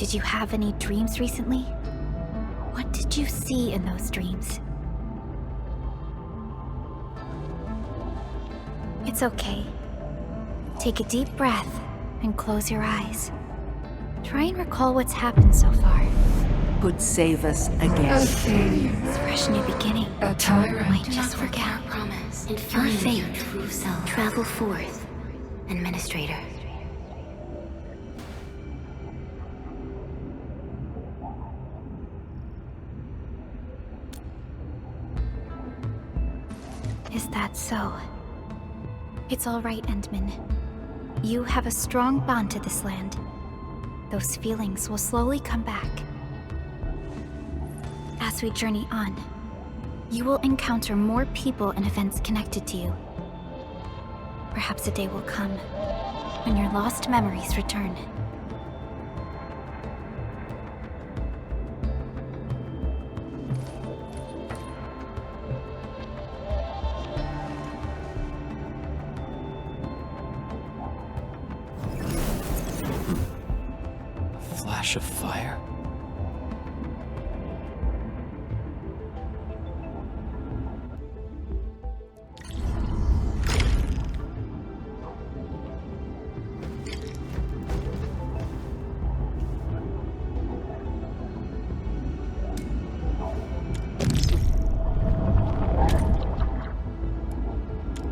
Did you have any dreams recently? What did you see in those dreams? It's okay. Take a deep breath and close your eyes. Try and recall what's happened so far. Could save us again. A failure. It's a fresh new beginning. A tyrant. Might just forget. Promise. And Your find fate. your true self. Travel forth. Administrator. Is that so? It's all right, Endman. You have a strong bond to this land. Those feelings will slowly come back. As we journey on, you will encounter more people and events connected to you. Perhaps a day will come when your lost memories return. Flash of fire?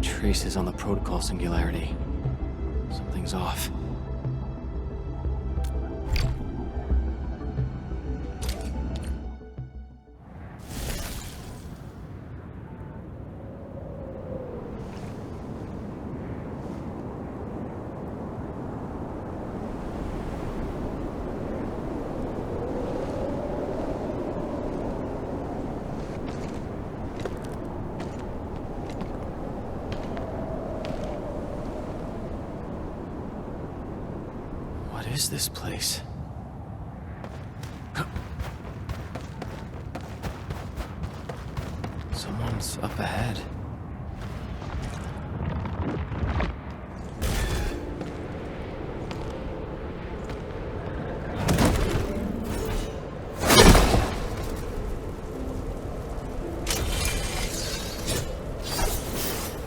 Traces on the protocol singularity. Something's off. What is this place? Someone's up ahead.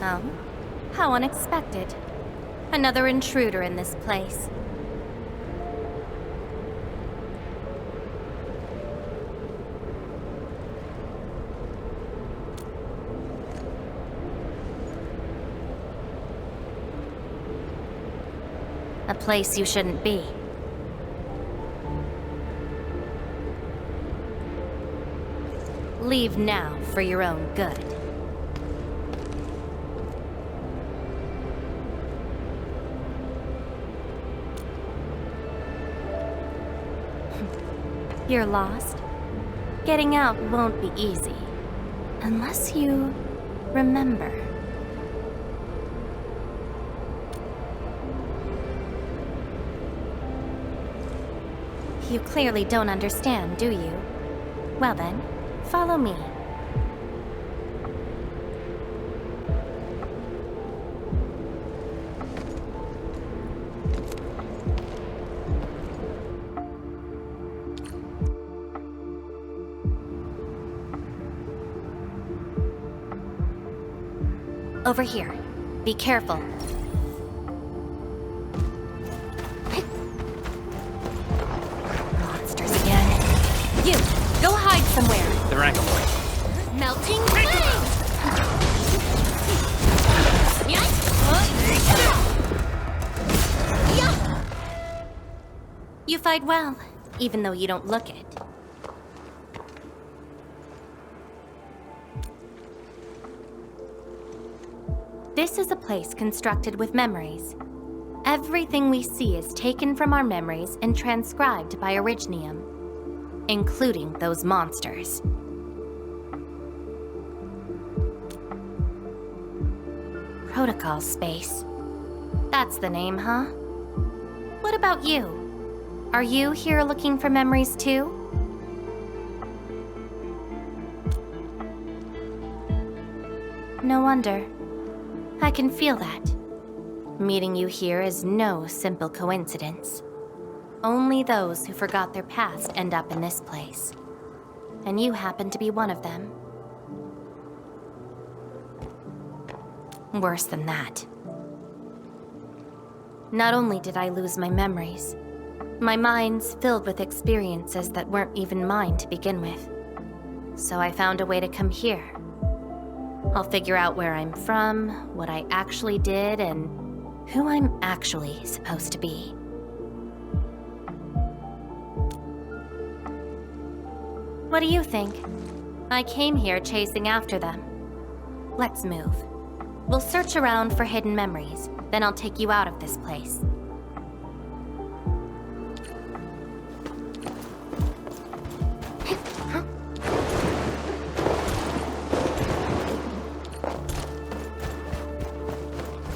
Oh, how unexpected. Another intruder in this place. A place you shouldn't be. Leave now for your own good. You're lost? Getting out won't be easy. Unless you remember. You clearly don't understand, do you? Well then, follow me. Over here. Be careful. Monsters again. You, go hide somewhere. They're ankle. Melting flame! You fight well, even though you don't look it. This is a place constructed with memories. Everything we see is taken from our memories and transcribed by Originium, including those monsters. Protocol space. That's the name, huh? What about you? Are you here looking for memories too? No wonder. I can feel that. Meeting you here is no simple coincidence. Only those who forgot their past end up in this place. And you happen to be one of them. Worse than that. Not only did I lose my memories, my mind's filled with experiences that weren't even mine to begin with. So I found a way to come here. I'll figure out where I'm from, what I actually did, and who I'm actually supposed to be. What do you think? I came here chasing after them. Let's move. We'll search around for hidden memories, then I'll take you out of this place.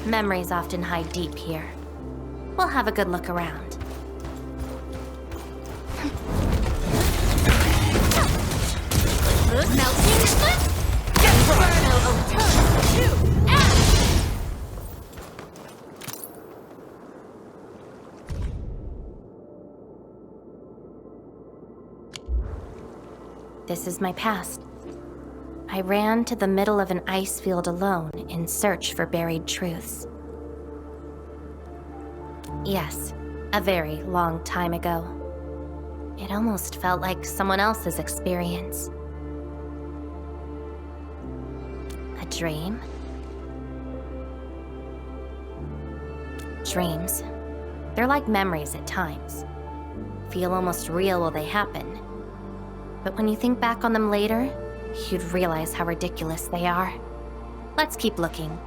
Memories often hide deep here. We'll have a good look around. Melting Inferno of Turn to Ash! This is my past. I ran to the middle of an ice field alone in search for buried truths. Yes, a very long time ago. It almost felt like someone else's experience. A dream? Dreams. They're like memories at times. Feel almost real while they happen. But when you think back on them later, you'd realize how ridiculous they are. Let's keep looking.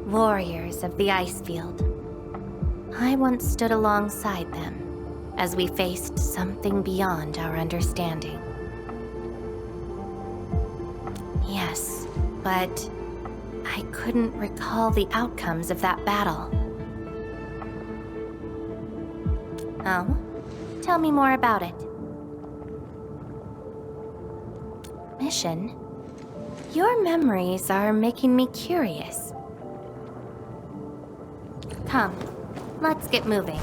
Warriors of the ice field. I once stood alongside them as we faced something beyond our understanding. Yes, but I couldn't recall the outcomes of that battle. Oh? Tell me more about it. Mission? Your memories are making me curious. Come, let's get moving.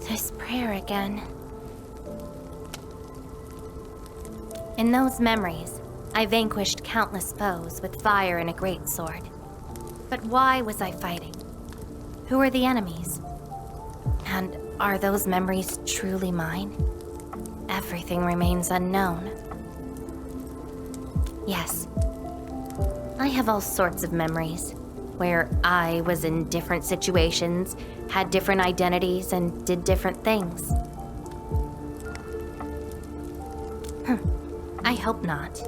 This prayer again. In those memories, I vanquished countless foes with fire and a greatsword. But why was I fighting? Who are the enemies? And are those memories truly mine? Everything remains unknown. Yes, I have all sorts of memories, where I was in different situations, had different identities, and did different things. I hope not.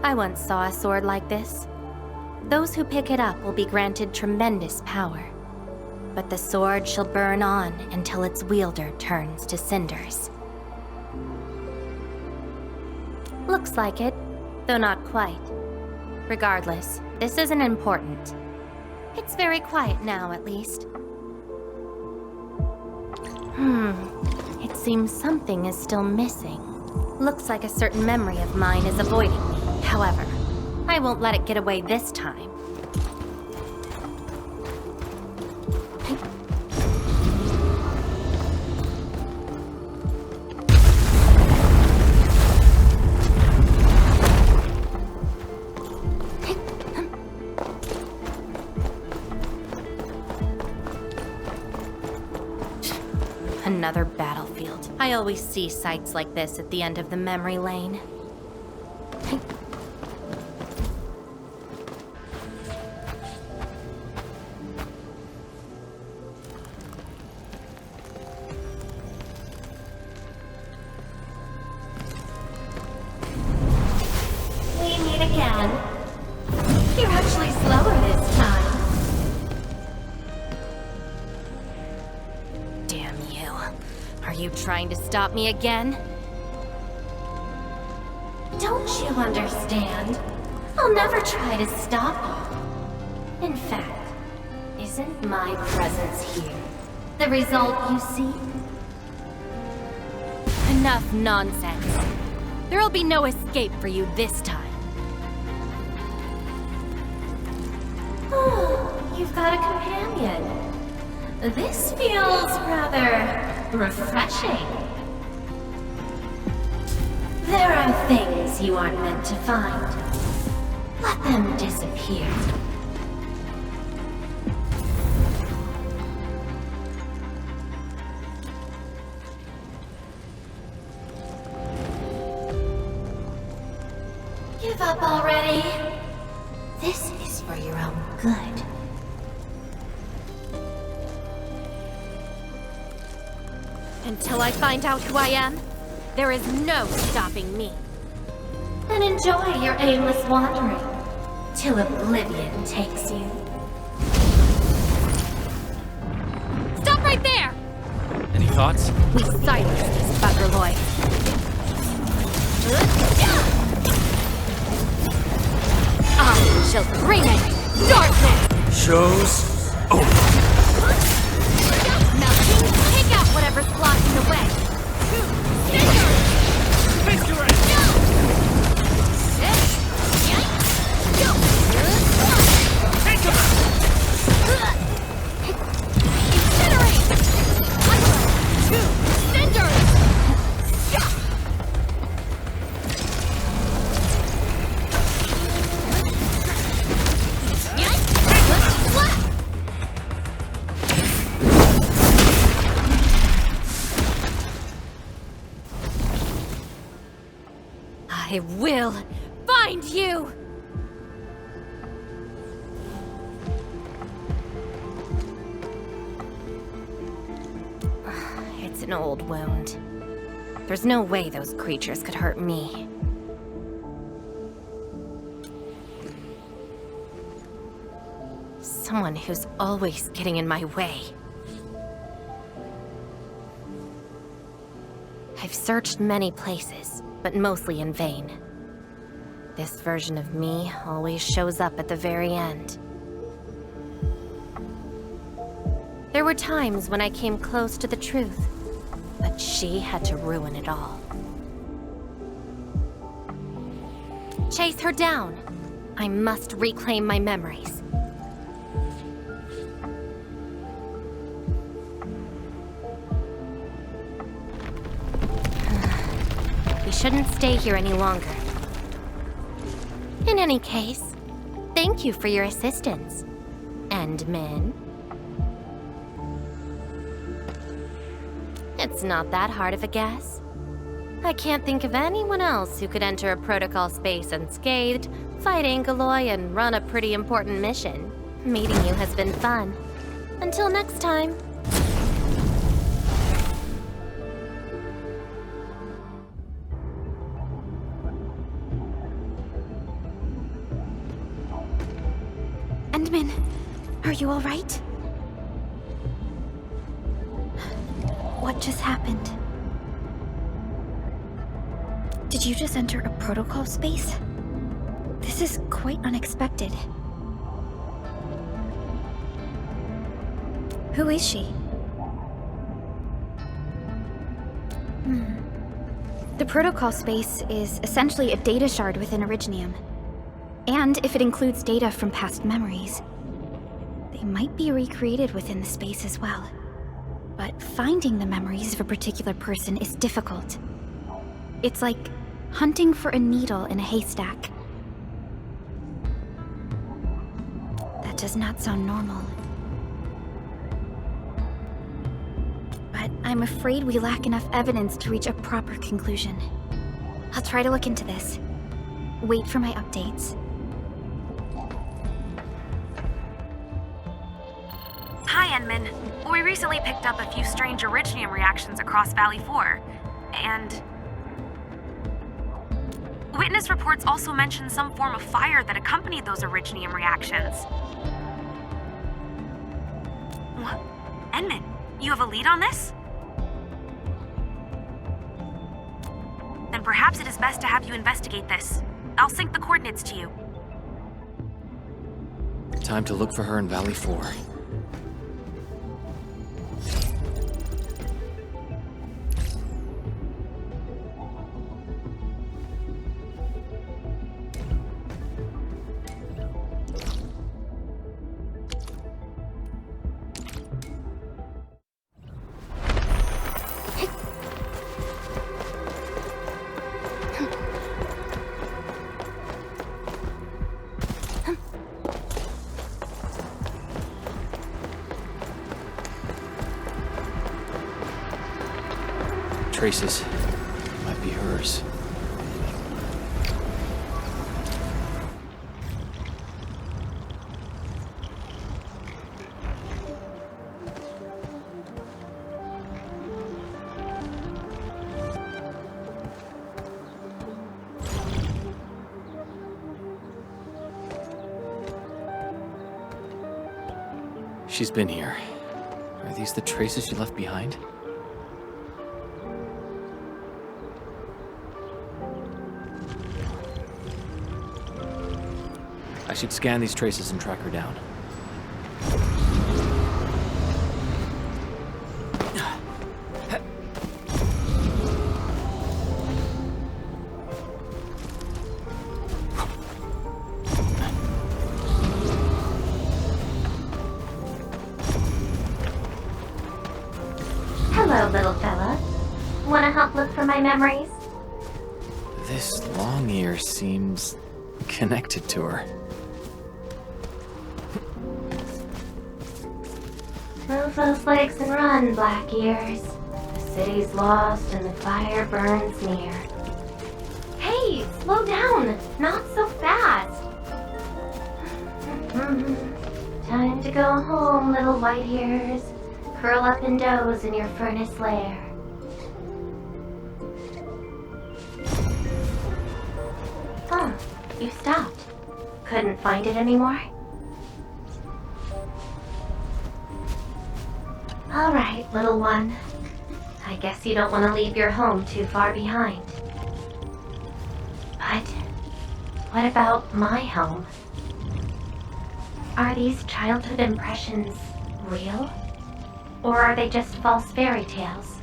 I once saw a sword like this. Those who pick it up will be granted tremendous power, but the sword shall burn on until its wielder turns to cinders. Looks like it, though not quite. Regardless, this isn't important. It's very quiet now, at least. It seems something is still missing. Looks like a certain memory of mine is avoiding me. However, I won't let it get away this time. Another battlefield. I always see sights like this at the end of the memory lane. We meet again. You're actually slower this time. Are you trying to stop me again? Don't you understand? I'll never try to stop you. In fact, isn't my presence here the result you seek? Enough nonsense. There'll be no escape for you this time. Oh, you've got a companion. This feels rather refreshing. There are things you aren't meant to find. Let them disappear. Give up already. This is for your own good. Until I find out who I am, there is no stopping me. Then enjoy your aimless wandering, till oblivion takes you. Stop right there! Any thoughts? We silence this buggerloid. I shall bring it! Darkness! Show's over. Melting, take out whatever's blocking the way. Victory! Take him out! Incinerate! 1, 2, cinders! I will find you! It's an old wound. There's no way those creatures could hurt me. Someone who's always getting in my way. I've searched many places, but mostly in vain. This version of me always shows up at the very end. There were times when I came close to the truth, but she had to ruin it all. Chase her down. I must reclaim my memories. We shouldn't stay here any longer. In any case, thank you for your assistance, Endmin. It's not that hard of a guess. I can't think of anyone else who could enter a protocol space unscathed, fight Angeloi, and run a pretty important mission. Meeting you has been fun. Until next time. Endmin, are you all right? What just happened? Did you just enter a protocol space? This is quite unexpected. Who is she? The protocol space is essentially a data shard within Originium. And if it includes data from past memories, they might be recreated within the space as well. But finding the memories of a particular person is difficult. It's like hunting for a needle in a haystack. That does not sound normal. But I'm afraid we lack enough evidence to reach a proper conclusion. I'll try to look into this. Wait for my updates. Hi, Enman. We recently picked up a few strange Originium reactions across Valley 4, and... Witness reports also mention some form of fire that accompanied those Originium reactions. What? Enman, you have a lead on this? Then perhaps it is best to have you investigate this. I'll sync the coordinates to you. Time to look for her in Valley 4. Traces. Might be hers. She's been here. Are these the traces she left behind? I should scan these traces and track her down. Hello, little fella. Wanna help look for my memories? This long ear seems connected to her. Move those legs and run, Black Ears. The city's lost and the fire burns near. Hey, slow down! Not so fast! Time to go home, little white ears. Curl up and doze in your furnace lair. Huh, you stopped. Couldn't find it anymore? Alright, little one. I guess you don't want to leave your home too far behind. But what about my home? Are these childhood impressions real? Or are they just false fairy tales?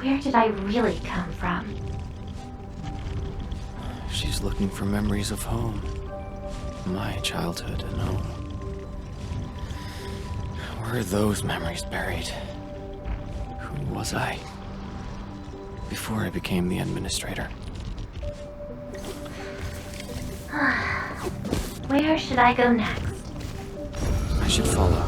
Where did I really come from? She's looking for memories of home. My childhood and home. Where are those memories buried? Who was I? Before I became the Administrator. Where should I go next? I should follow.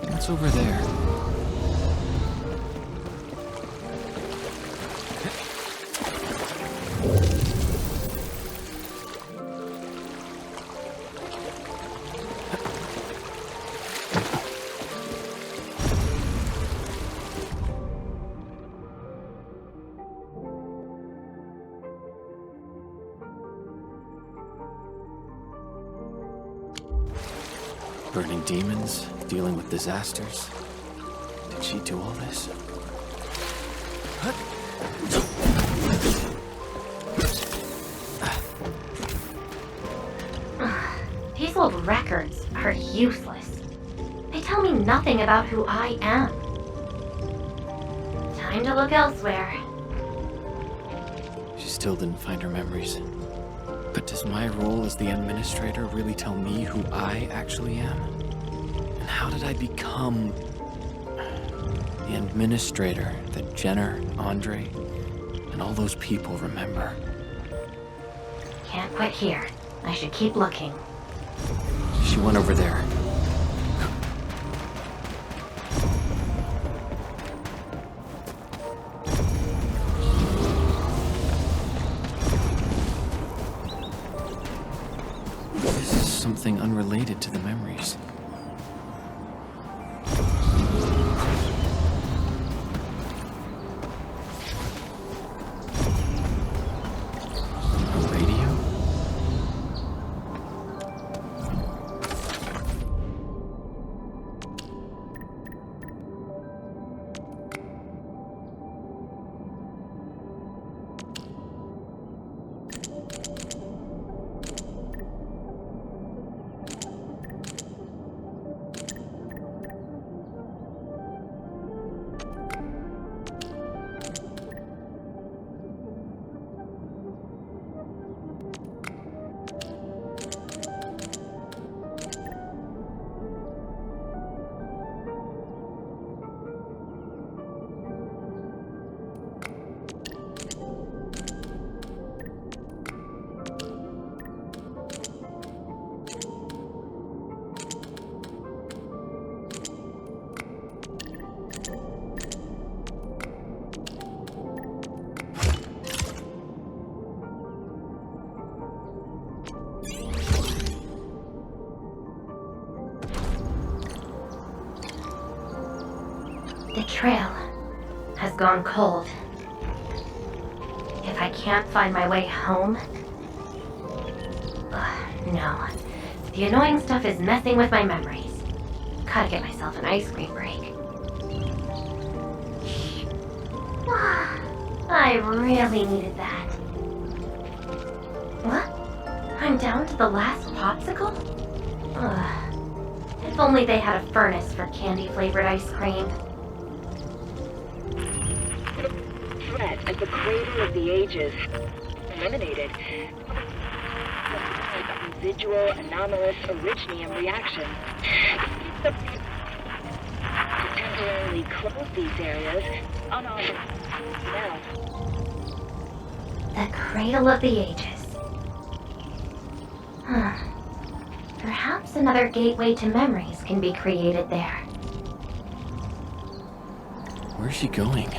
What's over there? Burning demons, dealing with disasters. Did she do all this? old records are useless. They tell me nothing about who I am. Time to look elsewhere. She still didn't find her memories. But does my role as the Administrator really tell me who I actually am? And how did I become the Administrator that Jenner, Andre, and all those people remember? Can't quit here. I should keep looking. She went over there. This is something unrelated to the memories. A radio? The trail has gone cold. If I can't find my way home... no. The annoying stuff is messing with my memories. Gotta get myself an ice cream break. I really needed that. What? I'm down to the last popsicle? If only they had a furnace for candy-flavored ice cream. Threat as the cradle of the ages. Eliminated. Residual anomalous originium reaction. To temporarily close these areas, unauthorized now. The cradle of the ages. Perhaps another gateway to memories can be created there. Where's she going?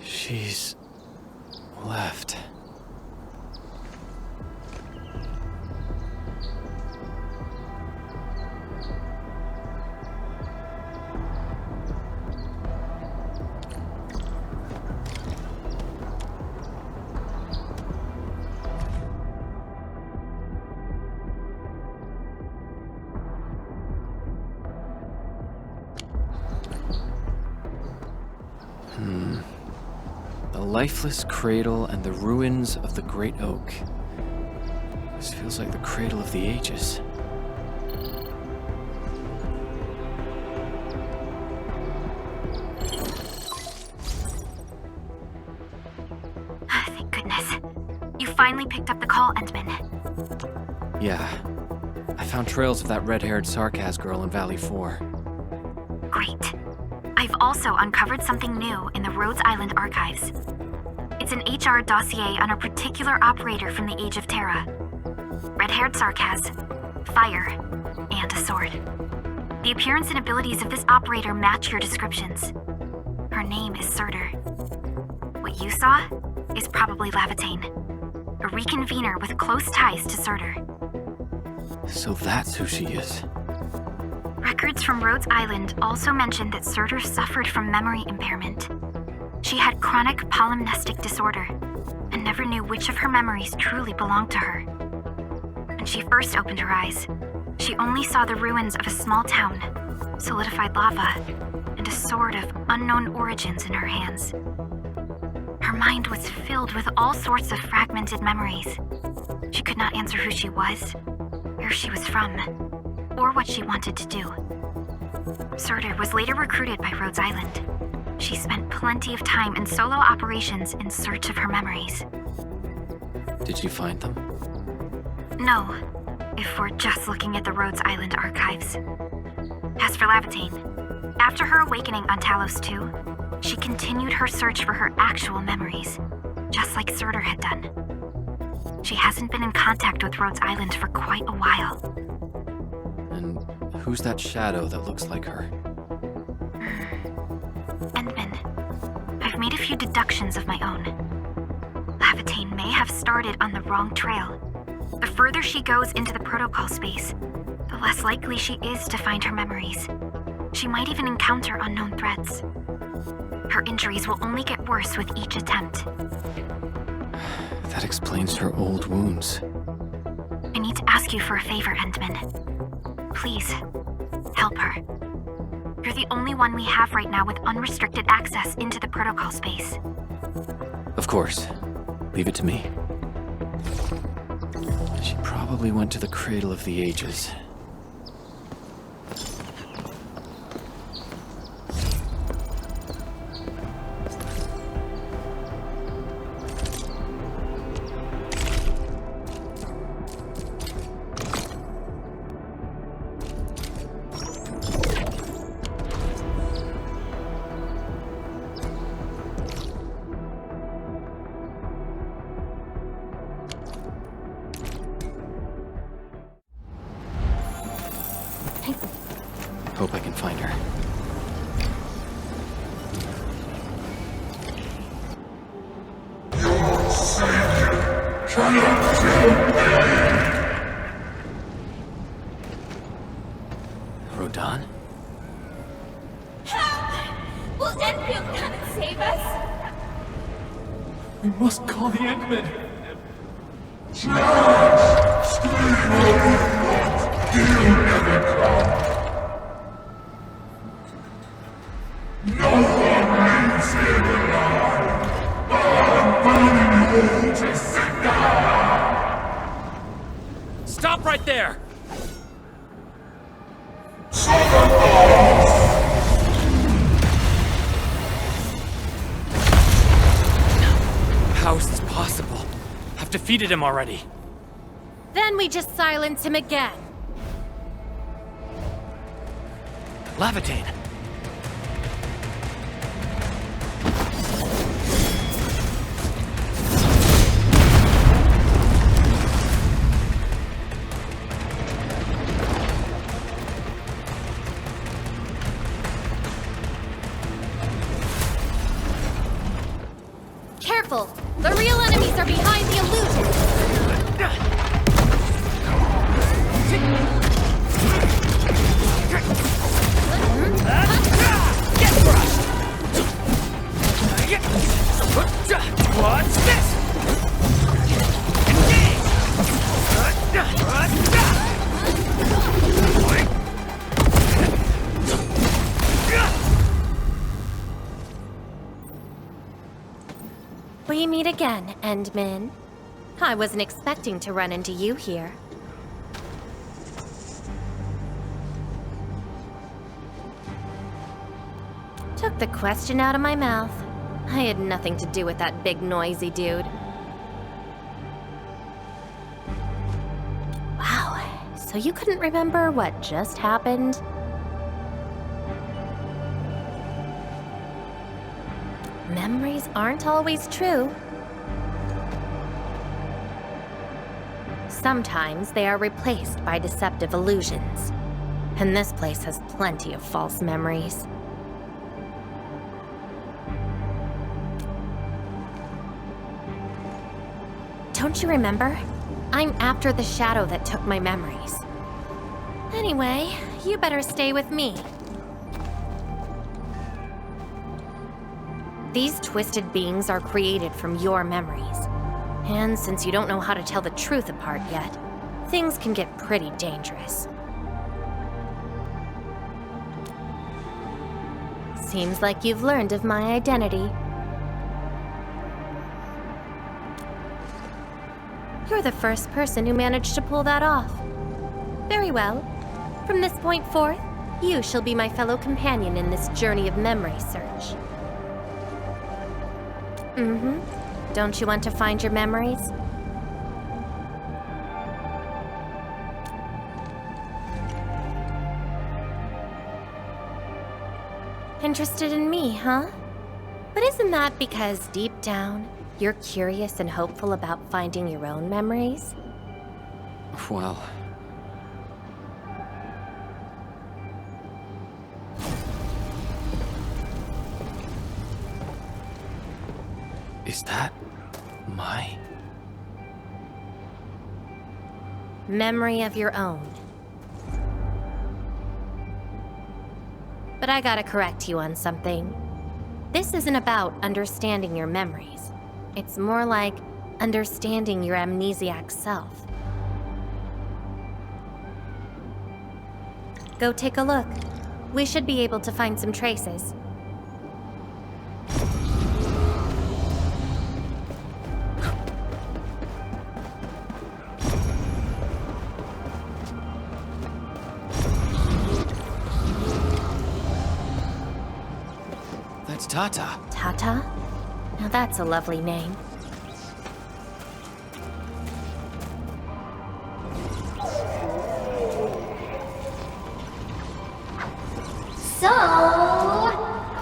She's left. The lifeless cradle and the ruins of the Great Oak. This feels like the cradle of the ages. Thank goodness. You finally picked up the call, Endman. Yeah. I found trails of that red-haired Sarkaz girl in Valley 4. Great. I've also uncovered something new in the Rhodes Island archives. It's an HR dossier on a particular operator from the Age of Terra. Red-haired Sarkaz, fire, and a sword. The appearance and abilities of this operator match your descriptions. Her name is Surtur. What you saw is probably Lavatane, a reconvener with close ties to Surtur. So that's who she is. Records from Rhodes Island also mention that Surtur suffered from memory impairment. She had chronic polymnestic disorder and never knew which of her memories truly belonged to her. When she first opened her eyes, she only saw the ruins of a small town, solidified lava, and a sword of unknown origins in her hands. Her mind was filled with all sorts of fragmented memories. She could not answer who she was, where she was from, or what she wanted to do. Surtur was later recruited by Rhodes Island. She spent plenty of time in solo operations in search of her memories. Did you find them? No, if we're just looking at the Rhodes Island archives. As for Lavatane, after her awakening on Talos 2, she continued her search for her actual memories, just like Surtur had done. She hasn't been in contact with Rhodes Island for quite a while. And who's that shadow that looks like her? Endman, I've made a few deductions of my own. Lavatane may have started on the wrong trail. The further she goes into the protocol space, the less likely she is to find her memories. She might even encounter unknown threats. Her injuries will only get worse with each attempt. That explains her old wounds. I need to ask you for a favor, Endman. Please, help her. You're the only one we have right now with unrestricted access into the protocol space. Of course. Leave it to me. She probably went to the Cradle of the Ages. Hope I can find her. Rodan? Will Endfield come and save us? We must call the Endmen! Stop right there! How is this possible? I've defeated him already. Then we just silence him again. Lavatane! Careful! The real enemies are behind the illusion! Get crushed! What's this? We meet again, Endman. I wasn't expecting to run into you here. Took the question out of my mouth. I had nothing to do with that big noisy dude. Wow, so you couldn't remember what just happened? Memories aren't always true. sometimes they are replaced by deceptive illusions. And this place has plenty of false memories. Don't you remember? I'm after the shadow that took my memories. Anyway, you better stay with me. These twisted beings are created from your memories. And since you don't know how to tell the truth apart yet, things can get pretty dangerous. Seems like you've learned of my identity. You're the first person who managed to pull that off. Very well. From this point forth, you shall be my fellow companion in this journey of memory search. Don't you want to find your memories? Interested in me, huh? But isn't that because deep down, you're curious and hopeful about finding your own memories? Well... Is that my... memory of your own? But I gotta correct you on something. This isn't about understanding your memories. It's more like understanding your amnesiac self. Go take a look. We should be able to find some traces. That's Tata. Tata? Now that's a lovely name. So,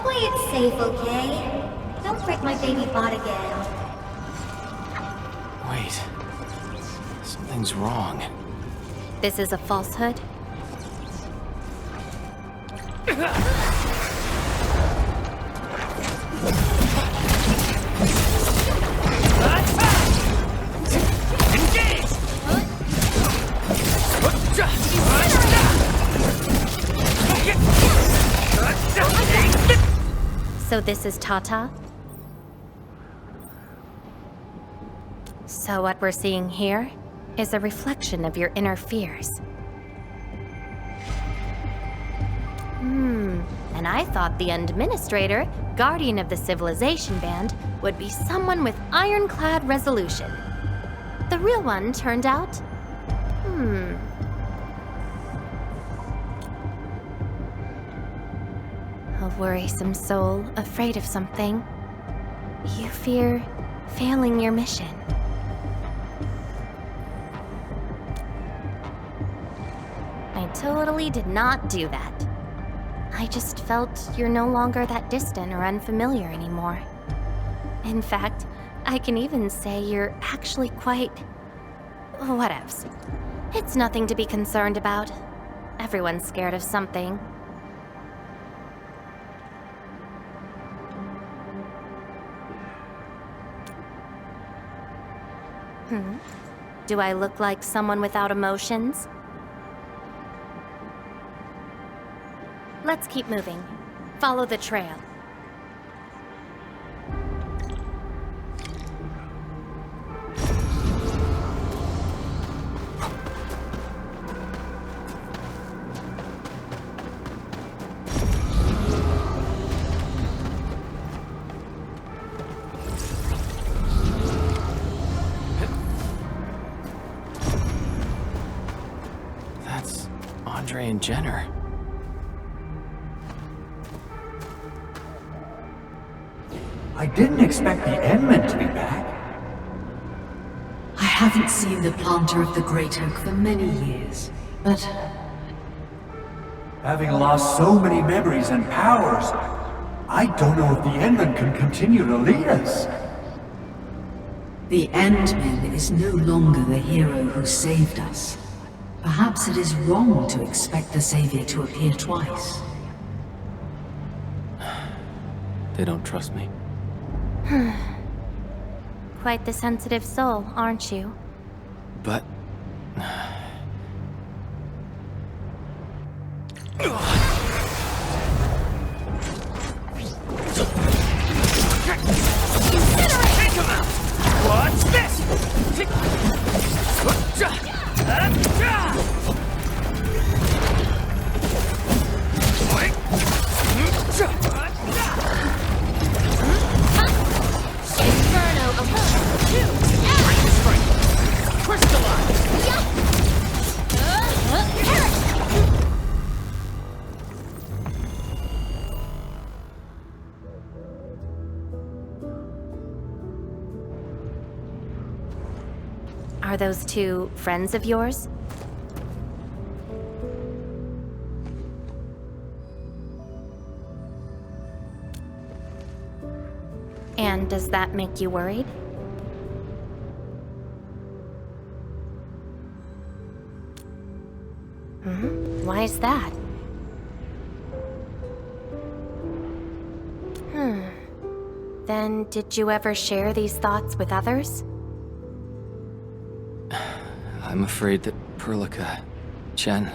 play it safe, okay? Don't break my baby bot again. Wait. Something's wrong. This is a falsehood? So this is Tata? So what we're seeing here is a reflection of your inner fears. And I thought the Endministrator, guardian of the civilization band, would be someone with ironclad resolution. The real one turned out... a worrisome soul, afraid of something. You fear failing your mission. I totally did not do that. I just felt you're no longer that distant or unfamiliar anymore. In fact, I can even say you're actually quite... whatevs. It's nothing to be concerned about. Everyone's scared of something. Do I look like someone without emotions? Let's keep moving. Follow the trail. That's Andre and Jenner. I didn't expect the Endmen to be back. I haven't seen the planter of the Great Oak for many years, but... Having lost so many memories and powers, I don't know if the Endmen can continue to lead us. The Endman is no longer the hero who saved us. Perhaps it is wrong to expect the Savior to appear twice. They don't trust me. Quite the sensitive soul, aren't you? But... What's this? Inferno of 2. Crystallize! Are those two friends of yours? And does that make you worried? Why is that? Then did you ever share these thoughts with others? I'm afraid that Perlica, Chen,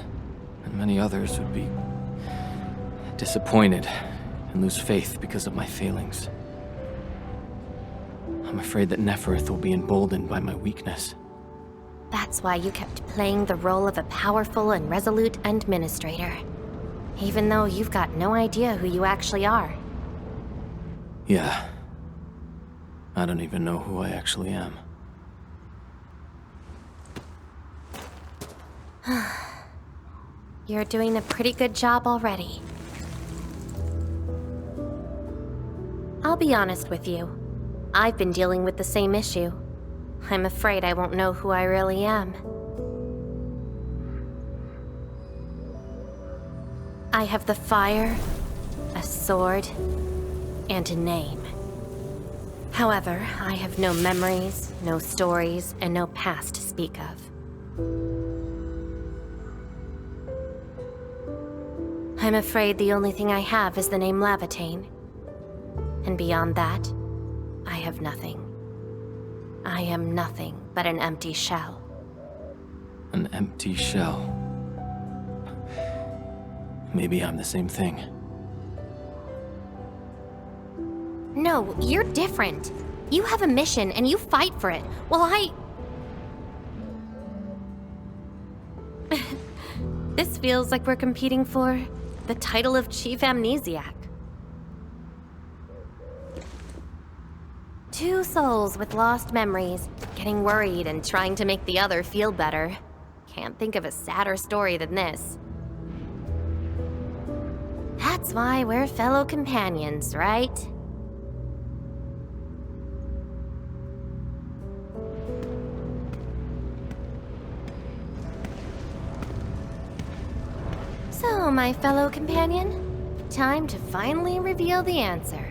and many others would be disappointed and lose faith because of my failings. I'm afraid that Nefereth will be emboldened by my weakness. That's why you kept playing the role of a powerful and resolute Endministrator, even though you've got no idea who you actually are. Yeah. I don't even know who I actually am. You're doing a pretty good job already. I'll be honest with you. I've been dealing with the same issue. I'm afraid I won't know who I really am. I have the fire, a sword, and a name. However, I have no memories, no stories, and no past to speak of. I'm afraid the only thing I have is the name Lavitane. And beyond that, I have nothing. I am nothing but an empty shell. An empty shell. Maybe I'm the same thing. No, you're different. You have a mission and you fight for it, while This feels like we're competing for the title of Chief Amnesiac. Two souls with lost memories, getting worried and trying to make the other feel better. Can't think of a sadder story than this. That's why we're fellow companions, right? So, my fellow companion, time to finally reveal the answer.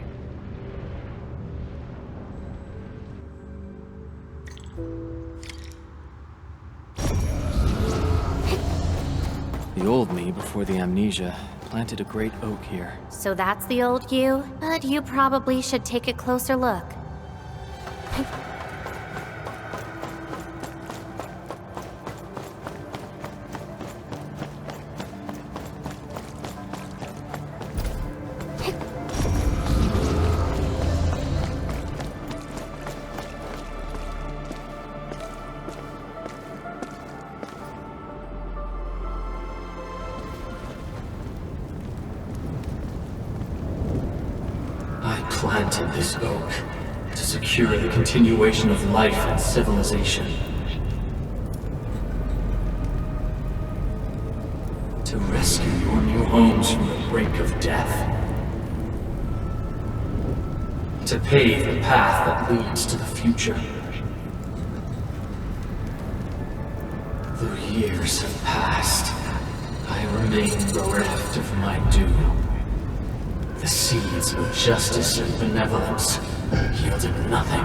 The old me, before the amnesia, planted a great oak here. So that's the old you? But you probably should take a closer look. Planted this oak to secure the continuation of life and civilization. To rescue your new homes from the brink of death. To pave the path that leads to the future. Though years have passed, I remain bereft of my due. The seeds of justice and benevolence yielded nothing.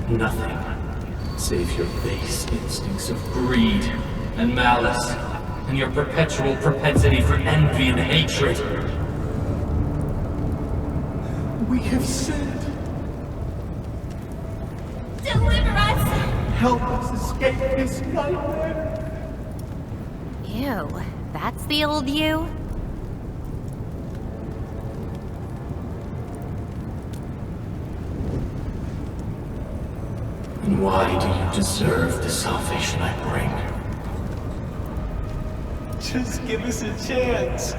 Nothing. Save your base instincts of greed and malice, and your perpetual propensity for envy and hatred. We have sinned. Deliver us! Help us escape this nightmare. Ew, that's the old you? And why do you deserve the salvation I bring? Just give us a chance.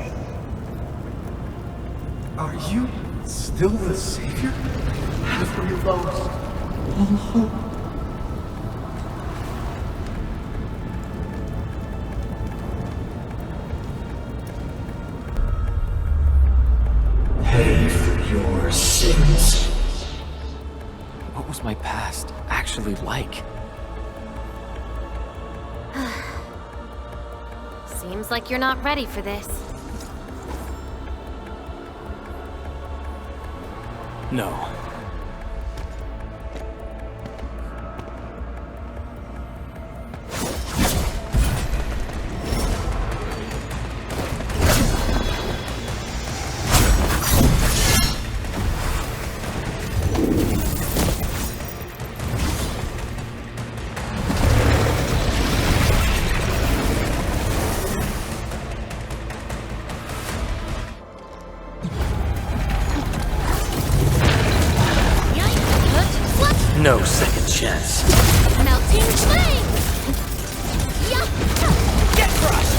Are you still the savior? Have we lost all hope? Pay for your sins. What was my past actually like? Seems like you're not ready for this. No. No second chance. Melting flame! Get crushed!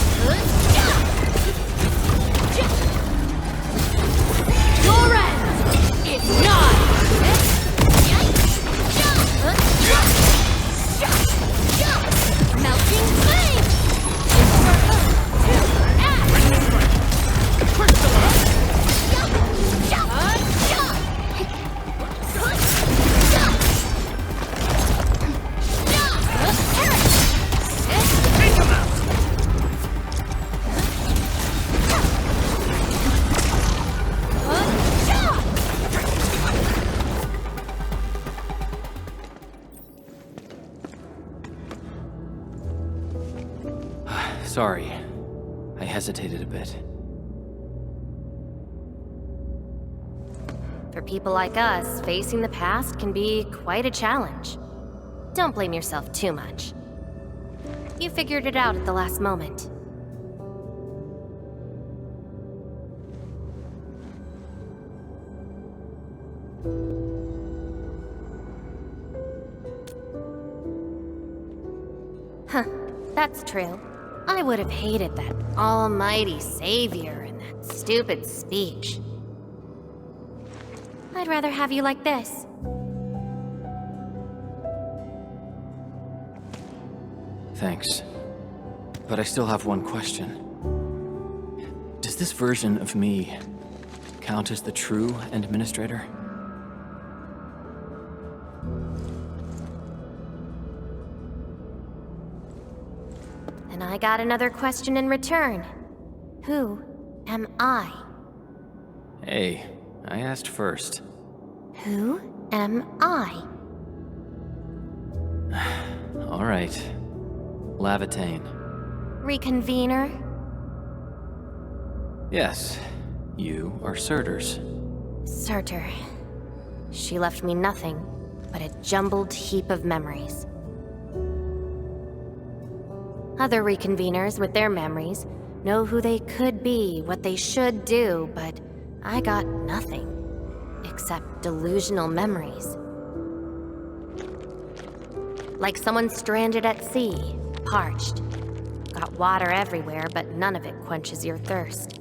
Your end is nigh! Melting flame! Sorry. I hesitated a bit. For people like us, facing the past can be quite a challenge. Don't blame yourself too much. You figured it out at the last moment. Huh, that's true. I would have hated that almighty savior and that stupid speech. I'd rather have you like this. Thanks. But I still have one question. Does this version of me count as the true Endministrator? And I got another question in return. Who am I? Hey, I asked first. Who am I? All right. Lavatane. Reconvener? Yes, you are Surtur's. Surtur. She left me nothing but a jumbled heap of memories. Other reconveners with their memories know who they could be, what they should do, but I got nothing except delusional memories. Like someone stranded at sea, parched. Got water everywhere, but none of it quenches your thirst.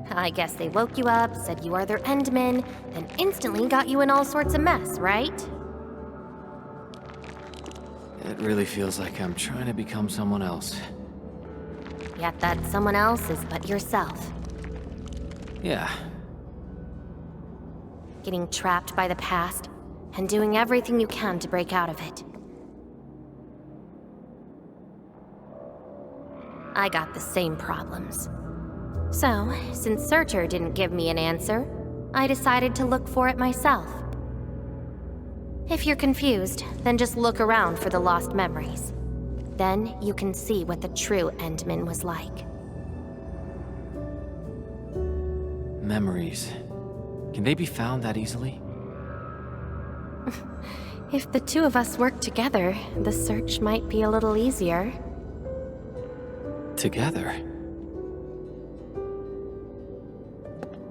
I guess they woke you up, said you are their endman, then instantly got you in all sorts of mess, right? It really feels like I'm trying to become someone else. Yet that someone else is but yourself. Yeah. Getting trapped by the past, and doing everything you can to break out of it. I got the same problems. So, since Searcher didn't give me an answer, I decided to look for it myself. If you're confused, then just look around for the lost memories. Then you can see what the true Endman was like. Memories. Can they be found that easily? If the two of us work together, the search might be a little easier. Together?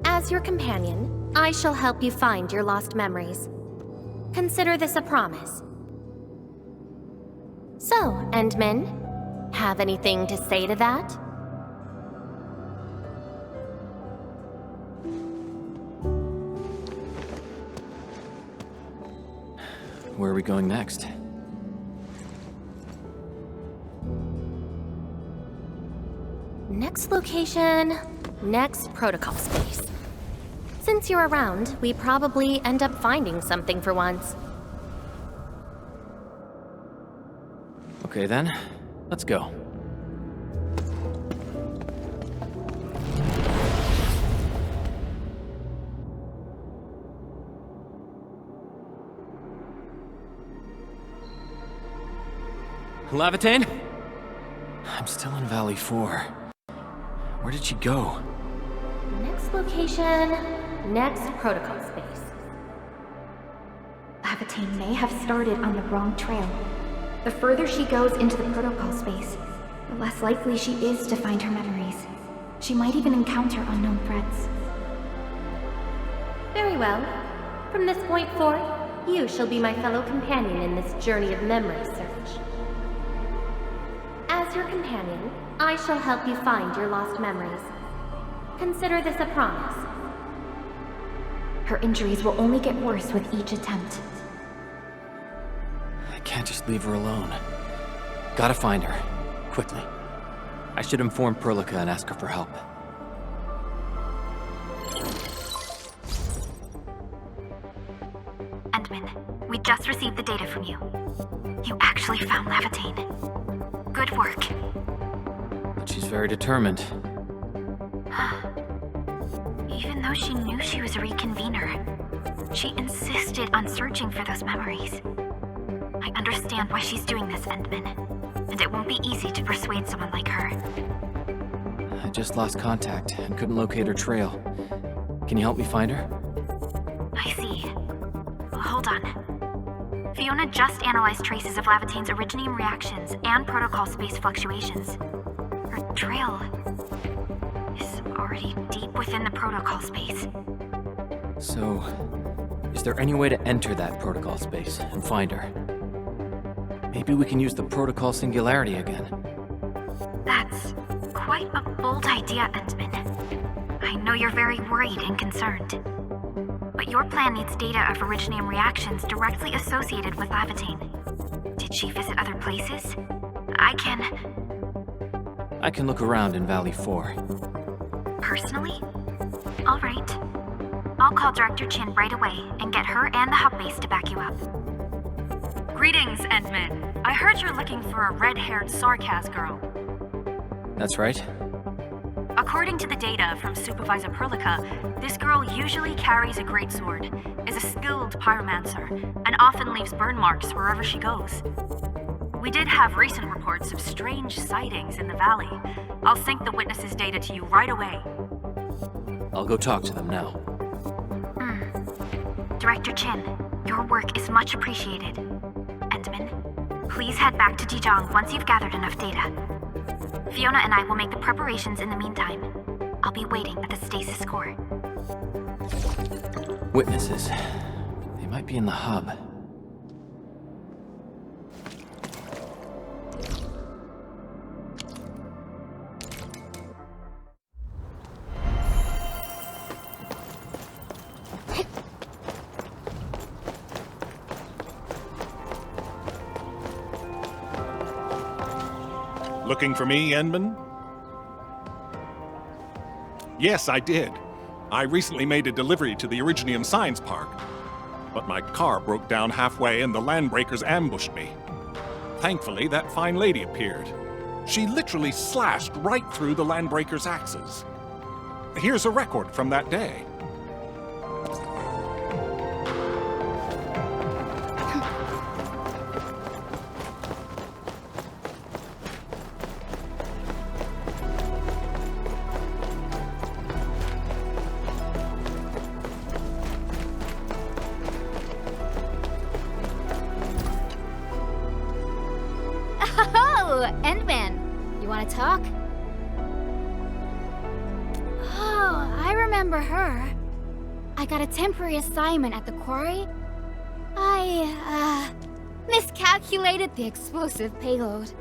As your companion, I shall help you find your lost memories. Consider this a promise. So, Endman, have anything to say to that? Where are we going next? Next location, next protocol space. Since you're around, we probably end up finding something for once. Okay then, let's go. Lavatane? I'm still in Valley 4. Where did she go? Next location, next protocol space. Lavatane may have started on the wrong trail. The further she goes into the protocol space, the less likely she is to find her memories. She might even encounter unknown threats. Very well. From this point forth, you shall be my fellow companion in this journey of memory search. As your companion, I shall help you find your lost memories. Consider this a promise. Her injuries will only get worse with each attempt. I can't just leave her alone. Gotta find her. Quickly. I should inform Perlica and ask her for help. Endman, we just received the data from you. You actually found Lavatane. Good work. But she's very determined. Even though she knew she was a reconvener, she insisted on searching for those memories. I understand why she's doing this, Endman, and it won't be easy to persuade someone like her. I just lost contact and couldn't locate her trail. Can you help me find her? I see. Hold on. Fiona just analyzed traces of Lavatane's originium reactions and protocol space fluctuations. Her trail is already deep within the protocol space. So, is there any way to enter that protocol space and find her? Maybe we can use the protocol singularity again. That's quite a bold idea, Endman. I know you're very worried and concerned. But your plan needs data of originium reactions directly associated with Lavatane. Did she visit other places? I can look around in Valley 4. Personally? All right. I'll call Director Chin right away and get her and the hub base to back you up. Greetings, Endman. I heard you're looking for a red-haired Sarkaz girl. That's right. According to the data from Supervisor Perlica, this girl usually carries a greatsword, is a skilled pyromancer, and often leaves burn marks wherever she goes. We did have recent reports of strange sightings in the valley. I'll sync the witnesses' data to you right away. I'll go talk to them now. Director Chin, your work is much appreciated. Endman, please head back to Dijong once you've gathered enough data. Fiona and I will make the preparations in the meantime. I'll be waiting at the stasis core. Witnesses. They might be in the hub. Looking for me, Endman? Yes, I did. I recently made a delivery to the Originium Science Park, but my car broke down halfway and the landbreakers ambushed me. Thankfully, that fine lady appeared. She literally slashed right through the landbreakers' axes. here's a record from that day. Endman, you want to talk? Oh, I remember her. I got a temporary assignment at the quarry. I, miscalculated the explosive payload.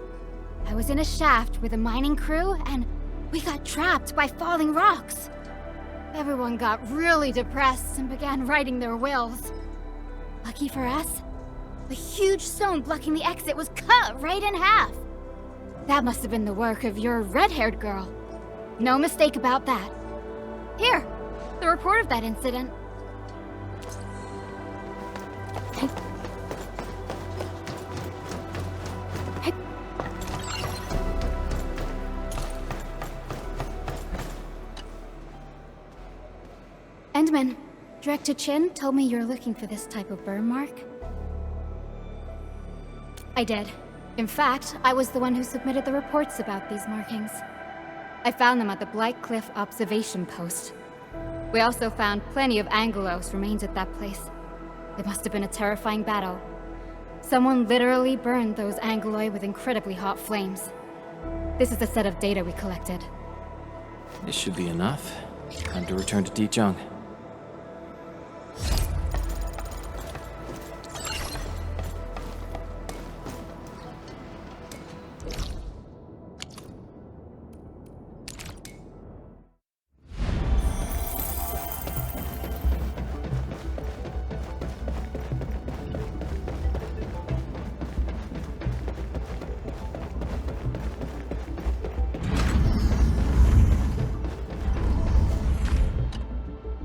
I was in a shaft with a mining crew, and we got trapped by falling rocks. Everyone got really depressed and began writing their wills. Lucky for us, a huge stone blocking the exit was cut right in half. That must have been the work of your red-haired girl. No mistake about that. Here, the report of that incident. Endman, Director Chin told me you're looking for this type of burn mark. I did. In fact, I was the one who submitted the reports about these markings. I found them at the Blight Cliff observation post. We also found plenty of Angelos remains at that place. It must have been a terrifying battle. Someone literally burned those Angeloi with incredibly hot flames. This is the set of data we collected. This should be enough. Time to return to Dicheng.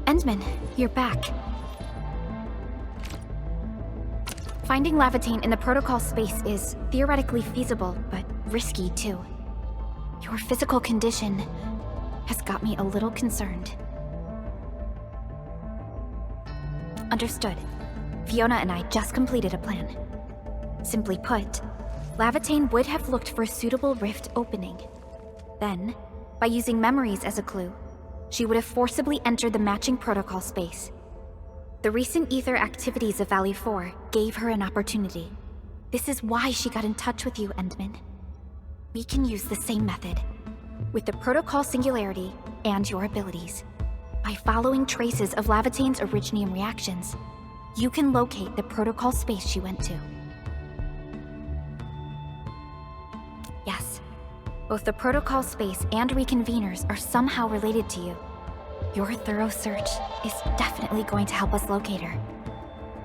Endman, you're back. Finding Lavitane in the protocol space is theoretically feasible, but risky too. Your physical condition has got me a little concerned. Understood. Fiona and I just completed a plan. Simply put, Lavitane would have looked for a suitable rift opening. Then, by using memories as a clue, she would have forcibly entered the matching protocol space. The recent ether activities of Valley 4 gave her an opportunity. This is why she got in touch with you, Endman. We can use the same method, with the protocol singularity and your abilities. By following traces of Lavitane's originium reactions, you can locate the protocol space she went to. Yes. Both the protocol space and reconveners are somehow related to you. Your thorough search is definitely going to help us locate her.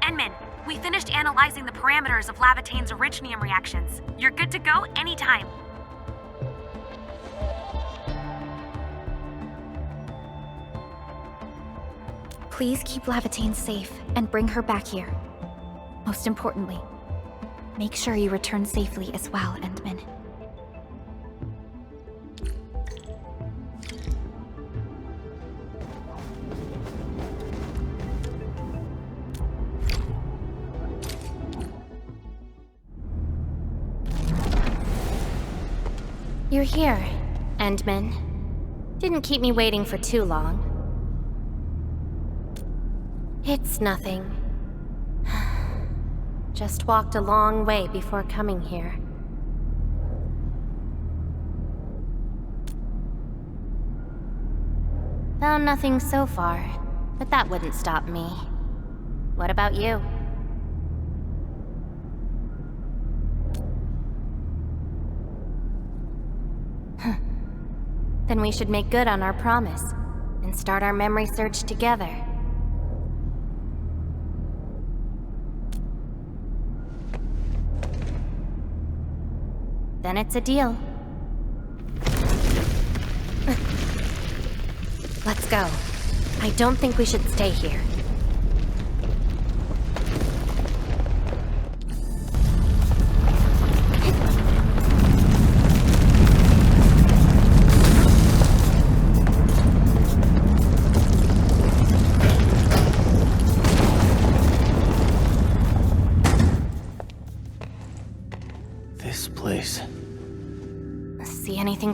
Endman, we finished analyzing the parameters of Lavitane's originium reactions. You're good to go anytime. Please keep Lavitane safe and bring her back here. Most importantly, make sure you return safely as well, Endman. You're here, Endman. Didn't keep me waiting for too long. It's nothing. Just walked a long way before coming here. Found nothing so far, but that wouldn't stop me. What about you? Then we should make good on our promise and start our memory search together. Then it's a deal. Let's go. I don't think we should stay here.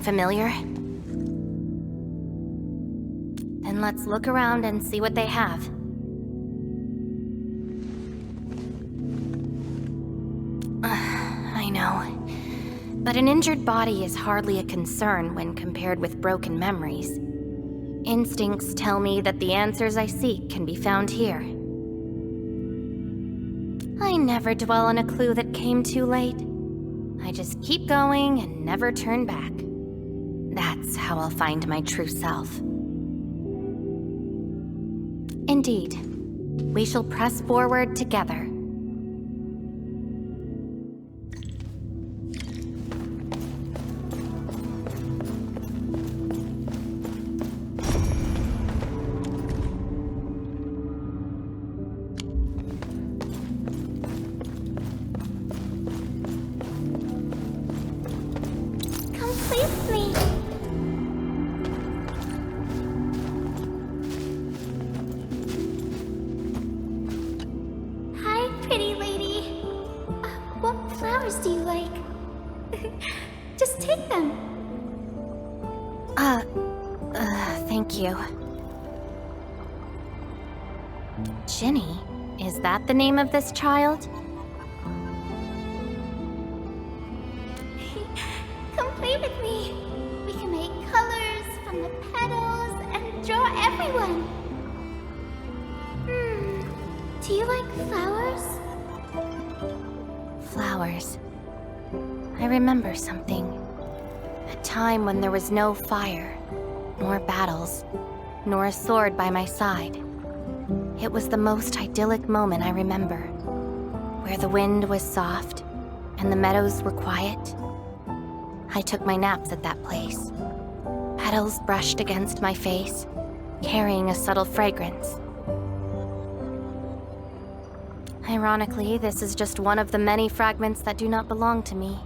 familiar? Then let's look around and see what they have. I know. But an injured body is hardly a concern when compared with broken memories. Instincts tell me that the answers I seek can be found here. I never dwell on a clue that came too late. I just keep going and never turn back. That's how I'll find my true self. Indeed, we shall press forward together. Thank you. Ginny? Is that the name of this child? Come play with me. We can make colors from the petals and draw everyone. Do you like flowers? Flowers. I remember something. A time when there was no fire, nor battles, nor a sword by my side. It was the most idyllic moment I remember, where the wind was soft and the meadows were quiet. I took my naps at that place. Petals brushed against my face, carrying a subtle fragrance. Ironically, this is just one of the many fragments that do not belong to me.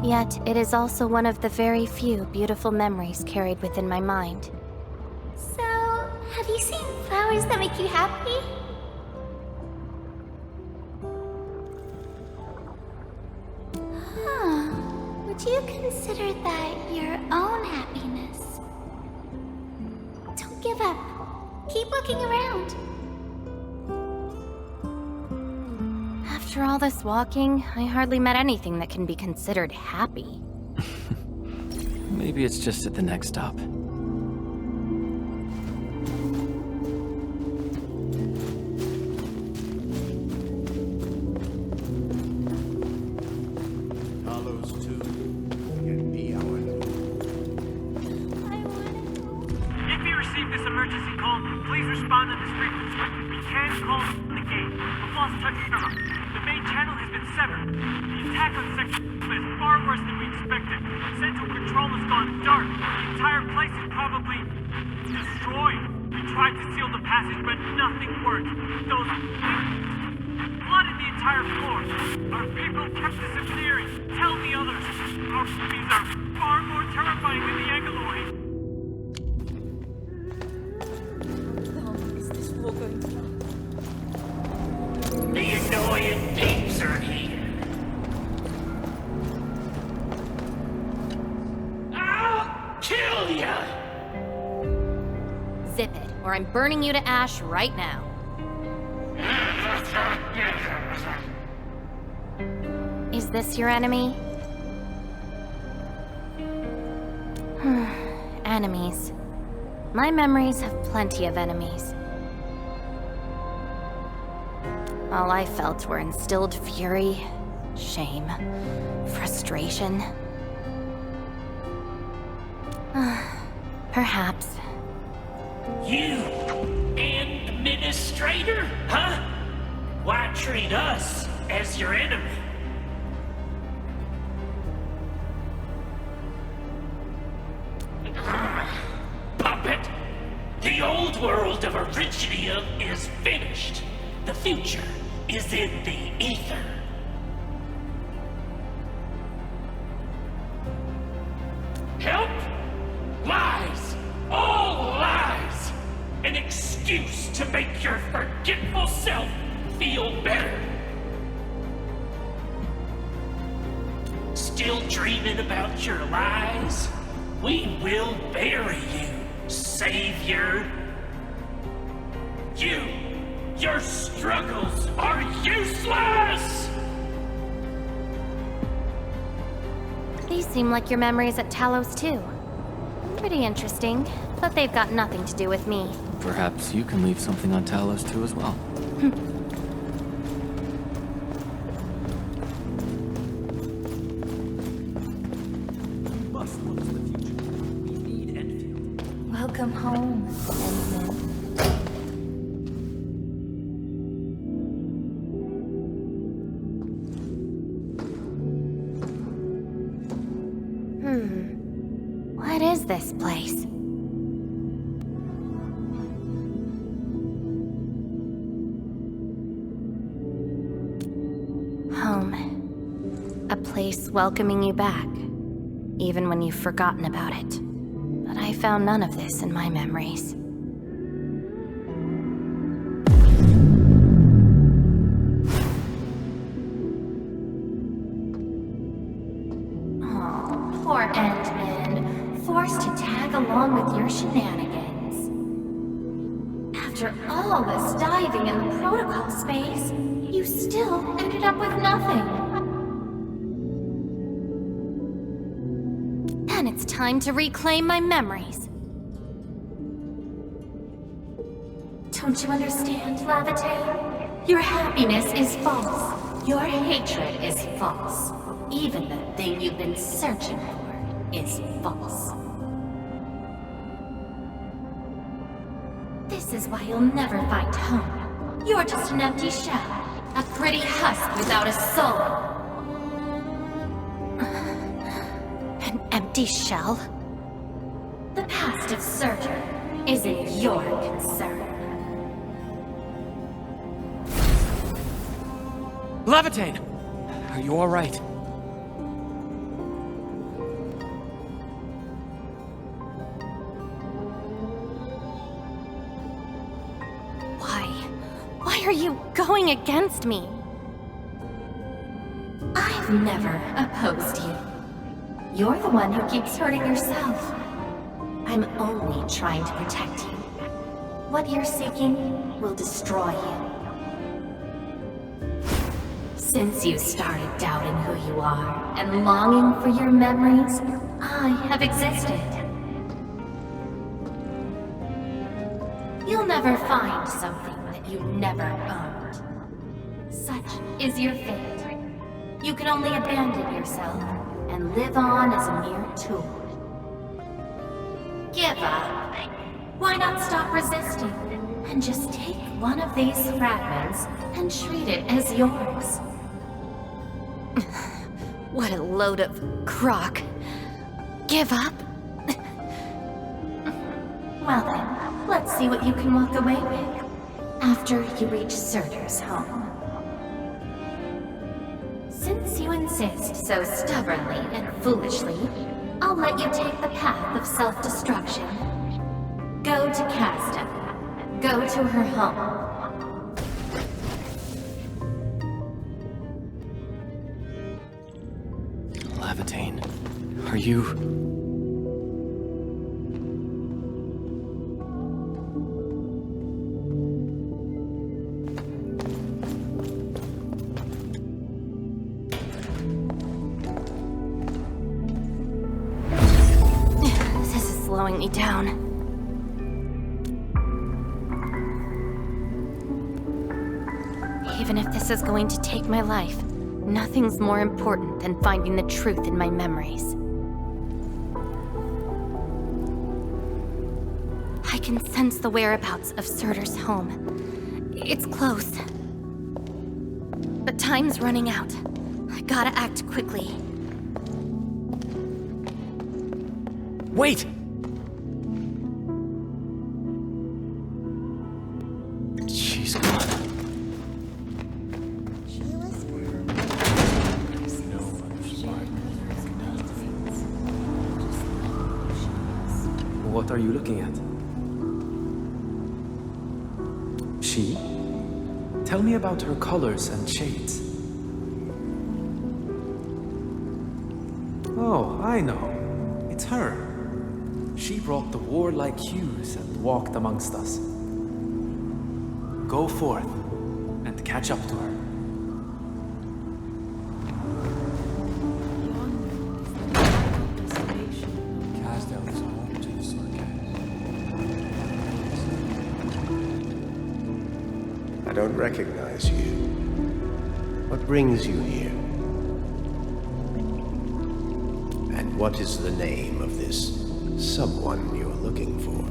Yet, it is also one of the very few beautiful memories carried within my mind. So, have you seen flowers that make you happy? Would you consider that your own happiness? Don't give up. Keep looking around. After all this walking, I hardly met anything that can be considered happy. Maybe it's just at the next stop. I'm burning you to ash right now. Is this your enemy? Enemies. My memories have plenty of enemies. All I felt were instilled fury, shame, frustration. Perhaps. You, Endministrator, huh? Why treat us as your enemy? Puppet, the old world of Originium is finished. The future is in the ether. Help? Lies. All lies. An excuse to make your forgetful self feel better. Still dreaming about your lies? We will bury you, Savior. Your struggles are useless! These seem like your memories at Talos too. Pretty interesting, but they've got nothing to do with me. Perhaps you can leave something on Talos too as well. Welcome home, Ensign. What is this place? Home. A place welcoming you back, even when you've forgotten about it. But I found none of this in my memories. Oh, poor Endman, forced to tag along with your shenanigans. After all this diving in the protocol space, you still ended up with nothing. Then it's time to reclaim my memories. Don't you understand, Lavate? Your happiness is false. Your hatred is false. Even the thing you've been searching for is false. This is why you'll never find home. You're just an empty shell. A pretty husk without a soul. An empty shell? The past of Surtur isn't your concern. Levitate! Are you alright? Why are you going against me? I've never opposed you. You're the one who keeps hurting yourself. I'm only trying to protect you. What you're seeking will destroy you. Since you started doubting who you are and longing for your memories, I have existed. You'll never find something that you never owned. Such is your fate. You can only abandon yourself and live on as a mere tool. Give up. Why not stop resisting and just take one of these fragments and treat it as yours? What a load of crock. Give up? Well then, let's see what you can walk away with after you reach Surtur's home. Since you insist so stubbornly and foolishly, I'll let you take the path of self-destruction. Go to Casta. Go to her home. Levitate, are you... This is slowing me down. Even if this is going to take my life, nothing's more important than finding the truth in my memories. I can sense the whereabouts of Surtur's home. It's close. But time's running out. I gotta act quickly. Wait! She's gone. What are you looking at? She? Tell me about her colors and shades. Oh, I know. It's her. She brought the warlike hues and walked amongst us. Go forth and catch up to her. I don't recognize you. What brings you here? And what is the name of this someone you're looking for?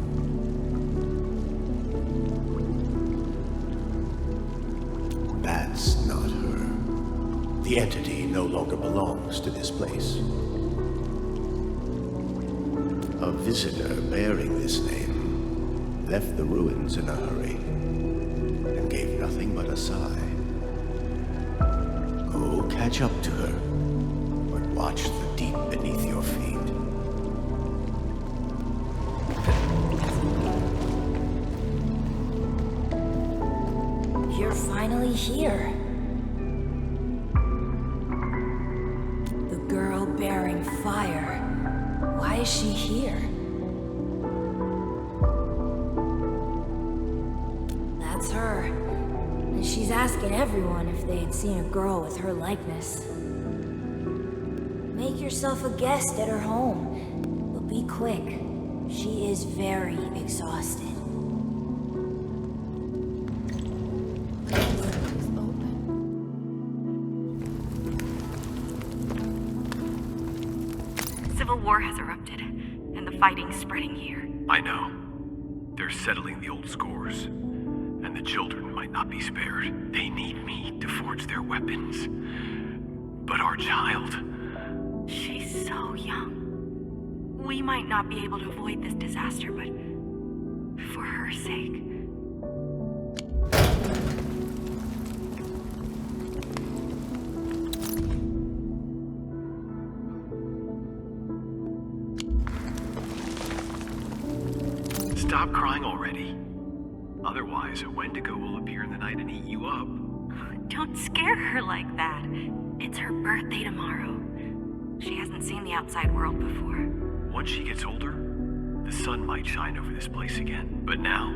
That's not her. The entity no longer belongs to this place. A visitor bearing this name left the ruins in a hurry and gave nothing but a sigh. Go catch up to her, but watch the deep beneath your feet. You're finally here. The girl bearing fire. Why is she here? That's her. And she's asking everyone if they had seen a girl with her likeness. Make yourself a guest at her home. But be quick. She is very exhausted. Civil war has erupted, and the fighting's spreading here. I know. They're settling the old scores. And the children might not be spared. They need me to forge their weapons. But our child... She's so young. We might not be able to avoid this disaster, but for her sake... Stop crying already. Otherwise, a Wendigo will appear in the night and eat you up. Don't scare her like that. It's her birthday tomorrow. She hasn't seen the outside world before. Once she gets older, the sun might shine over this place again. But now,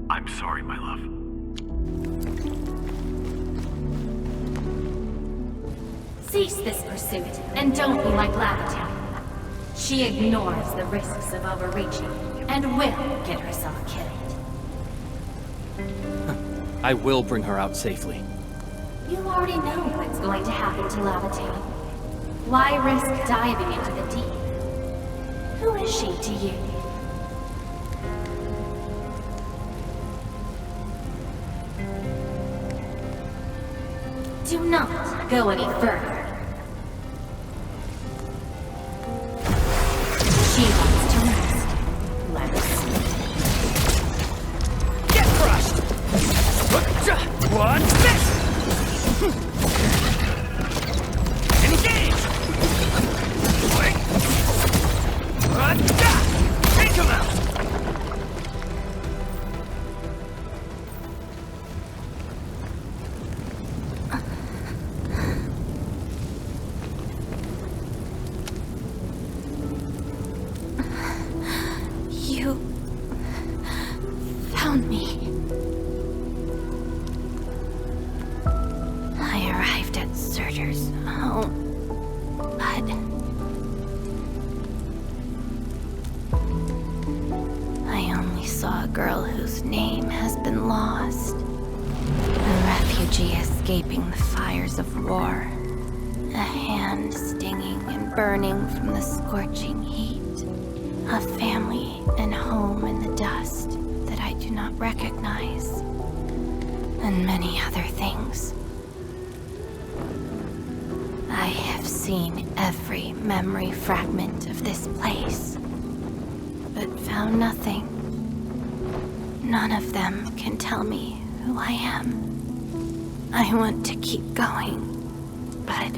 I'm sorry, my love. Cease this pursuit, and don't be like Lavital. She ignores the risks of overreaching, and will get herself killed. I will bring her out safely. You already know what's going to happen to Lavital. Why risk diving into the deep? Who is she to you? Do not go any further. She wants to rest. Let's get crushed! One miss! Engage! Take him out! You found me. I arrived at Surtur's home, but I only saw a girl whose name has been lost. A refugee escaping the fires of war. A hand stinging and burning from the scorching heat. A family and home in the dust that I do not recognize. And many other things. I have seen every memory fragment of this place, but found nothing. None of them can tell me who I am. I want to keep going, but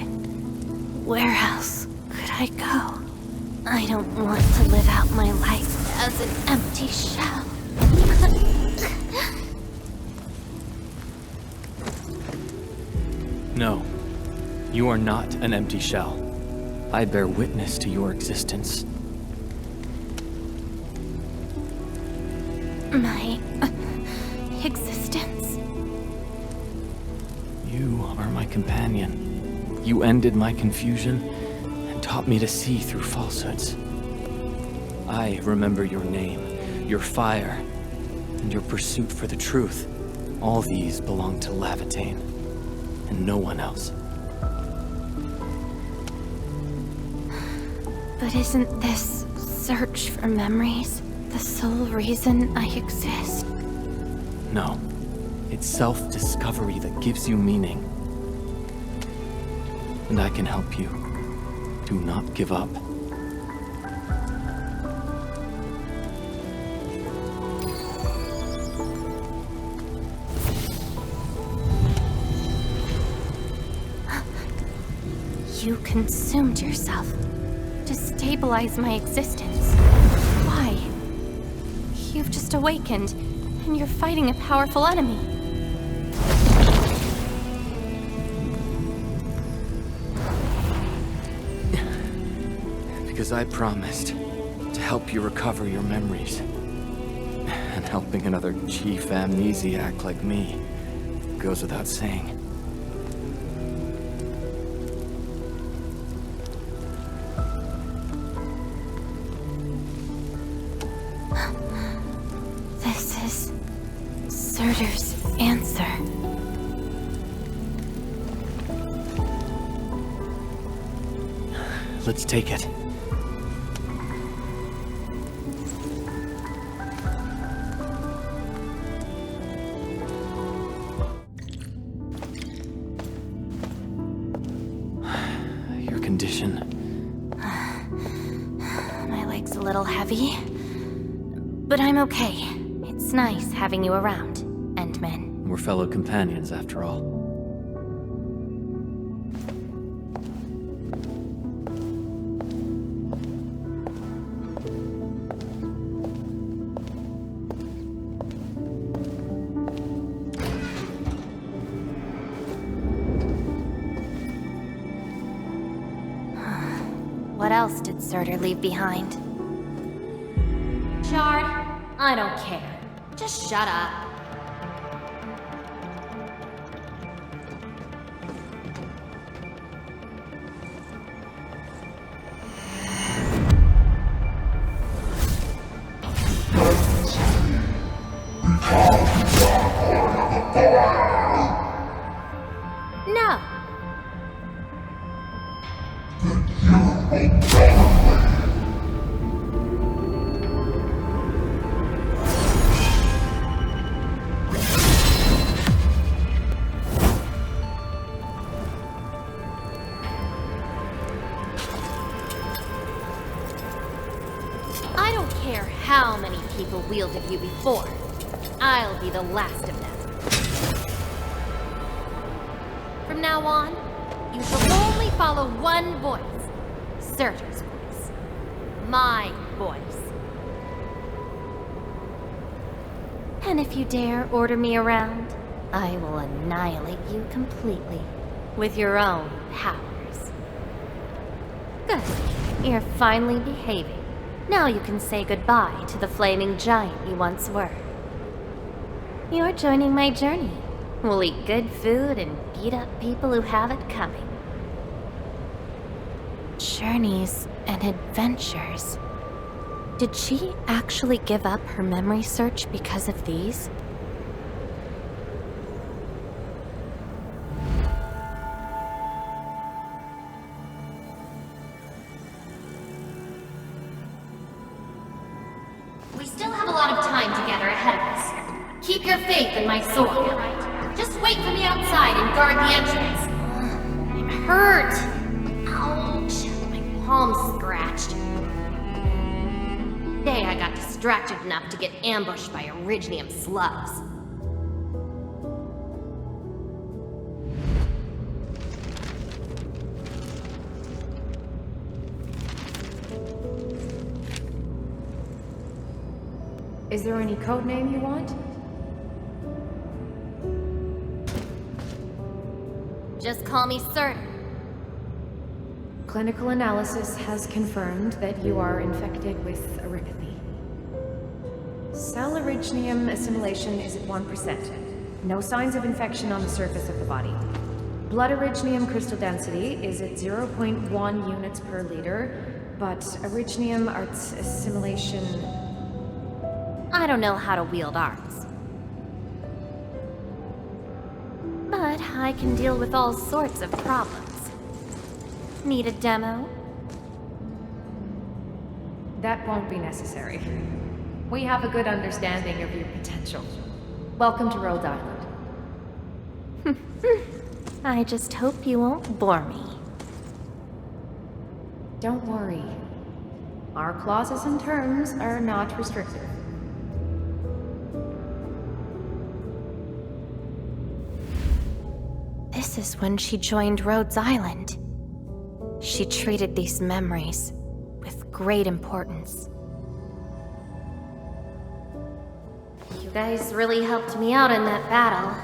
where else could I go? I don't want to live out my life as an empty shell. No, you are not an empty shell. I bear witness to your existence. my existence. You are my companion. You ended my confusion and taught me to see through falsehoods. I remember your name, your fire, and your pursuit for the truth. All these belong to Lavatane, and no one else. But isn't this search for memories the sole reason I exist? No. It's self-discovery that gives you meaning. And I can help you. Do not give up. You consumed yourself to stabilize my existence. Why? You've just awakened, and you're fighting a powerful enemy. Because I promised to help you recover your memories. And helping another chief amnesiac like me goes without saying. This is Surtur's answer. Let's take it. Your condition. My leg's a little heavy, but I'm okay. It's nice having you around, Endman. We're fellow companions, after all. What else did Surtur leave behind? Shard, I don't care. Just shut up. No. I don't care how many people wielded you before. I'll be the last of them. From now on, you shall only follow one voice. Surtur's voice. My voice. And if you dare order me around, I will annihilate you completely with your own powers. Good. You're finally behaving. Now you can say goodbye to the flaming giant you once were. You're joining my journey. We'll eat good food and beat up people who have it coming. Journeys and adventures. Did she actually give up her memory search because of these? We still have a lot of time together ahead of us. Keep your faith in my sword, alright? Just wait for me outside and guard the entrance. I'm hurt. Ouch. My palm's scratched. Today I got distracted enough to get ambushed by Originium slugs. Is there any code name you want? Just call me Surtur. Clinical analysis has confirmed that you are infected with erypathy. Cell originium assimilation is at 1%. No signs of infection on the surface of the body. Blood originium crystal density is at 0.1 units per liter, but originium arts assimilation... I don't know how to wield arts. But I can deal with all sorts of problems. Need a demo? That won't be necessary. We have a good understanding of your potential. Welcome to Rhode Island. I just hope you won't bore me. Don't worry. Our clauses and terms are not restrictive. This is when she joined Rhodes Island. She treated these memories with great importance. You guys really helped me out in that battle.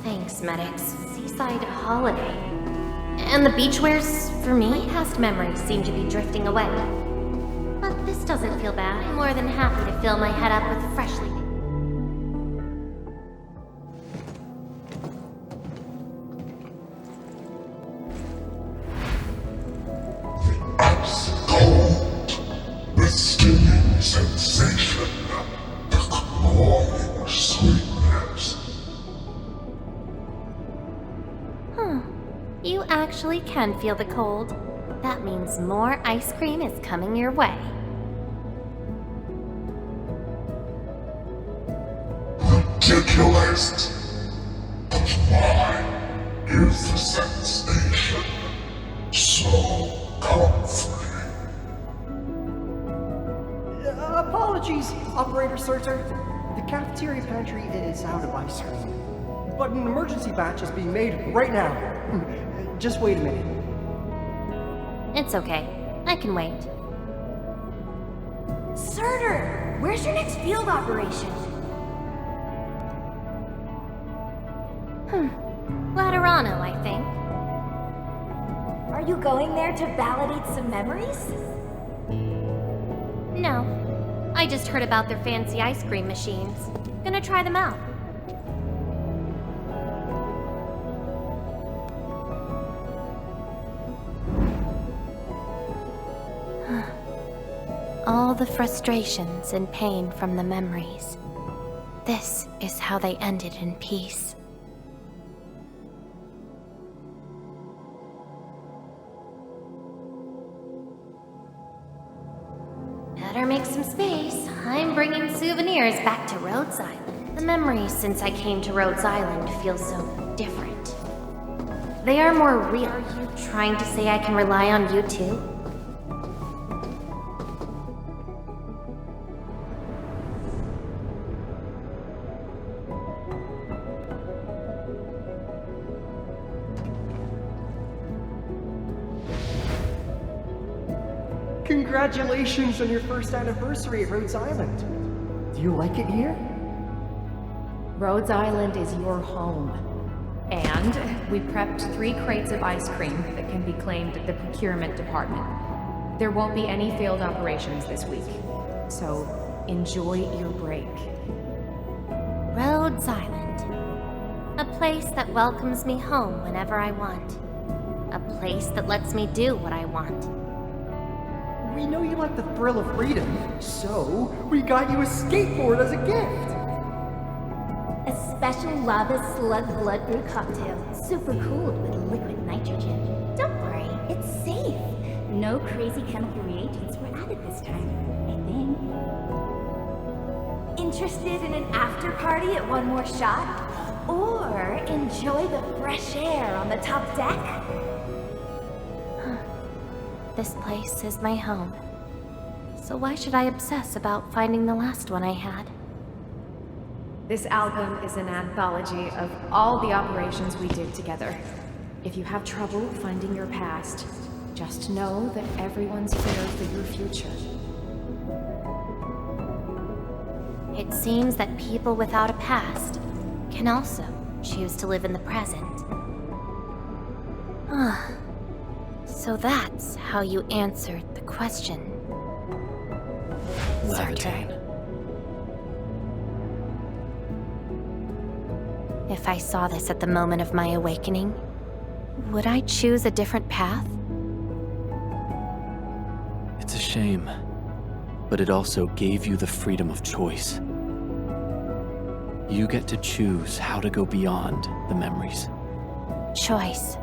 Thanks, medics. Seaside holiday. And the beachwares, for me, past memories seem to be drifting away. But this doesn't feel bad. I'm more than happy to fill my head up with freshly... The stinging sensation, the clawing sweetness. You actually can feel the cold. That means more ice cream is coming your way. Ridiculous. But why is the sensation so comforting? Apologies, Operator Surtur. The cafeteria pantry is out of ice cream. But an emergency batch is being made right now. Just wait a minute. It's okay. I can wait. Surtur! Where's your next field operation? Laterano, I think. Are you going there to validate some memories? No. I just heard about their fancy ice cream machines. Gonna try them out. All the frustrations and pain from the memories. This is how they ended in peace. Better make some space. I'm bringing souvenirs back to Rhodes Island. The memories since I came to Rhodes Island feel so different. They are more real. Are you trying to say I can rely on you too? Congratulations on your first anniversary at Rhodes Island. Do you like it here? Rhodes Island is your home. And we prepped 3 crates of ice cream that can be claimed at the procurement department. There won't be any failed operations this week, so enjoy your break. Rhodes Island. A place that welcomes me home whenever I want. A place that lets me do what I want. We know you like the thrill of freedom, so we got you a skateboard as a gift. A special lava slug blood brew cocktail, super cooled with liquid nitrogen. Don't worry, it's safe. No crazy chemical reagents were added this time, I think. Interested in an after party at One More Shot? Or enjoy the fresh air on the top deck? This place is my home. So why should I obsess about finding the last one I had? This album is an anthology of all the operations we did together. If you have trouble finding your past, just know that everyone's here for your future. It seems that people without a past can also choose to live in the present. So that's how you answered the question. Levitate. If I saw this at the moment of my awakening, would I choose a different path? It's a shame, but it also gave you the freedom of choice. You get to choose how to go beyond the memories. Choice.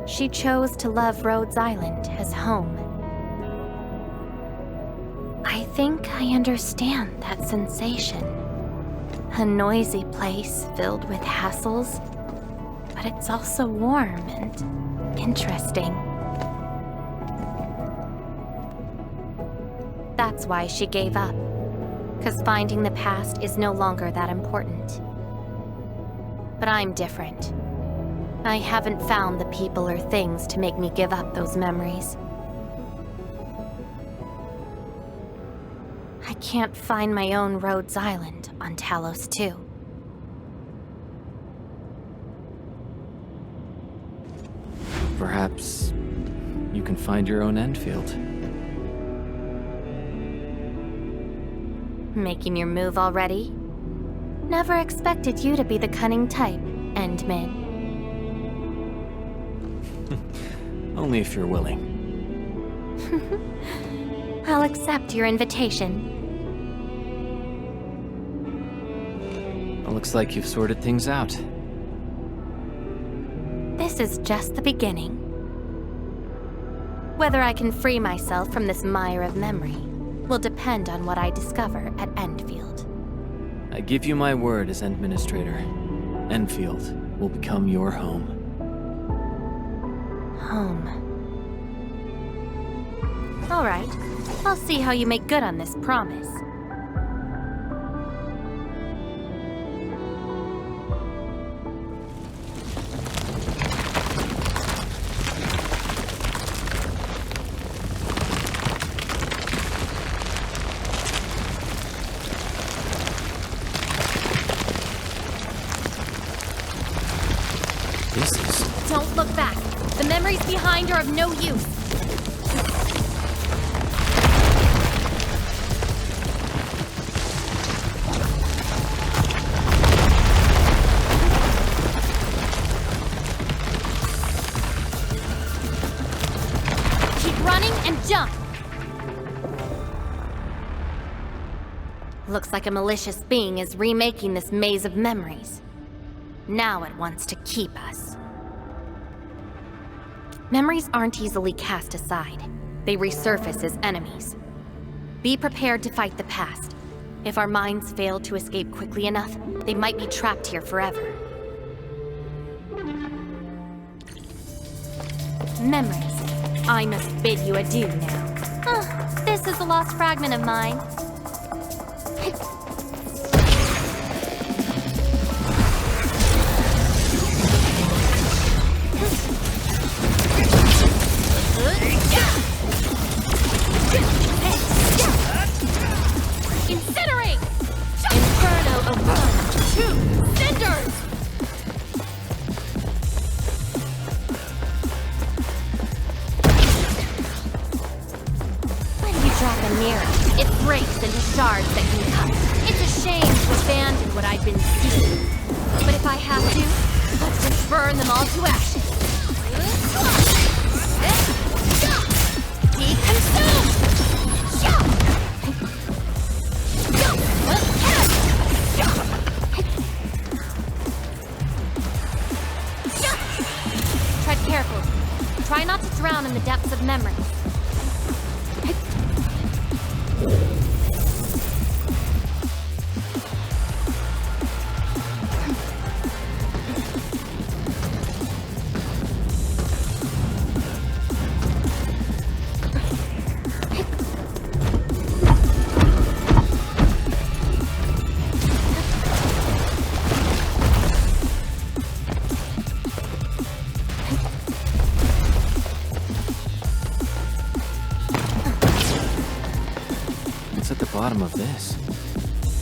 She chose to love Rhodes Island as home. I think I understand that sensation. A noisy place filled with hassles, but it's also warm and interesting. That's why she gave up, 'cause finding the past is no longer that important. But I'm different. I haven't found the people or things to make me give up those memories. I can't find my own Rhodes Island on Talos 2. Perhaps you can find your own Endfield. Making your move already? Never expected you to be the cunning type, Endmin. Only if you're willing. I'll accept your invitation. It looks like you've sorted things out. This is just the beginning. Whether I can free myself from this mire of memory will depend on what I discover at Endfield. I give you my word as Endministrator. Endfield will become your home. Home. All right. I'll see how you make good on this promise. Don't look back. The memories behind are of no use. Keep running and jump. Looks like a malicious being is remaking this maze of memories. Now it wants to keep us. Memories aren't easily cast aside. They resurface as enemies. Be prepared to fight the past. If our minds fail to escape quickly enough, they might be trapped here forever. Memories. I must bid you adieu now. This is a lost fragment of mine. Incinerate! Inferno of 1, 2, cinders! When you drop a mirror, it breaks into shards that can cut. It's a shame to abandon what I've been seeking. But if I have to, let's just burn them all to ashes. Be consumed! Tread carefully. Try not to drown in the depths of memories. Bottom of this.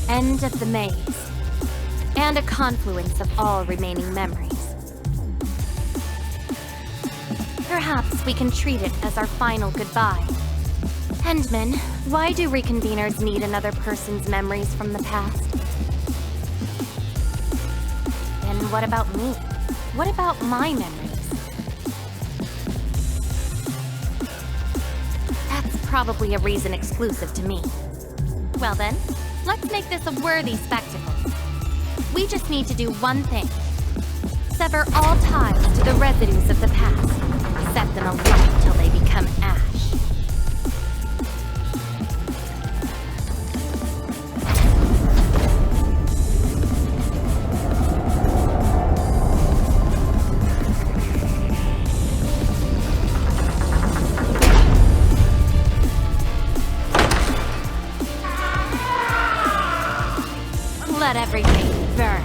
End of the maze. And a confluence of all remaining memories. Perhaps we can treat it as our final goodbye. Endman, why do reconveners need another person's memories from the past? what about me? What about my memories? That's probably a reason exclusive to me. Well then, let's make this a worthy spectacle. We just need to do one thing. Sever all ties to the residues of the past. Set them alight till they become ash. Let everything burn.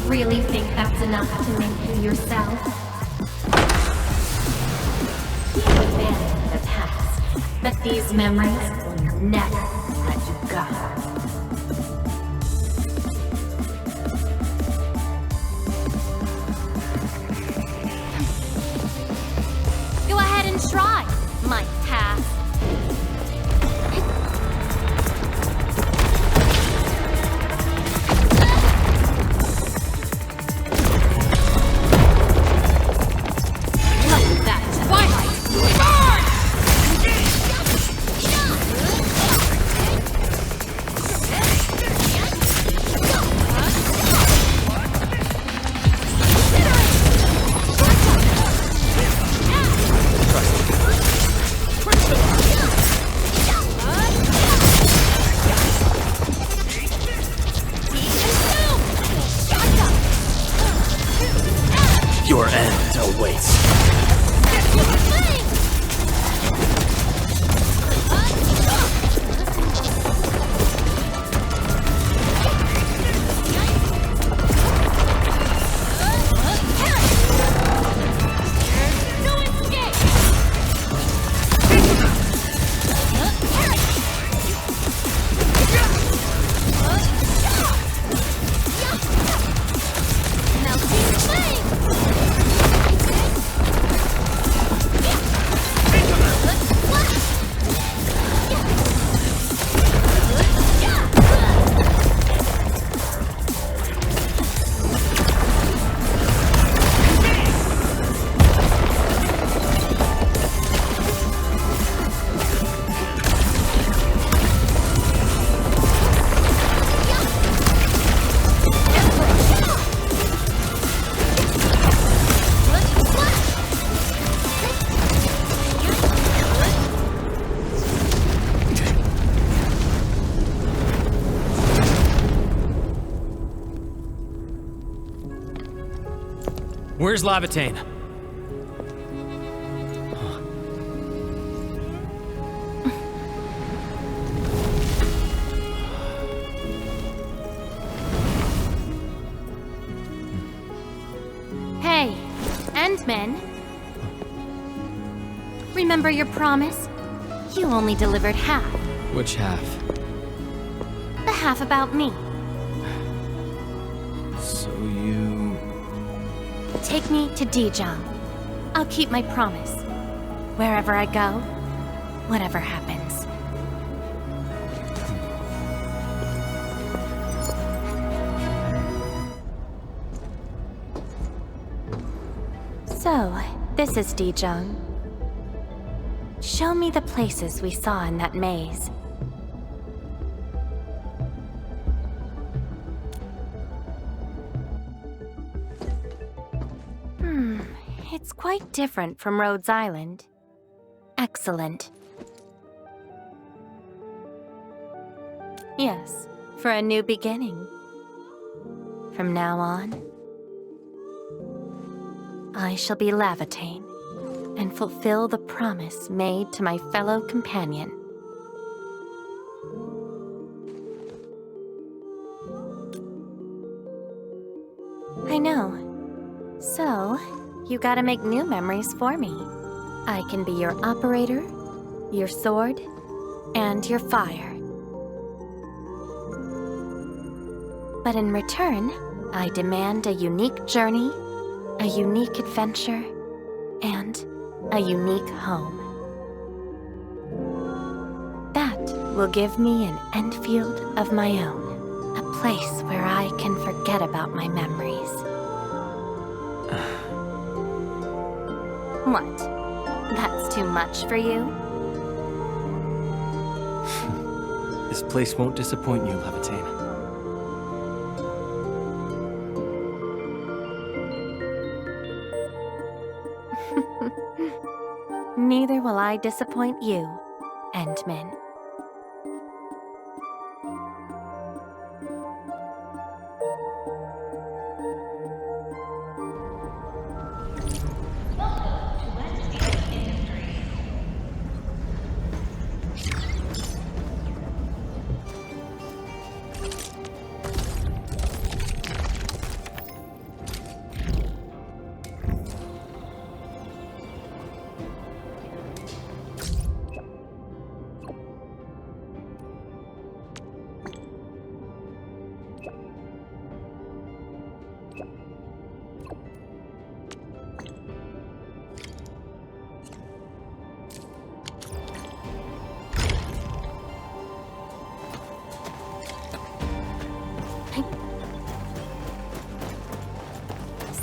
Really think that's enough to make you yourself? You abandoned the past, but these memories will never let you go. Go ahead and try, my past. Your end awaits. Where's Lavatane? Hey, Endmen. Remember your promise? You only delivered half. Which half? The half about me. So you... Take me to Dijong. I'll keep my promise. Wherever I go, whatever happens. So, this is Dijong. Show me the places we saw in that maze. It's quite different from Rhodes Island. Excellent. Yes, for a new beginning. From now on, I shall be Lavatane and fulfill the promise made to my fellow companion. I know. So, you gotta make new memories for me. I can be your operator, your sword, and your fire. But in return, I demand a unique journey, a unique adventure, and a unique home. That will give me an Endfield of my own, a place where I can forget about my memories. What? That's too much for you? This place won't disappoint you, Lavatane. Neither will I disappoint you, Endmin.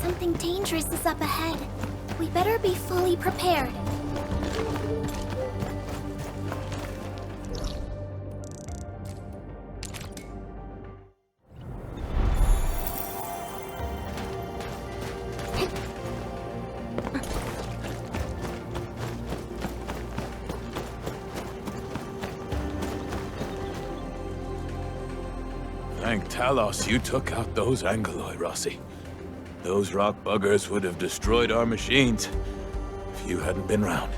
Something dangerous is up ahead. We better be fully prepared. Thank Talos you took out those Angoloi, Rossi. Those rock buggers would have destroyed our machines if you hadn't been round.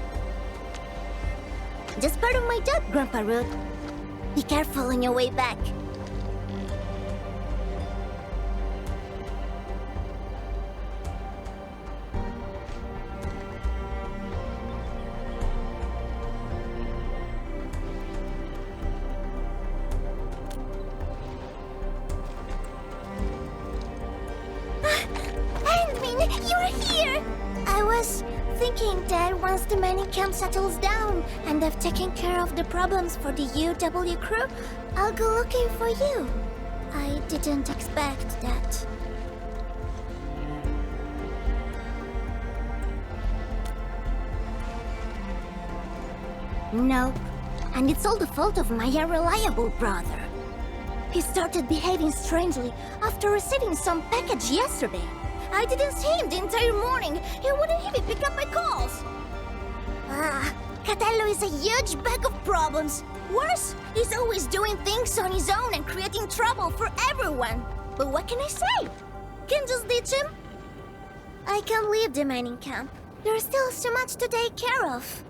Just part of my job, Grandpa Root. Be careful on your way back. The mining camp settles down, and I've taken care of the problems for the UW crew, I'll go looking for you. I didn't expect that. Nope. And it's all the fault of my unreliable brother. He started behaving strangely after receiving some package yesterday. I didn't see him the entire morning. He wouldn't even pick up my calls. Catello is a huge bag of problems. Worse, he's always doing things on his own and creating trouble for everyone. But what can I say? Can just ditch him? I can't leave the mining camp. There's still so much to take care of.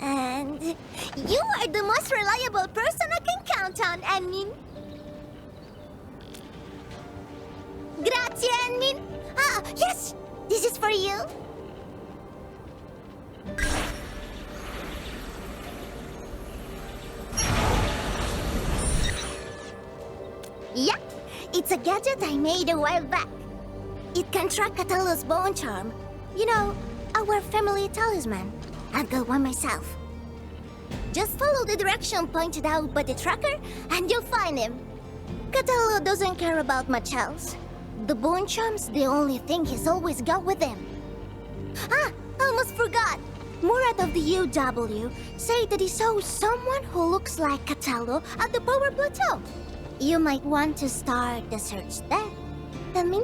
And you are the most reliable person I can count on, Enmin. Grazie, Enmin. Ah, yes! This is for you. Yeah, it's a gadget I made a while back. It can track Catello's bone charm. You know, our family talisman. I've got one myself. Just follow the direction pointed out by the tracker, and you'll find him. Catello doesn't care about much else. The bone charm's the only thing he's always got with him. Ah, almost forgot. Murat of the UW say that he saw someone who looks like Cataldo at the Power Plateau. You might want to start the search there. Tell me?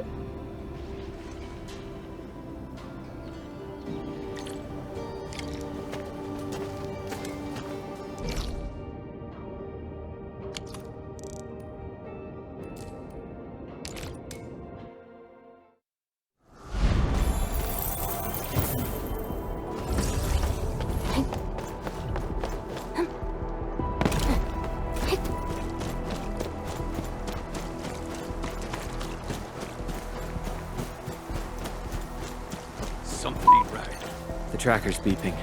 The tracker's beeping.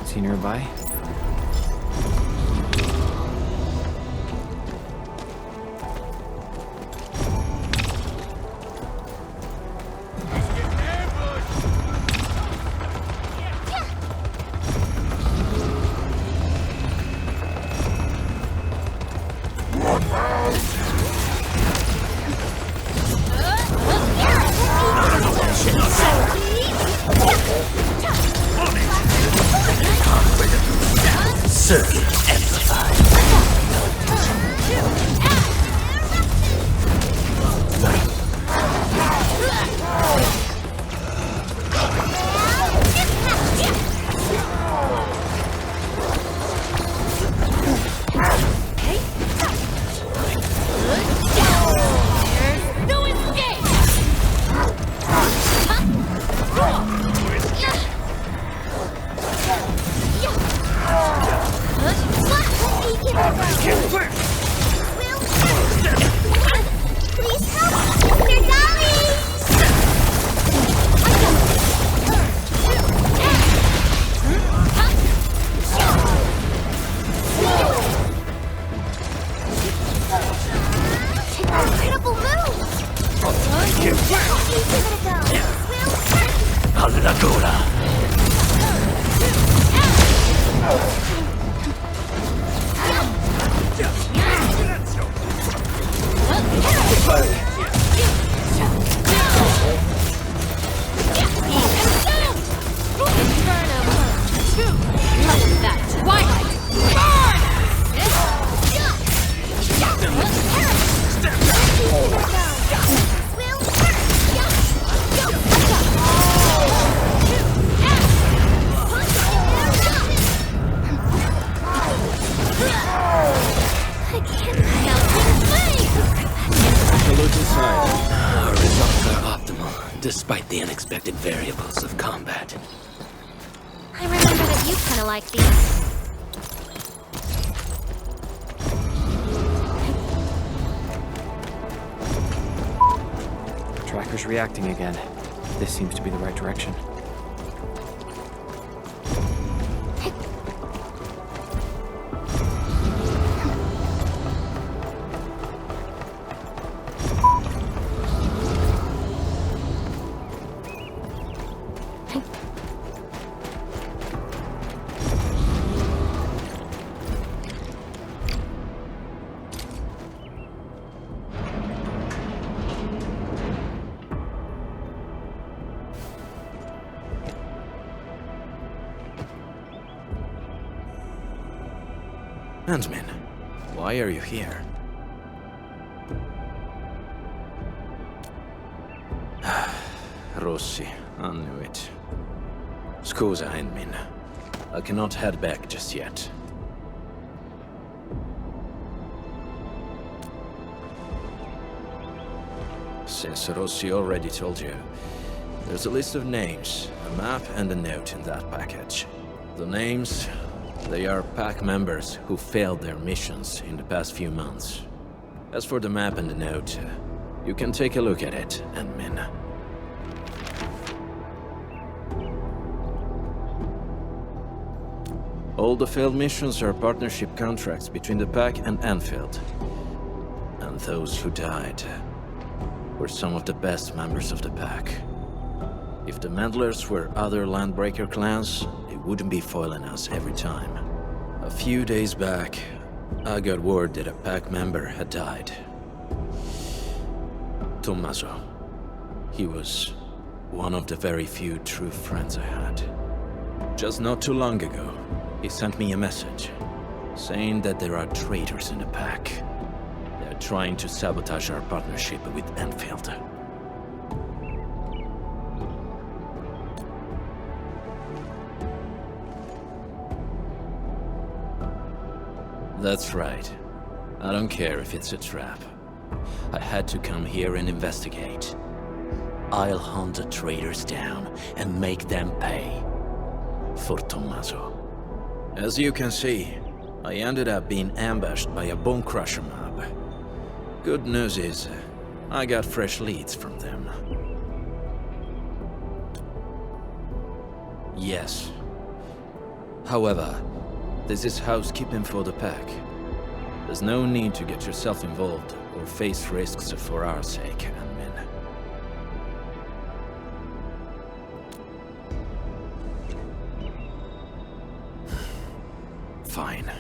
Is he nearby? Despite the unexpected variables of combat. I remember that you kinda like these. Tracker's reacting again. This seems to be the right direction. Huntsman, why are you here? Rossi, I knew it. Scusa, Handmin. I cannot head back just yet. Since Rossi already told you, there's a list of names, a map and a note in that package. The names, they are pack members who failed their missions in the past few months. As for the map and the note, you can take a look at it, Handmin. All the failed missions are partnership contracts between the pack and Endfield. And those who died were some of the best members of the pack. If the meddlers were other Landbreaker clans, they wouldn't be foiling us every time. A few days back, I got word that a pack member had died. Tommaso. He was One of the very few true friends I had. Just not too long ago, he sent me a message, saying that there are traitors in the pack. They're trying to sabotage our partnership with Endfield. That's right. I don't care if it's a trap. I had to come here and investigate. I'll hunt the traitors down and make them pay. For Tommaso. As you can see, I ended up being ambushed by a bone crusher mob. Good news is, I got fresh leads from them. Yes. However, this is housekeeping for the pack. There's no need to get yourself involved or face risks for our sake, admin. Fine.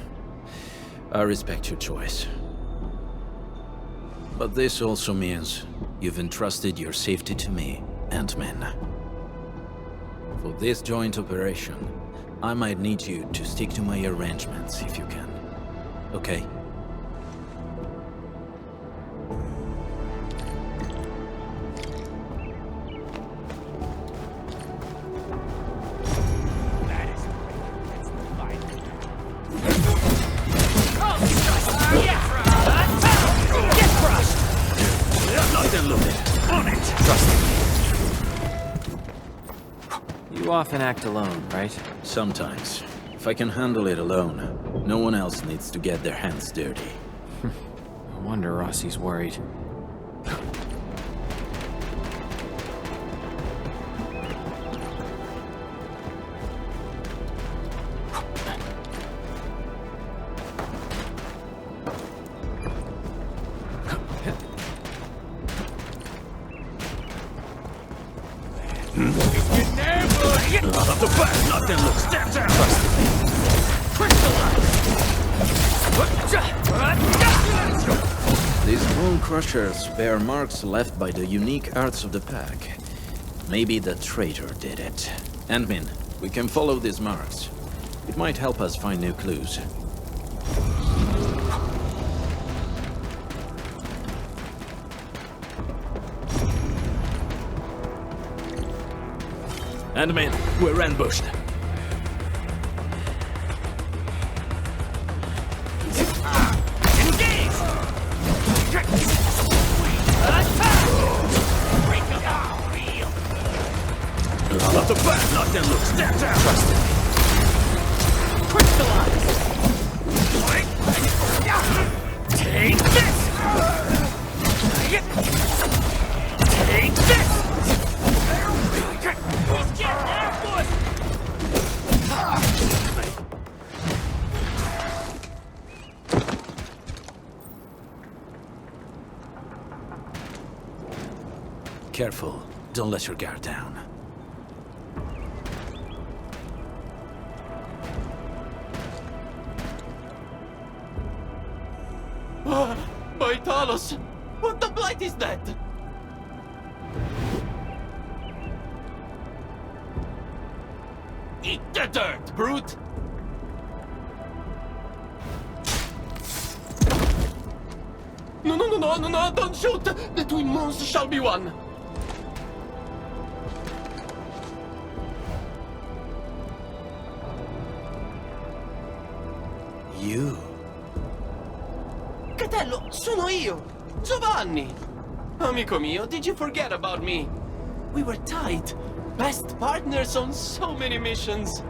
I respect your choice. But this also means you've entrusted your safety to me, Ant-Man. For this joint operation, I might need you to stick to my arrangements if you can. Okay? You often act alone, right? Sometimes. If I can handle it alone, no one else needs to get their hands dirty. No wonder Rossi's worried. These bone crushers bear marks left by the unique arts of the pack. Maybe the traitor did it. Ant-Man, we can follow these marks. It might help us find new clues. Ant-Man, we're ambushed. Not the back, not them look. Stand down. Trust me. Crystallize. Take this. Take this. Get there, boy. Careful. Don't let your guard down. By Talos! What the blight is that? Eat the dirt, brute! No, don't shoot! The twin moons shall be one! You? Catello, sono io! Giovanni! Amico mio, did you forget about me? We were tight. Best partners on so many missions.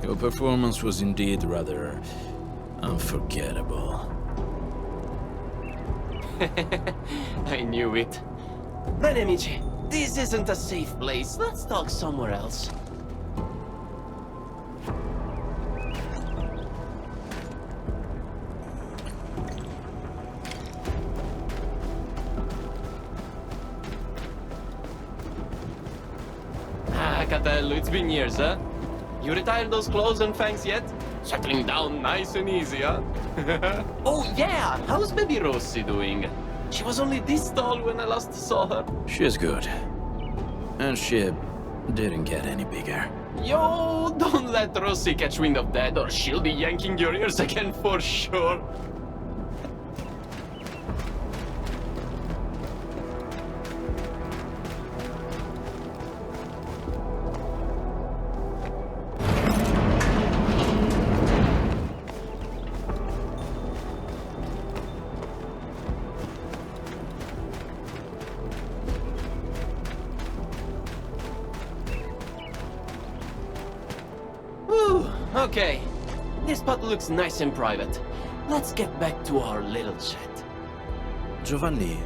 Your performance was indeed rather unforgettable. I knew it. Bene, amici, this isn't a safe place. Let's talk somewhere else. Catello, it's been years, huh? You retired those clothes and fangs yet? Settling down nice and easy, huh? Oh yeah, how's baby Rossi doing? She was only this tall when I last saw her. She's good. And she didn't get any bigger. Yo, don't let Rossi catch wind of that, or she'll be yanking your ears again for sure. Okay, this spot looks nice and private. Let's get back to our little chat. Giovanni,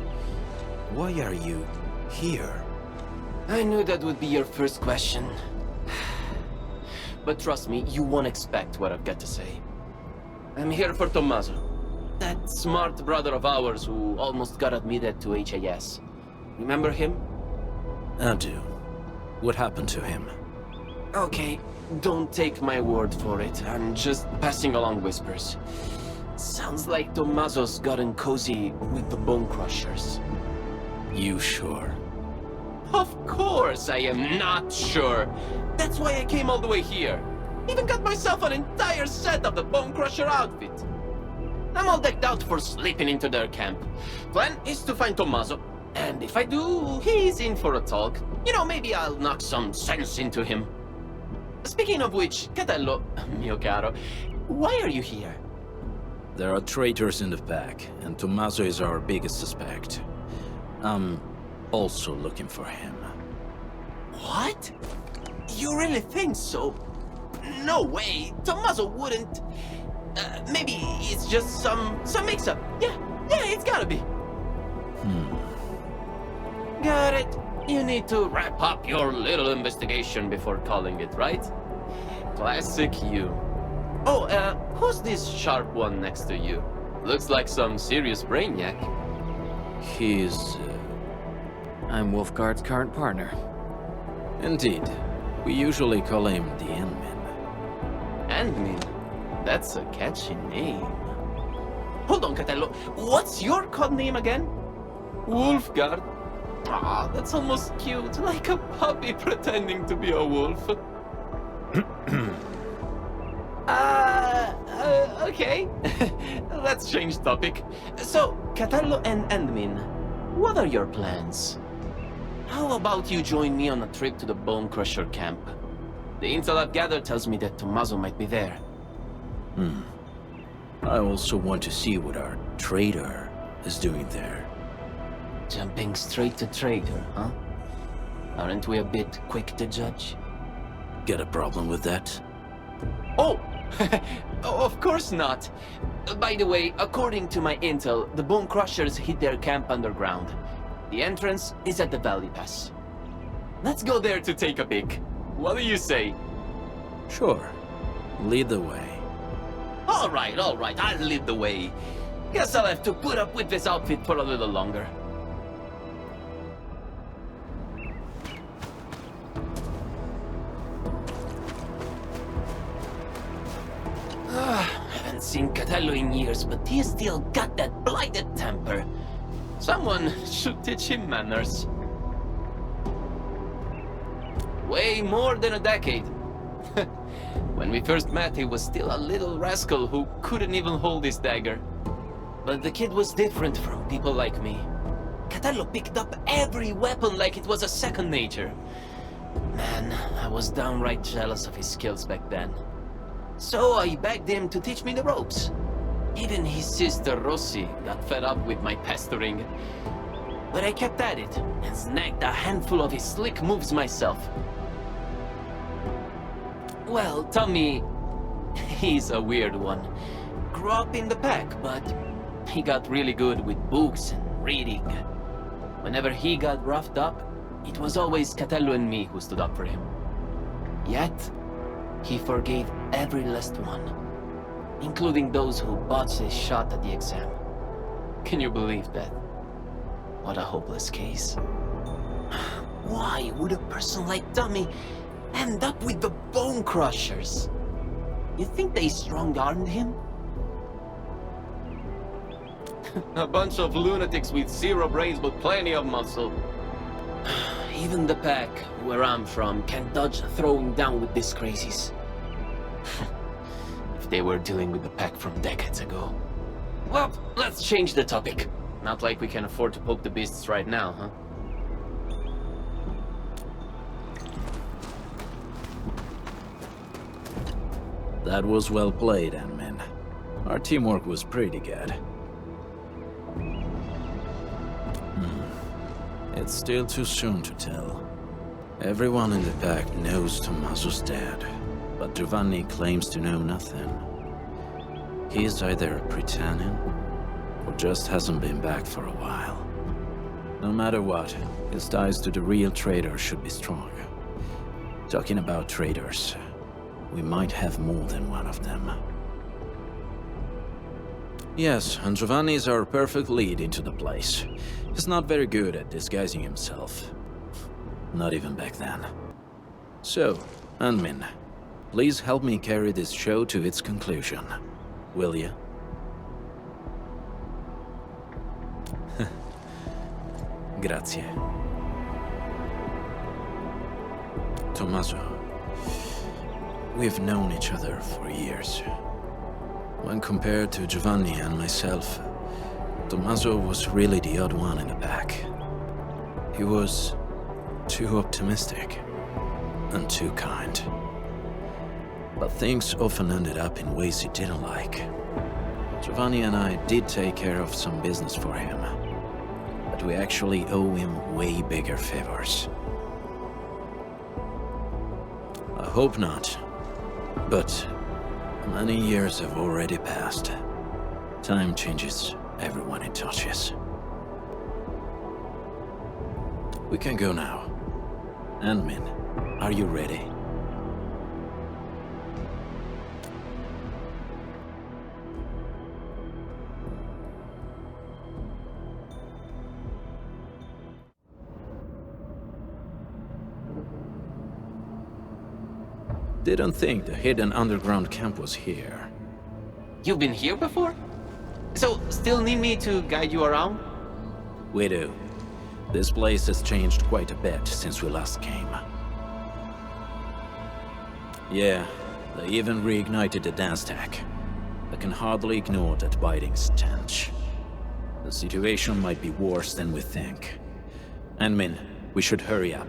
why are you here? I knew that would be your first question. But trust me, you won't expect what I've got to say. I'm here for Tommaso. That smart brother of ours who almost got admitted to HAS. Remember him? I do. What happened to him? Okay, don't take my word for it. I'm just passing along whispers. Sounds like Tommaso's gotten cozy with the Bone Crushers. You sure? Of course I am not sure. That's why I came all the way here. Even got myself an entire set of the Bone Crusher outfit. I'm all decked out for slipping into their camp. Plan is to find Tommaso. And if I do, he's in for a talk. You know, maybe I'll knock some sense into him. Speaking of which, Catello, mio caro, why are you here? There are traitors in the pack, and Tommaso is our biggest suspect. I'm also looking for him. What? You really think so? No way, Tommaso wouldn't... maybe it's just some mix-up. Yeah, it's gotta be. Got it. You need to wrap up your little investigation before calling it, right? Classic you. Oh, who's this sharp one next to you? Looks like some serious brainiac. He's... I'm Wolfguard's current partner. Indeed. We usually call him the Endmin. Endmin? That's a catchy name. Hold on, Catello. What's your code name again? Wolfguard? Ah, that's almost cute, like a puppy pretending to be a wolf. Okay. Let's change topic. So, Catello and Endmin, what are your plans? How about you join me on a trip to the Bone Crusher camp? The intel I've gathered tells me that Tommaso might be there. I also want to see what our traitor is doing there. Jumping straight to traitor, huh? Aren't we a bit quick to judge? Got a problem with that? Oh! Of course not! By the way, according to my intel, the Bone Crushers hid their camp underground. The entrance is at the Valley Pass. Let's go there to take a peek. What do you say? Sure. Lead the way. Alright, I'll lead the way. Guess I'll have to put up with this outfit for a little longer. Haven't seen Catello in years, but he's still got that blighted temper. Someone should teach him manners. Way more than a decade. When we first met, he was still a little rascal who couldn't even hold his dagger. But the kid was different from people like me. Catello picked up every weapon like it was a second nature. Man, I was downright jealous of his skills back then. So I begged him to teach me the ropes. Even his sister Rossi got fed up with my pestering. But I kept at it and snagged a handful of his slick moves myself. Well, Tommy, he's a weird one. Grew up in the pack, but he got really good with books and reading. Whenever he got roughed up, it was always Catello and me who stood up for him. Yet, he forgave every last one, including those who botched his shot at the exam. Can you believe that? What a hopeless case. Why would a person like Tommy end up with the Bone Crushers? You think they strong-armed him? A bunch of lunatics with zero brains but plenty of muscle. Even the pack, where I'm from, can't dodge throwing down with these crazies. If they were dealing with the pack from decades ago. Well, let's change the topic. Not like we can afford to poke the beasts right now, huh? That was well played, Anmin. Our teamwork was pretty good. It's still too soon to tell. Everyone in the pack knows Tommaso's dead, but Giovanni claims to know nothing. He's either pretending, or just hasn't been back for a while. No matter what, his ties to the real traitor should be strong. Talking about traitors, we might have more than one of them. Yes, and Giovanni is our perfect lead into the place. He's not very good at disguising himself. Not even back then. So, Anmin, please help me carry this show to its conclusion. Will you? Grazie. Tommaso, we've known each other for years. When compared to Giovanni and myself, Tommaso was really the odd one in the pack. He was too optimistic and too kind. But things often ended up in ways he didn't like. Giovanni and I did take care of some business for him, but we actually owe him way bigger favors. I hope not, but many years have already passed. Time changes everyone it touches. We can go now. Anmin, are you ready? Didn't think the hidden underground camp was here. You've been here before? So, still need me to guide you around? We do. This place has changed quite a bit since we last came. Yeah, they even reignited the dance tech. I can hardly ignore that biting stench. The situation might be worse than we think. Anmin, we should hurry up.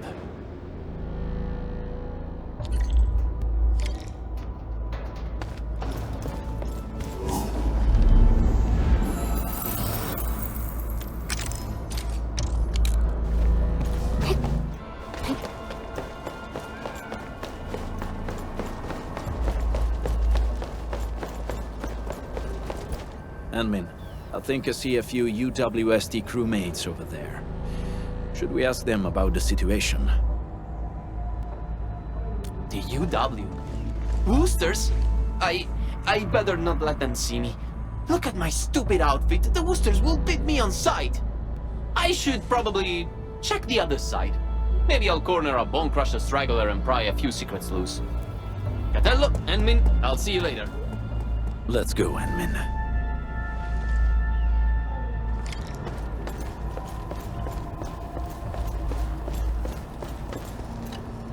Anmin, I think I see a few UWST crewmates over there. Should we ask them about the situation? The UW? Woosters? I better not let them see me. Look at my stupid outfit. The Woosters will beat me on sight. I should probably check the other side. Maybe I'll corner a Bone Crusher straggler and pry a few secrets loose. Catello, Anmin, I'll see you later. Let's go, Anmin.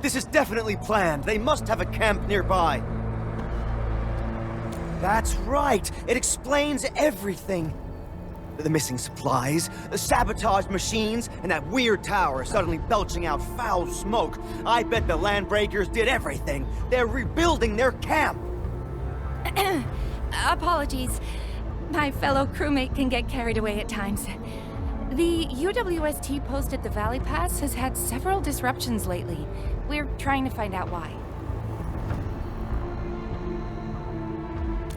This is definitely planned. They must have a camp nearby. That's right. It explains everything. The missing supplies, the sabotaged machines, and that weird tower suddenly belching out foul smoke. I bet the Landbreakers did everything. They're rebuilding their camp. Apologies. My fellow crewmate can get carried away at times. The UWST post at the Valley Pass has had several disruptions lately. We're trying to find out why.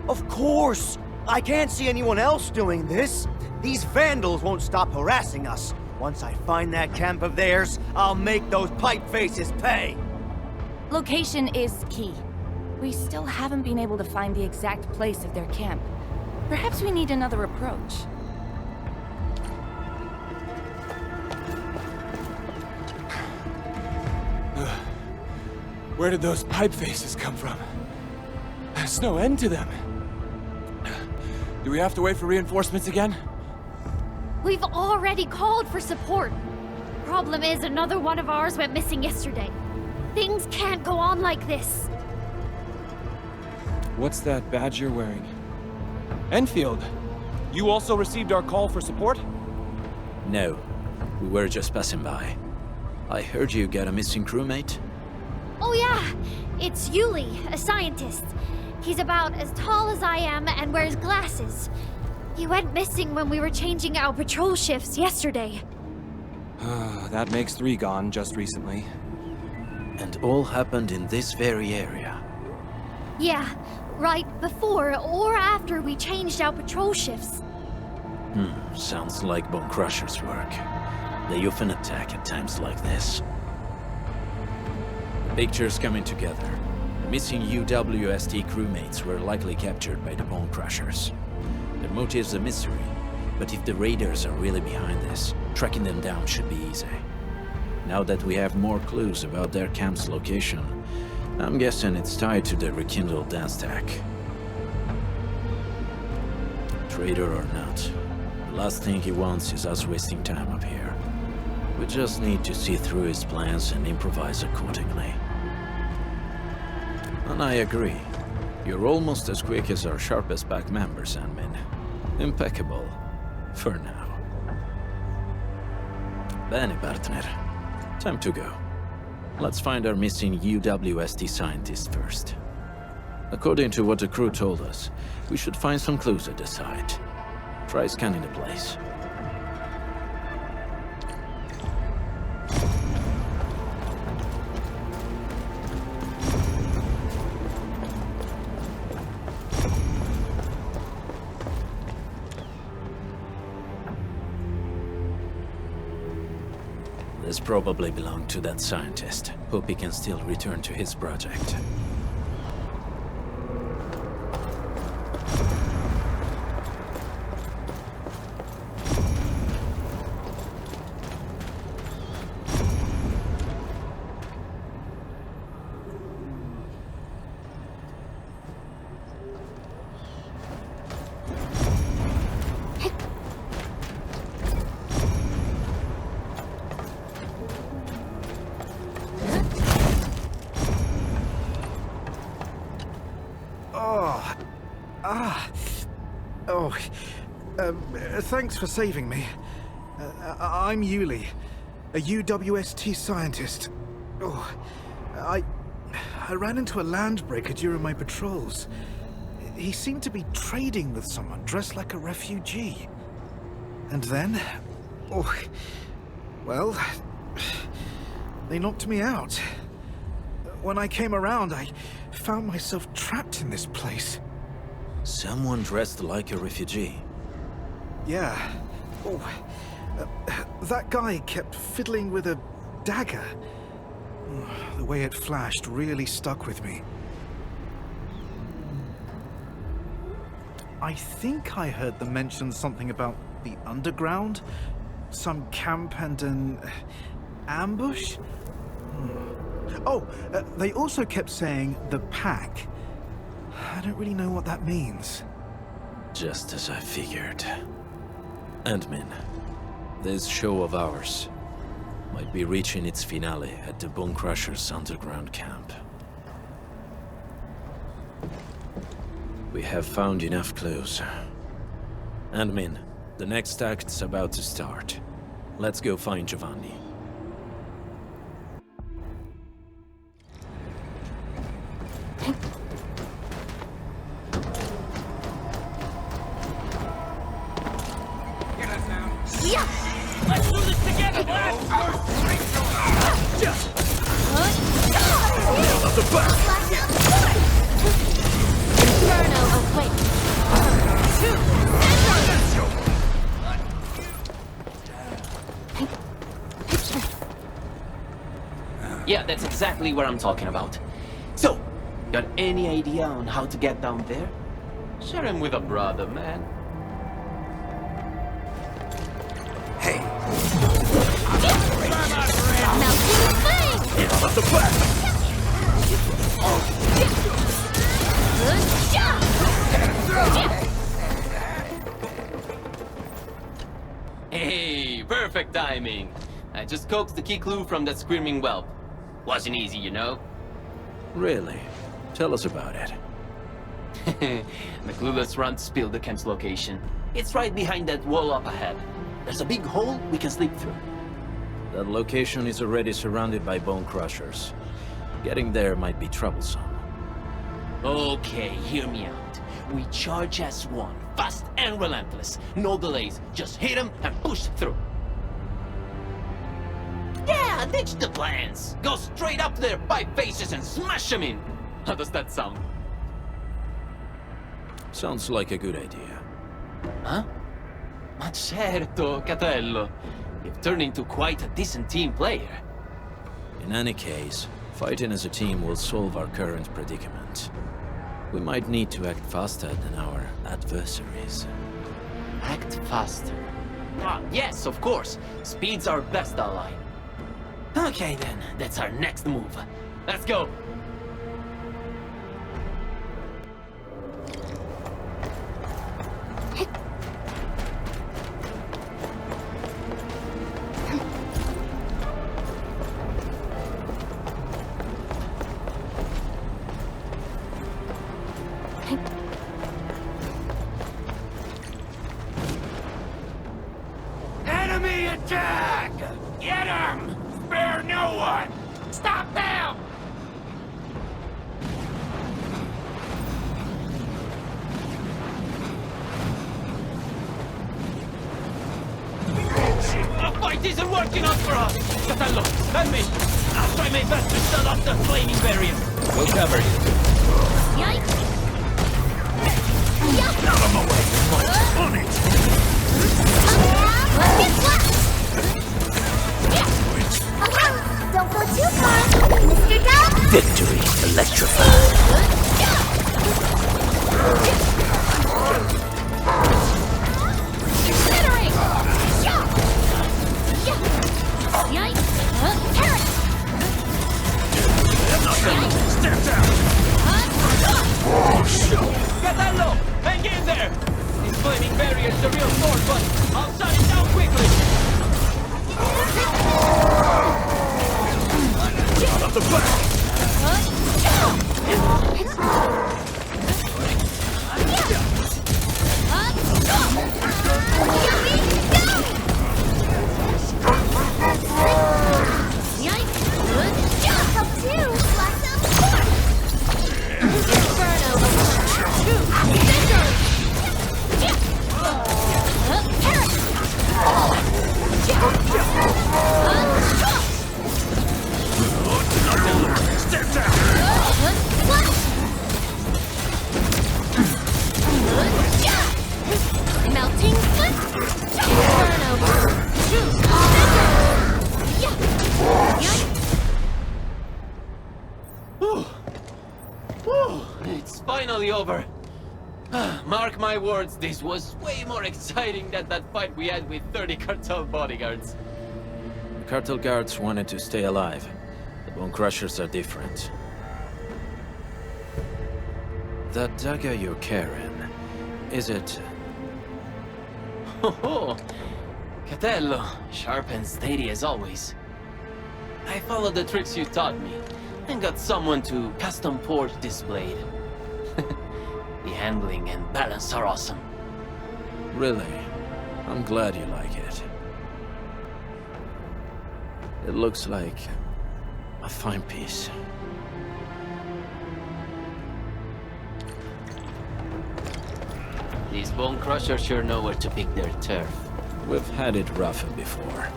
Of course! I can't see anyone else doing this. These vandals won't stop harassing us. Once I find that camp of theirs, I'll make those pipe faces pay. Location is key. We still haven't been able to find the exact place of their camp. Perhaps we need another approach. Where did those pipe faces come from? There's no end to them. Do we have to wait for reinforcements again? We've already called for support. Problem is, another one of ours went missing yesterday. Things can't go on like this. What's that badge you're wearing? Enfield, you also received our call for support? No, we were just passing by. I heard you got a missing crewmate? Oh yeah, it's Yuli, a scientist. He's about as tall as I am and wears glasses. He went missing when we were changing our patrol shifts yesterday. That makes 3 gone just recently. And all happened in this very area. Yeah, right before or after we changed our patrol shifts. Sounds like Bone Crusher's work. They often attack at times like this. The picture's coming together. The missing UWST crewmates were likely captured by the Bone Crushers. Their motive's a mystery, but if the raiders are really behind this, tracking them down should be easy. Now that we have more clues about their camp's location, I'm guessing it's tied to the rekindled dance tech. Traitor or not, the last thing he wants is us wasting time up here. We just need to see through his plans and improvise accordingly. And I agree. You're almost as quick as our sharpest pack members, Anmin. Impeccable. For now. Bene, partner. Time to go. Let's find our missing UWST scientist first. According to what the crew told us, we should find some clues at the site. Try scanning the place. This probably belonged to that scientist. Hope he can still return to his project. Thanks for saving me. I'm Yuli, a UWST scientist. I ran into a landbreaker during my patrols. He seemed to be trading with someone dressed like a refugee. And then, well, they knocked me out. When I came around, I found myself trapped in this place. Someone dressed like a refugee? Yeah. That guy kept fiddling with a dagger. The way it flashed really stuck with me. I think I heard them mention something about the underground, some camp and an ambush. They also kept saying the pack. I don't really know what that means. Just as I figured. Admin, this show of ours might be reaching its finale at the Bone Crusher's underground camp. We have found enough clues. Admin, the next act's about to start. Let's go find Giovanni. Let's do this together, lads! Up the back! Yeah, that's exactly what I'm talking about. So, got any idea on how to get down there? Share him with a brother, man. Hey! Now do the thing! Up the back! Perfect timing. I just coaxed the key clue from that screaming whelp. Wasn't easy, you know? Really? Tell us about it. The clueless runt spilled the camp's location. It's right behind that wall up ahead. There's a big hole we can slip through. That location is already surrounded by bone crushers. Getting there might be troublesome. Okay, hear me out. We charge as one, fast and relentless. No delays, just hit them and push through. Yeah, ditch the plans. Go straight up to their pipe faces and smash them in. How does that sound? Sounds like a good idea. Huh? Ma certo, Catello. You've turned into quite a decent team player. In any case, fighting as a team will solve our current predicament. We might need to act faster than our adversaries. Act faster. Ah, yes, of course. Speed's our best ally. Okay then, that's our next move. Let's go! Enemy attack! Get him! Spare no one! Stop them! The fight isn't working out for us! Catello, and me! I'll try my best to shut off the flaming barrier. We'll cover you. Yikes! Out of my way! On it! Don't go too far, Mr. Duck! Victory electrified! Considering! Step down! Catello, hang in there! This flaming barrier is a real sword, but I'll shut it down quickly! Out of the back! Step down! Melting turnover. It's finally over. Mark my words, this was way more exciting than that fight we had with 30 cartel bodyguards. The cartel guards wanted to stay alive. The bone crushers are different. That dagger you're carrying, is it... Oh, Catello, sharp and steady as always. I followed the tricks you taught me, and got someone to custom forge this blade. The handling and balance are awesome. Really? I'm glad you like it. It looks like a fine piece. These bone crushers sure know where to pick their turf. We've had it rougher before.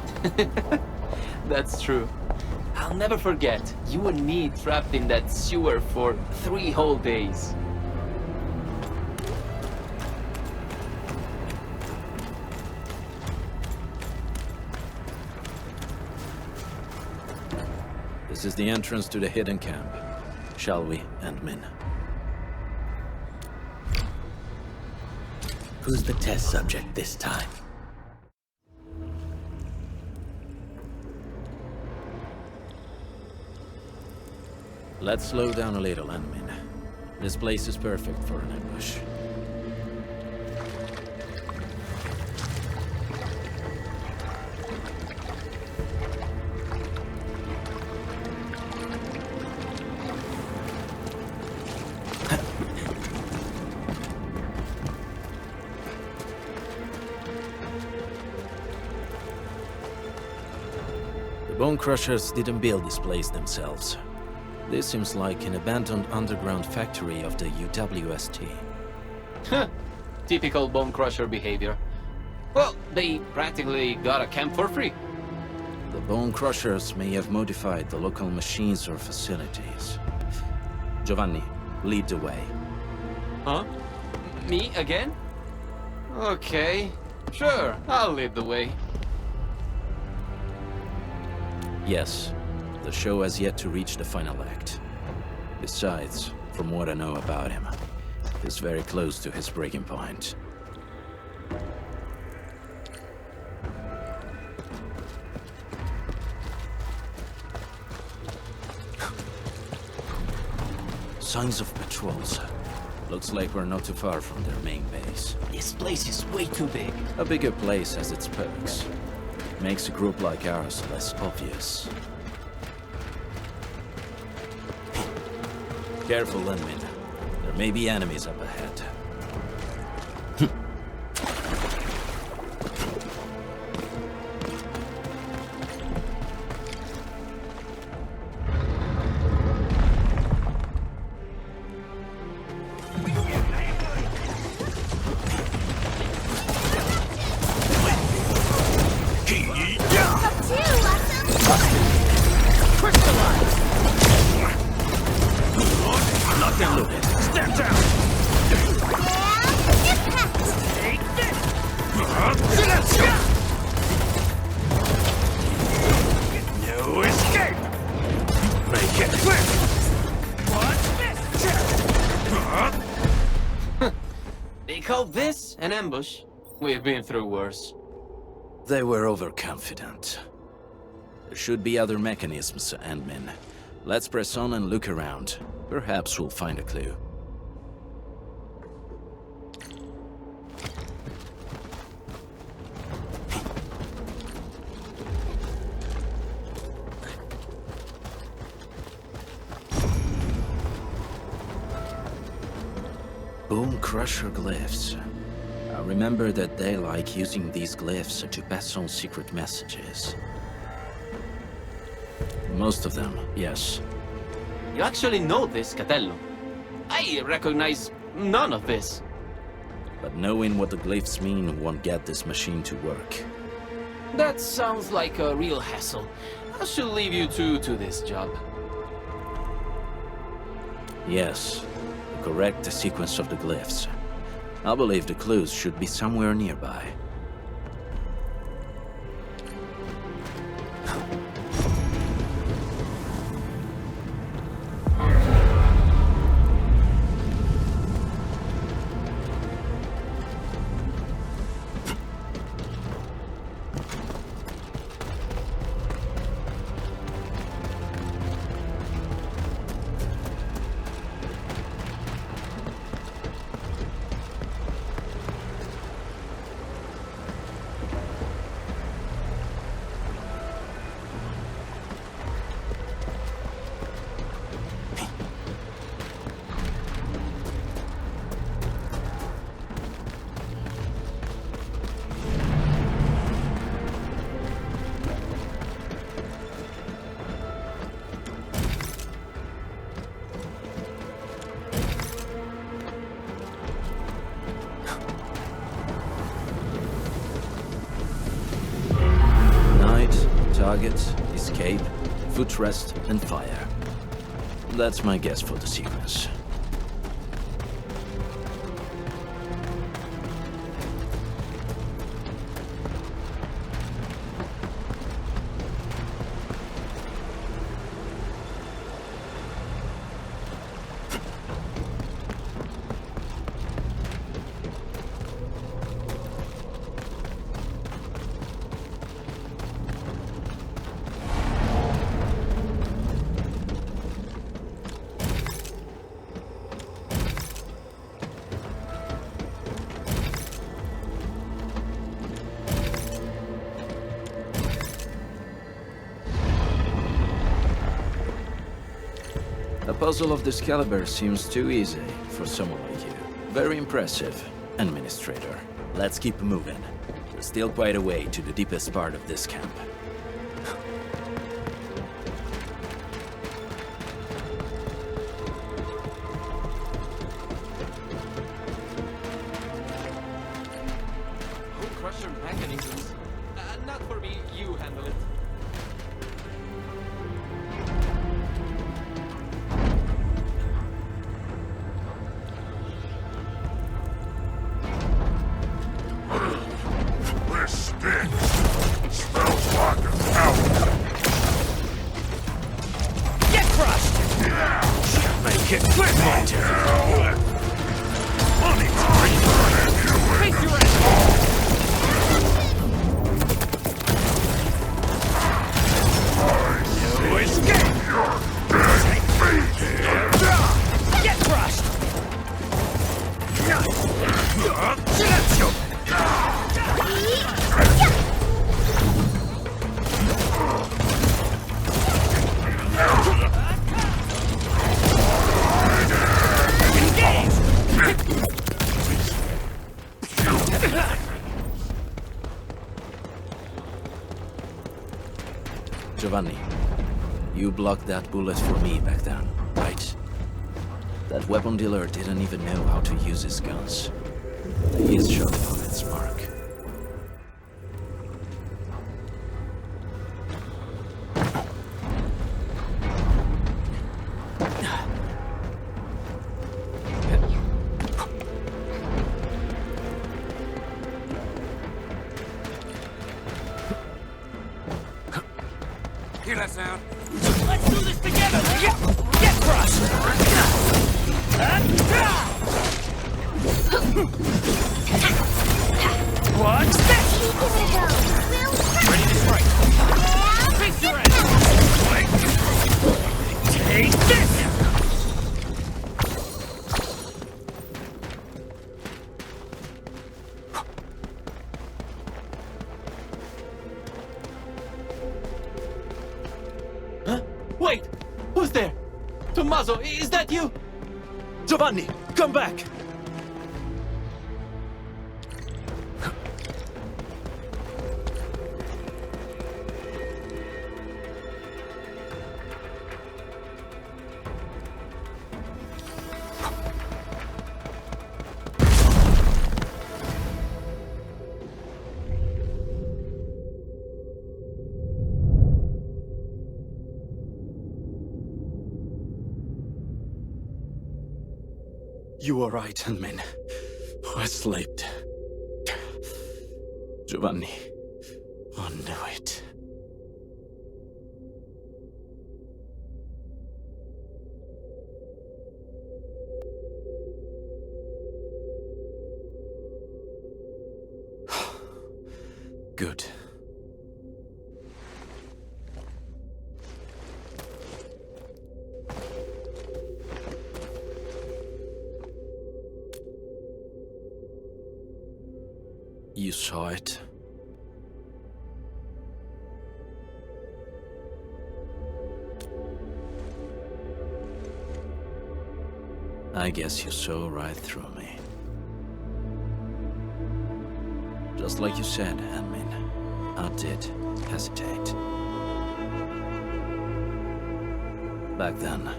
That's true. I'll never forget, you and me trapped in that sewer for 3 whole days. This is the entrance to the hidden camp. Shall we, Endmin? Who's the test subject this time? Let's slow down a little, Endmin. This place is perfect for an ambush. Bone Crushers didn't build this place themselves. This seems like an abandoned underground factory of the UWST. Huh. Typical Bone Crusher behavior. Well, they practically got a camp for free. The Bone Crushers may have modified the local machines or facilities. Giovanni, lead the way. Huh? Me again? Okay, sure, I'll lead the way. Yes, the show has yet to reach the final act. Besides, from what I know about him, he's very close to his breaking point. Signs of patrols. Looks like we're not too far from their main base. This place is way too big. A bigger place has its perks. Makes a group like ours less obvious. Careful, Lenmin. There may be enemies up ahead. They call this an ambush? We've been through worse. They were overconfident. There should be other mechanisms, Endmin. Let's press on and look around. Perhaps we'll find a clue. Bone Crusher glyphs. I remember that they like using these glyphs to pass on secret messages. Most of them, yes. You actually know this, Catello. I recognize none of this. But knowing what the glyphs mean won't get this machine to work. That sounds like a real hassle. I should leave you two to this job. Yes. Correct the sequence of the glyphs. I believe the clues should be somewhere nearby. Target, escape, footrest, and fire. That's my guess for the sequence. A puzzle of this caliber seems too easy for someone like you. Very impressive, Administrator. Let's keep moving. There's still quite a way to the deepest part of this camp. Giovanni, you blocked that bullet for me back then, right? That weapon dealer didn't even know how to use his guns. He's showing on its mark. Hear that sound? Let's do this together! Get crushed! What's this? Ready to strike. Face your enemy. Take this! Huh? Wait! Who's there? Tommaso, is that you? Giovanni, come back! You were right, Henmin. I slept. Giovanni, I knew it. Good. You saw it? I guess you saw right through me. Just like you said, Henmin, I did hesitate. Back then,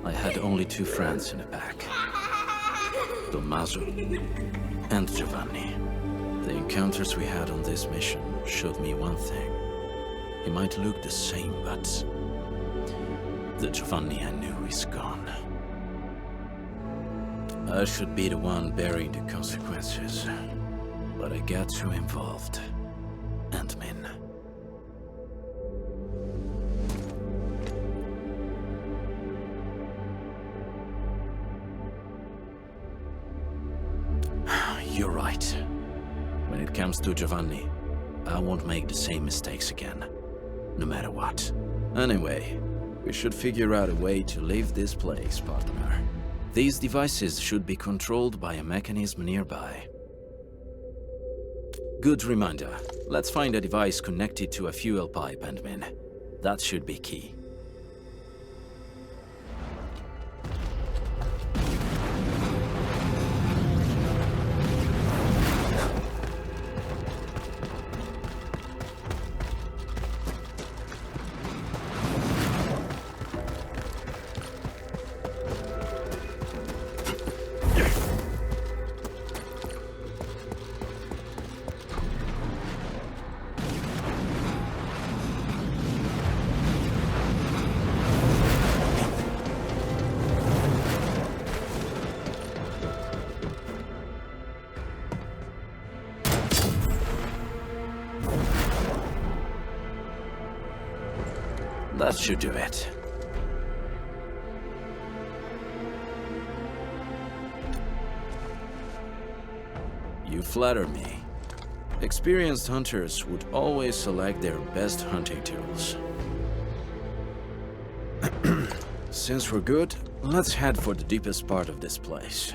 I had only two friends in the pack. Tommaso and Giovanni. The encounters we had on this mission showed me one thing. He might look the same, but the Giovanni I knew is gone. I should be the one bearing the consequences, but I got too involved. Ant-Man. You're right. When it comes to Giovanni, I won't make the same mistakes again, no matter what. Anyway, we should figure out a way to leave this place, partner. These devices should be controlled by a mechanism nearby. Good reminder. Let's find a device connected to a fuel pipe, Ant-Man. That should be key. That should do it. You flatter me. Experienced hunters would always select their best hunting tools. Since we're good, let's head for the deepest part of this place.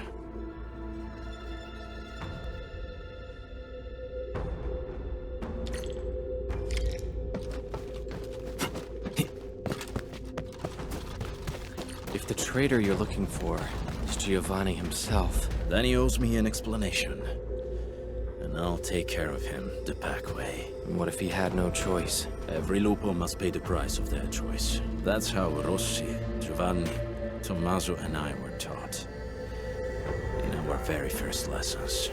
traitor you're looking for is Giovanni himself. Then he owes me an explanation. And I'll take care of him the Pack way. And what if he had no choice? Every lupo must pay the price of their choice. That's how Rossi, Giovanni, Tommaso and I were taught. In our very first lessons.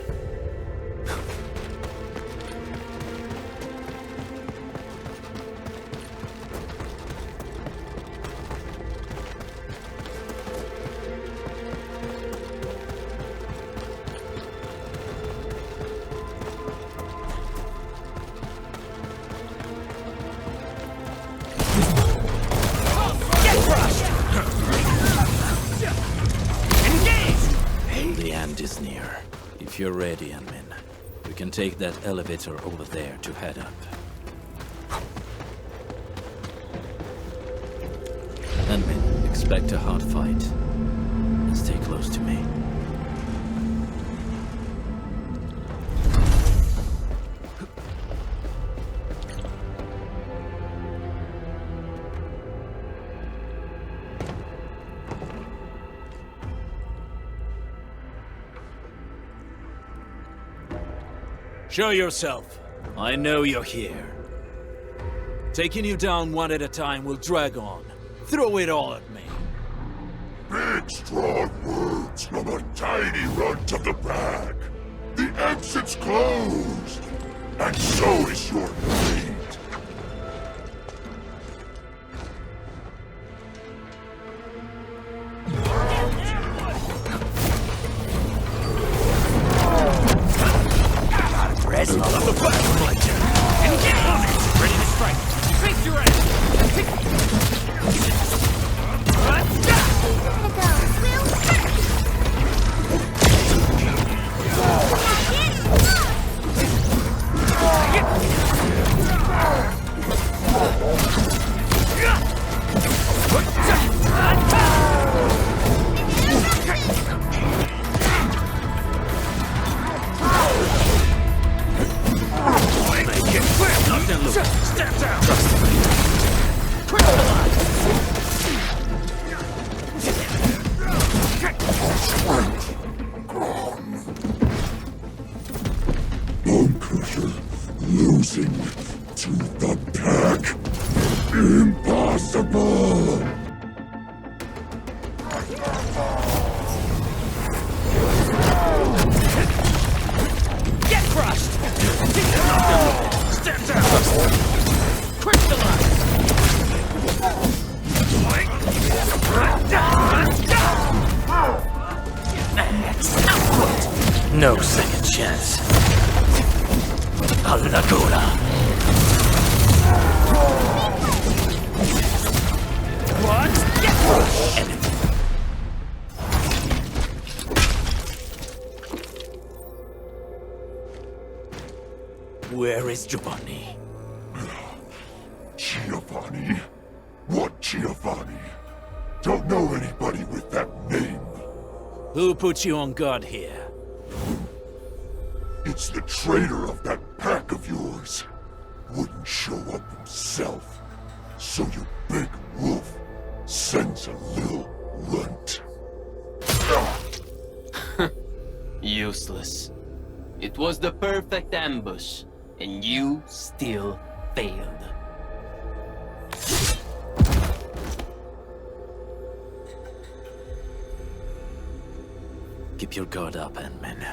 If you're ready, Enmin, we can take that elevator over there to head up. Enmin, expect a hard fight. And stay close to me. Show yourself. I know you're here. Taking you down one at a time will drag on. Throw it all at me. Big, strong words from a tiny runt of the pack. The exit's closed. And so is your fate. Present of the battle, engage! Ready to strike. Face your ass! Step down! Bunker losing to the pack. Impossible! Get crushed! Step down! Crystallize! No second chance. Allagura. What? Get crushed! Where is Giovanni? Giovanni? What Giovanni? Don't know anybody with that name. Who put you on guard here? It's the traitor of that pack of yours. Wouldn't show up himself. So your big wolf sends a little runt. Useless. It was the perfect ambush, and you still failed. Keep your guard up, Endmin.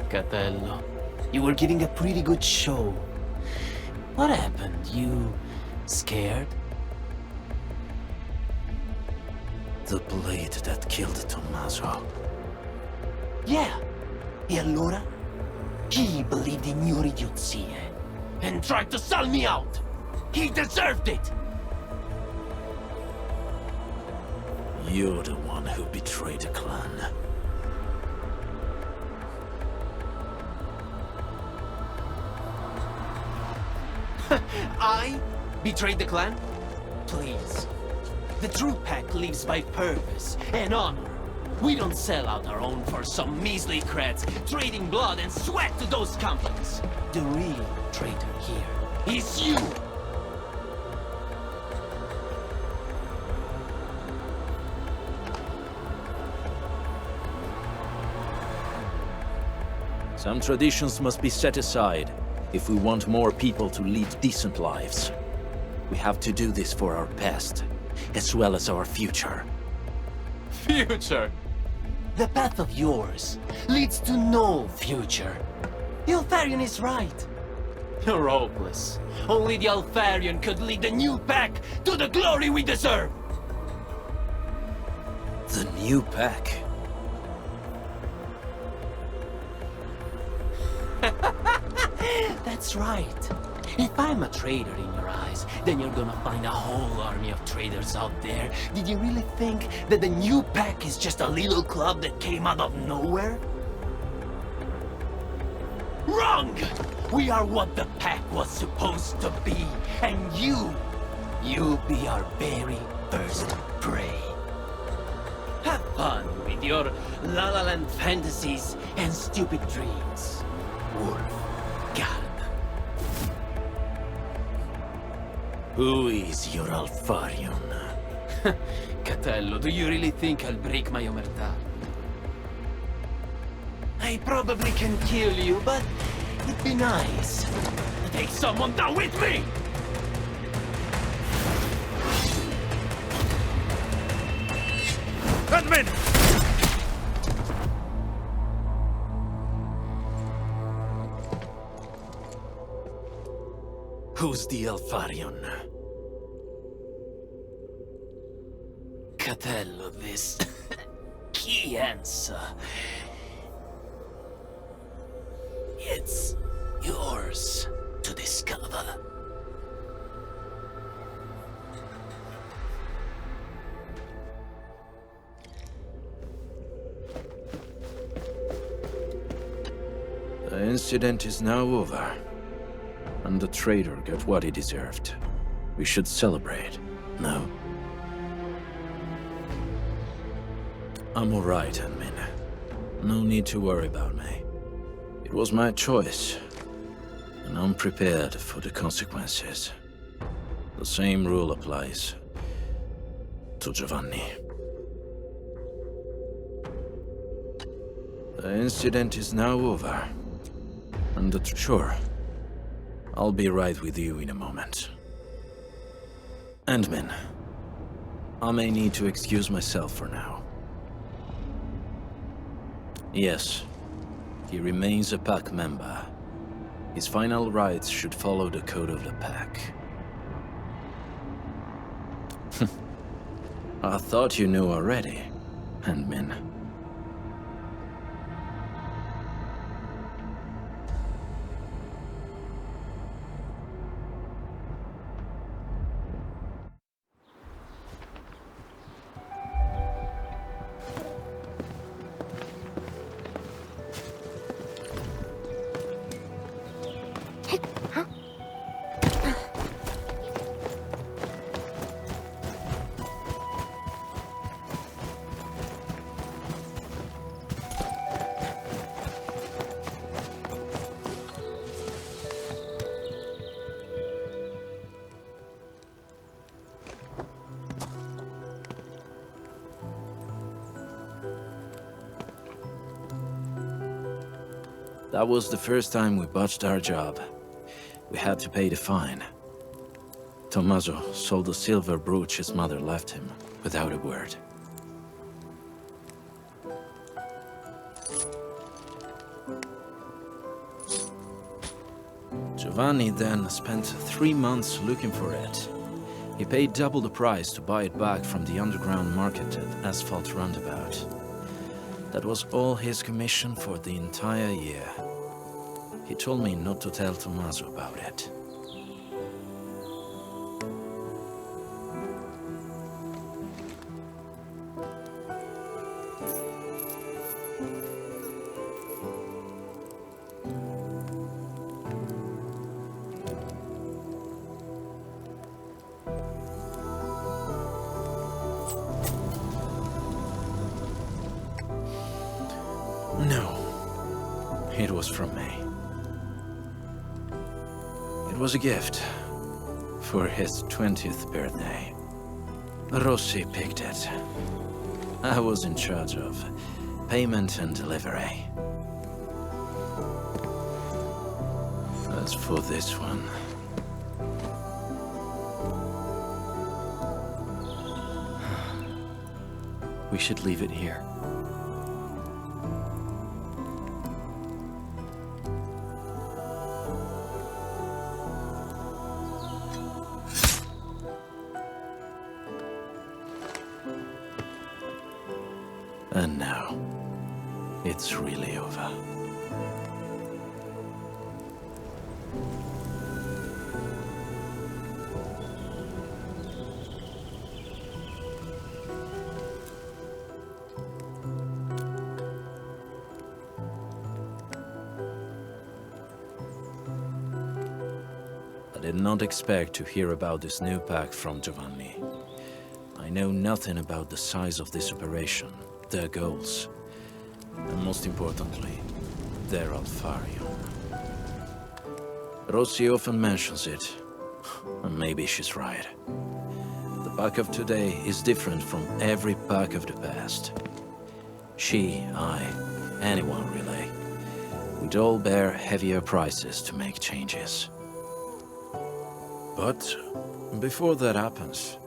Catello, you were giving a pretty good show. What happened? You scared? The blade that killed Tommaso. Yeah. E allora? He believed in your idiozie and tried to sell me out. He deserved it. You're the one who betrayed the clan. I betrayed the clan? Please. The true pack lives by purpose and honor. We don't sell out our own for some measly creds, trading blood and sweat to those companies. The real traitor here is you! Some traditions must be set aside if we want more people to lead decent lives. We have to do this for our past, as well as our future. Future? The path of yours leads to no future. The Alfarian is right. You're hopeless. Only the Alfarian could lead the new pack to the glory we deserve! The new pack? That's right. If I'm a traitor in your eyes, then you're gonna find a whole army of traitors out there. Did you really think that the new pack is just a little club that came out of nowhere? Wrong! We are what the pack was supposed to be, and you'll be our very first prey. Have fun with your La La Land fantasies and stupid dreams, Wolf. Who is your Alfarian? Catello, do you really think I'll break my omertà? I probably can kill you, but it'd be nice to take someone down with me! Admin! Who's the Alfarian? Catello, this key answer. It's yours to discover. The incident is now over, and the traitor got what he deserved. We should celebrate, no? I'm alright, admin. No need to worry about me. It was my choice, and I'm prepared for the consequences. The same rule applies to Giovanni. The incident is now over, and sure, I'll be right with you in a moment. Endmin, I may need to excuse myself for now. Yes, he remains a pack member. His final rites should follow the code of the pack. I thought you knew already, Endmin. That was the first time we botched our job. We had to pay the fine. Tommaso sold the silver brooch his mother left him, without a word. Giovanni then spent 3 months looking for it. He paid double the price to buy it back from the underground marketed asphalt roundabout. That was all his commission for the entire year. He told me not to tell Tommaso about it. No, it was from me. It was a gift. For his 20th birthday. Rossi picked it. I was in charge of payment and delivery. As for this one... We should leave it here. And now, it's really over. I did not expect to hear about this new pack from Giovanni. I know nothing about the size of this operation, their goals, and most importantly, their Alfarium. Rossi often mentions it, and maybe she's right. The pack of today is different from every pack of the past. She, I, anyone really, would all bear heavier prices to make changes. But before that happens,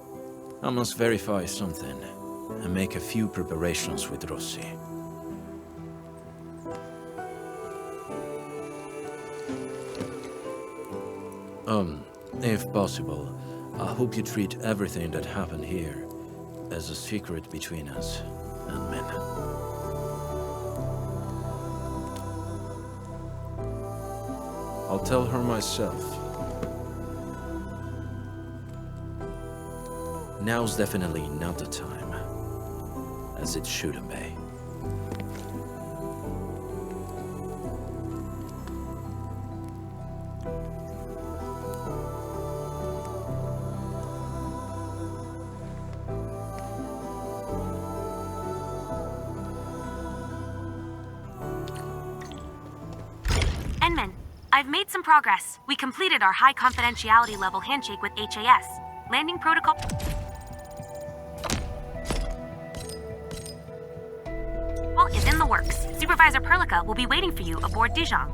I must verify something and make a few preparations with Rossi. If possible, I hope you treat everything that happened here as a secret between us and men. I'll tell her myself. Now's definitely not the time, as it shouldn't be. Enman, I've made some progress. We completed our high confidentiality level handshake with HAS. Landing protocol... is in the works. Supervisor Perlica will be waiting for you aboard Dijon.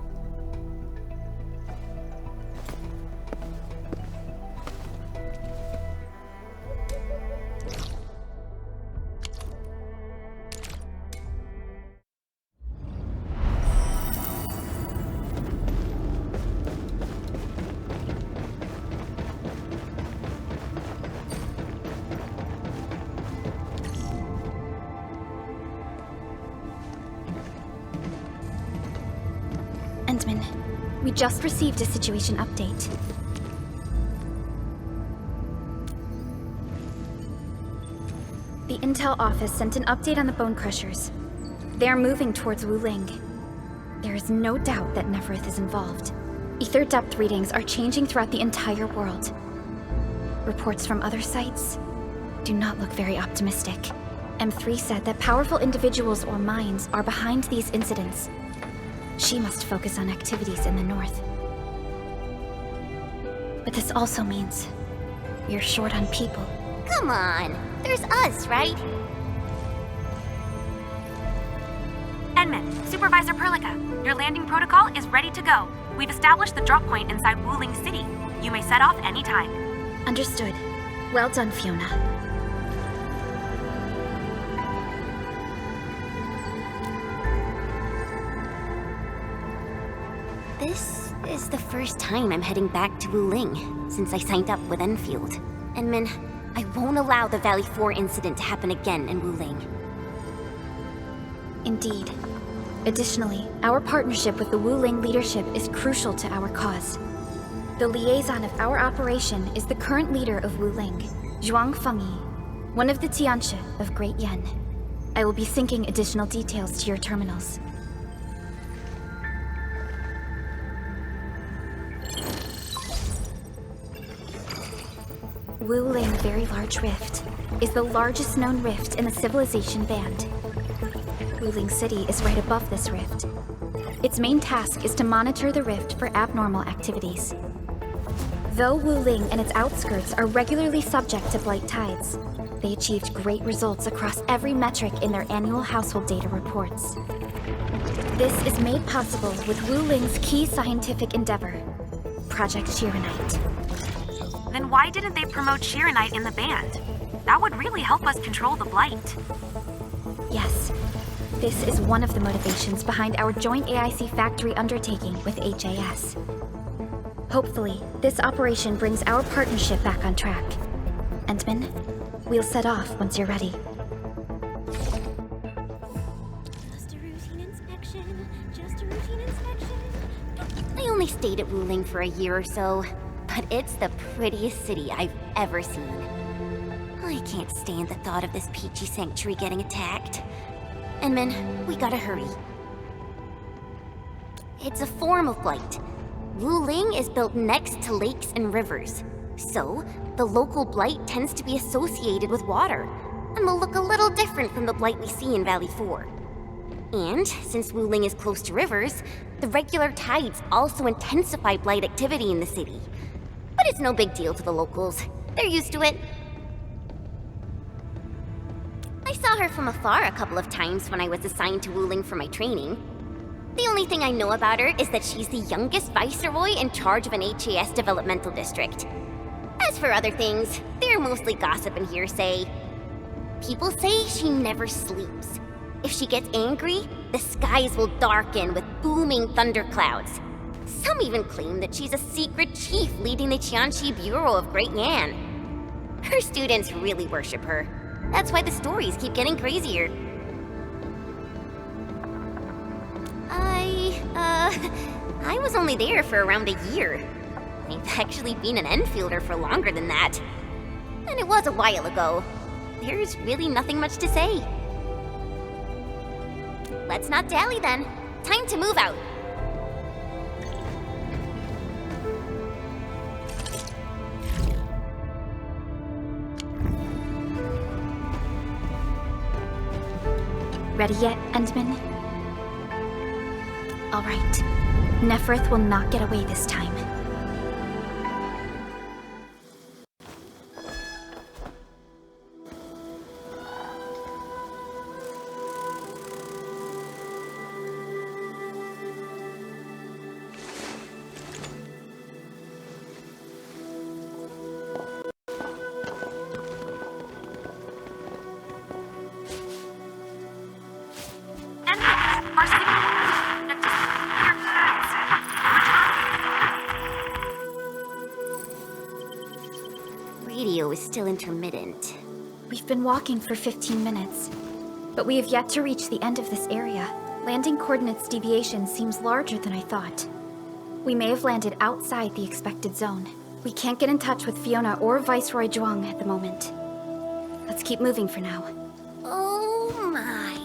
Endman, we just received a situation update. The Intel office sent an update on the Bone Crushers. They are moving towards Wuing. There is no doubt that Neferith is involved. Ether depth readings are changing throughout the entire world. Reports from other sites do not look very optimistic. M3 said that powerful individuals or minds are behind these incidents. She must focus on activities in the north. But this also means you're short on people. Come on, there's us, right? Enman, Supervisor Perlica, your landing protocol is ready to go. We've established the drop point inside Wuling City. You may set off anytime. Understood. Well done, Fiona. This is the first time I'm heading back to Wuling since I signed up with Enfield. Enman, I won't allow the Valley 4 incident to happen again in Wuling. Indeed. Additionally, our partnership with the Wuling leadership is crucial to our cause. The liaison of our operation is the current leader of Wuling, Zhuang Fengyi, one of the Tianxia of Great Yen. I will be syncing additional details to your terminals. Wuling Very Large Rift is the largest known rift in the Civilization Band. Wuling City is right above this rift. Its main task is to monitor the rift for abnormal activities. Though Wuling and its outskirts are regularly subject to blight tides, they achieved great results across every metric in their annual household data reports. This is made possible with Wuling's key scientific endeavor, Project Shironite. Then why didn't they promote Shironite in the band? That would really help us control the blight. Yes, this is one of the motivations behind our joint AIC factory undertaking with HAS. Hopefully, this operation brings our partnership back on track. Endman, we'll set off once you're ready. Just a routine inspection. I only stayed at Wuling for a year or so, but it's the prettiest city I've ever seen. I can't stand the thought of this peachy sanctuary getting attacked. Endman, we gotta hurry. It's a form of blight. Wuling is built next to lakes and rivers, so the local blight tends to be associated with water, and will look a little different from the blight we see in Valley 4. And since Wuling is close to rivers, the regular tides also intensify blight activity in the city. But it's no big deal to the locals. They're used to it. I saw her from afar a couple of times when I was assigned to Wuling for my training. The only thing I know about her is that she's the youngest Viceroy in charge of an HAS developmental district. As for other things, they're mostly gossip and hearsay. People say she never sleeps. If she gets angry, the skies will darken with booming thunderclouds. Some even claim that she's a secret chief leading the Qianxi Bureau of Great Yan. Her students really worship her. That's why the stories keep getting crazier. I was only there for around a year. I've actually been an Enfielder for longer than that. And it was a while ago. There's really nothing much to say. Let's not dally then. Time to move out. Ready yet, Endman? All right. Neferth will not get away this time. Radio is still intermittent. We've been walking for 15 minutes, but we have yet to reach the end of this area. Landing coordinates deviation seems larger than I thought. We may have landed outside the expected zone. We can't get in touch with Fiona or Viceroy Zhuang at the moment. Let's keep moving for now. Oh my.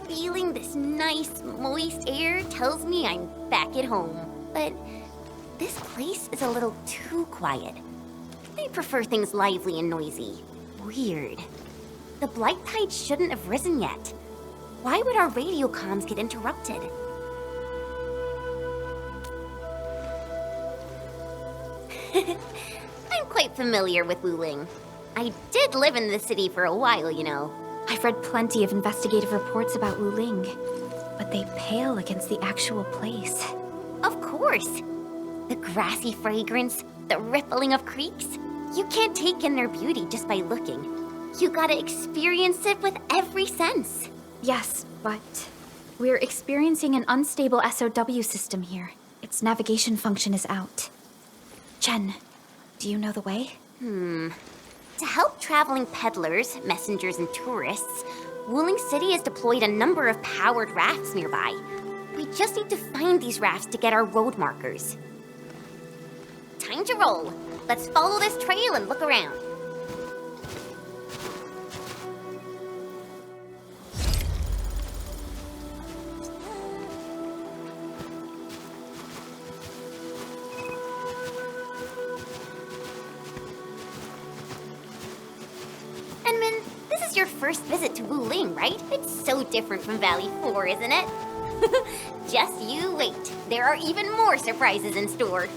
Feeling this nice, moist air tells me I'm back at home. But this place is a little too quiet. I prefer things lively and noisy. Weird. The blight tide shouldn't have risen yet. Why would our radio comms get interrupted? I'm quite familiar with Wuling. I did live in the city for a while, you know. I've read plenty of investigative reports about Wuling, but they pale against the actual place. Of course. The grassy fragrance, the rippling of creeks. You can't take in their beauty just by looking. You gotta experience it with every sense. Yes, but we're experiencing an unstable SOW system here. Its navigation function is out. Chen, do you know the way? To help traveling peddlers, messengers, and tourists, Wuling City has deployed a number of powered rafts nearby. We just need to find these rafts to get our road markers. Time to roll. Let's follow this trail and look around. Endman, this is your first visit to Wuling, right? It's so different from Valley 4, isn't it? Just you wait. There are even more surprises in store.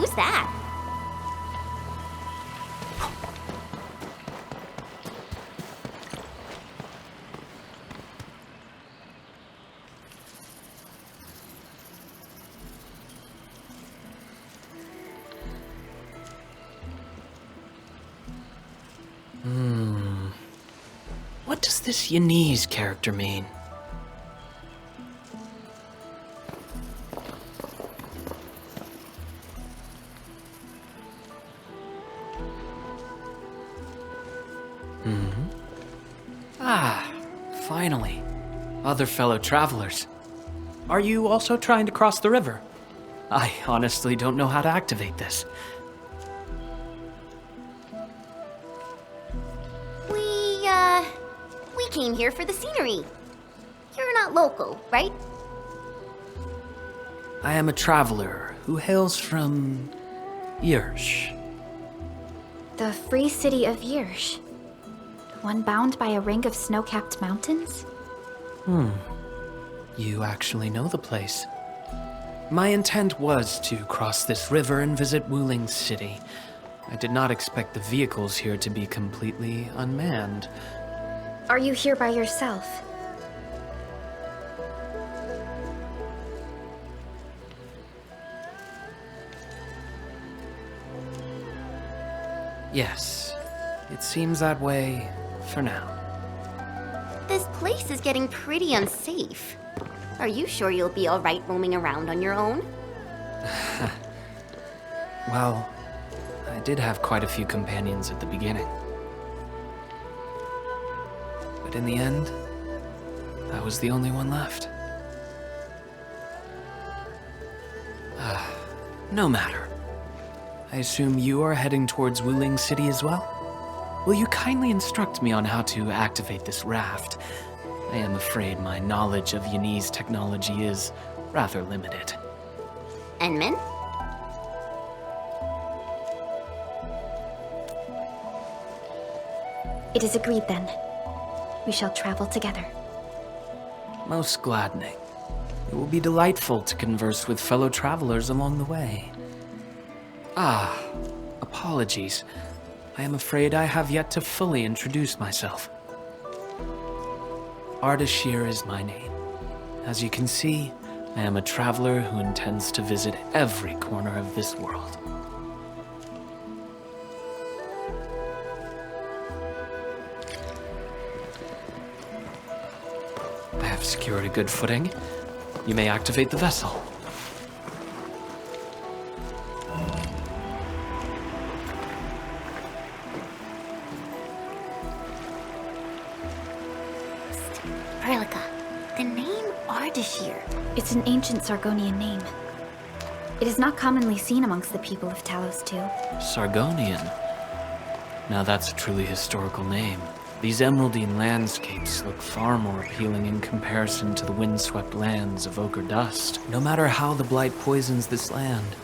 Who's that? What does this Yanese character mean? Ah, finally. Other fellow travelers. Are you also trying to cross the river? I honestly don't know how to activate this. We came here for the scenery. You're not local, right? I am a traveler who hails from Yirsch. The free city of Yirsch. One bound by a ring of snow-capped mountains? You actually know the place. My intent was to cross this river and visit Wuing City. I did not expect the vehicles here to be completely unmanned. Are you here by yourself? Yes, it seems that way for now. This place is getting pretty unsafe. Are you sure you'll be alright roaming around on your own? Well, I did have quite a few companions at the beginning. But in the end, I was the only one left. No matter. I assume you are heading towards Wuling City as well? Will you kindly instruct me on how to activate this raft? I am afraid my knowledge of Yanese technology is rather limited. Enman? It is agreed then. We shall travel together. Most gladdening. It will be delightful to converse with fellow travelers along the way. Apologies. I am afraid I have yet to fully introduce myself. Ardashir is my name. As you can see, I am a traveler who intends to visit every corner of this world. I have secured a good footing. You may activate the vessel. The name Ardashir. It's an ancient Sargonian name. It is not commonly seen amongst the people of Talos II. Sargonian? Now that's a truly historical name. These emeraldine landscapes look far more appealing in comparison to the windswept lands of ochre dust. No matter how the blight poisons this land,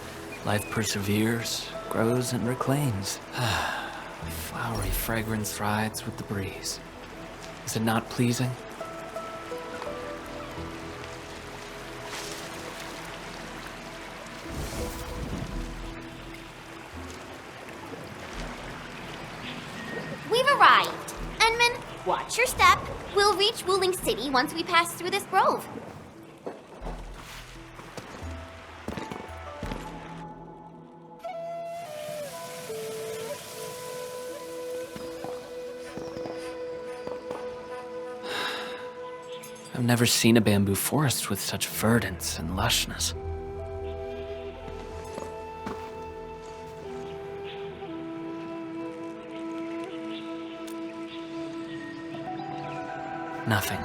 life perseveres, grows, and reclaims. Flowery fragrance rides with the breeze. Is it not pleasing? We've arrived. Enman, watch your step. We'll reach Wuling City once we pass through this grove. I've never seen a bamboo forest with such verdance and lushness. Nothing.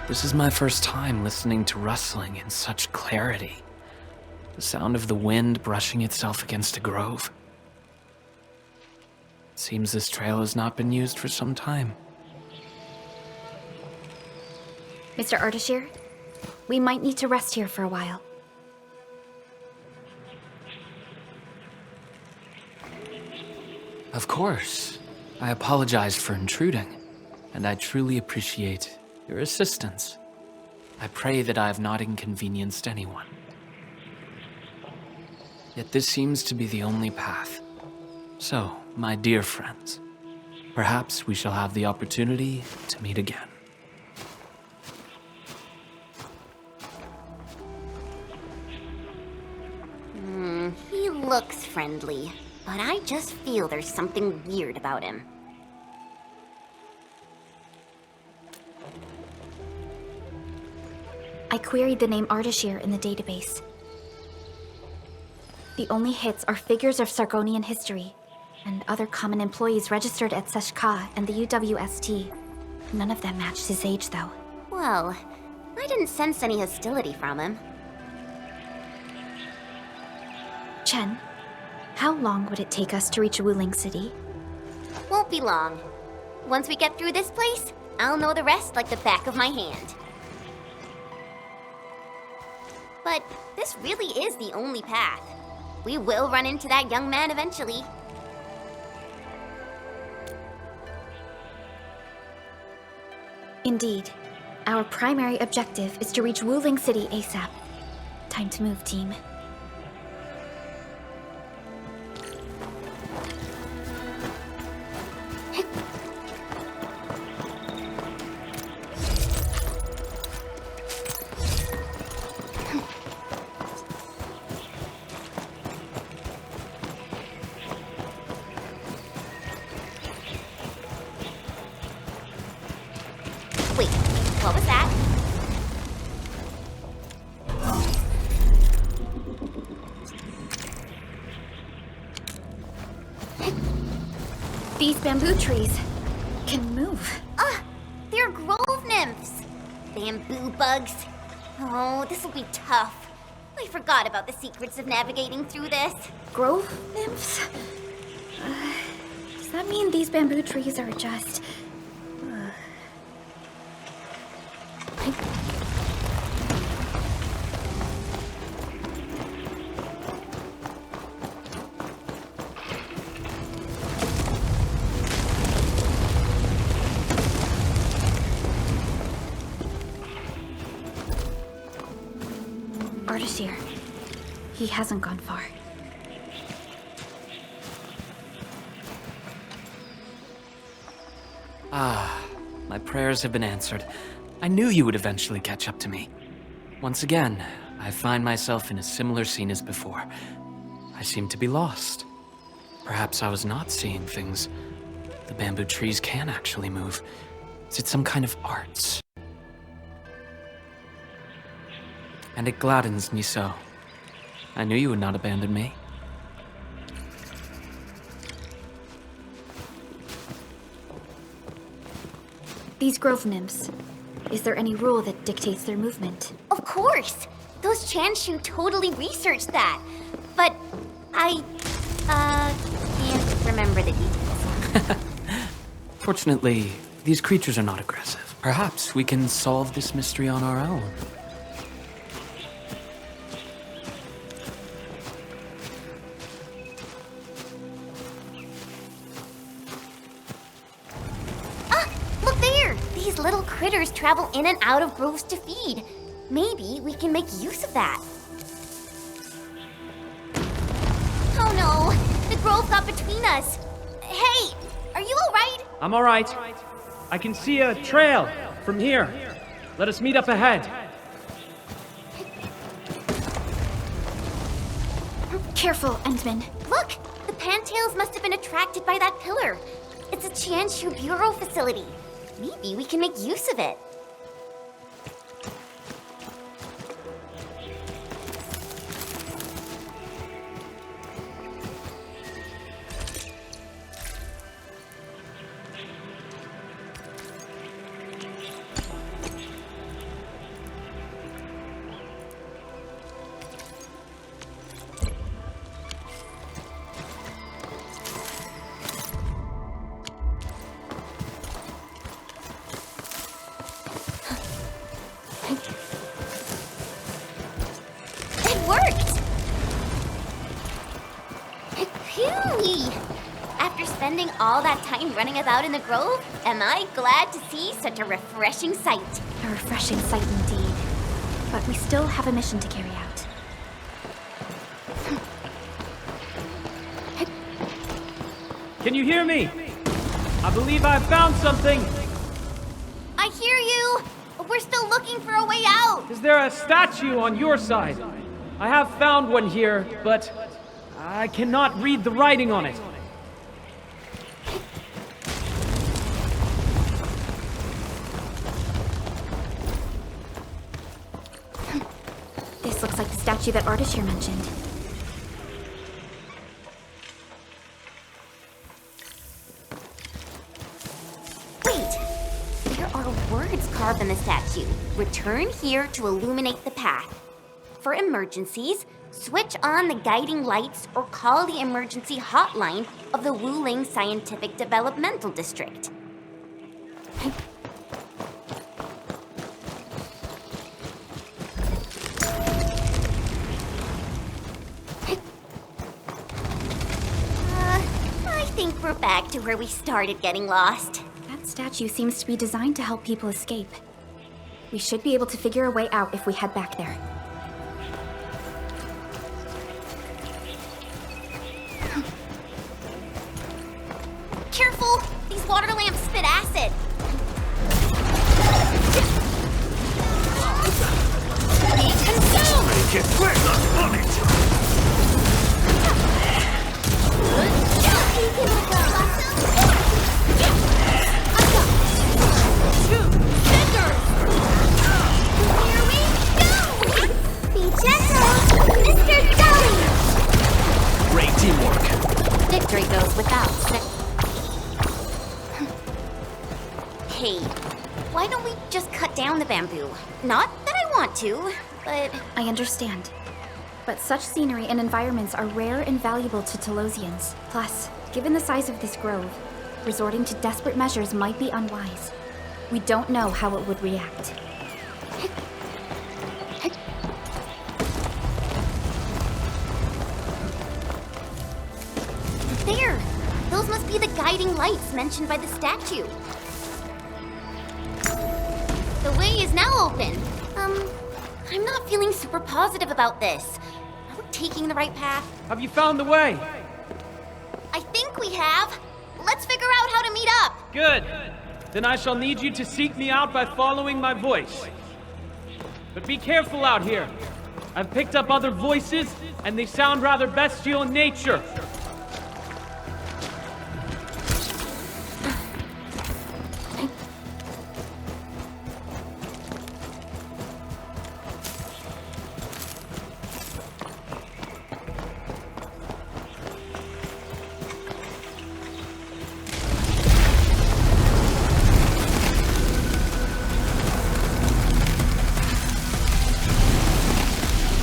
This is my first time listening to rustling in such clarity. The sound of the wind brushing itself against a grove. It seems this trail has not been used for some time. Mr. Ardashir, we might need to rest here for a while. Of course. I apologize for intruding, and I truly appreciate your assistance. I pray that I have not inconvenienced anyone. Yet this seems to be the only path. So, my dear friends, perhaps we shall have the opportunity to meet again. He looks friendly, but I just feel there's something weird about him. I queried the name Ardashir in the database. The only hits are figures of Sargonian history, and other common employees registered at Seshka and the UWST. None of them matched his age, though. Well, I didn't sense any hostility from him. Chen, how long would it take us to reach Wuling City? Won't be long. Once we get through this place, I'll know the rest like the back of my hand. But this really is the only path. We will run into that young man eventually. Indeed. Our primary objective is to reach Wuling City ASAP. Time to move, team. Wait, what was that? These bamboo trees can move. They're grove nymphs. Bamboo bugs. Oh, this will be tough. I forgot about the secrets of navigating through this. Grove nymphs? Does that mean these bamboo trees are just... Ardashir. He hasn't gone far. My prayers have been answered. I knew you would eventually catch up to me. Once again, I find myself in a similar scene as before. I seem to be lost. Perhaps I was not seeing things. The bamboo trees can actually move. Is it some kind of art? And it gladdens me so. I knew you would not abandon me. These grove nymphs. Is there any rule that dictates their movement? Of course! Those Chanshu totally researched that. But I, can't remember the details. Fortunately, these creatures are not aggressive. Perhaps we can solve this mystery on our own. Look there! These little critters travel in and out of groves to feed. Maybe we can make use of that. Oh no! The grove got between us. Hey! Are you alright? I'm alright. I can see a trail from here. Let us meet up ahead. Careful, Endman. Look! The Pantails must have been attracted by that pillar. It's a Chanshu Bureau facility. Maybe we can make use of it. It worked! Phew! After spending all that time running about in the grove, am I glad to see such a refreshing sight. A refreshing sight indeed. But we still have a mission to carry out. Can you hear me? I believe I've found something. I hear you! We're still looking for a way out! Is there a statue on your side? I have found one here, but I cannot read the writing on it. This looks like the statue that Artist here mentioned. Wait! There are words carved in the statue. Return here to illuminate the path. For emergencies, switch on the guiding lights or call the emergency hotline of the Wuing Scientific Developmental District. I think we're back to where we started getting lost. That statue seems to be designed to help people escape. We should be able to figure a way out if we head back there. Careful! These water lamps spit acid! Be consumed! Make it quick! On it! Here we go! Be gentle, Mr. Dolly! Great teamwork. Victory goes without saying. Hey, why don't we just cut down the bamboo? Not that I want to, but... I understand. But such scenery and environments are rare and valuable to Telosians. Plus, given the size of this grove, resorting to desperate measures might be unwise. We don't know how it would react. There! Those must be the guiding lights mentioned by the statue. The way is now open. I'm not feeling super positive about this. Are we taking the right path? Have you found the way? I think we have. Let's figure out how to meet up. Good. Then I shall need you to seek me out by following my voice. But be careful out here. I've picked up other voices, and they sound rather bestial in nature.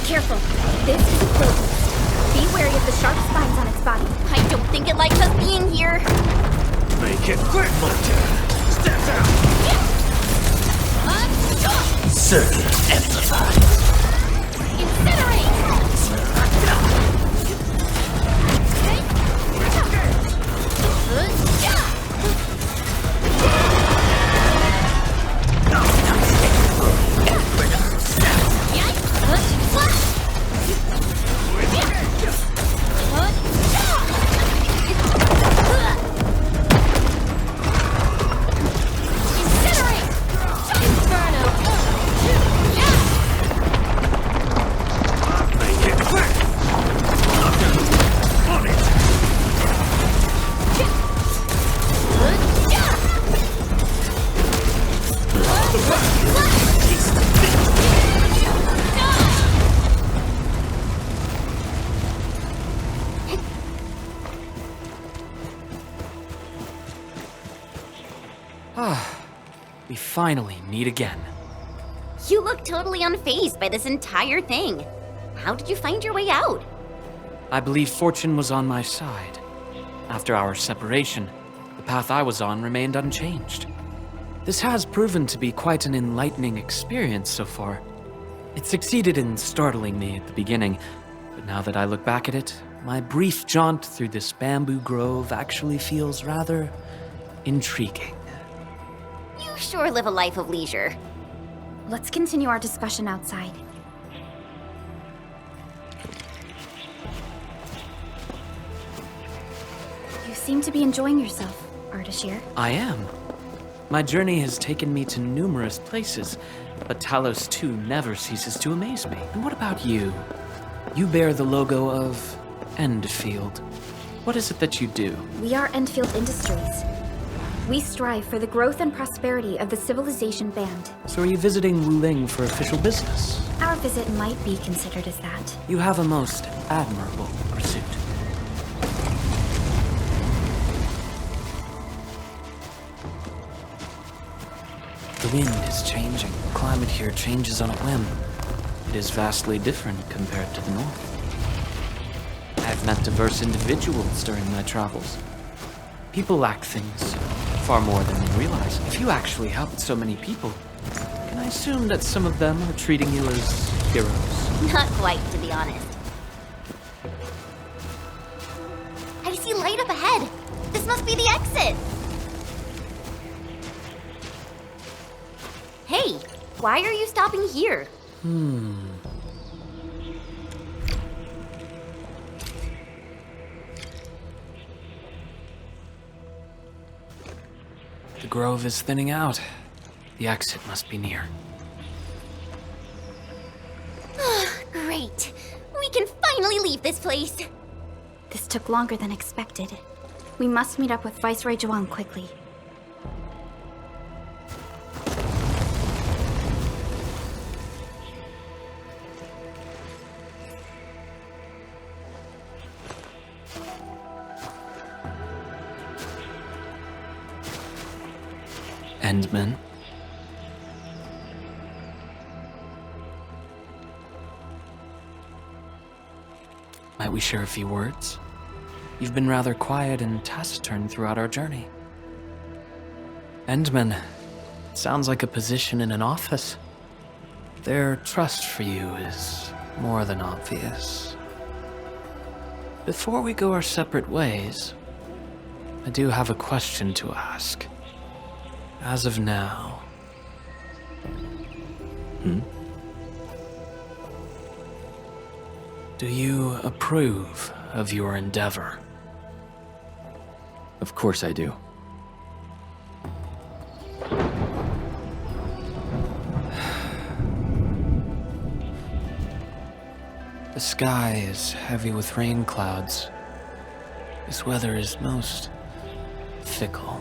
Careful. This is a closed. Be wary of the sharp spines on its body. I don't think it likes us being here. Make it quick, Monte! Step out! Circuit amplified. Incinerate! We finally meet again. You look totally unfazed by this entire thing. How did you find your way out? I believe fortune was on my side. After our separation, the path I was on remained unchanged. This has proven to be quite an enlightening experience so far. It succeeded in startling me at the beginning, but now that I look back at it, my brief jaunt through this bamboo grove actually feels rather intriguing. You sure live a life of leisure. Let's continue our discussion outside. You seem to be enjoying yourself, Ardashir. I am. My journey has taken me to numerous places, but Talos 2 never ceases to amaze me. And what about you? You bear the logo of Endfield. What is it that you do? We are Endfield Industries. We strive for the growth and prosperity of the Civilization Band. So are you visiting Wuing for official business? Our visit might be considered as that. You have a most admirable pursuit. The wind is changing. The climate here changes on a whim. It is vastly different compared to the north. I've met diverse individuals during my travels. People lack things far more than they realize. If you actually helped so many people, can I assume that some of them are treating you as heroes? Not quite, to be honest. I see light up ahead. This must be the exit. Hey, why are you stopping here? The grove is thinning out. The exit must be near. Great. We can finally leave this place. This took longer than expected. We must meet up with Viceroy Wuing quickly. Endman. Might we share a few words? You've been rather quiet and taciturn throughout our journey. Endman, sounds like a position in an office. Their trust for you is more than obvious. Before we go our separate ways, I do have a question to ask. As of now... Do you approve of your endeavor? Of course I do. The sky is heavy with rain clouds. This weather is most fickle.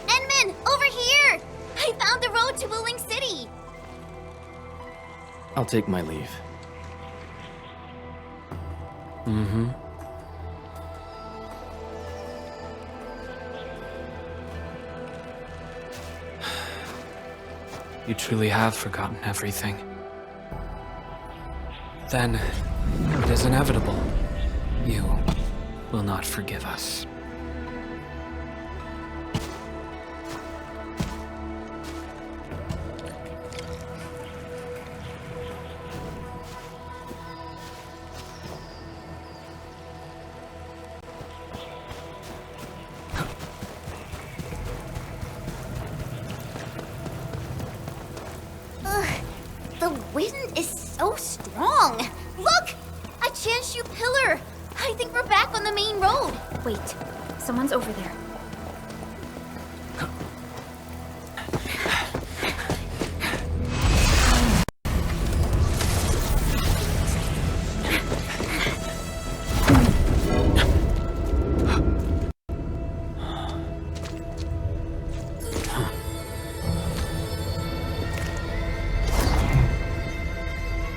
Endman, over here! I found the road to Wuing City! I'll take my leave. You truly have forgotten everything. Then, it is inevitable. You will not forgive us. The wind is so strong. Look! A Chanshu pillar. I think we're back on the main road. Wait, someone's over there.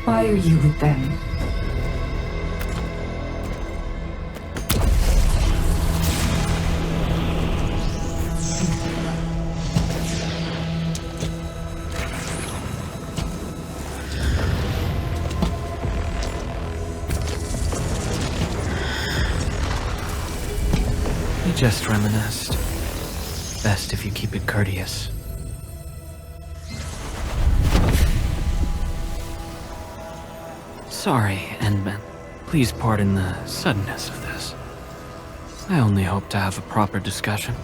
Why are you with them? We just reminisced. Best if you keep it courteous. Sorry, Endman. Please pardon the suddenness of this. I only hope to have a proper discussion.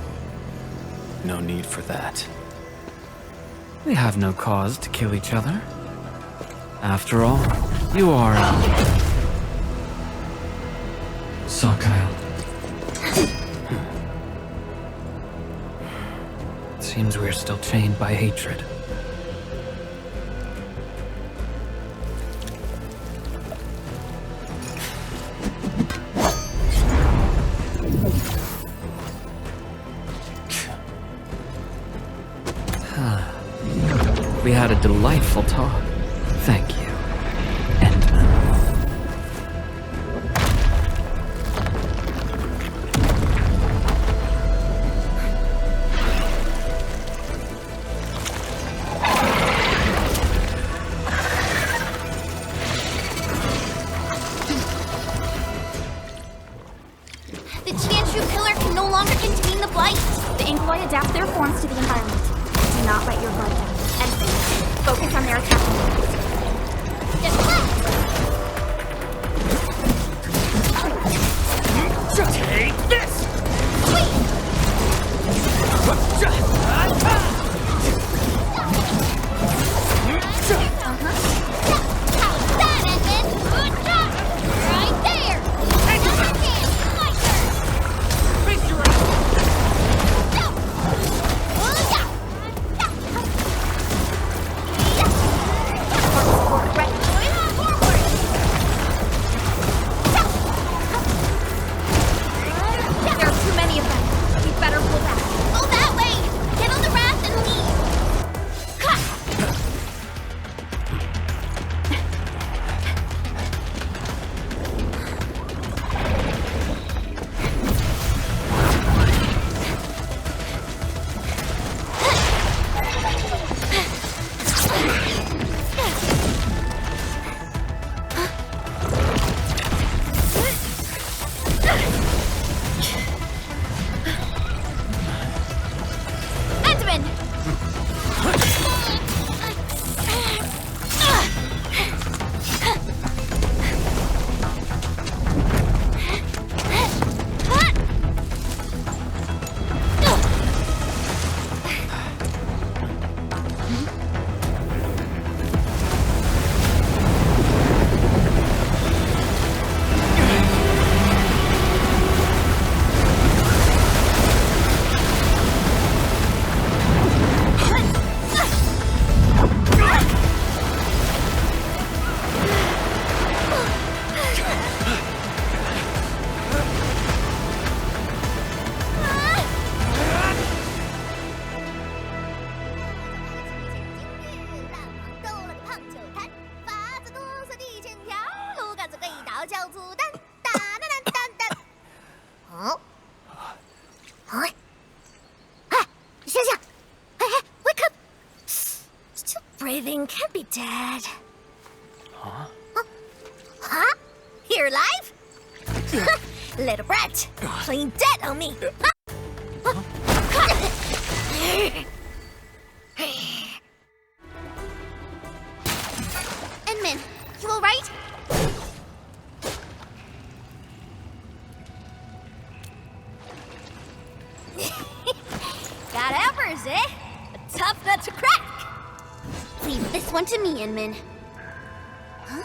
No need for that. We have no cause to kill each other. After all, you are... Sakyle. Seems we're still chained by hatred. We had a delightful talk. Thank you, Endman. The Tianshu pillar can no longer contain the blight. The Inkwai adapt their forms to the environment. Do not let your guard down. And focus on their attack. Take this! Right there! My turn! There are too many of them. We better pull back. Go that way! Get on the raft and leave! Endman! Wake up! Still breathing, can't be dead. Huh? Huh? You're alive? Little brat, playing dead on me. Endman, you alright? Got apples, eh? A tough nut to crack. Leave this one to me, Endman. Huh?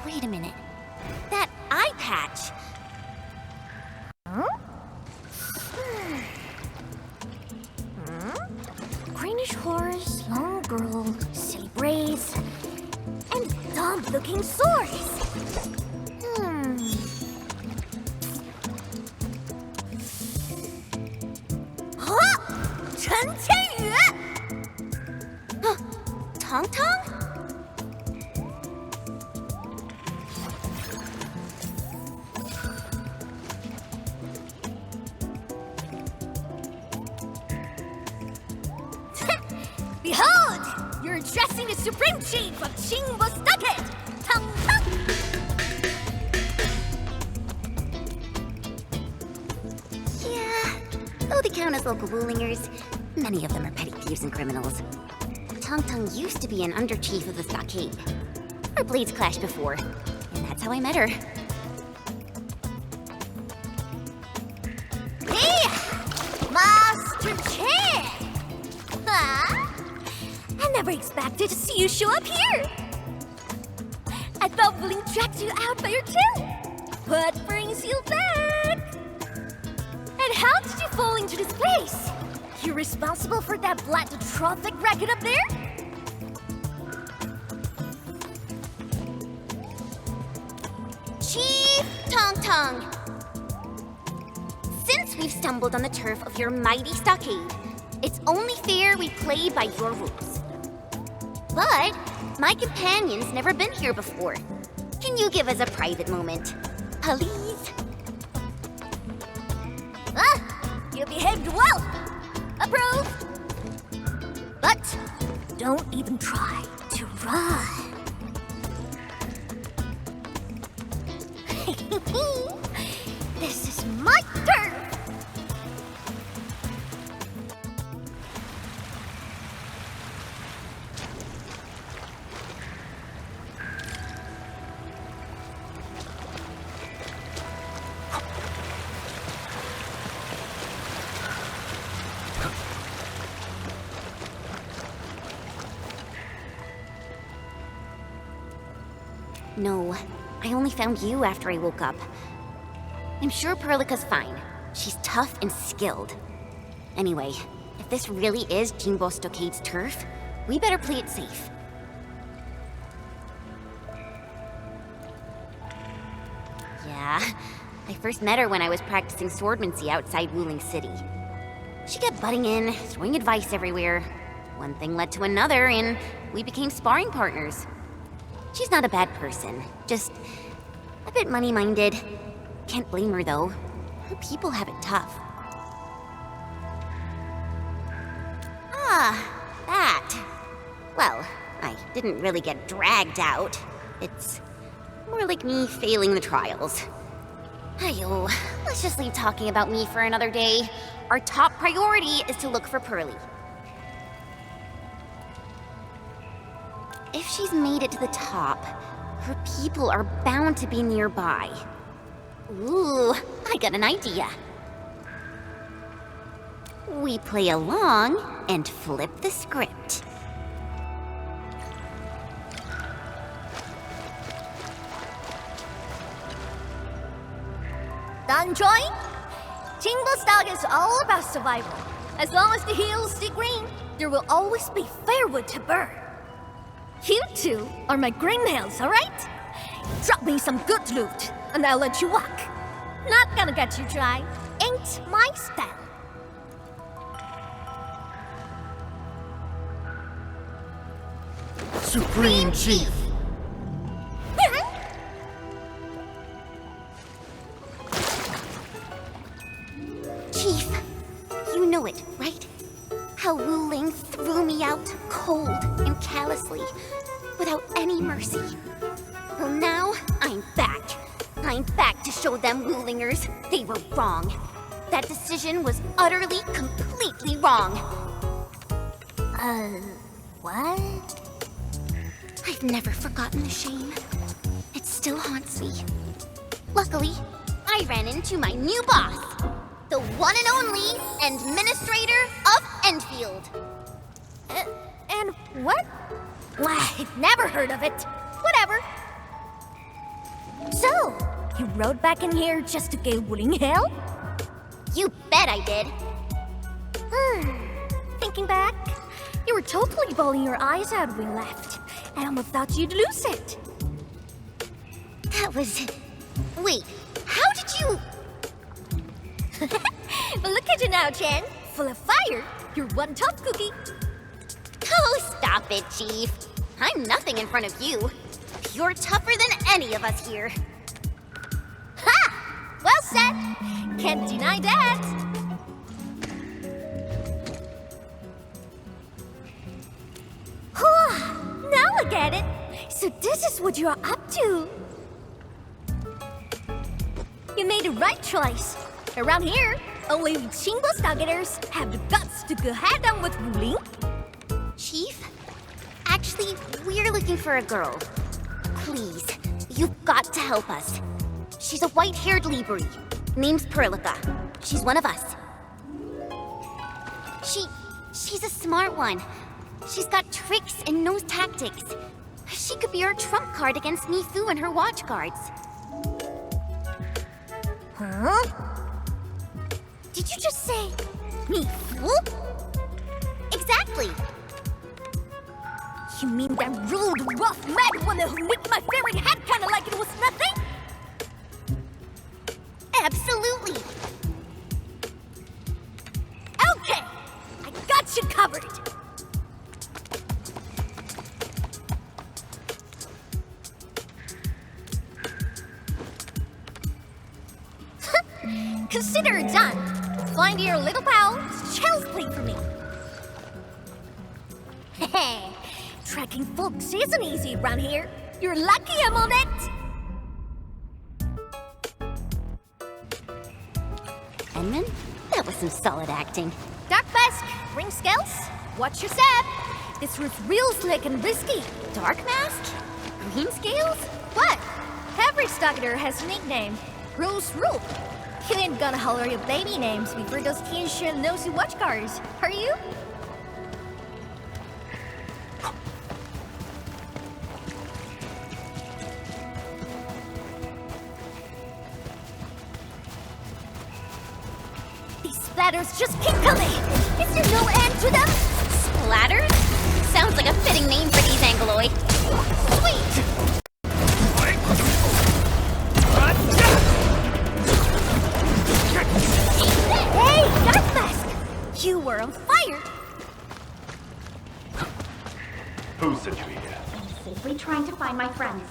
Wait a minute. That eye patch. Huh? Greenish horse, long girl, silly braids, and dumb-looking swords. Huh? Chen Qianyu! Tong Tong? Behold! You're addressing the Supreme Chief of Qingbo Stockade! Tong Tong! Yeah, though they count as local Wulingers, many of them are petty thieves and criminals. Tong Tong used to be an under-chief of the Stockade. Our blades clashed before, and that's how I met her. Hey! Master Chen! Huh? I never expected to see you show up here! I thought Wuing tracked you out by your tail! What brings you back? And how did you fall into this place? You're responsible for that black traffic racket up there? Chief Tong Tong! Since we've stumbled on the turf of your mighty stockade, it's only fair we play by your rules. But my companion's never been here before. Can you give us a private moment, please? You behaved well. Approve. But don't even try to run. This is my turn. No, I only found you after I woke up. I'm sure Perlica's fine. She's tough and skilled. Anyway, if this really is Jinbo Stockade's turf, we better play it safe. Yeah, I first met her when I was practicing swordmancy outside Wuing City. She kept butting in, throwing advice everywhere. One thing led to another, and we became sparring partners. She's not a bad person, just a bit money-minded. Can't blame her, though. Her people have it tough. Ah, that. Well, I didn't really get dragged out. It's more like me failing the trials. Ayo, let's just leave talking about me for another day. Our top priority is to look for Pearly. If she's made it to the top, her people are bound to be nearby. Ooh, I got an idea. We play along and flip the script. Done drawing? Jinbo Stock is all about survival. As long as the hills stay green, there will always be firewood to burn. You two are my greenhills, alright? Drop me some good loot, and I'll let you walk. Not gonna get you dry. Ain't my style. Supreme Chief! Chief, you know it, right? How Wuling threw me out cold and callously, without any mercy. Well, now I'm back. I'm back to show them Wulingers they were wrong. That decision was utterly, completely wrong. What? I've never forgotten the shame. It still haunts me. Luckily, I ran into my new boss, the one and only Endministrator of Endfield. And what? I've never heard of it. Whatever. So, you rode back in here just to give Wuling hell? You bet I did. Thinking back, you were totally bawling your eyes out when we left. I almost thought you'd lose it. That was... Wait, how did you... But look at you now, Chen. Full of fire. You're one tough cookie. Oh, stop it, Chief. I'm nothing in front of you. You're tougher than any of us here. Ha! Well said. Can't deny that. Now I get it. So this is what you're up to. You made the right choice. Around here, only Jinbo Stargaters have the guts to go head-on with Wuling. Chief, actually, we're looking for a girl. Please, you've got to help us. She's a white-haired Libri. Name's Perlica. She's one of us. She's a smart one. She's got tricks and knows tactics. She could be our trump card against Mifu and her watch guards. Huh? Did you just say Me fool? Exactly. You mean that rude, rough, mad one who nicked my favorite hat kinda like it was nothing? Absolutely. Okay, I got you covered. Consider it done. Find your little pal, child's play for me. Hey, tracking folks isn't easy around here. You're lucky I'm on it. Edmund, that was some solid acting. Dark Mask, ring scales, watch your step. This roof's real slick and risky. Dark Mask? Green scales? What? Every stalker has a nickname. Rules rule. You ain't gonna holler your baby names before those teen nosy watch cars, are you? These splatters just keep coming! Is there no end to them? Splatters? Sounds like a fitting name for these Angloid. Sweet! Hey, Dark Mask! You were on fire! Who sent you here? I'm safely trying to find my friends.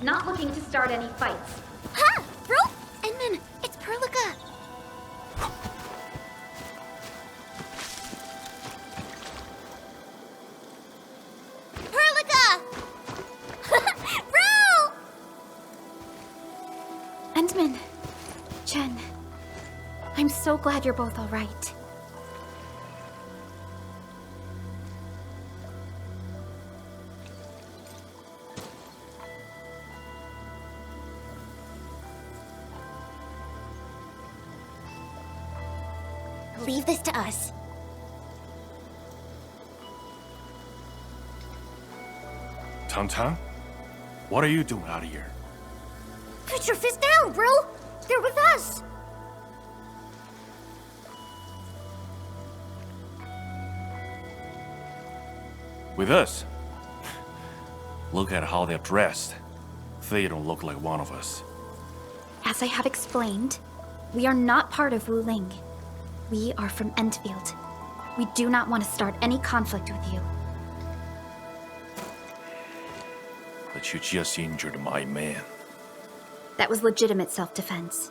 Not looking to start any fights. Ha! Bro! Edmund, it's Perlica! Bro! Endman. Jen. I'm so glad you're both all right. Leave this to us. Tom? What are you doing out here? Put your fist down, bro! They're with us! With us? Look at how they're dressed. They don't look like one of us. As I have explained, we are not part of Wuing. We are from Endfield. We do not want to start any conflict with you. But you just injured my man. That was legitimate self-defense.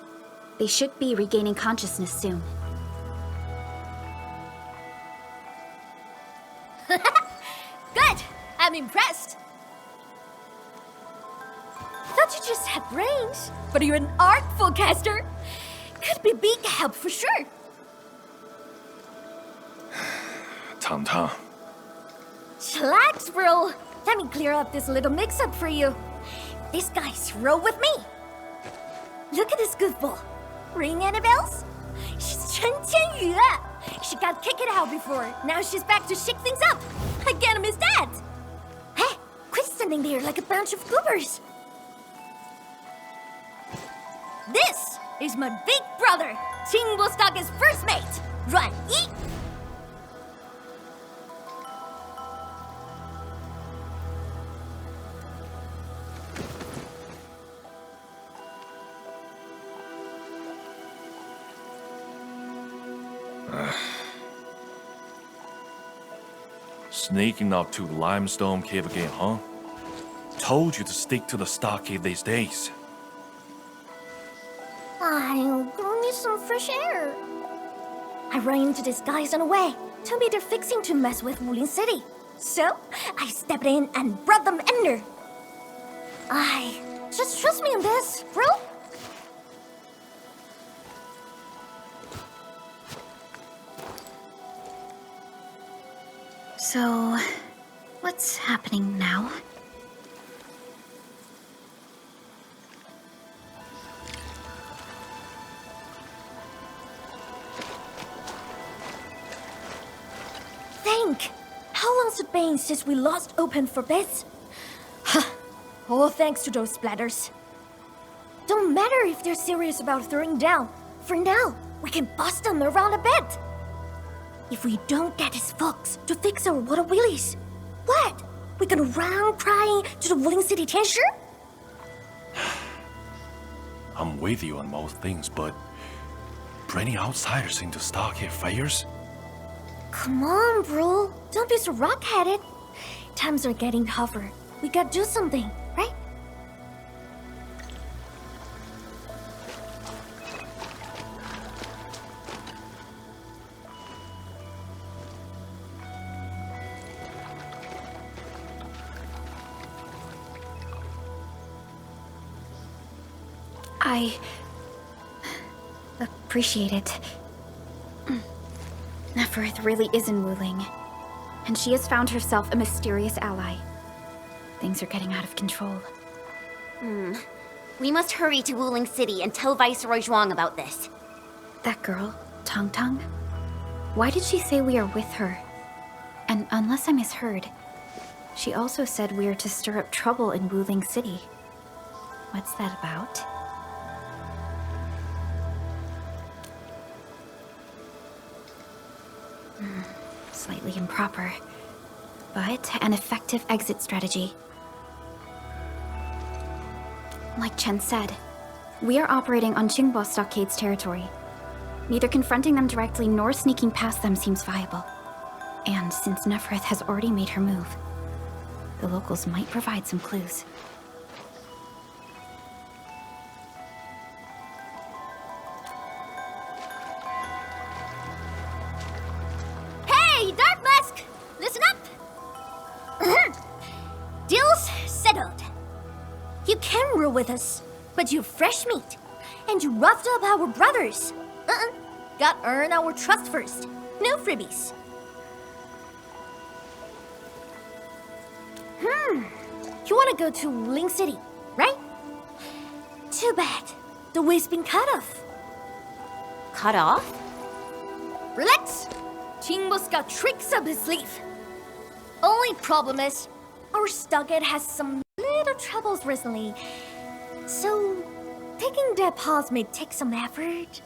They should be regaining consciousness soon. Good! I'm impressed! Thought you just had brains, but you're an artful caster. Could be big help for sure. Tom. Chillax, bro. Let me clear up this little mix-up for you. This guy's roll with me. Look at this goofball. Ring any bells? She's Chen Tianyu. She got kicked out before. Now she's back to shake things up. I can't miss that. Hey, quit standing there like a bunch of goobers. This is my big brother, Tinglestock's first mate, Run Yi. Sneaking up to the limestone cave again, huh? Told you to stick to the stockade these days. I'll go need some fresh air. I ran into these guys on the way. Told me they're fixing to mess with Wuling City. So, I stepped in and brought them under. Just trust me on this, bro. So, what's happening now? Think! How long's it been since we lost open for bids? All thanks to those splatters. Don't matter if they're serious about throwing down. For now, we can bust them around a bit. If we don't get his folks to fix our water wheelies, what? We gonna run crying to the Wuing City Treasure? I'm with you on most things, but bringing outsiders into Stargate affairs? Come on, bro. Don't be so rock-headed. Times are getting tougher. We gotta do something, right? I appreciate it. Nefereth really is in Wuling, and she has found herself a mysterious ally. Things are getting out of control. We must hurry to Wuling City and tell Viceroy Zhuang about this. That girl, Tong Tong? Why did she say we are with her? And unless I misheard, she also said we are to stir up trouble in Wuling City. What's that about? Slightly improper, but an effective exit strategy. Like Chen said, we are operating on Qingbo Stockade's territory. Neither confronting them directly nor sneaking past them seems viable. And since Nefereth has already made her move, the locals might provide some clues. Hey, Dark Mask! Listen up! Deal's settled. You can rule with us, but you're fresh meat. And you roughed up our brothers. Got earn our trust first. No freebies. You wanna go to Wuling City, right? Too bad. The way's been cut off. Cut off? Relax! Qingbo's got tricks up his sleeve. Only problem is, our Stargate has some little troubles recently. So, taking that pause may take some effort.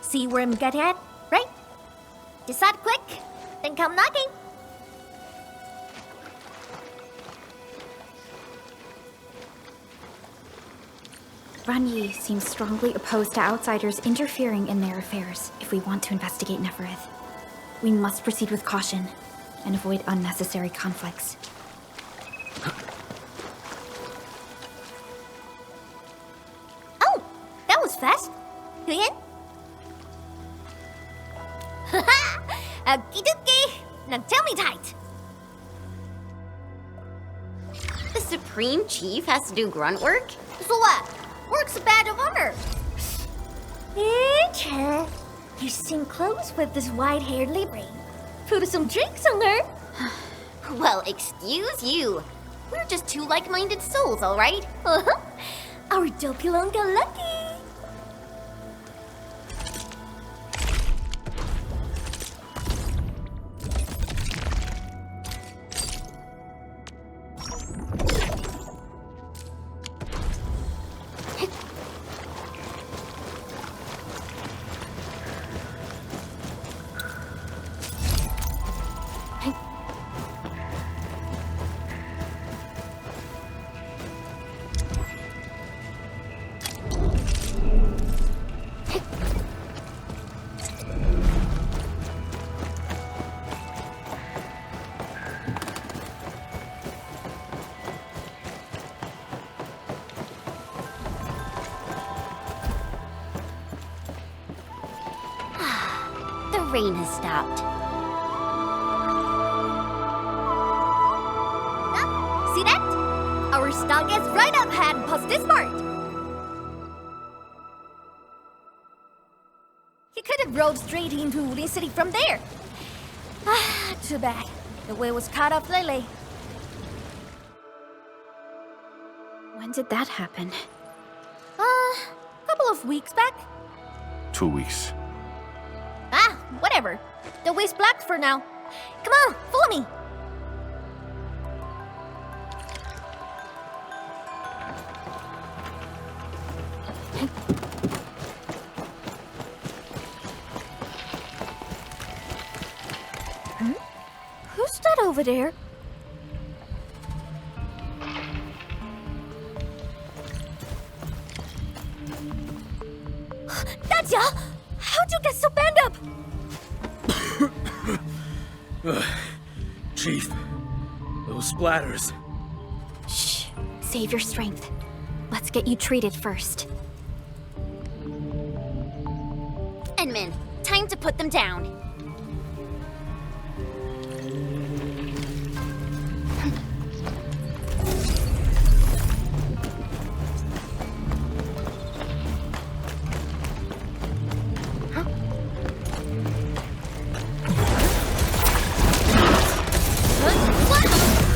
See where I'm getting at, right? Decide quick, then come knocking. Ran Yi seems strongly opposed to outsiders interfering in their affairs if we want to investigate Nefereth. We must proceed with caution and avoid unnecessary conflicts. Oh, that was fast. You in? Haha! Okie dokie! Now tell me tight. The Supreme Chief has to do grunt work? So what? Work's a badge of honor. Hey, Chen. You seem close with this white-haired Libre. Put some drinks on her. Well, excuse you. We're just two like-minded souls, all right? Our Dopulon got lucky. The rain has stopped. See that? Our Stargate's right up ahead past this part. He could have rode straight into Wuling City from there. Too bad. The way was cut off lately. When did that happen? Couple of weeks back. 2 weeks. Whatever. The way's blocked for now. Come on, follow me. over there. Dadya! How'd you get so banged up? Chief, those splatters. Shh. Save your strength. Let's get you treated first. Enman, time to put them down.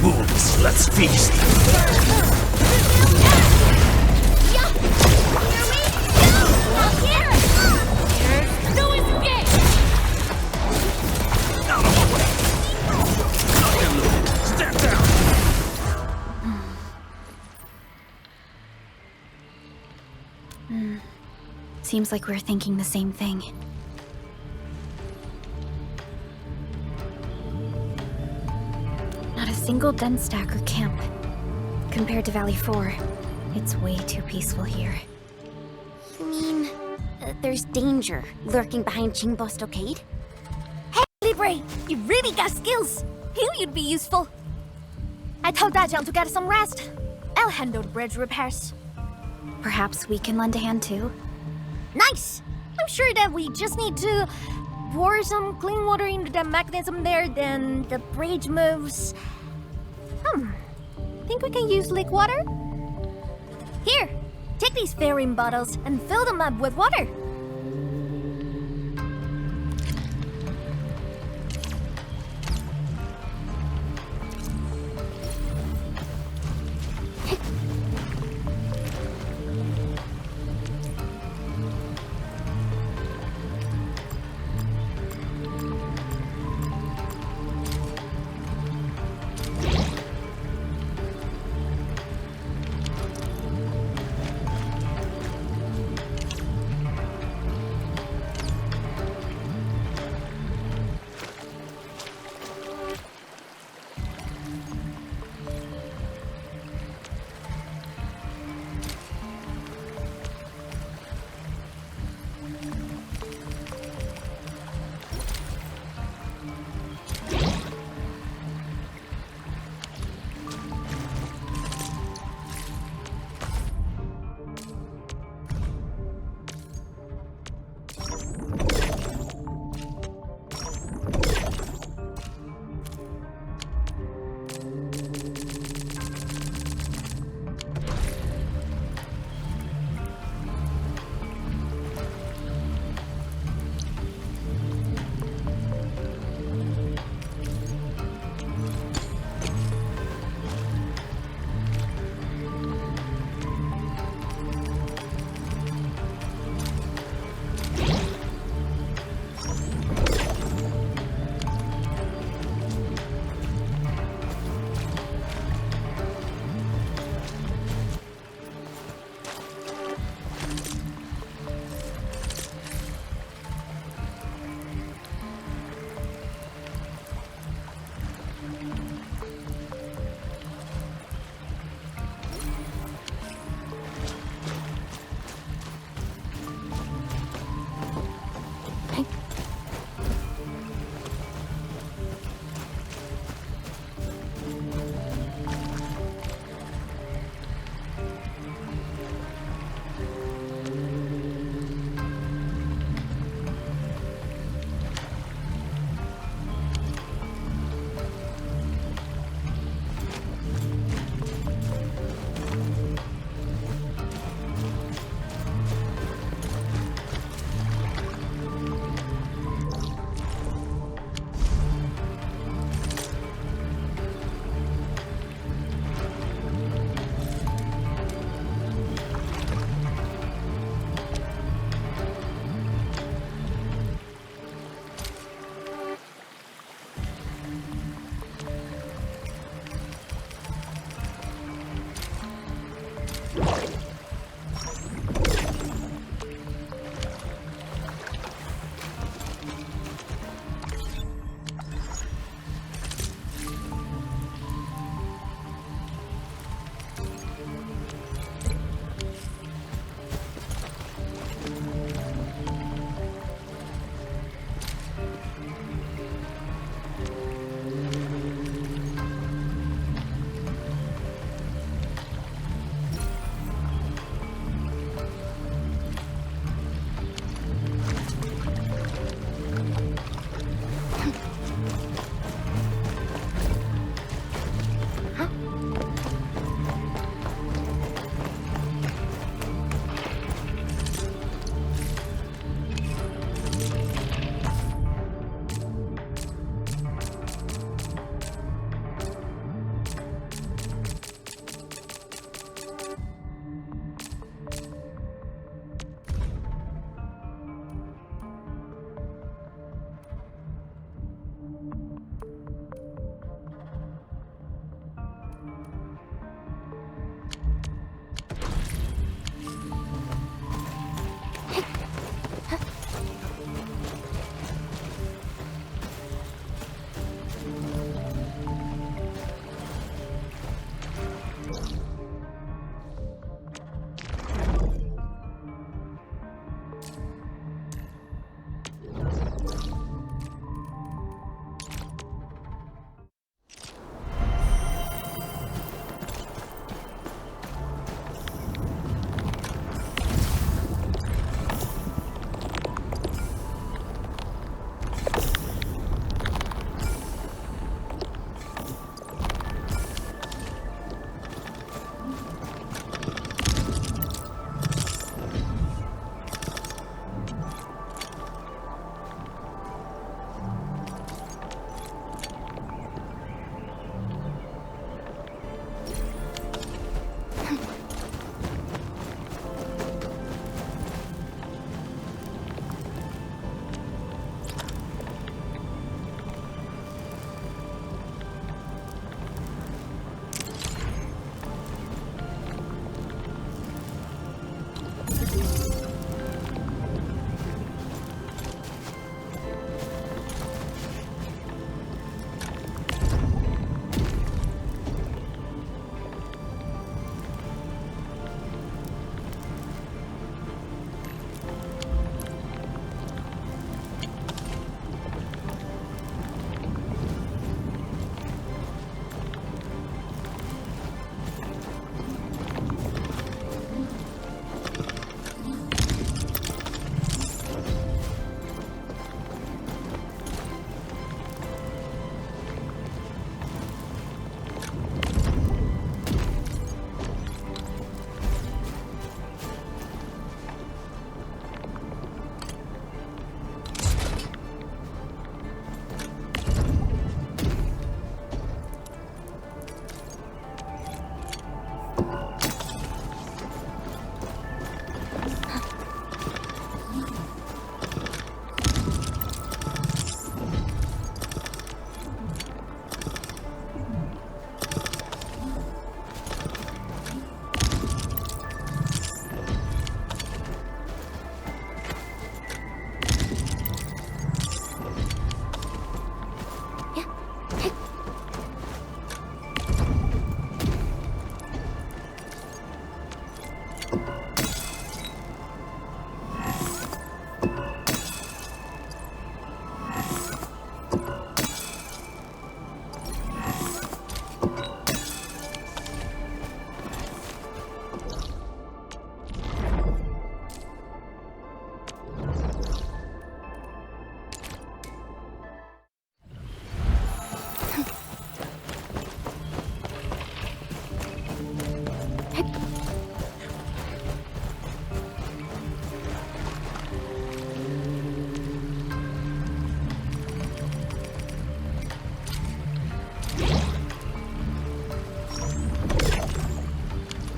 Wolves, let's feast. Seems like we're thinking the same thing. Not a single den stack or camp. Compared to Valley 4, it's way too peaceful here. You mean, there's danger lurking behind Jingbo Stockade? Hey, Libre! You really got skills! Knew you'd be useful. I told Dajiang to get some rest. I'll handle the bridge repairs. Perhaps we can lend a hand too? Nice! I'm sure that we just need to pour some clean water into the mechanism there, then the bridge moves. Think we can use lake water? Here, take these fairing bottles and fill them up with water.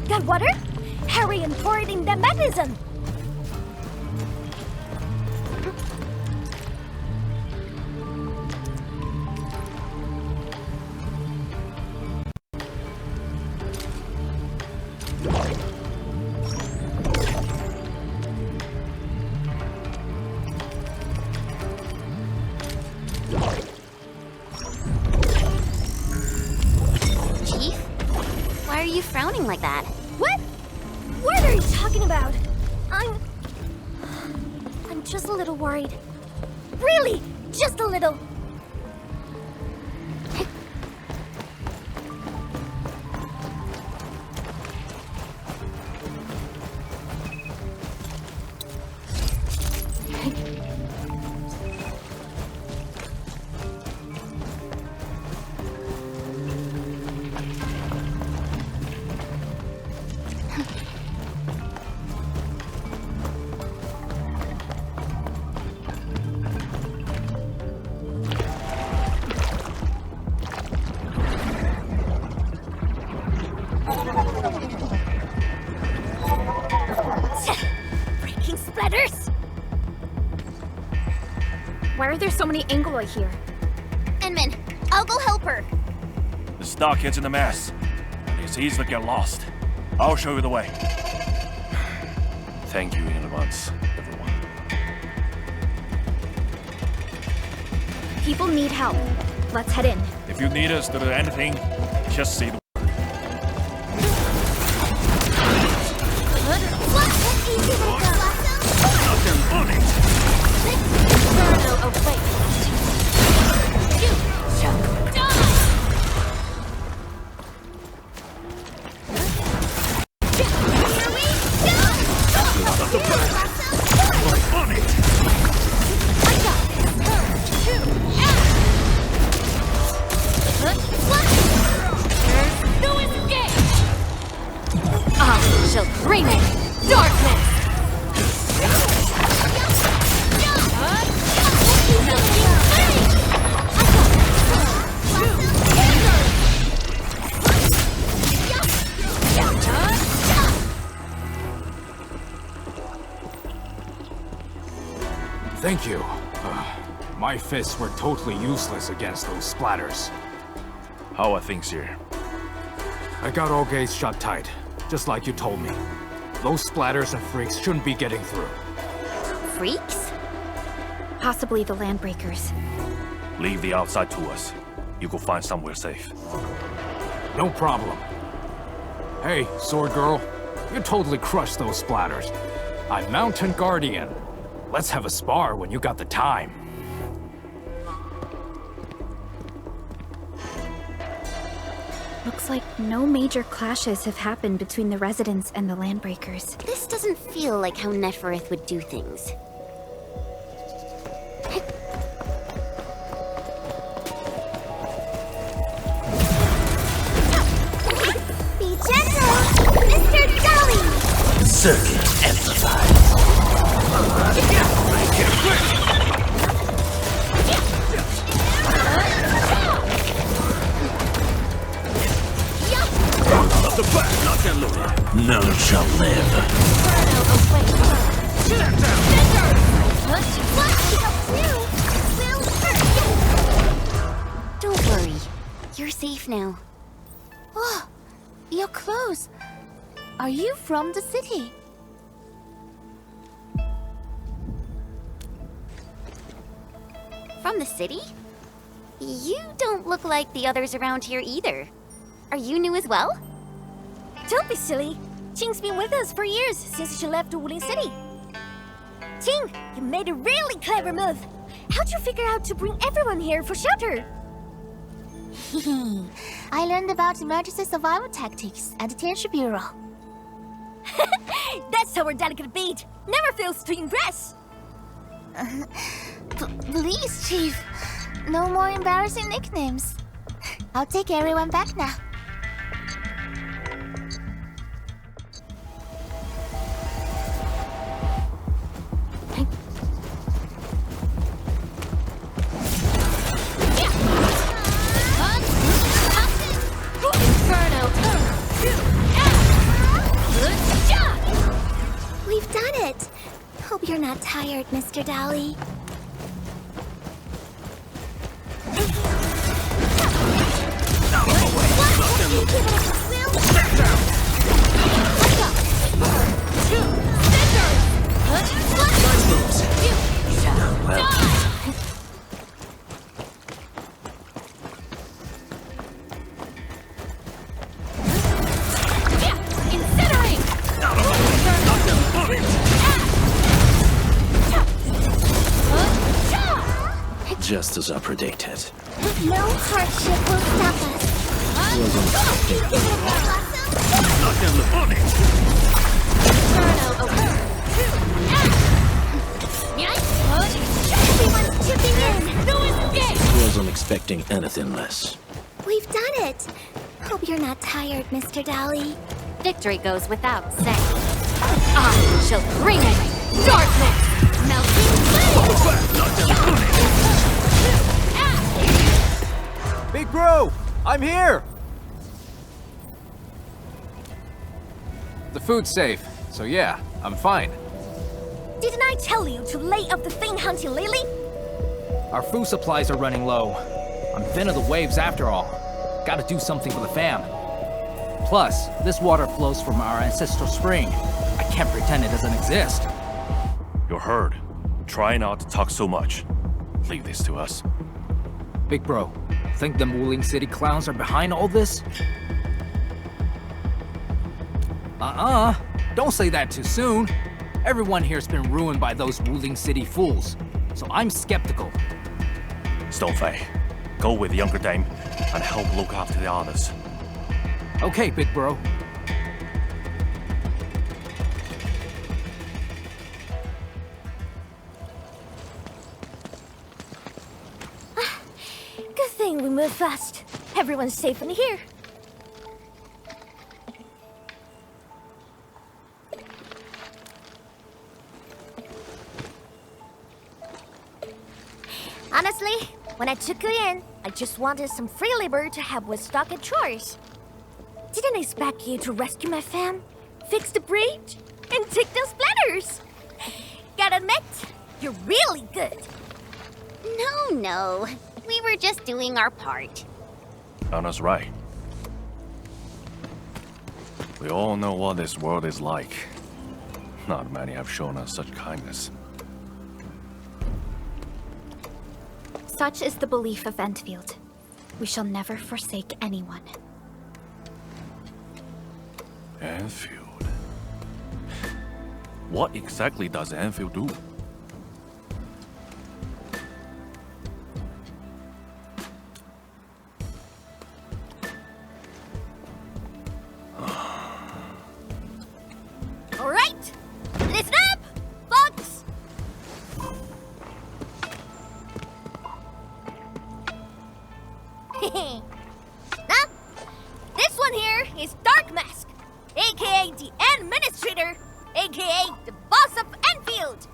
Got water? Hurry and pour it in the medicine! Chief? Why are you frowning like that? What? What are you talking about? I'm just a little worried. Really, just a little. Breaking splatters! Why are there so many Angoloi here? Enman, I'll go help her. The stockhead's in the mess. It's easy to get lost. I'll show you the way. Thank you in advance, everyone. People need help. Let's head in. If you need us to do anything, just say the Thank you. My fists were totally useless against those splatters. How are things here? I got all gates shut tight, just like you told me. Those splatters and freaks shouldn't be getting through. Freaks? Possibly the Landbreakers. Leave the outside to us. You go find somewhere safe. No problem. Hey, Sword Girl. You totally crushed those splatters. I'm Mountain Guardian. Let's have a spar when you got the time. Looks like no major clashes have happened between the residents and the Landbreakers. This doesn't feel like how Neferith would do things. Be gentle, Mr. Dolly! Circuit amplified. Off the back, lock and loaded. None shall live. Don't worry. You're safe now. Oh, your clothes. Are you from the city? From the city? You don't look like the others around here either. Are you new as well? Don't be silly. Qing's been with us for years, since she left Wuling City. Qing, you made a really clever move. How'd you figure out to bring everyone here for shelter? I learned about emergency survival tactics at the Tension Bureau. That's our delicate beat. Never fails to impress. Please, Chief. No more embarrassing nicknames. I'll take everyone back now. We've done it. Hope you're not tired, Mr. Dolly. Just as I predicted. No hardship will stop us. Everyone's chipping in. No escape. Wasn't expecting anything less. We've done it. Hope you're not tired, Mr. Dolly. Victory goes without saying. I shall bring it! Darkness! Melting Big bro! I'm here! The food's safe, so yeah, I'm fine. Didn't I tell you to lay up the thing hunting Lily? Our food supplies are running low. I'm thin of the waves after all. Gotta do something for the fam. Plus, this water flows from our ancestral spring. I can't pretend it doesn't exist. You're heard. Try not to talk so much. Leave this to us. Big bro, think them Wuling City clowns are behind all this? Don't say that too soon. Everyone here's been ruined by those Wuling City fools, so I'm skeptical. Stonefei, go with the younger dame and help look after the others. Okay, big bro. Good thing we moved fast. Everyone's safe in here. Honestly, when I took you in, I just wanted some free labor to help with stock and chores. Didn't expect you to rescue my fam, fix the bridge, and take those splatters. Gotta admit, you're really good. No. We were just doing our part. Anna's right. We all know what this world is like. Not many have shown us such kindness. Such is the belief of Endfield. We shall never forsake anyone. Endfield? What exactly does Endfield do? Alright! Listen up, folks! Now, this one here is Dark Mask, aka the Administrator, aka the boss of Endfield.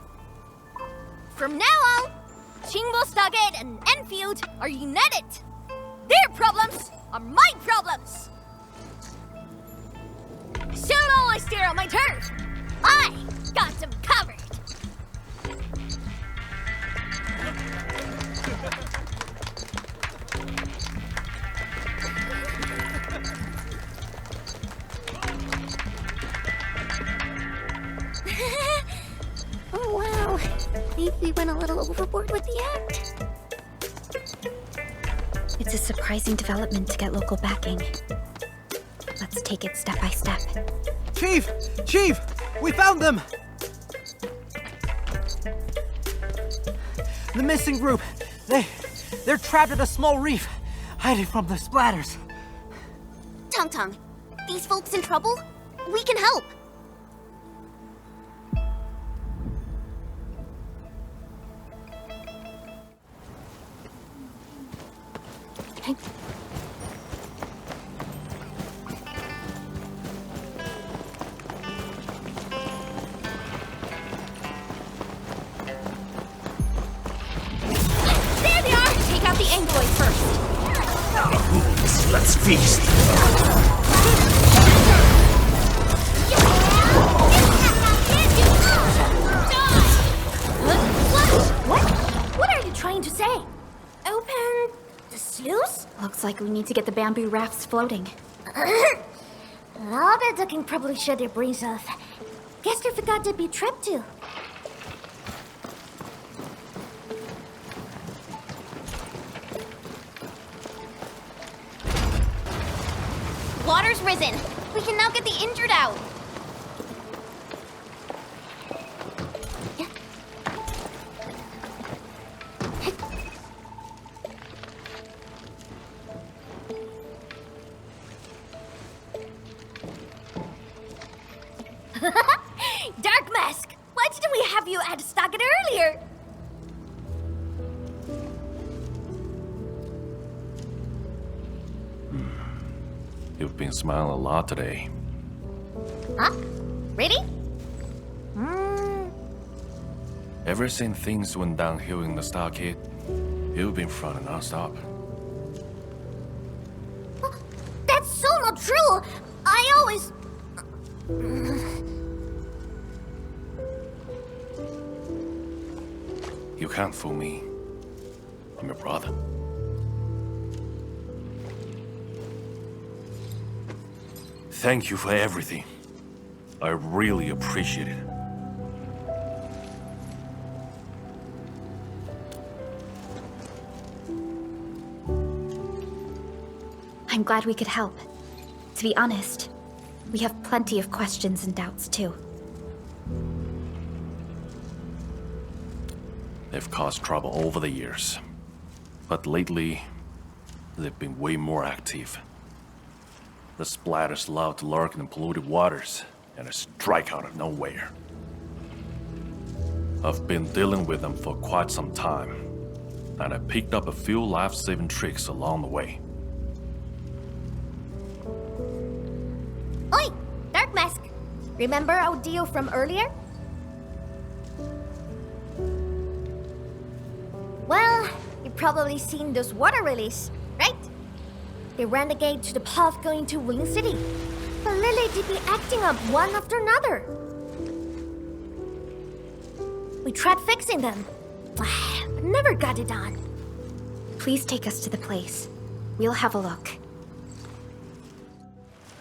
From now on, Shingle Stargate and Endfield are united. Their problems are my problems. So long I stare on my turf, I got them covered. Oh wow, maybe we went a little overboard with the act. It's a surprising development to get local backing. Let's take it step by step. Chief! Chief! We found them! The missing group. They're trapped at a small reef, hiding from the splatters. Tung, these folks in trouble? We can help. There they are! Take out the envoy first. Let's feast. What are you trying to say? Open the sluice? Looks like we need to get the bamboo rafts floating. All that ducking probably shut their brains off. Guess they forgot to be trapped too. Water's risen. We can now get the injured out. Dark Mask! Why didn't we have you at Stargate earlier? You've been smiling a lot today. Huh? Really? Ever since things went downhill in the Stargate, you've been frowning non-stop. That's so not true! I always... You can't fool me. I'm your brother. Thank you for everything. I really appreciate it. I'm glad we could help. To be honest, we have plenty of questions and doubts too. They've caused trouble over the years. But lately, they've been way more active. The splatters love to lurk in the polluted waters and strike out of nowhere. I've been dealing with them for quite some time, and I picked up a few life-saving tricks along the way. Oi! Dark Mask! Remember our deal from earlier? Well, you've probably seen those water lilies, right? They ran the gate to the path going to Wuing City. But Lily did be acting up one after another. We tried fixing them, but never got it done. Please take us to the place. We'll have a look.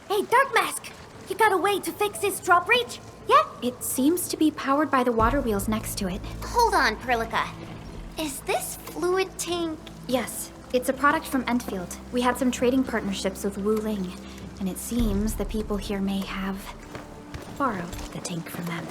Hey, Dark Mask! You got a way to fix this drawbridge? Yeah, it seems to be powered by the water wheels next to it. Hold on, Perlica. Is this fluid tank? Yes, it's a product from Endfield. We had some trading partnerships with Wuing, and it seems the people here may have borrowed the tank from them.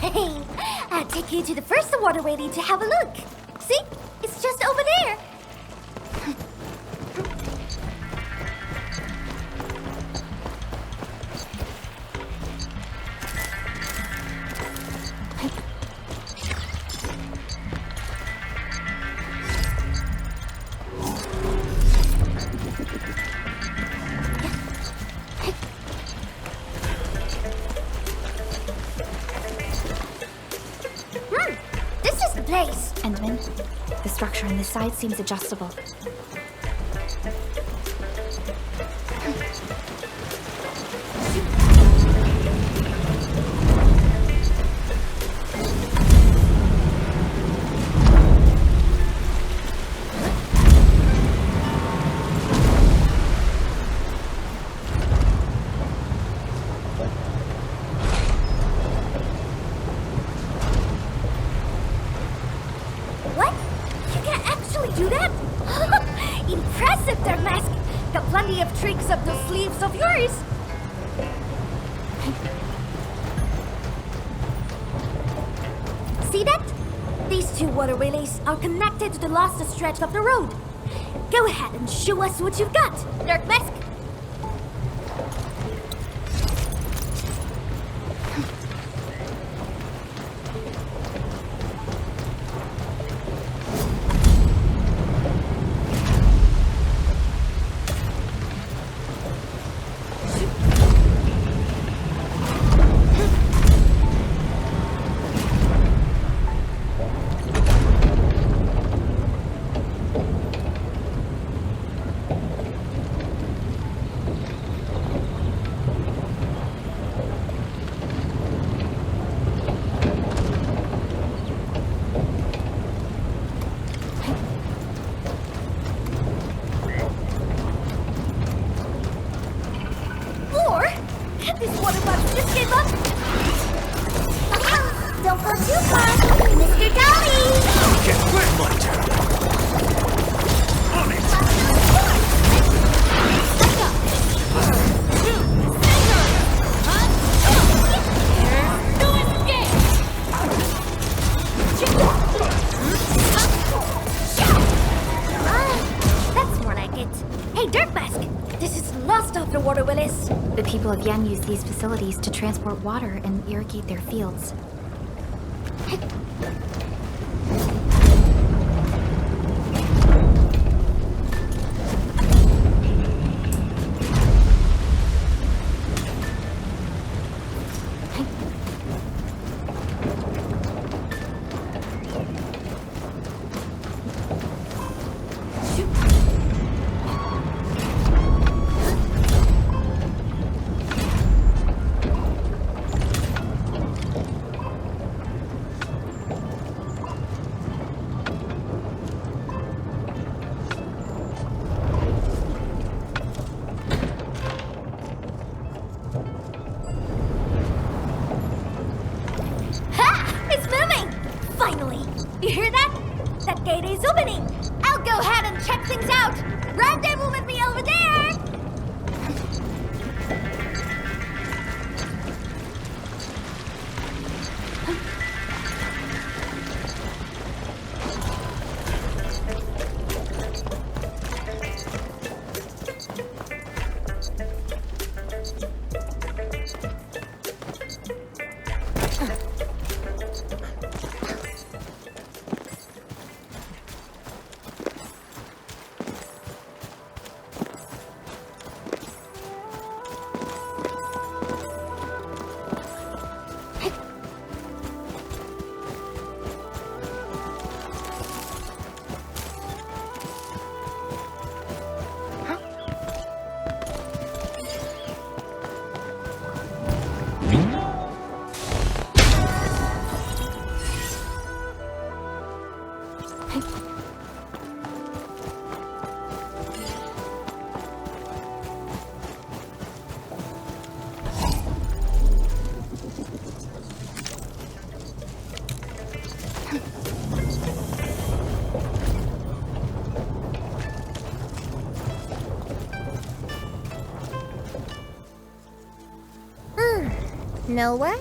Hey, I'll take you to the first waterway to have a look. See? It's just over there. This is the place. Endman, the structure on this side seems adjustable. What? You can actually do that? Impressive, Dark Mask. Got plenty of tricks up those sleeves of yours. See that? These two water relays are connected to the last stretch of the road. Go ahead and show us what you've got, Dark Mask. Or, can this water box just give up? Don't go too far, Mr. Dolly! Get wet, Montana! On it! That's more like it. Hey, Dirt Mask! This is lost off the water, Willis. The people of Yen use these facilities to transport water and irrigate their fields. Ha! It's moving! Finally! You hear that? That gate is opening! I'll go ahead and check things out! Rendezvous with me over there! know what?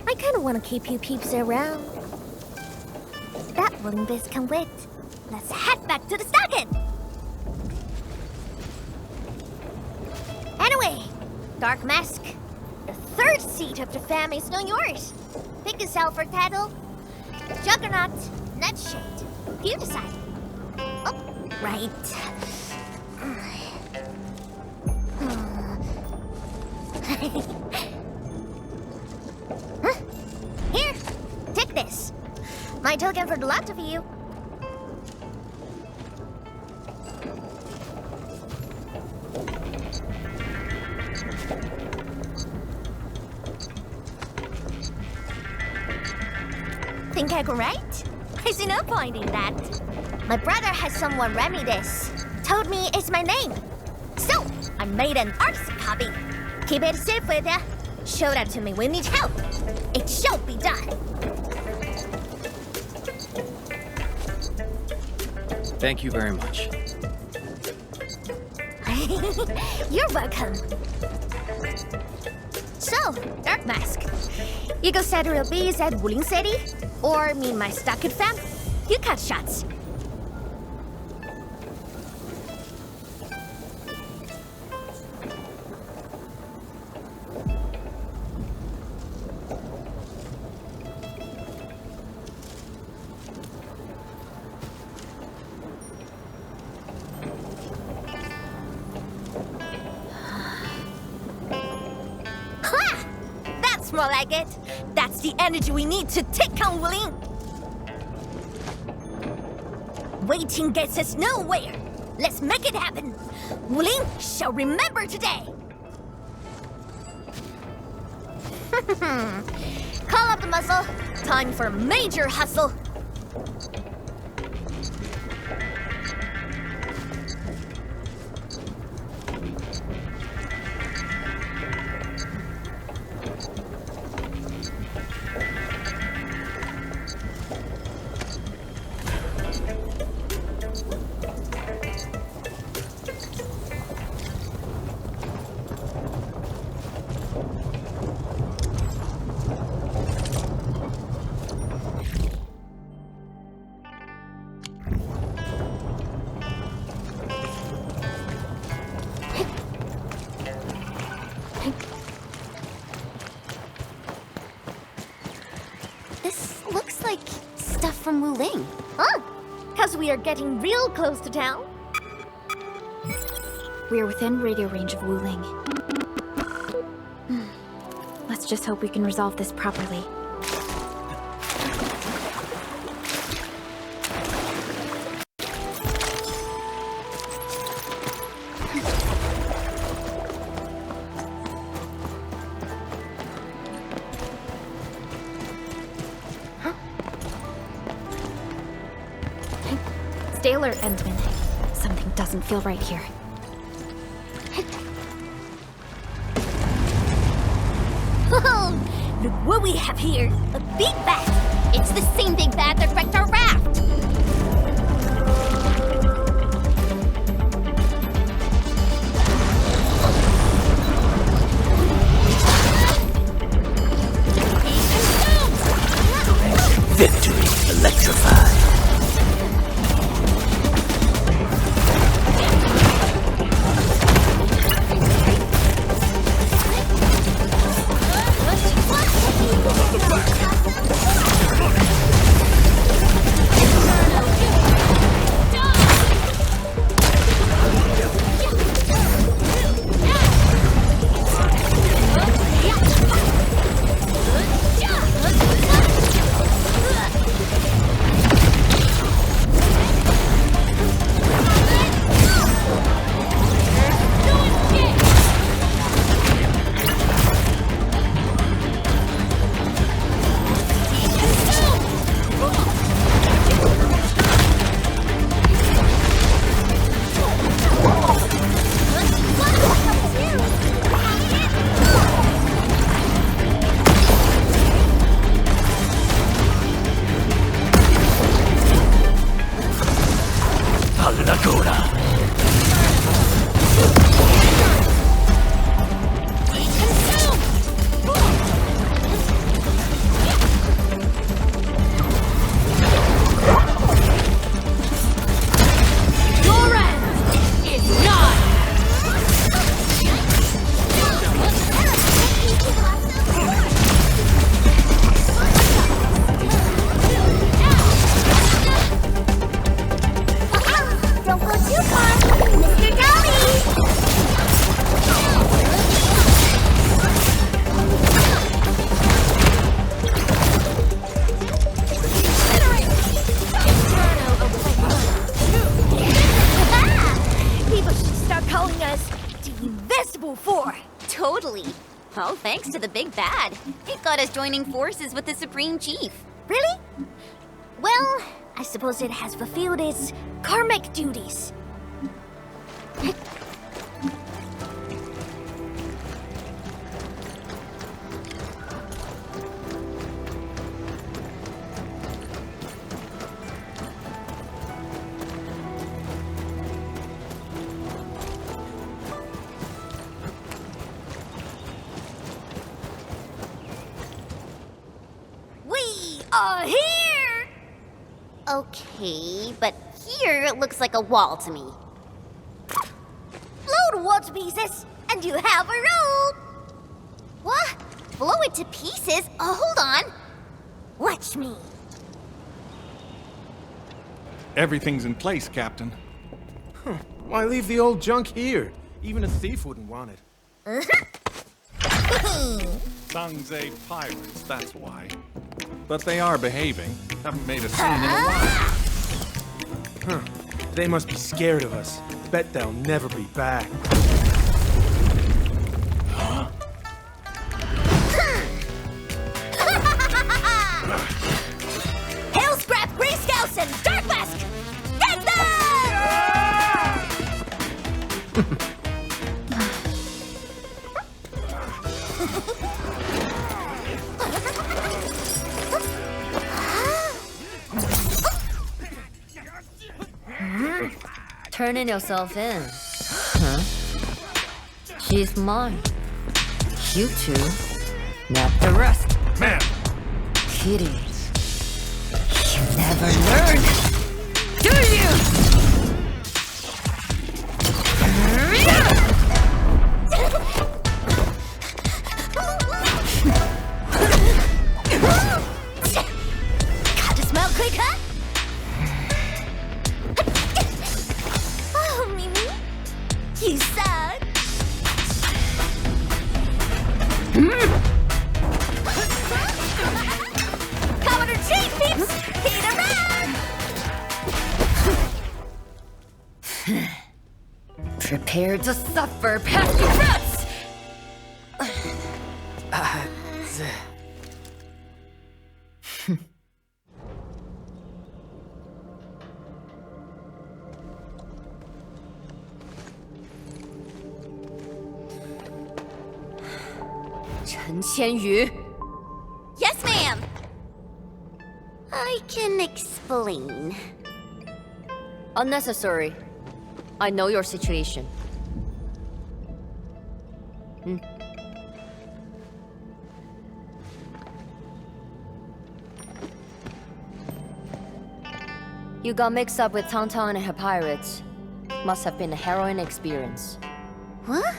I kinda wanna keep you peeps around. That wooden biz can wait. Let's head back to the stocking! Anyway, Dark Mask, the third seat of the family is now yours. Pick yourself for title. Juggernaut, Nightshade. You decide. Oh, right. Huh? Here, take this. My token for the lot of you. Think I go right? I see no point in that. My brother has someone read me this. Told me it's my name. So, I made an artist copy. Keep it safe with ya. Show that to me when you need help. It shall be done. Thank you very much. You're welcome. So, Dark Mask, you go settle your bees at Wuing City, or meet my stockade fam? You cut shots. More like it. That's the energy we need to take on Wuing. Waiting gets us nowhere. Let's make it happen. Wuing shall remember today. Call up the muscle. Time for major hustle. From Wuing. Huh? Because we are getting real close to town. We're within radio range of Wuing. Let's just hope we can resolve this properly. Male Endministrator. Something doesn't feel right here. Oh, look what we have here. A big bat. It's the same big bat that wrecked our raft. Victory electrified. before. Totally. All thanks to the big bad. It got us joining forces with the Supreme Chief. Really? Well, I suppose it has fulfilled its karmic duties. We are here! Okay, but here it looks like a wall to me. Blow the wall to pieces, and you have a road! What? Blow it to pieces? Oh, hold on. Watch me. Everything's in place, Captain. Why leave the old junk here? Even a thief wouldn't want it. Sangze pirates, that's why. But they are behaving. Haven't made a scene in a while. They must be scared of us. Bet they'll never be back. Hellscrap, Greascousin, Darkmask! Get them! Turning yourself in. Huh? She's mine. You two, not the rest. Man! Kitty. You never learn, do you? Got to smell quick, huh? Oh, Mimi, you suck. Commander Chief, peeps, heat around. Prepare to suffer past your breaths! Chen Qianyu. Yes, ma'am. I can explain. Unnecessary. I know your situation. You got mixed up with Tangtang and her pirates. Must have been a harrowing experience. What?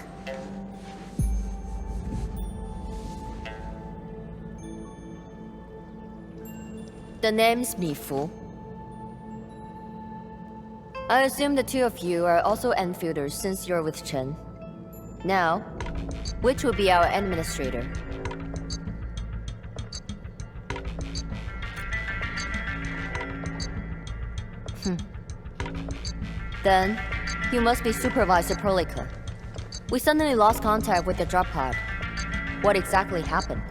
The name's Mifu. I assume the two of you are also Enfielders since you're with Chen. Now, which will be our administrator? Then, you must be Supervisor Prolica. We suddenly lost contact with the drop pod. What exactly happened?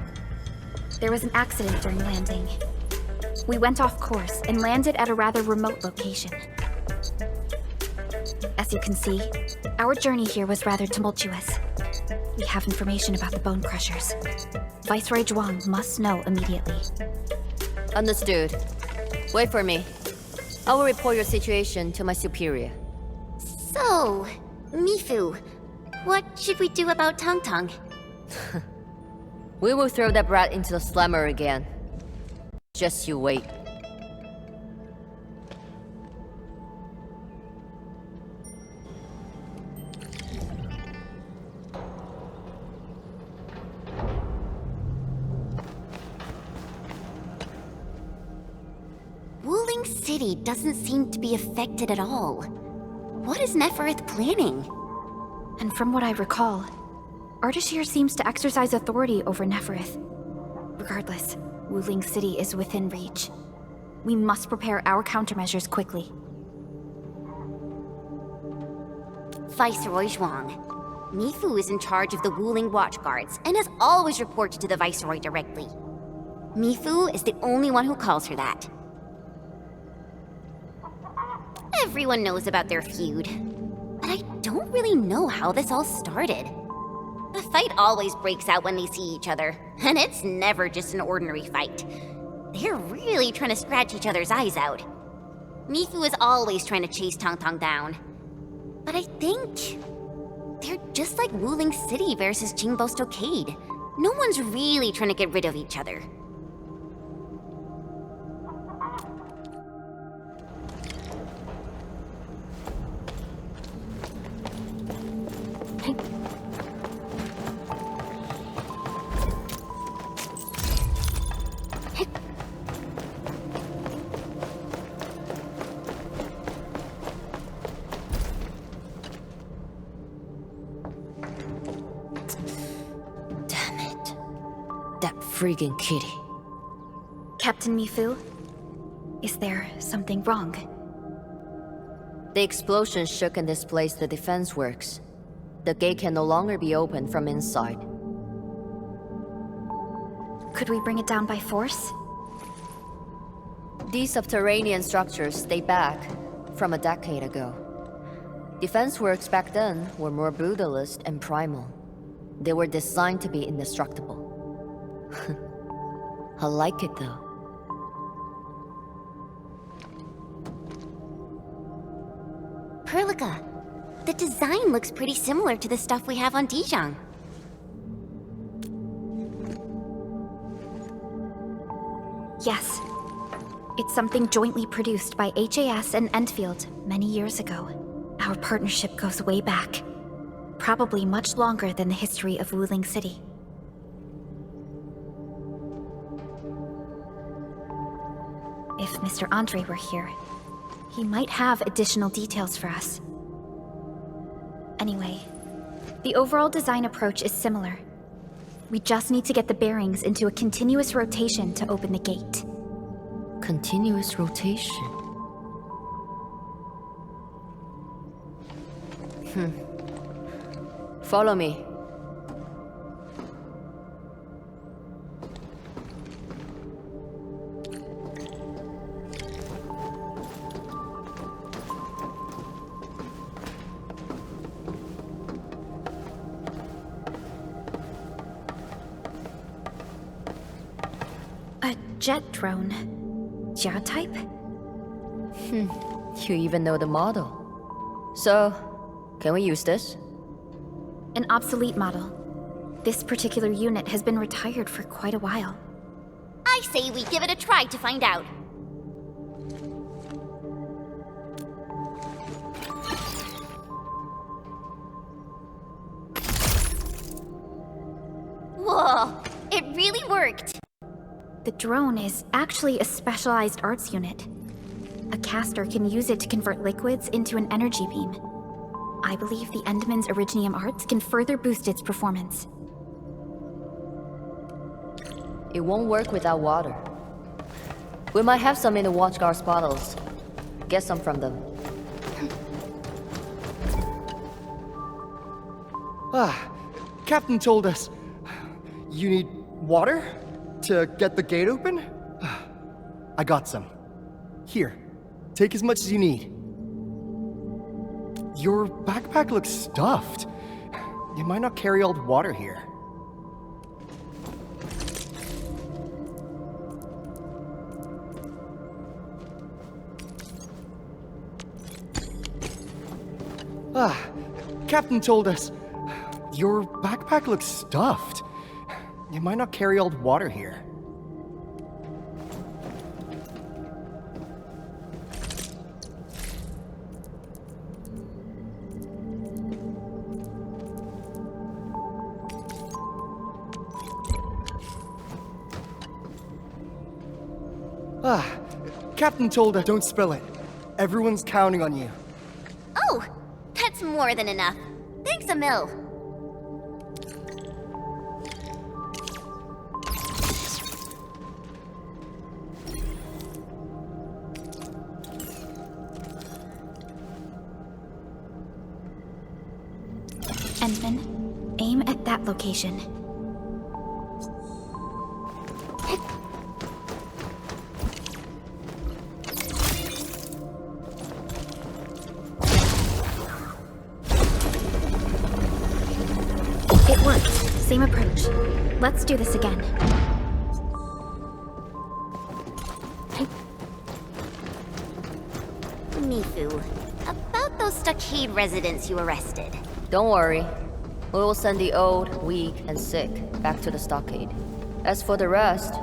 There was an accident during landing. We went off course and landed at a rather remote location. As you can see, our journey here was rather tumultuous. We have information about the Bone Crushers. Viceroy Zhuang must know immediately. Understood. Wait for me. I will report your situation to my superior. So, Mifu, what should we do about Tangtang? We will throw that brat into the slammer again. Just you wait. Wuing City doesn't seem to be affected at all. What is Nefereth planning? And from what I recall, Ardashir seems to exercise authority over Nefereth. Regardless, Wuing City is within reach. We must prepare our countermeasures quickly. Viceroy Zhuang, Mifu is in charge of the Wuing watchguards and has always reported to the Viceroy directly. Mifu is the only one who calls her that. Everyone knows about their feud, but I don't really know how this all started. The fight always breaks out when they see each other, and it's never just an ordinary fight. They're really trying to scratch each other's eyes out. Mifu is always trying to chase Tong Tong down. But I think they're just like Wuling City versus Jingbo Stockade. No one's really trying to get rid of each other. Freaking kitty. Captain Mifu, is there something wrong? The explosion shook and displaced the defense works. The gate can no longer be opened from inside. Could we bring it down by force? These subterranean structures date back from a decade ago. Defense works back then were more brutalist and primal. They were designed to be indestructible. I like it though. Perlica, the design looks pretty similar to the stuff we have on Dijon. Yes. It's something jointly produced by HAS and Endfield many years ago. Our partnership goes way back. Probably much longer than the history of Wuling City. If Mr. Andre were here, he might have additional details for us. Anyway, the overall design approach is similar. We just need to get the bearings into a continuous rotation to open the gate. Continuous rotation? Follow me. Jet drone. Jia type? You even know the model. So, can we use this? An obsolete model. This particular unit has been retired for quite a while. I say we give it a try to find out. Whoa, it really worked. The drone is actually a specialized arts unit. A caster can use it to convert liquids into an energy beam. I believe the Endman's Originium arts can further boost its performance. It won't work without water. We might have some in the Watchguard's bottles. Get some from them. Captain told us you need water to get the gate open? I got some. Here, take as much as you need. Your backpack looks stuffed. You might not carry all the water here. Captain told us your backpack looks stuffed. You might not carry all the water here. Captain told us don't spill it. Everyone's counting on you. Oh, that's more than enough. Thanks, Emil. Endman, aim at that location. It worked. Same approach. Let's do this again. Mifu, about those stockade residents you arrested. Don't worry. We will send the old, weak, and sick back to the stockade. As for the rest,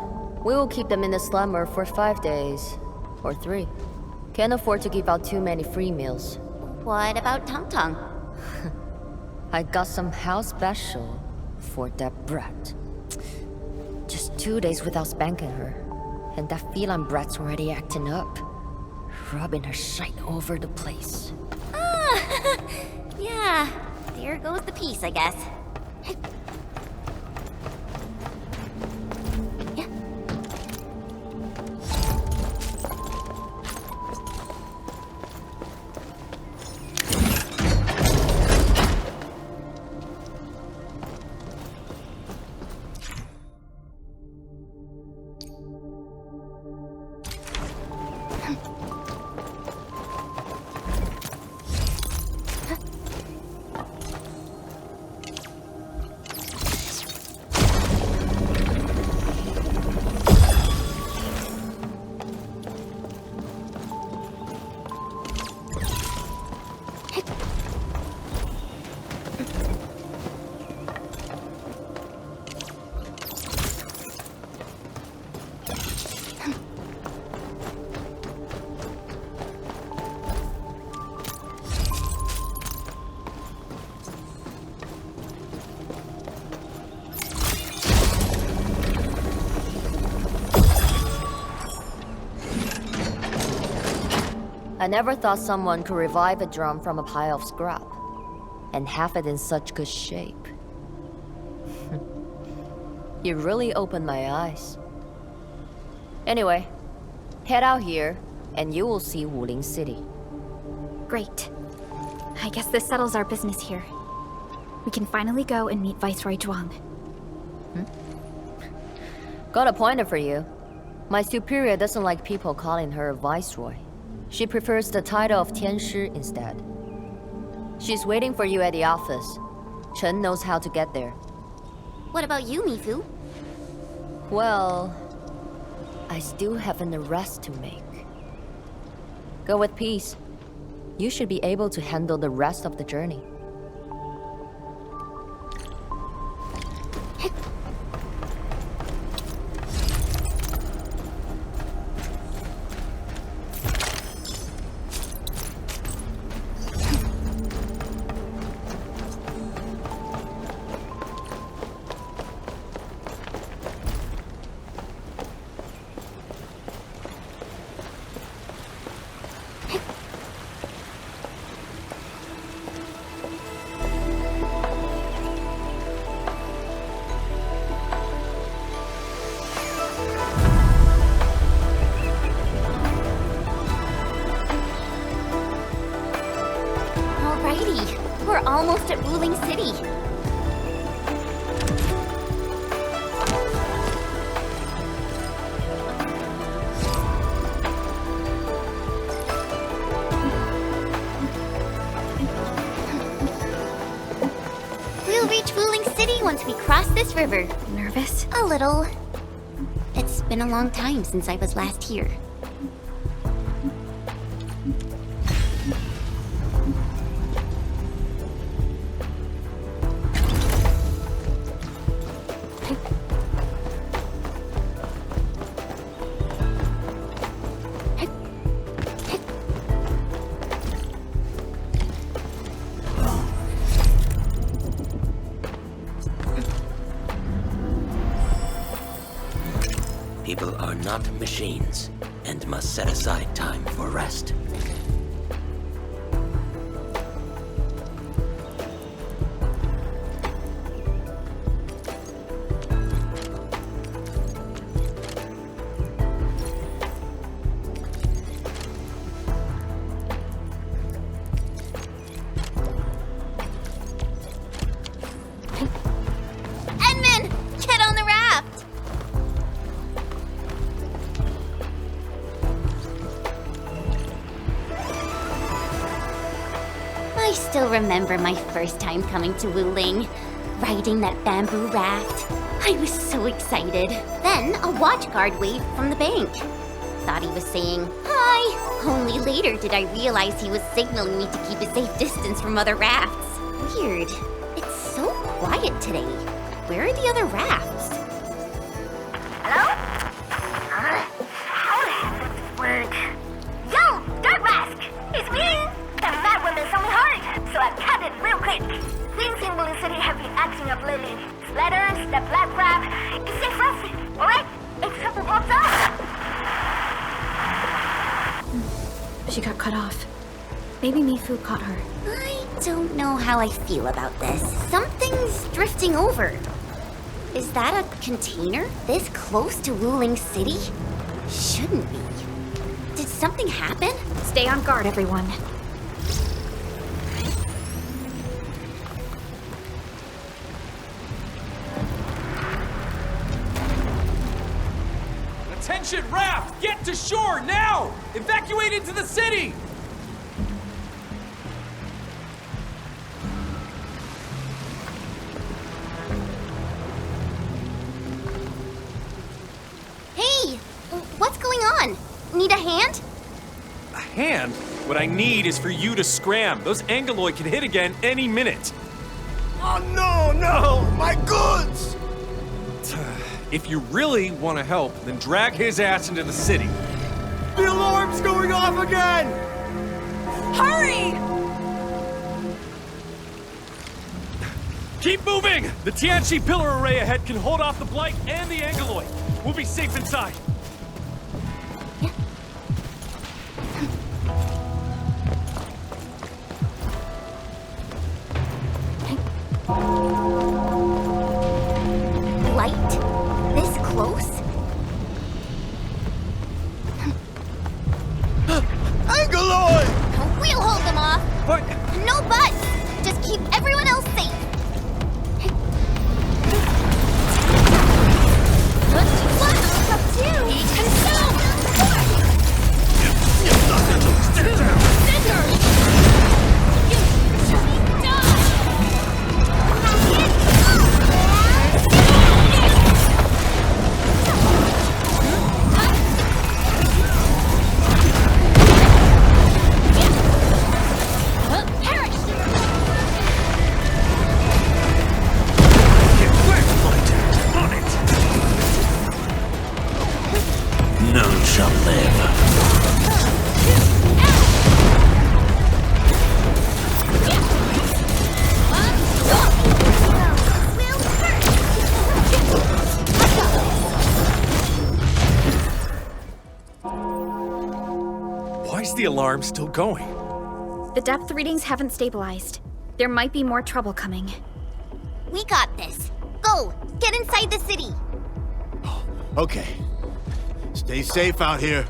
we will keep them in the slumber for 5 days. Or 3. Can't afford to give out too many free meals. What about Tong Tong? I got some house special for that brat. Just 2 days without spanking her, and that feline brat's already acting up. Rubbing her shite over the place. Ah, yeah, there goes the piece, I guess. Yeah. I never thought someone could revive a drum from a pile of scrap, and have it in such good shape. You really opened my eyes. Anyway, head out here, and you will see Wuling City. Great. I guess this settles our business here. We can finally go and meet Viceroy Zhuang. Got a pointer for you. My superior doesn't like people calling her Viceroy. She prefers the title of Tianshi instead. She's waiting for you at the office. Chen knows how to get there. What about you, Mifu? Well, I still have an arrest to make. Go with peace. You should be able to handle the rest of the journey. We're almost at Wuling City. We'll reach Wuling City once we cross this river. Nervous? A little. It's been a long time since I was last here. People are not machines, and must set aside time for rest. I still remember my first time coming to Wuing, riding that bamboo raft. I was so excited. Then a watch guard waved from the bank. Thought he was saying, hi. Only later did I realize he was signaling me to keep a safe distance from other rafts. Weird. It's so quiet today. Where are the other rafts? Hello? How the hell does this work? Yo, Dark Mask! It's me! The mad one that's on my heart, so I cut it real quick. Things in Wuing City have been acting up lately. Splatters, the black crab, it's safe rough, alright? If trouble pops up. She got cut off. Maybe Mifu caught her. I don't know how I feel about this. Something's drifting over. Is that a container this close to Wuing City? Shouldn't be. Did something happen? Stay on guard, everyone. Attention, raft! Get to shore now! Evacuate into the city! Hey! What's going on? Need a hand? A hand? What I need is for you to scram. Those Angeloid can hit again any minute. Oh no! My goods! If you really want to help, then drag his ass into the city. The alarm's going off again! Hurry! Keep moving! The Tianchi pillar array ahead can hold off the Blight and the Angeloid. We'll be safe inside. Blight? This close? Angeloid! We'll hold them off. But... No buts! Just keep everyone else safe. None shall live. Why is the alarm still going? The depth readings haven't stabilized. There might be more trouble coming. We got this. Go! Get inside the city! Okay. Stay safe out here.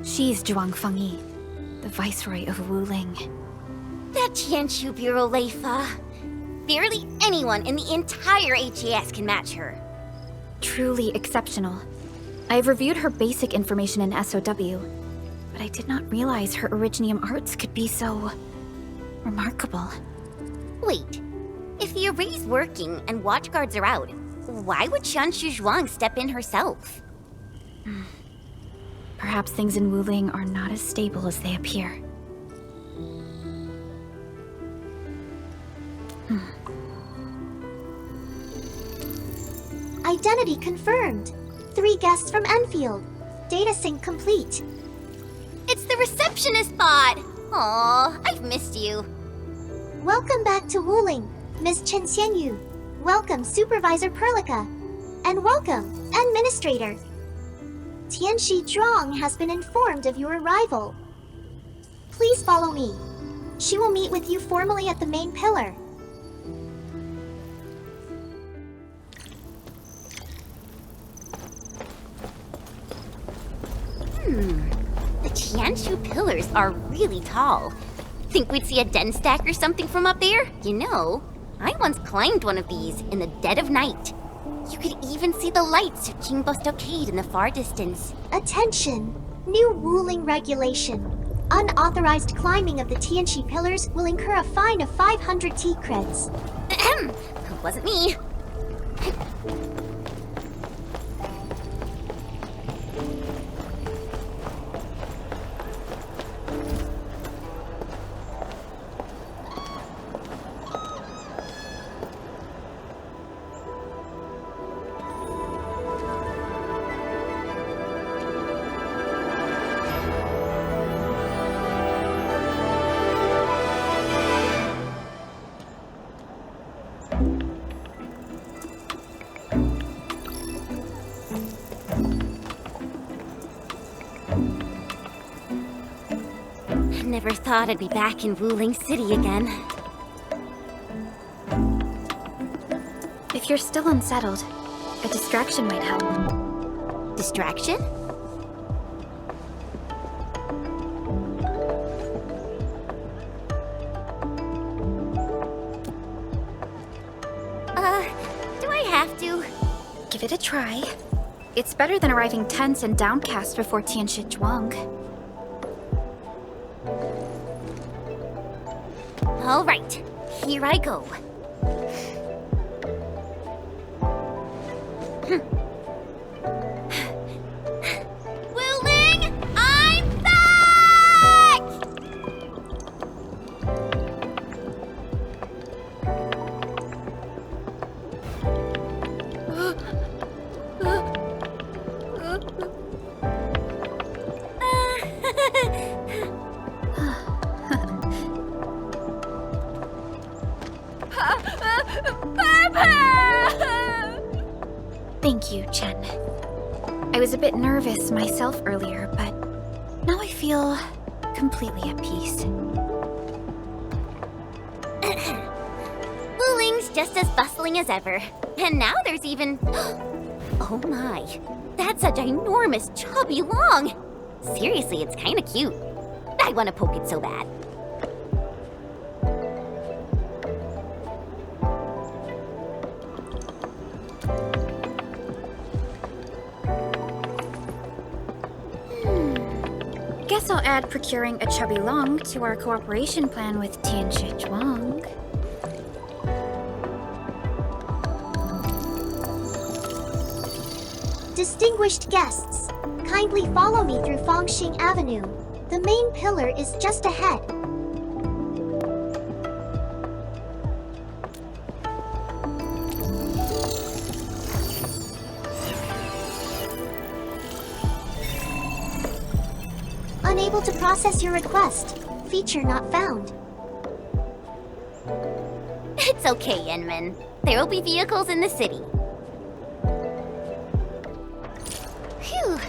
She's Zhuang Fengyi, the Viceroy of Wuling. That Tianshu Bureau Leifa. Barely anyone in the entire HAS can match her. Truly exceptional. I've reviewed her basic information in SOW, but I did not realize her Originium arts could be so remarkable. Wait, if the array's working and watchguards are out, why would Tianshu Zhuang step in herself? Perhaps things in Wuling are not as stable as they appear. Identity confirmed. 3 guests from Enfield. Data sync complete. It's the receptionist bot! Aw, I've missed you. Welcome back to Wuling, Miss Chen Xianyu. Welcome, Supervisor Perlica. And welcome, Administrator. Tianxi Zhuang has been informed of your arrival. Please follow me. She will meet with you formally at the main pillar. The Tianshu pillars are really tall. Think we'd see a den stack or something from up there? You know, I once climbed one of these in the dead of night. You could even see the lights of Qingbo Stockade in the far distance. Attention! New Wuling regulation. Unauthorized climbing of the Tianxi pillars will incur a fine of 500 T-creds. Ahem! Wasn't me. Never thought I'd be back in Wuling City again. If you're still unsettled, a distraction might help. Distraction? Do I have to? Give it a try. It's better than arriving tense and downcast before Tianxi Zhuang. All right, here I go. Wuling, I'm back! Thank you, Chen. I was a bit nervous myself earlier, but now I feel completely at peace. Wuling's just as bustling as ever. And now there's even... Oh my, that's a ginormous chubby long. Seriously, it's kinda cute. I wanna poke it so bad. Guess I'll add procuring a chubby long to our cooperation plan with Tianxi Zhuang. Distinguished guests, kindly follow me through Fangxing Avenue. The main pillar is just ahead. Unable to process your request. Feature not found. It's okay, Yenmin. There will be vehicles in the city. Phew.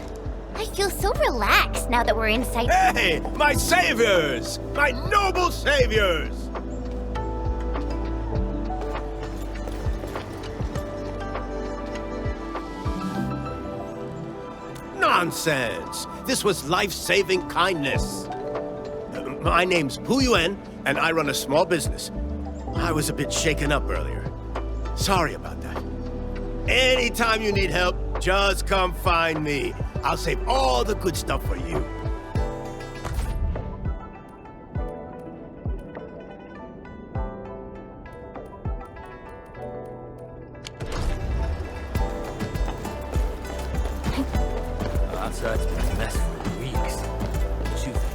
I feel so relaxed now that we're inside. Hey, my saviors! My noble saviors! Nonsense! This was life-saving kindness. My name's Pu Yuan, and I run a small business. I was a bit shaken up earlier. Sorry about that. Anytime you need help, just come find me. I'll save all the good stuff for you. Outside's been a mess for weeks. What you think?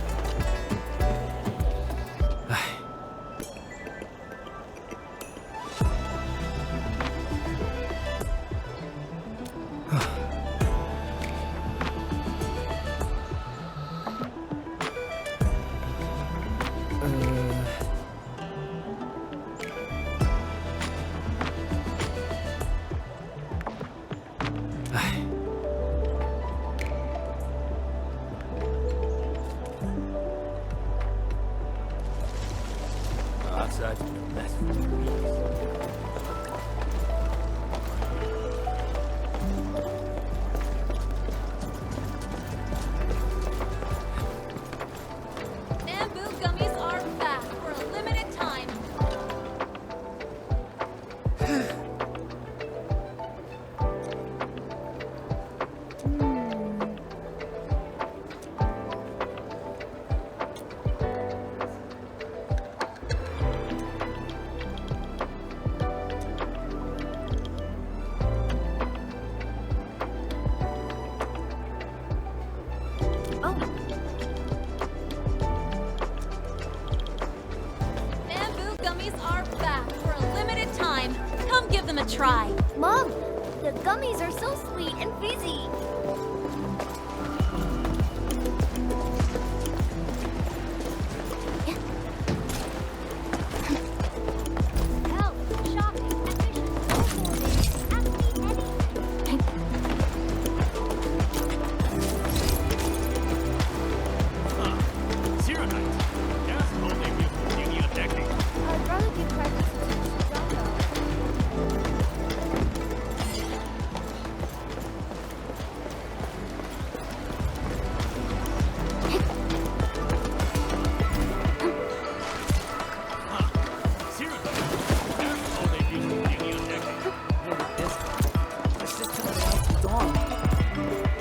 Outside's been a mess for weeks. Bamboo gummies are back for a limited time. Bamboo gummies are back for a limited time. Come give them a try. Mom, the gummies are so sweet and fizzy. Health, shopping, efficient, snowboarding, ask me anything. Shironite. Just holding you from doing your technique. I'd rather give practice to Shaka.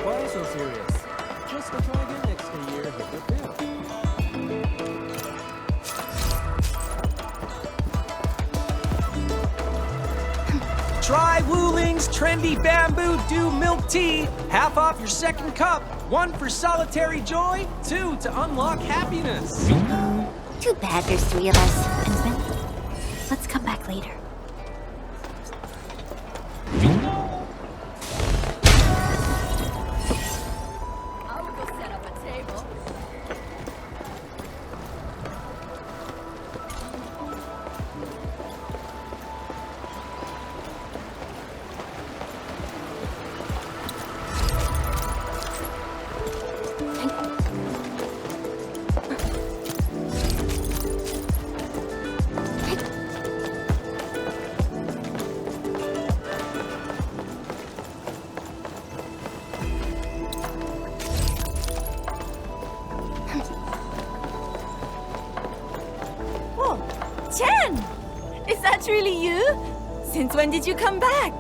Why so serious? Just go try again next year. Hit the bill. Try Wuing's trendy bamboo dew milk tea. Half off your second cup. 1 for solitary joy, 2 to unlock happiness. Too bad there's 3 of us. Let's come back later. I'll go set up a table. Oh, Chen! Is that really you? Since when did you come back?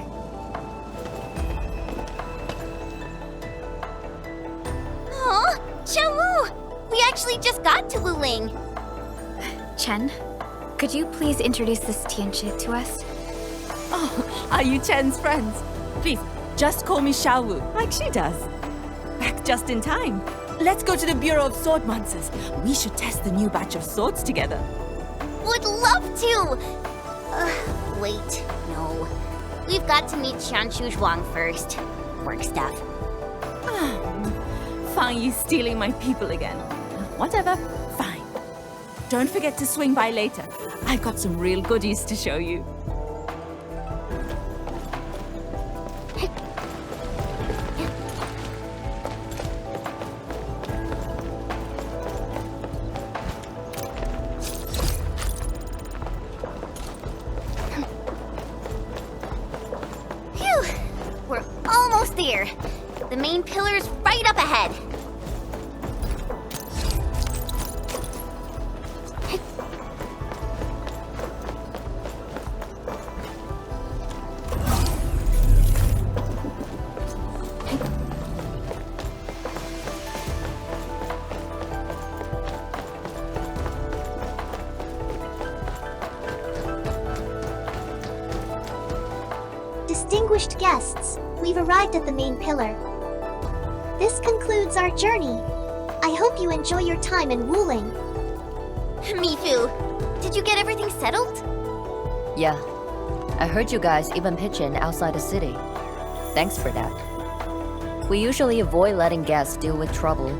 Aw, Chen-Wu! We actually just got to Wuing. Chen, could you please introduce this Tianxi to us? Oh, are you Chen's friends? Please, just call me Xiaowu, like she does. Back just in time. Let's go to the Bureau of Sword Monsters. We should test the new batch of swords together. Would love to! Wait, no. We've got to meet Shanshu Zhuang first. Work stuff. Fang Yi stealing my people again. Whatever, fine. Don't forget to swing by later. I've got some real goodies to show you. Phew! We're almost there. The main pillar's right right up ahead. Distinguished guests, we've arrived at the main pillar. This concludes our journey. I hope you enjoy your time in Wuling. Mifu, did you get everything settled? Yeah. I heard you guys even pitch in outside the city. Thanks for that. We usually avoid letting guests deal with trouble.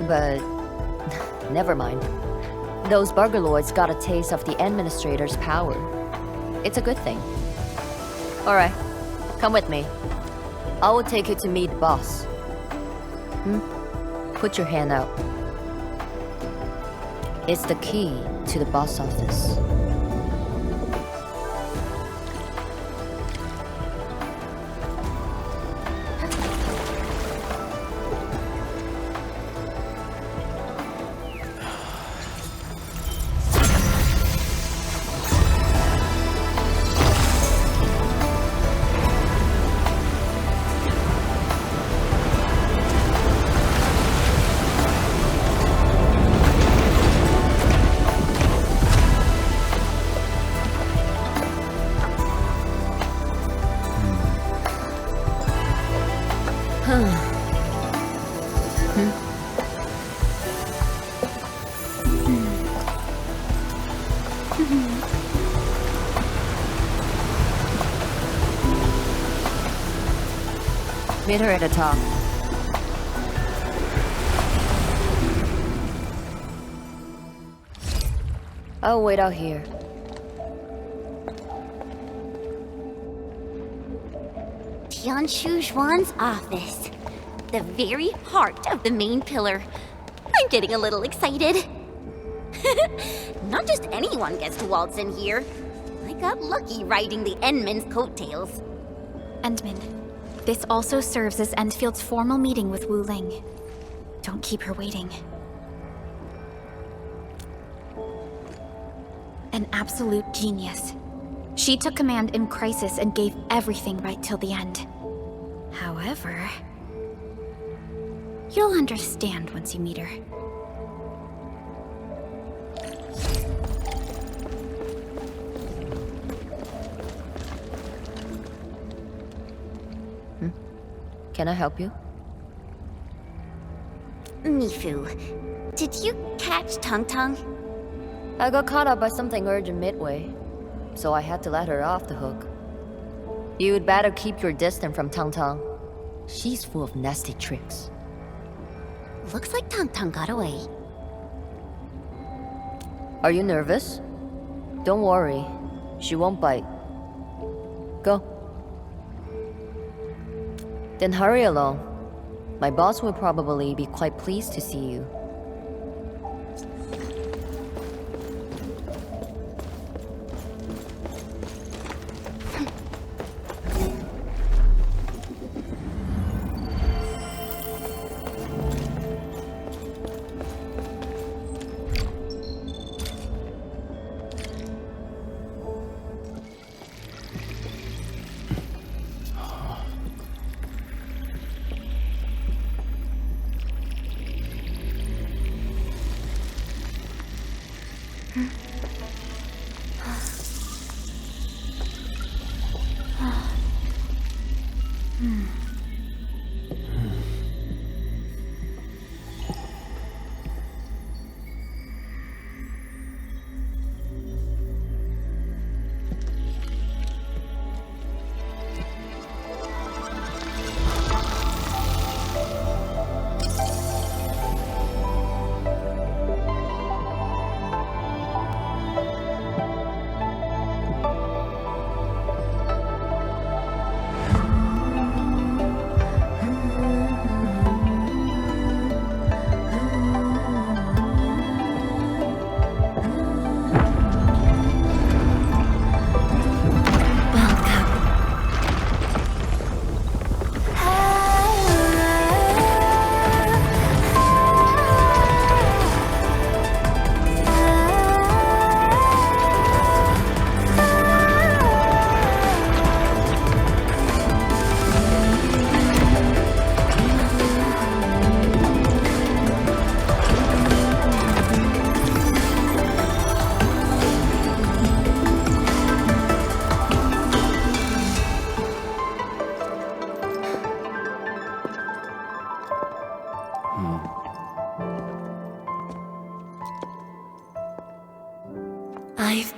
But... never mind. Those burger lords got a taste of the Administrator's power. It's a good thing. Alright, come with me. I will take you to meet the boss. Put your hand out. It's the key to the boss office. Meet her at the top. I'll wait out here. Tianshu Zhuan's office. The very heart of the main pillar. I'm getting a little excited. Not just anyone gets to waltz in here. I got lucky riding the Endman's coattails. Endman, this also serves as Endfield's formal meeting with Wuling. Don't keep her waiting. An absolute genius. She took command in crisis and gave everything right till the end. However, you'll understand once you meet her. Can I help you? Mifu, did you catch Tong Tong? I got caught up by something urgent midway, so I had to let her off the hook. You'd better keep your distance from Tong Tong. She's full of nasty tricks. Looks like Tong Tong got away. Are you nervous? Don't worry. She won't bite. Go. Then hurry along. My boss will probably be quite pleased to see you.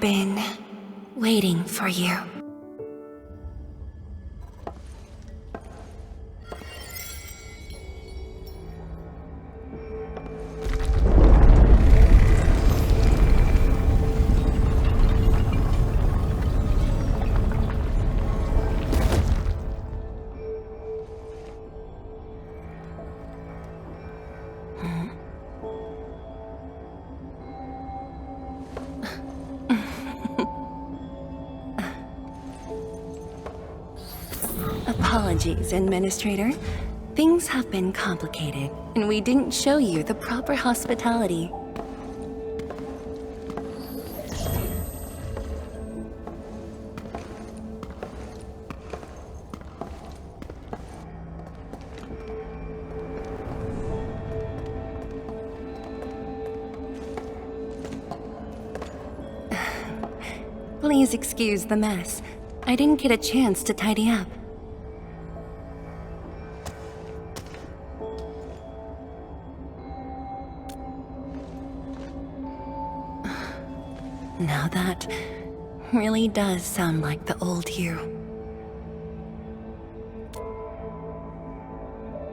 been waiting for you. Apologies, Administrator. Things have been complicated, and we didn't show you the proper hospitality. Please excuse the mess. I didn't get a chance to tidy up. Now that really does sound like the old you.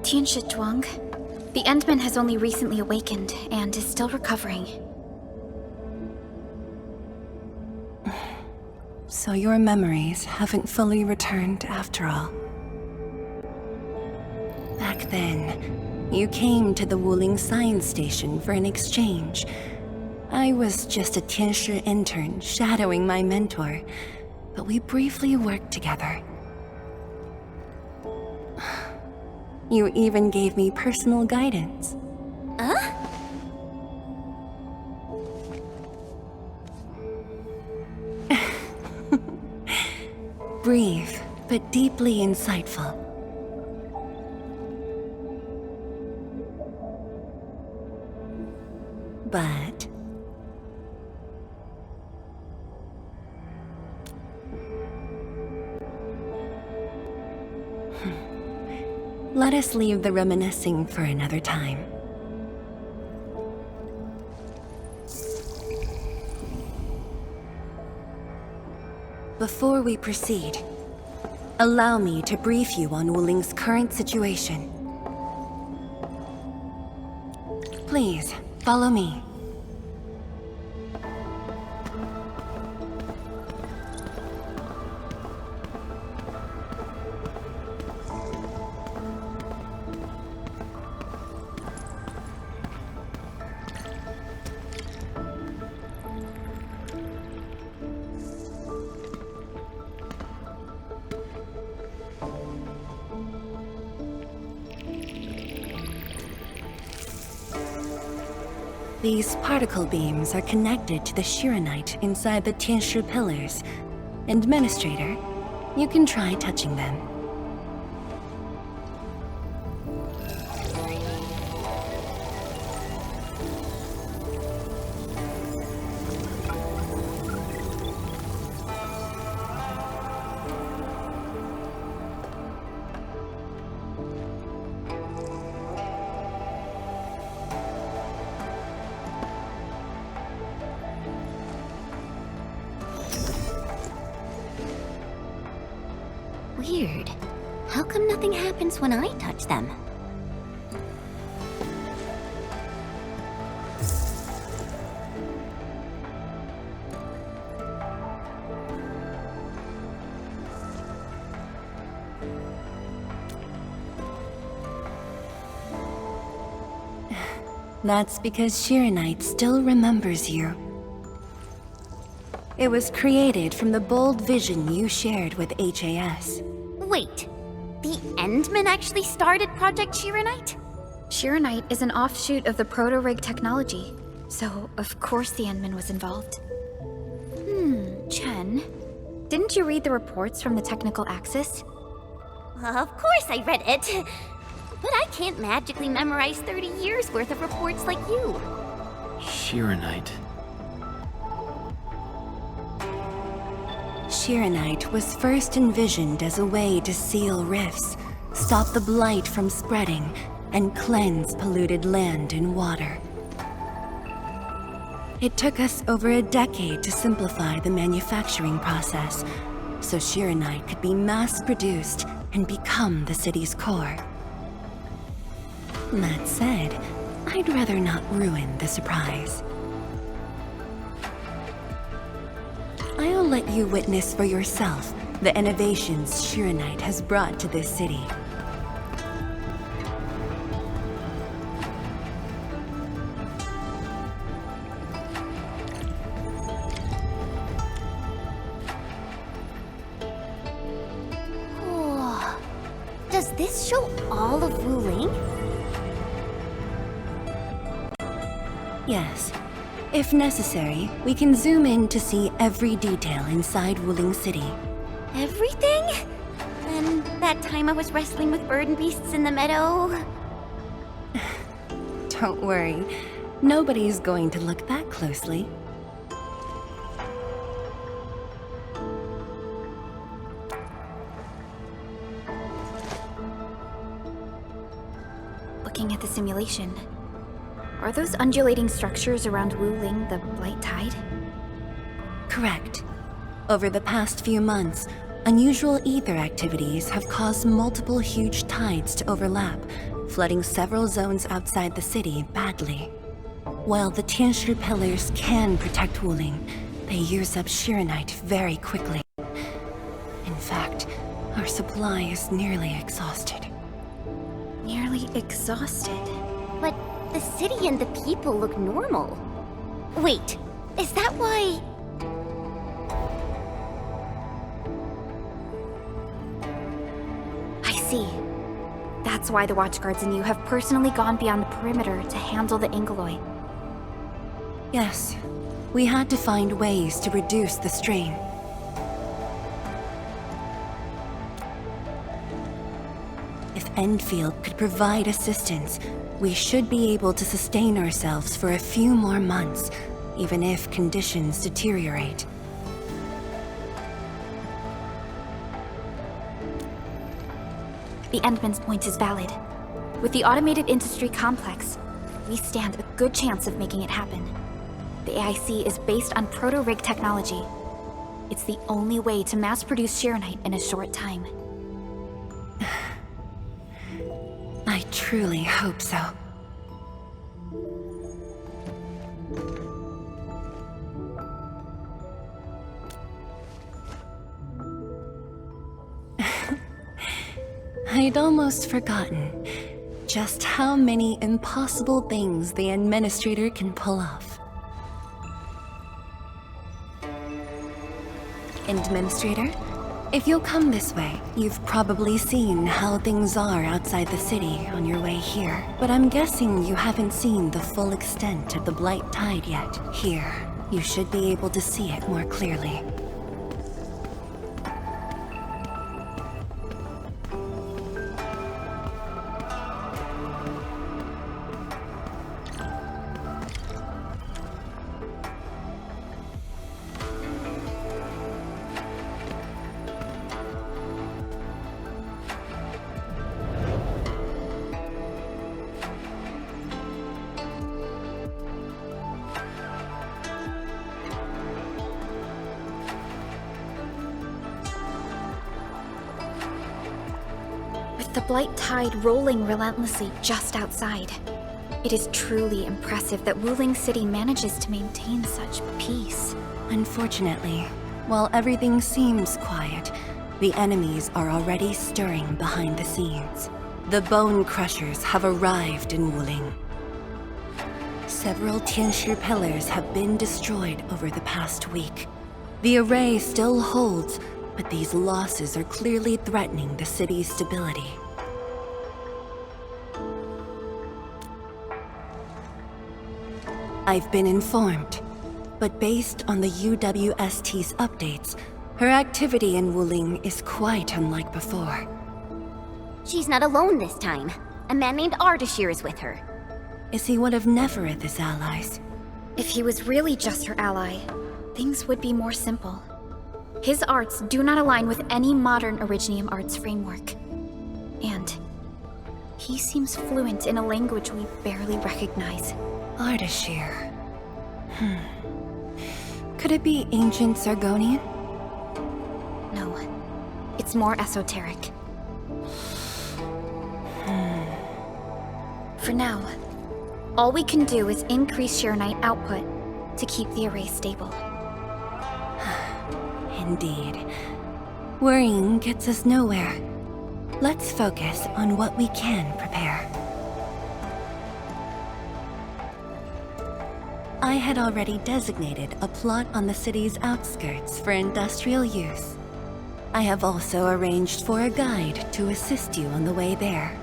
Tianshi Zhuang, the Endman has only recently awakened and is still recovering. So your memories haven't fully returned after all. Back then, you came to the Wuling science station for an exchange. I was just a Tianshi intern shadowing my mentor, but we briefly worked together. You even gave me personal guidance. Huh? Brief, but deeply insightful. But let us leave the reminiscing for another time. Before we proceed, allow me to brief you on Wuling's current situation. Please, follow me. These particle beams are connected to the Shironite inside the Tianshi pillars. Administrator, you can try touching them. Weird. How come nothing happens when I touch them? That's because Shironite still remembers you. It was created from the bold vision you shared with HAS. Wait, the Endman actually started Project Shironite? Shironite is an offshoot of the proto-rig technology, so of course the Endman was involved. Chen, didn't you read the reports from the technical axis? Of course I read it. But I can't magically memorize 30 years worth of reports like you. Shironite. Shironite was first envisioned as a way to seal rifts, stop the blight from spreading, and cleanse polluted land and water. It took us over a decade to simplify the manufacturing process, so Shironite could be mass-produced and become the city's core. That said, I'd rather not ruin the surprise. I'll let you witness for yourself the innovations Shironite has brought to this city. Does this show all of Wuing? Yes. If necessary, we can zoom in to see every detail inside Wuling City. Everything? And that time I was wrestling with bird and beasts in the meadow? Don't worry. Nobody's going to look that closely. Looking at the simulation, are those undulating structures around Wuling the Blight Tide? Correct. Over the past few months, unusual ether activities have caused multiple huge tides to overlap, flooding several zones outside the city badly. While the Tianshi pillars can protect Wuling, they use up Shironite very quickly. In fact, our supply is nearly exhausted. Nearly exhausted? But the city and the people look normal. Wait, is that why... I see. That's why the Watchguards and you have personally gone beyond the perimeter to handle the Angeloi. Yes. We had to find ways to reduce the strain. If Endfield could provide assistance, we should be able to sustain ourselves for a few more months, even if conditions deteriorate. The Endman's point is valid. With the automated industry complex, we stand a good chance of making it happen. The AIC is based on proto-rig technology. It's the only way to mass-produce Shironite in a short time. I truly hope so. I'd almost forgotten just how many impossible things the Administrator can pull off. Administrator? If you'll come this way, you've probably seen how things are outside the city on your way here. But I'm guessing you haven't seen the full extent of the Blight Tide yet. Here, you should be able to see it more clearly. With the Blight Tide rolling relentlessly just outside, it is truly impressive that Wuling City manages to maintain such peace. Unfortunately, while everything seems quiet, the enemies are already stirring behind the scenes. The Bone Crushers have arrived in Wuling. Several Tianshi pillars have been destroyed over the past week. The array still holds, but these losses are clearly threatening the city's stability. I've been informed, but based on the UWST's updates, her activity in Wuling is quite unlike before. She's not alone this time. A man named Ardashir is with her. Is he one of Nefereth's allies? If he was really just her ally, things would be more simple. His arts do not align with any modern Originium arts framework. And he seems fluent in a language we barely recognize. Ardashir. Could it be ancient Sargonian? No. It's more esoteric. For now, all we can do is increase Shironite output to keep the array stable. Indeed. Worrying gets us nowhere. Let's focus on what we can prepare. I had already designated a plot on the city's outskirts for industrial use. I have also arranged for a guide to assist you on the way there.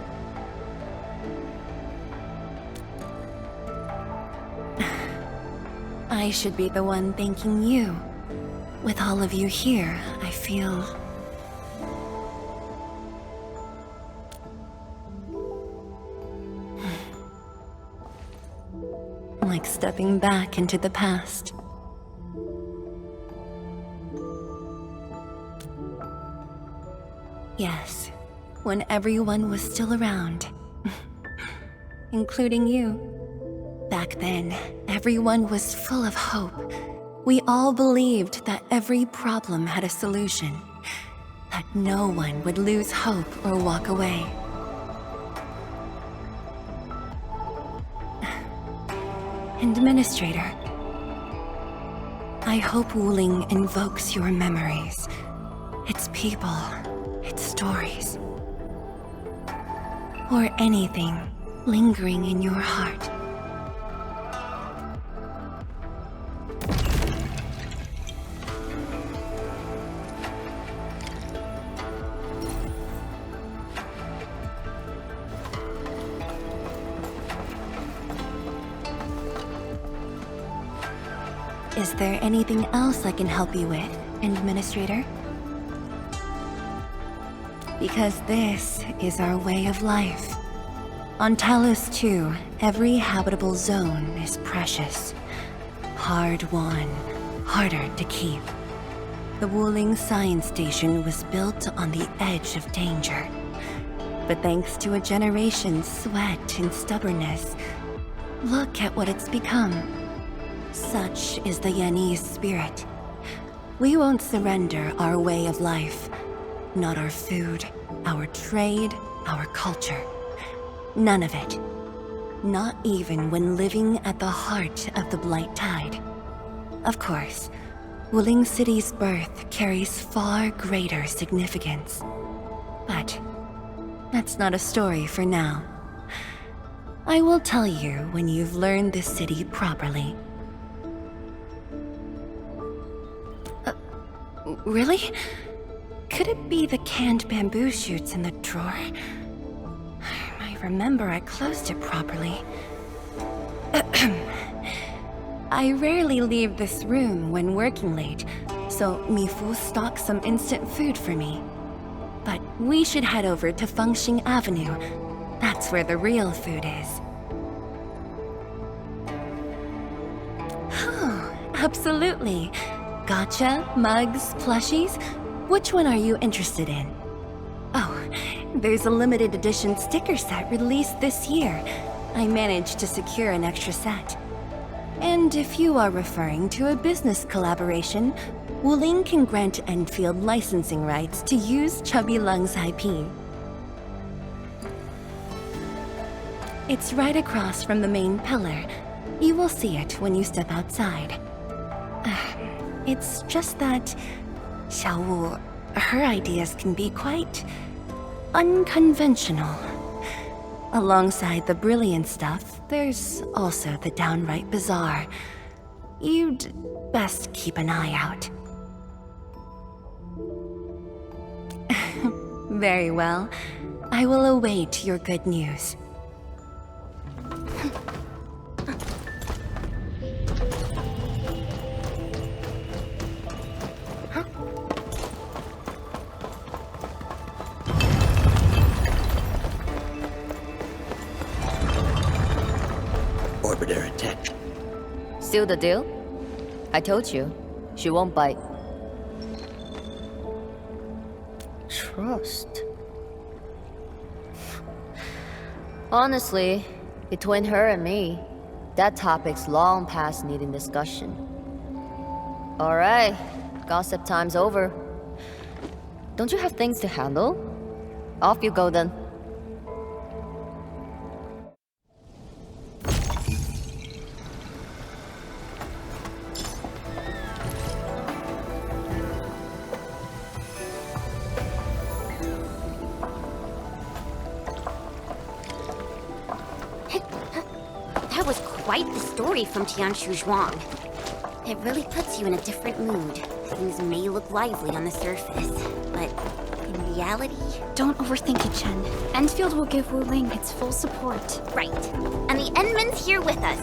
I should be the one thanking you. With all of you here, I feel... like stepping back into the past. Yes, when everyone was still around. Including you. Back then, everyone was full of hope. We all believed that every problem had a solution. That no one would lose hope or walk away. Endministrator, I hope Wuling invokes your memories. Its people, its stories. Or anything lingering in your heart. Is there anything else I can help you with, Endministrator? Because this is our way of life. On Talos 2, every habitable zone is precious. Hard-won, harder to keep. The Wuling Science Station was built on the edge of danger. But thanks to a generation's sweat and stubbornness, look at what it's become. Such is the Yanese spirit. We won't surrender our way of life. Not our food, our trade, our culture. None of it. Not even when living at the heart of the Blight Tide. Of course, Wuling City's birth carries far greater significance. But that's not a story for now. I will tell you when you've learned this city properly. Really? Could it be the canned bamboo shoots in the drawer? I remember I closed it properly. I rarely leave this room when working late, so Mifu stocks some instant food for me. But we should head over to Fengxing Avenue. That's where the real food is. Oh, absolutely. Gotcha, mugs, plushies? Which one are you interested in? Oh, there's a limited edition sticker set released this year. I managed to secure an extra set. And if you are referring to a business collaboration, Wuling can grant Endfield licensing rights to use Chubby Lung's IP. It's right across from the main pillar. You will see it when you step outside. It's just that Xiaowu, her ideas can be quite unconventional. Alongside the brilliant stuff, there's also the downright bizarre. You'd best keep an eye out. Very well. I will await your good news. Orbiter attack. Seal the deal? I told you, she won't bite. Trust? Honestly, between her and me, That topic's long past needing discussion. Alright, gossip time's over. Don't you have things to handle? Off you go then. That was quite the story from Tianshu Zhuang. It really puts you in a different mood. Things may look lively on the surface, but in reality... Don't overthink it, Chen. Endfield will give Wuing its full support. Right. And the Endman's here with us.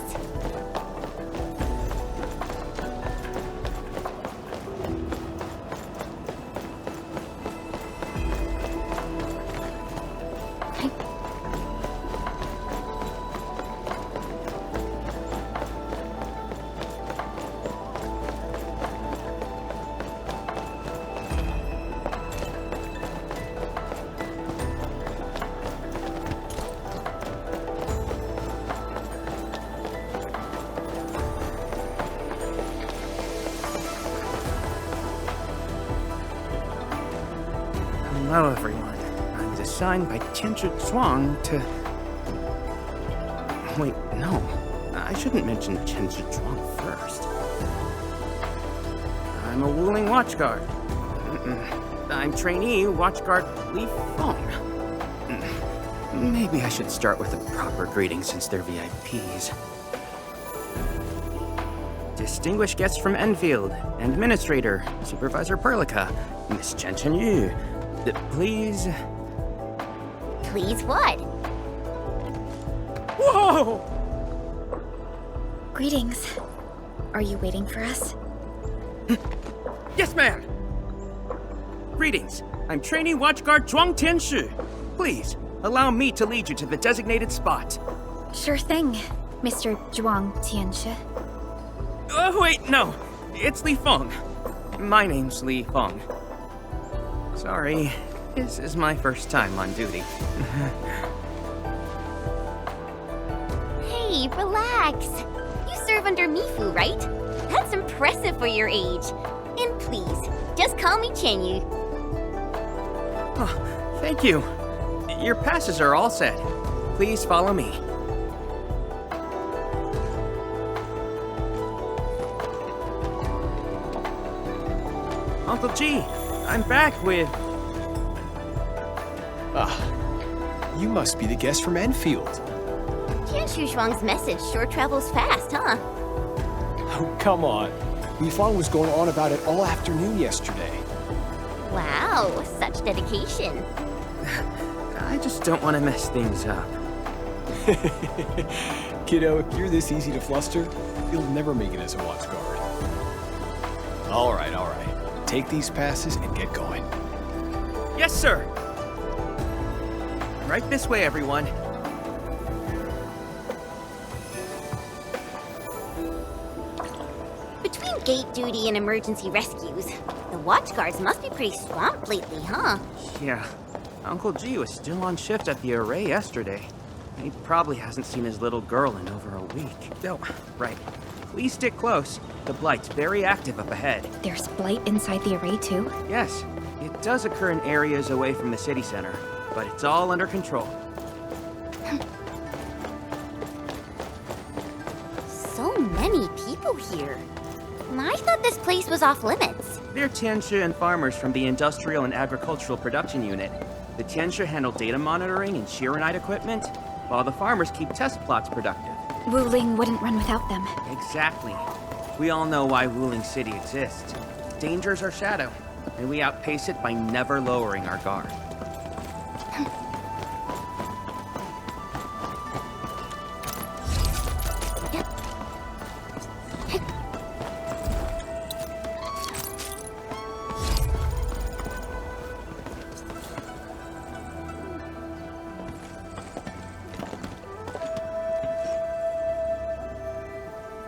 Hello, everyone. I was assigned by Tianshi Zhuang to... Wait, no. I shouldn't mention Tianshi Zhuang first. I'm a Wuling Watchguard. I'm trainee Watchguard Li Feng. Maybe I should start with a proper greeting since they're VIPs. Distinguished guests from Enfield, Administrator, Supervisor Perlica, Miss Chen Yu. Please... Please what? Whoa! Greetings. Are you waiting for us? Yes, ma'am! Greetings. I'm trainee Watchguard Zhuang Tianshi. Please, allow me to lead you to the designated spot. Sure thing, Mr. Zhuang Tianshi. Oh, wait, no. It's Li Feng. My name's Li Feng. Sorry, this is my first time on duty. Hey, relax. You serve under Mifu, right? That's impressive for your age. And please, just call me Chenyu. Oh, thank you. Your passes are all set. Please follow me. Uncle G, I'm back with... Ah, you must be the guest from Enfield. Tianshu Zhuang's message sure travels fast, huh? Oh, come on. Li Feng was going on about it all afternoon yesterday. Wow, such dedication. I just don't want to mess things up. Kiddo, if you're this easy to fluster, you'll never make it as a Watchguard. All right. Take these passes and get going. Yes, sir. Right this way, everyone. Between gate duty and emergency rescues, the Watchguards must be pretty swamped lately, huh? Yeah. Uncle G was still on shift at the array yesterday. He probably hasn't seen his little girl in over a week. Oh, right. Please stick close. The Blight's very active up ahead. There's blight inside the array, too? Yes. It does occur in areas away from the city center, but it's all under control. So many people here. I thought this place was off limits. They're Tianshi and farmers from the Industrial and Agricultural Production Unit. The Tianshi handle data monitoring and Shironite equipment, while the farmers keep test plots productive. Wuling wouldn't run without them. Exactly. We all know why Wuling City exists. Danger's our shadow, and we outpace it by never lowering our guard.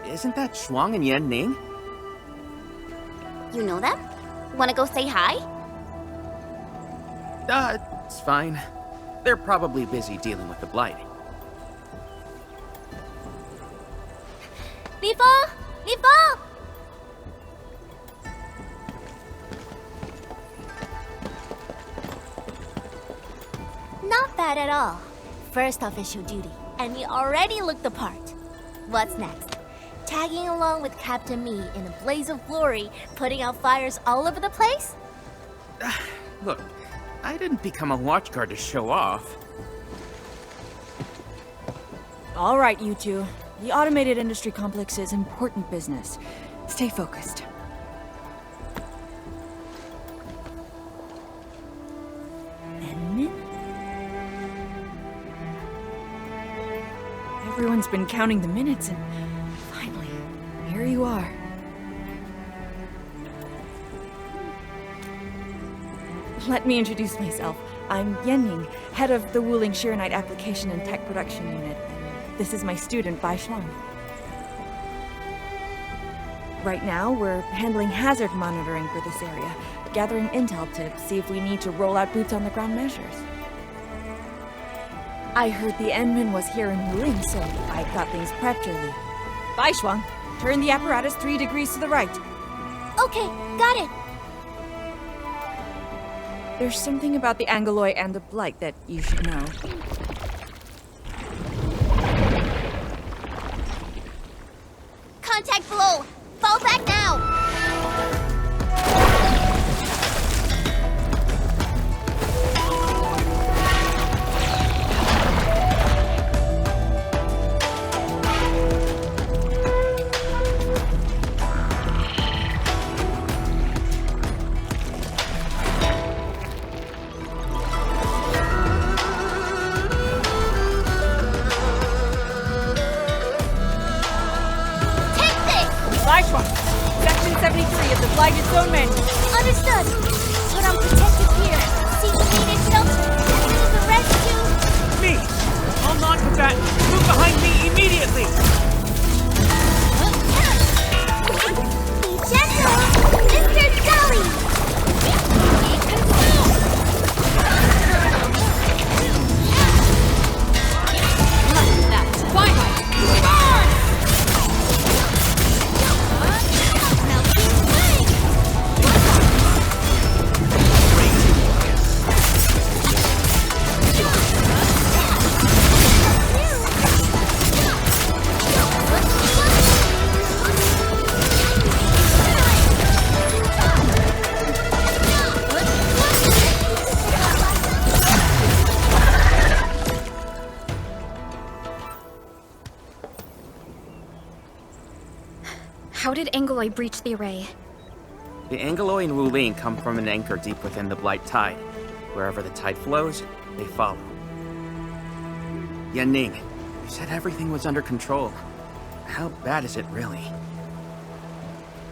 Isn't that Shuang and Yan Ning? You know them? Wanna go say hi? It's fine. They're probably busy dealing with the Blight. Lifo! Lifo! Not bad at all. First official duty, and you already look the part. What's next? Tagging along with Captain Me in a blaze of glory, putting out fires all over the place? Look, I didn't become a watchguard to show off. All right, you two. The automated industry complex is important business. Stay focused. Everyone's been counting the minutes, and finally, here you are. Let me introduce myself. I'm Yening, head of the Wuing Shironite Application and Tech Production Unit. This is my student, Viceroy. Right now, we're handling hazard monitoring for this area, gathering intel to see if we need to roll out boots-on-the-ground measures. I heard the Endman was here in Wuing, so I got things prepped early. Viceroy, turn the apparatus 3 degrees to the right. Okay, got it. There's something about the Angeloi and the Blight that you should know. Contact below! Fall back now! Section 73 of the Blighted Zone Manual. Understood. Put on protective gear, seek immediate shelter, and leave the rest to... Me! I'll not with that! Move behind me immediately! Be gentle, Mr. Jolly! That's Twilight! Burn! How did Angeloi breach the array? The Angeloi and Wuing come from an anchor deep within the Blight Tide. Wherever the tide flows, they follow. Yening, you said everything was under control. How bad is it really?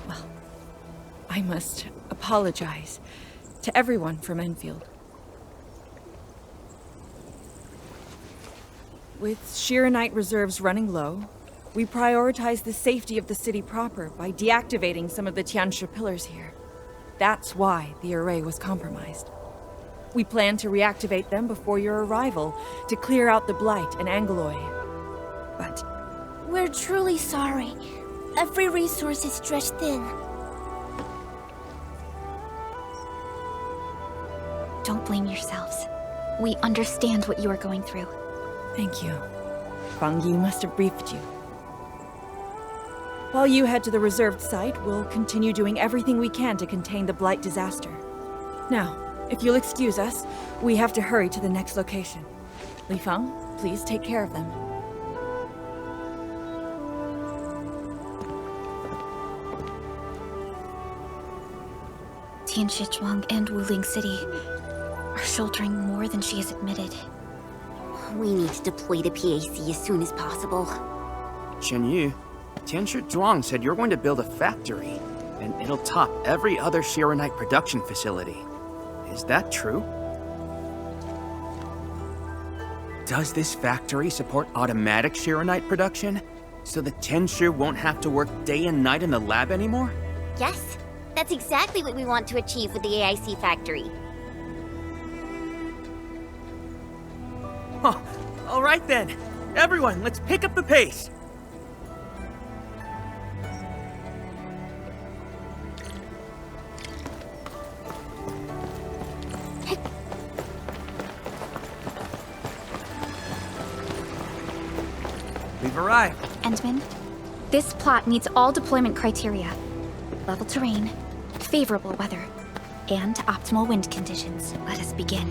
Well, I must apologize to everyone from Enfield. With Shironite reserves running low, we prioritize the safety of the city proper by deactivating some of the Tianshi pillars here. That's why the array was compromised. We plan to reactivate them before your arrival to clear out the Blight and Angeloi. But we're truly sorry. Every resource is stretched thin. Don't blame yourselves. We understand what you are going through. Thank you. Fang Yi must have briefed you. While you head to the reserved site, we'll continue doing everything we can to contain the Blight disaster. Now, if you'll excuse us, we have to hurry to the next location. Li Feng, please take care of them. Tianshi Zhuang and Wuling City are sheltering more than she has admitted. We need to deploy the PAC as soon as possible. Chen Yu, Tianshi Zhuang said you're going to build a factory, and it'll top every other Shironite production facility. Is that true? Does this factory support automatic Shironite production, so the Tianshi won't have to work day and night in the lab anymore? Yes, that's exactly what we want to achieve with the AIC factory. Huh. All right then. Everyone, let's pick up the pace. We've arrived. Endman, this plot meets all deployment criteria. Level terrain, favorable weather, and optimal wind conditions. Let us begin.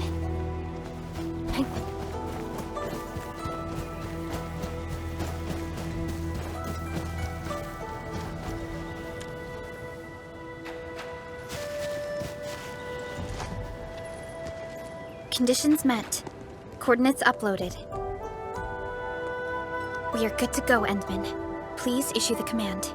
Conditions met. Coordinates uploaded. We are good to go, Endman. Please issue the command.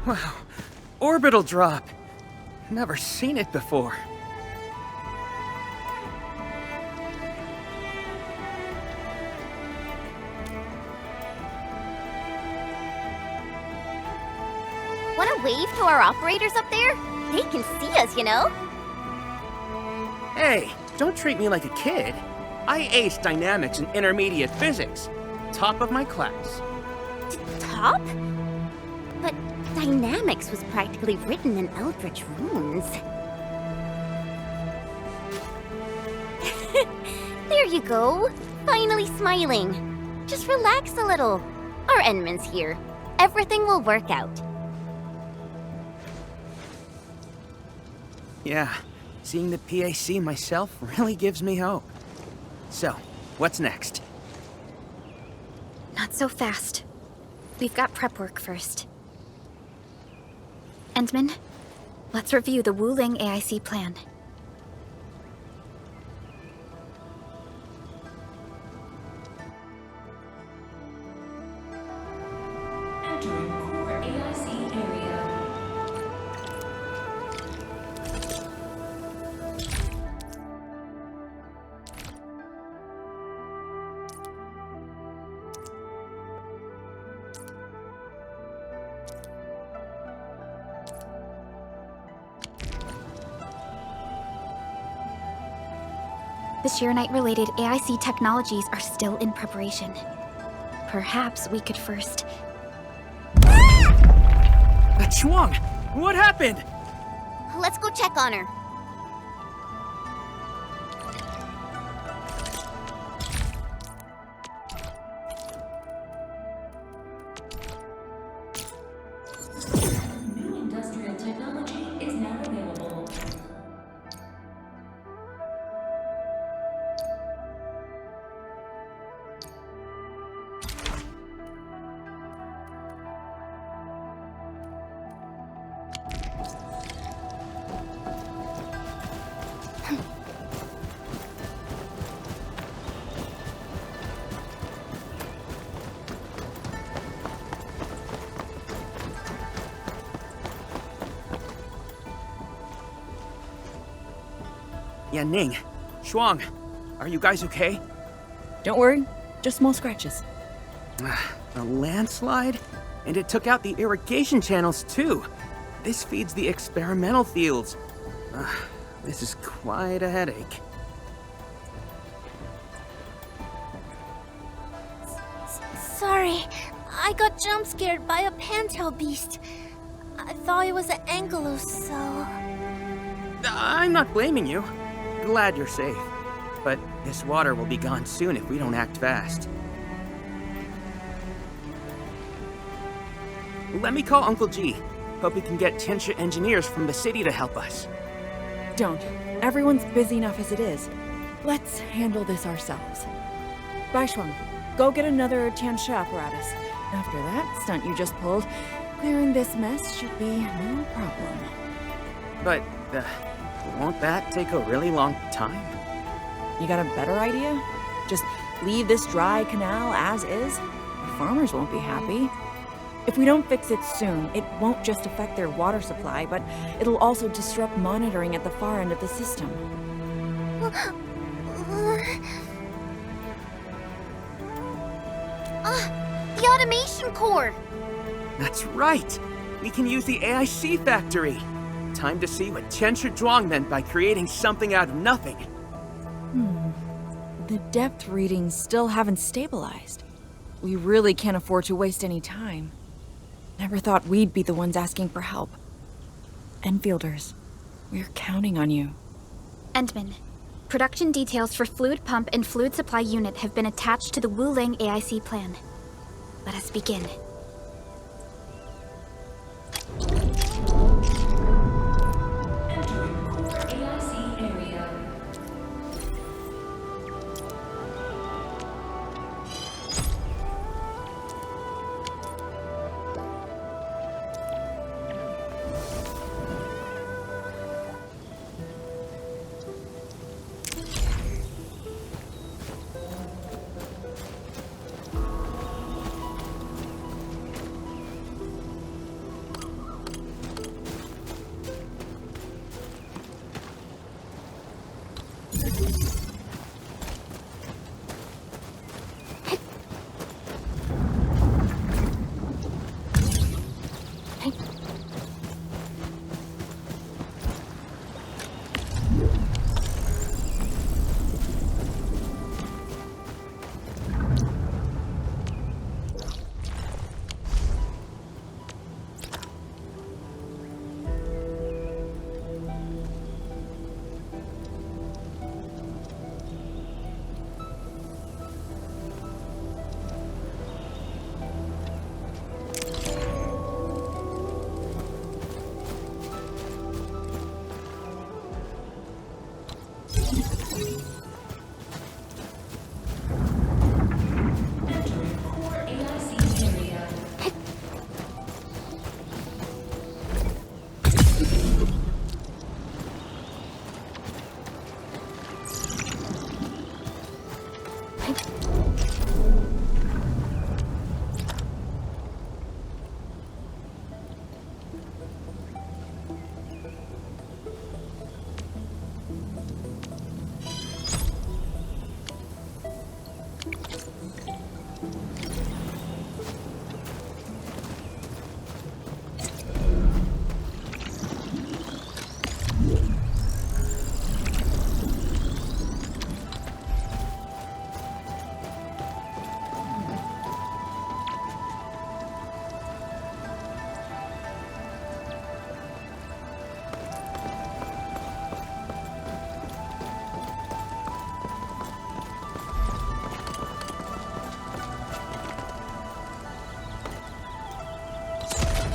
Wow, orbital drop. Never seen it before. Want to wave to our operators up there? They can see us, you know? Hey, don't treat me like a kid. I aced dynamics and intermediate physics. Top of my class. Top? But dynamics was practically written in Eldritch runes. There you go. Finally smiling. Just relax a little. Our Endman's here. Everything will work out. Yeah, seeing the PAC myself really gives me hope. So, what's next? Not so fast. We've got prep work first. Endman, let's review the Wuling AIC plan. Entering core AIC area. The Shironite-related AIC technologies are still in preparation. Perhaps we could first... Chuang! What happened? Let's go check on her. New industrial technology is now available. Yeah, Ning. Shuang, are you guys okay? Don't worry, just small scratches. A landslide? And it took out the irrigation channels, too. This feeds the experimental fields. This is quite a headache. Sorry, I got jump scared by a pantail beast. I thought it was an angelos, so... I'm not blaming you. Glad you're safe. But this water will be gone soon if we don't act fast. Let me call Uncle G. Hope we can get Tianxia engineers from the city to help us. Don't. Everyone's busy enough as it is. Let's handle this ourselves. Baishuang, go get another Tianxia apparatus. After that stunt you just pulled, clearing this mess should be no problem. But, won't that take a really long time? You got a better idea? Just leave this dry canal as is? The farmers won't be happy. If we don't fix it soon, it won't just affect their water supply, but it'll also disrupt monitoring at the far end of the system. The automation core! That's right! We can use the AIC factory. Time to see what Tianshi Zhuang meant by creating something out of nothing. The depth readings still haven't stabilized. We really can't afford to waste any time. Never thought we'd be the ones asking for help. Enfielders, we're counting on you. Endman, production details for fluid pump and fluid supply unit have been attached to the Wuling AIC plan. Let us begin. Entering core AIC area.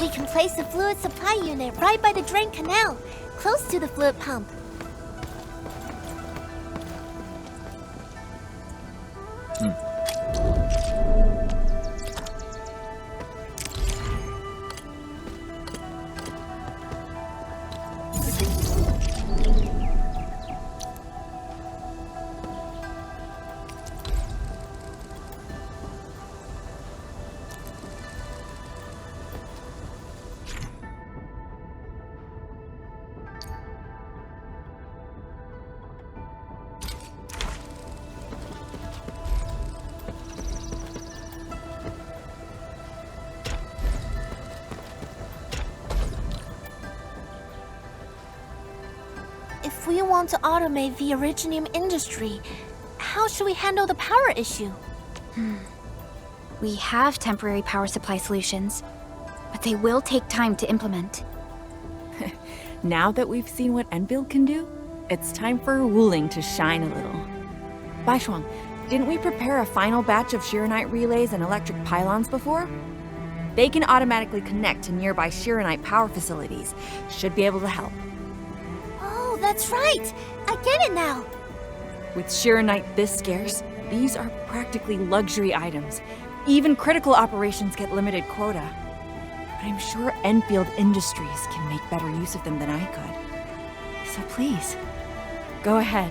We can place the fluid supply unit right by the drain canal, close to the fluid pump. If we want to automate the Originium industry, how should we handle the power issue? We have temporary power supply solutions, but they will take time to implement. Now that we've seen what Endfield can do, it's time for Wuling to shine a little. Baishuang, didn't we prepare a final batch of Shironite relays and electric pylons before? They can automatically connect to nearby Shironite power facilities. Should be able to help. Oh, that's right! I get it now! With Shironite this scarce, these are practically luxury items. Even critical operations get limited quota. But I'm sure Enfield Industries can make better use of them than I could. So please, go ahead.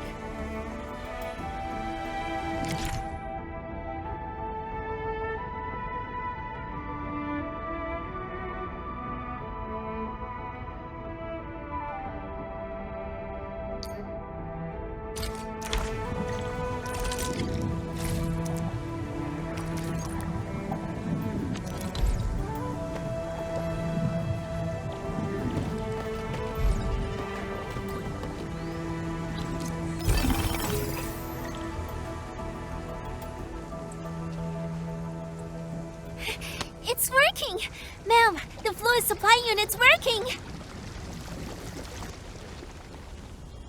It's working! Ma'am, the fluid supply unit's working!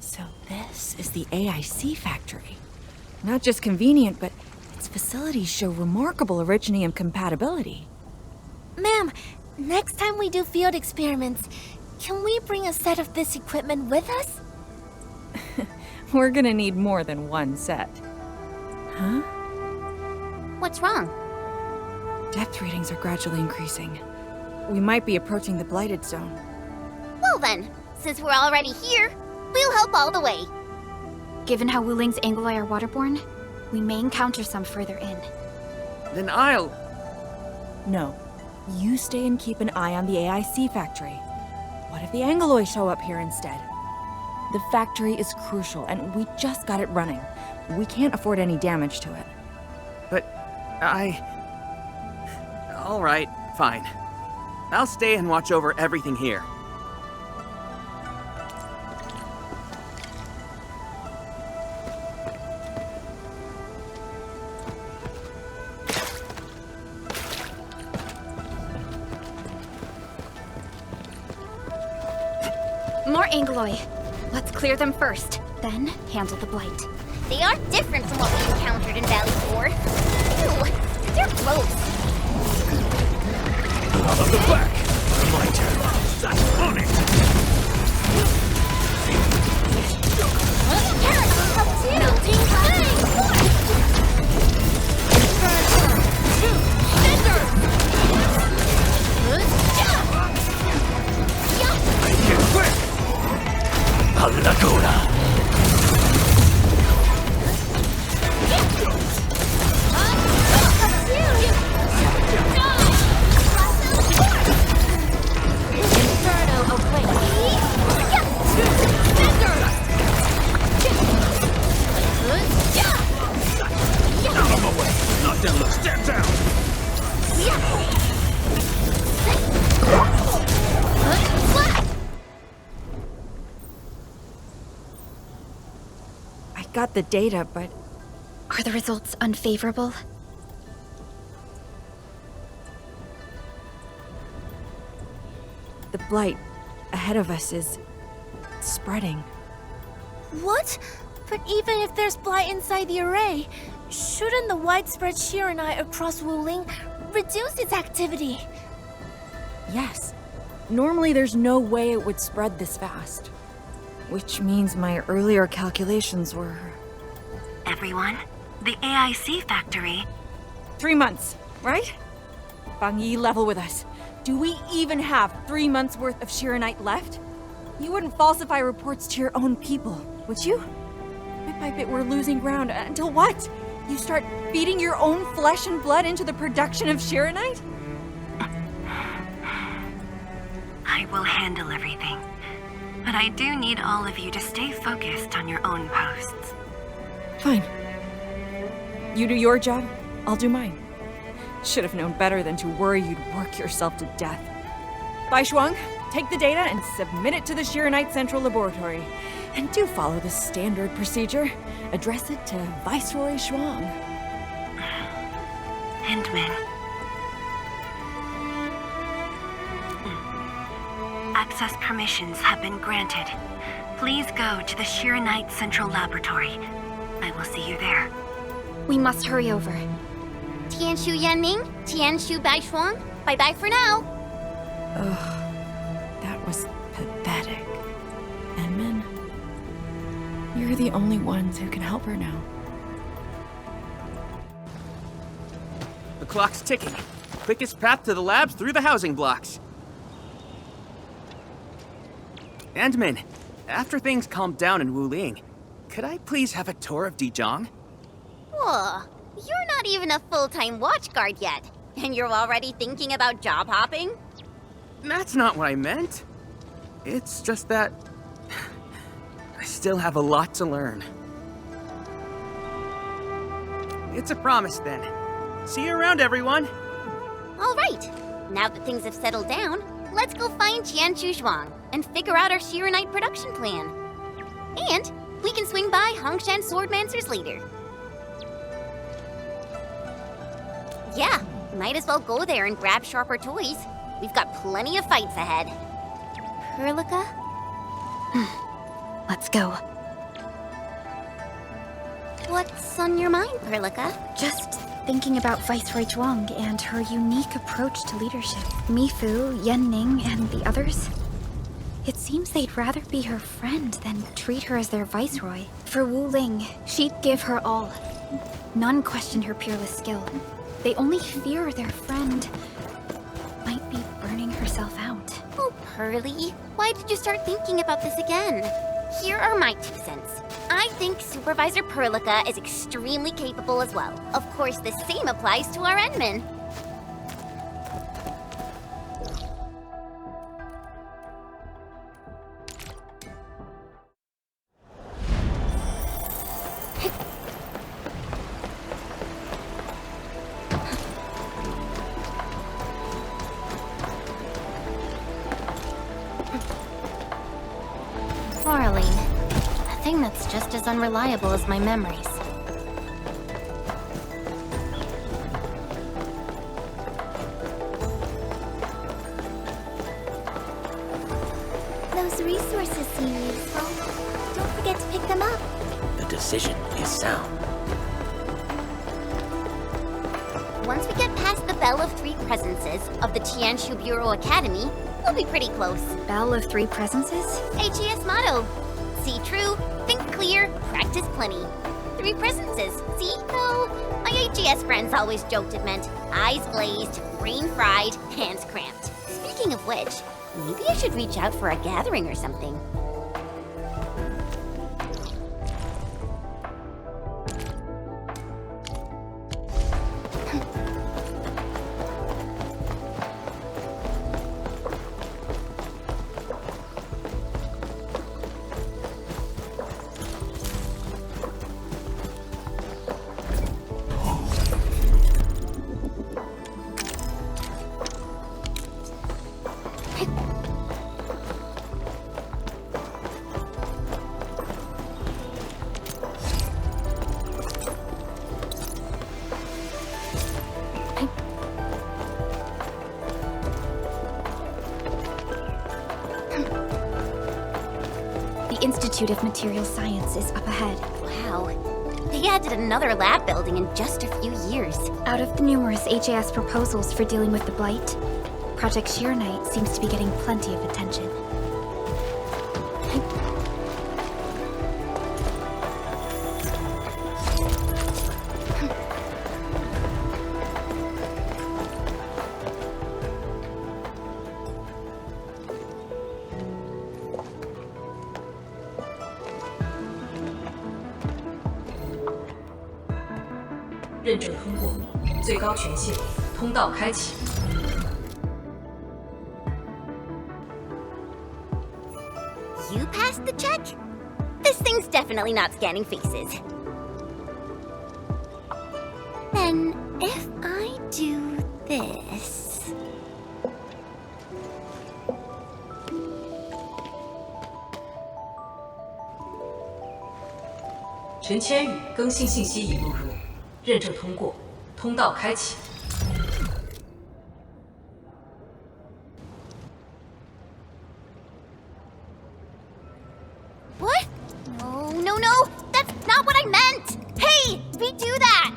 So this is the AIC factory. Not just convenient, but its facilities show remarkable Originium compatibility. Ma'am, next time we do field experiments, can we bring a set of this equipment with us? We're gonna need more than one set. Huh? What's wrong? Depth readings are gradually increasing. We might be approaching the blighted zone. Well then, since we're already here, we'll help all the way. Given how Wuling's Angoloi are waterborne, we may encounter some further in. Then I'll... No. You stay and keep an eye on the AIC factory. What if the Angoloi show up here instead? The factory is crucial, and we just got it running. We can't afford any damage to it. But all right, fine. I'll stay and watch over everything here. More Angoloi. Let's clear them first, then handle the blight. They are different from what we encountered in Valley 4. Ew, they're gross. Out of the back! My turn. That's on it! Melting Make it quick! Allagona! Step down! I got the data, but... Are the results unfavorable? The blight ahead of us is... spreading. What? But even if there's blight inside the array, shouldn't the widespread Shironite across Wuling reduce its activity? Yes. Normally there's no way it would spread this fast. Which means my earlier calculations were... Everyone, the AIC factory... 3 months, right? Bang Yi, level with us. Do we even have 3 months worth of Shironite left? You wouldn't falsify reports to your own people, would you? Bit by bit we're losing ground until what? You start feeding your own flesh and blood into the production of Shironite? I will handle everything. But I do need all of you to stay focused on your own posts. Fine. You do your job, I'll do mine. Should have known better than to worry you'd work yourself to death. Baishuang, take the data and submit it to the Shironite Central Laboratory. And do follow the standard procedure. Address it to Viceroy Shuang. Hindman. Access permissions have been granted. Please go to the Shironite Central Laboratory. I will see you there. We must hurry over. Tianshu Yanming, Tianshu Baishuang, bye-bye for now. Ugh, that was pathetic. Enmin, you're the only ones who can help her now. The clock's ticking. Quickest path to the labs through the housing blocks. Endman, after things calm down in Wuling, could I please have a tour of Dijong? Whoa, you're not even a full-time watch guard yet, and you're already thinking about job hopping? That's not what I meant. It's just that... I still have a lot to learn. It's a promise, then. See you around, everyone! All right, now that things have settled down, let's go find Tianshu Zhuang and figure out our Shironite production plan. And we can swing by Hongshan Swordmancers later. Yeah, Might as well go there and grab sharper toys. We've got plenty of fights ahead. Perlica? Let's go. What's on your mind, Perlica? Just thinking about Viceroy Zhuang and her unique approach to leadership. Mifu, Yanning, and the others. It seems they'd rather be her friend than treat her as their viceroy. For Wuling, she'd give her all. None question her peerless skill. They only fear their friend might be burning herself out. Oh, Pearly, why did you start thinking about this again? Here are my 2 cents. I think Supervisor Perlica is extremely capable as well. Of course, the same applies to our Endman. Quarreling. A thing that's just as unreliable as my memories. Those resources seem useful. Don't forget to pick them up. The decision is sound. Once we get past the Bell of Three Presences of the Tianshu Bureau Academy, we'll be pretty close. Bell of Three Presences? HES motto. See true, think clear, practice plenty. 3 presences, see? Though, my HES friends always joked it meant eyes glazed, brain fried, hands cramped. Speaking of which, maybe I should reach out for a gathering or something. The Institute of Material Science is up ahead. Wow. They added another lab building in just a few years. Out of the numerous HAS proposals for dealing with the Blight, Project Shironite seems to be getting plenty of attention.认证通过，最高权限，通道开启。You passed the check? This thing's definitely not scanning faces. Then, if I do this... 陈千羽更新信息已录入，认证通过，通道开启。 What? Oh, no, no! That's not what I meant! Hey! Redo that!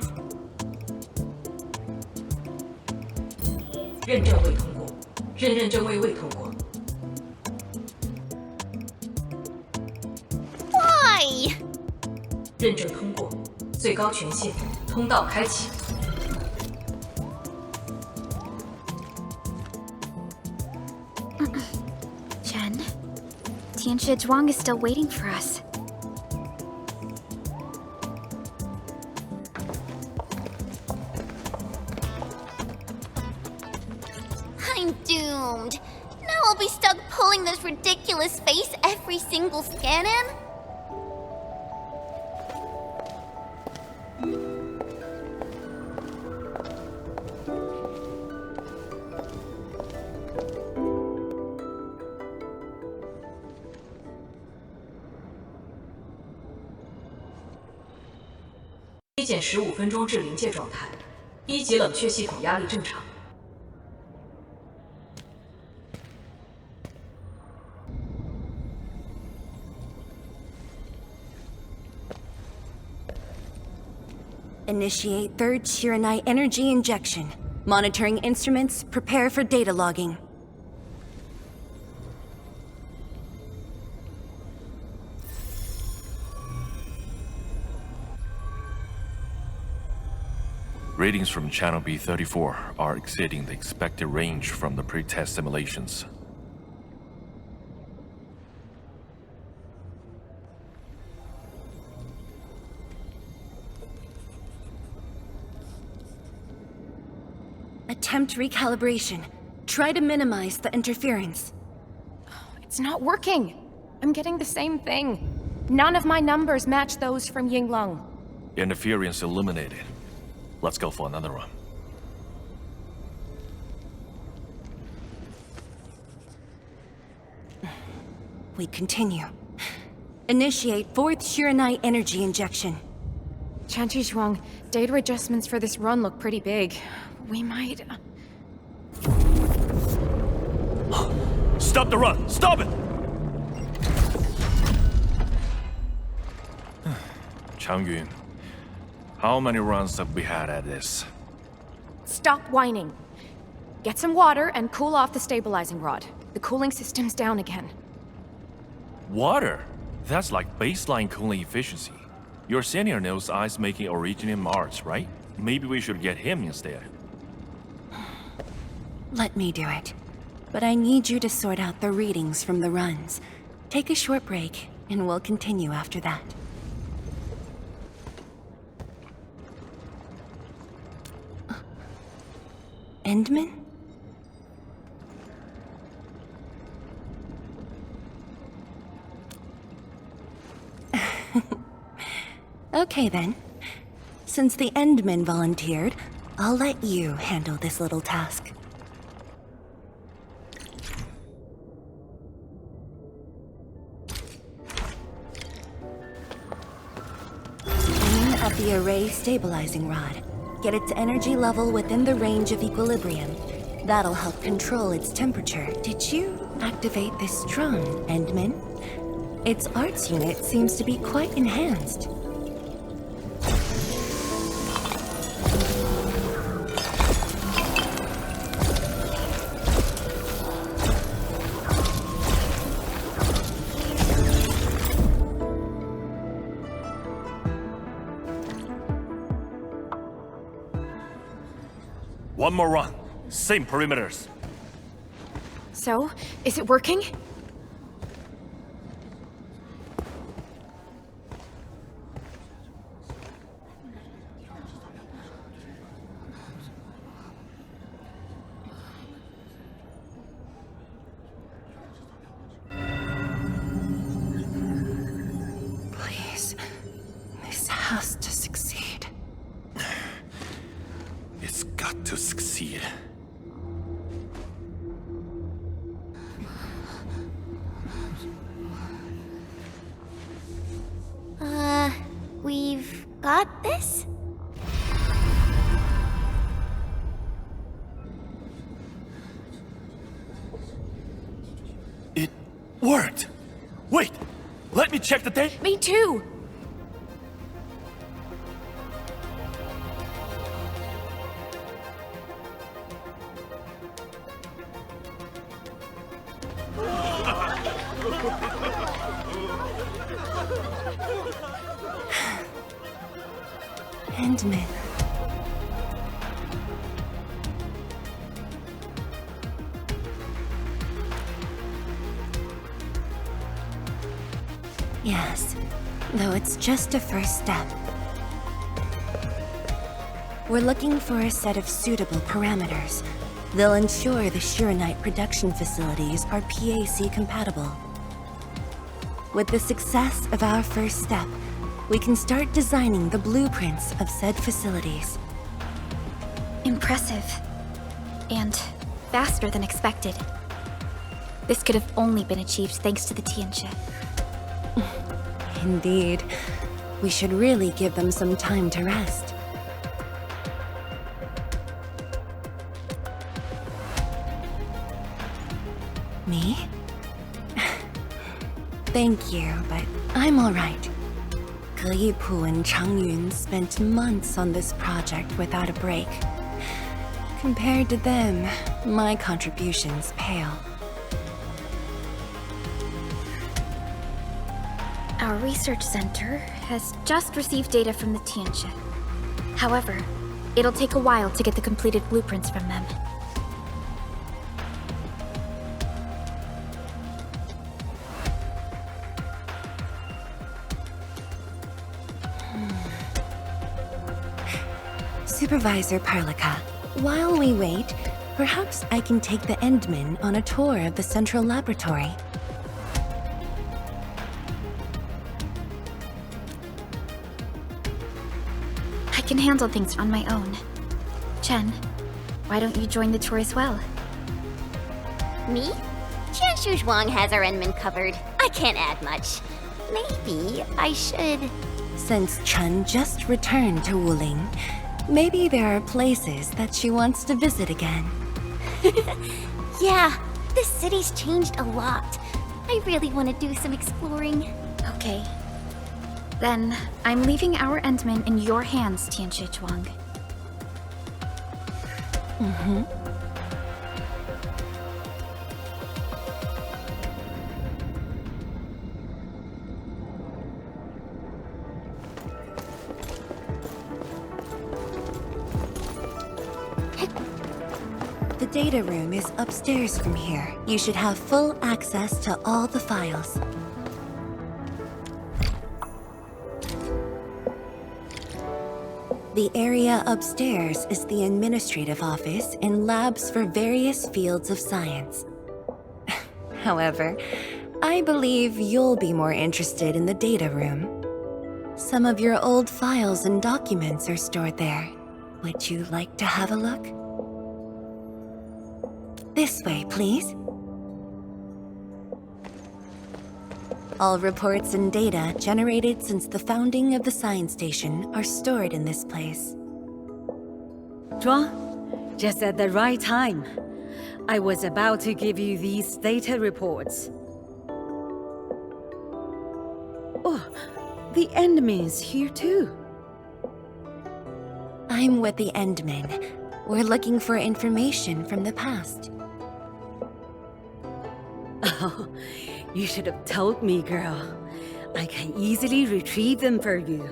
认证未通过，认证未通过。 Why? 认证通过，最高权限，通道开启。 Chen, Tianshi Zhuang is still waiting for us. I'm doomed. Now I'll be stuck pulling this ridiculous face every single scan-in?体检15分钟至临界状态，一级冷却系统压力正常。Initiate third Shironite energy injection. Monitoring instruments, prepare for data logging. Readings from Channel B34 are exceeding the expected range from the pre-test simulations. Attempt recalibration. Try to minimize the interference. It's not working. I'm getting the same thing. None of my numbers match those from Yinglong. Interference eliminated. Let's go for another run. We continue. Initiate fourth Shironite energy injection. Chanchi Zhuang, data adjustments for this run look pretty big. We might... Stop the run! Stop it! Changyun, how many runs have we had at this? Stop whining. Get some water and cool off the stabilizing rod. The cooling system's down again. Water? That's like baseline cooling efficiency. Your senior knows ice-making originating Mars, right? Maybe we should get him instead. Let me do it. But I need you to sort out the readings from the runs. Take a short break, and we'll continue after that. Endman? Okay then. Since the Endman volunteered, I'll let you handle this little task. Aim at the array stabilizing rod. Get its energy level within the range of equilibrium. That'll help control its temperature. Did you activate this drone, Endman? Its arts unit seems to be quite enhanced. One more run. Same perimeters. So, is it working? Please, this has to succeed. It's got to succeed. We've got this? It worked! Wait! Let me check the date! Me too! Endman. Yes, though it's just a first step. We're looking for a set of suitable parameters. They'll ensure the Shironite production facilities are PAC compatible. With the success of our first step, we can start designing the blueprints of said facilities. Impressive. And faster than expected. This could have only been achieved thanks to the Tianxia. Indeed. We should really give them some time to rest. Me? Thank you, but I'm alright. Ge Yipu and Changyun spent months on this project without a break. Compared to them, my contributions pale. Our research center has just received data from the Tianxia. However, it'll take a while to get the completed blueprints from them. Supervisor Perlica, while we wait, perhaps I can take the Endmen on a tour of the central laboratory. I can handle things on my own. Chen, why don't you join the tour as well? Me? Qianshu Zhuang has our Endman covered. I can't add much. Maybe I should... Since Chen just returned to Wuling, maybe there are places that she wants to visit again. Yeah, this city's changed a lot. I really want to do some exploring. Okay. Then, I'm leaving our Endman in your hands, Tianxia Zhuang. Mm-hmm. The data room is upstairs from here. You should have full access to all the files. The area upstairs is the administrative office and labs for various fields of science. However, I believe you'll be more interested in the data room. Some of your old files and documents are stored there. Would you like to have a look? This way, please. All reports and data generated since the founding of the science station are stored in this place. Zhuang, just at the right time. I was about to give you these data reports. Oh, the Endman's here too. I'm with the Endmen. We're looking for information from the past. Oh, you should have told me, girl. I can easily retrieve them for you.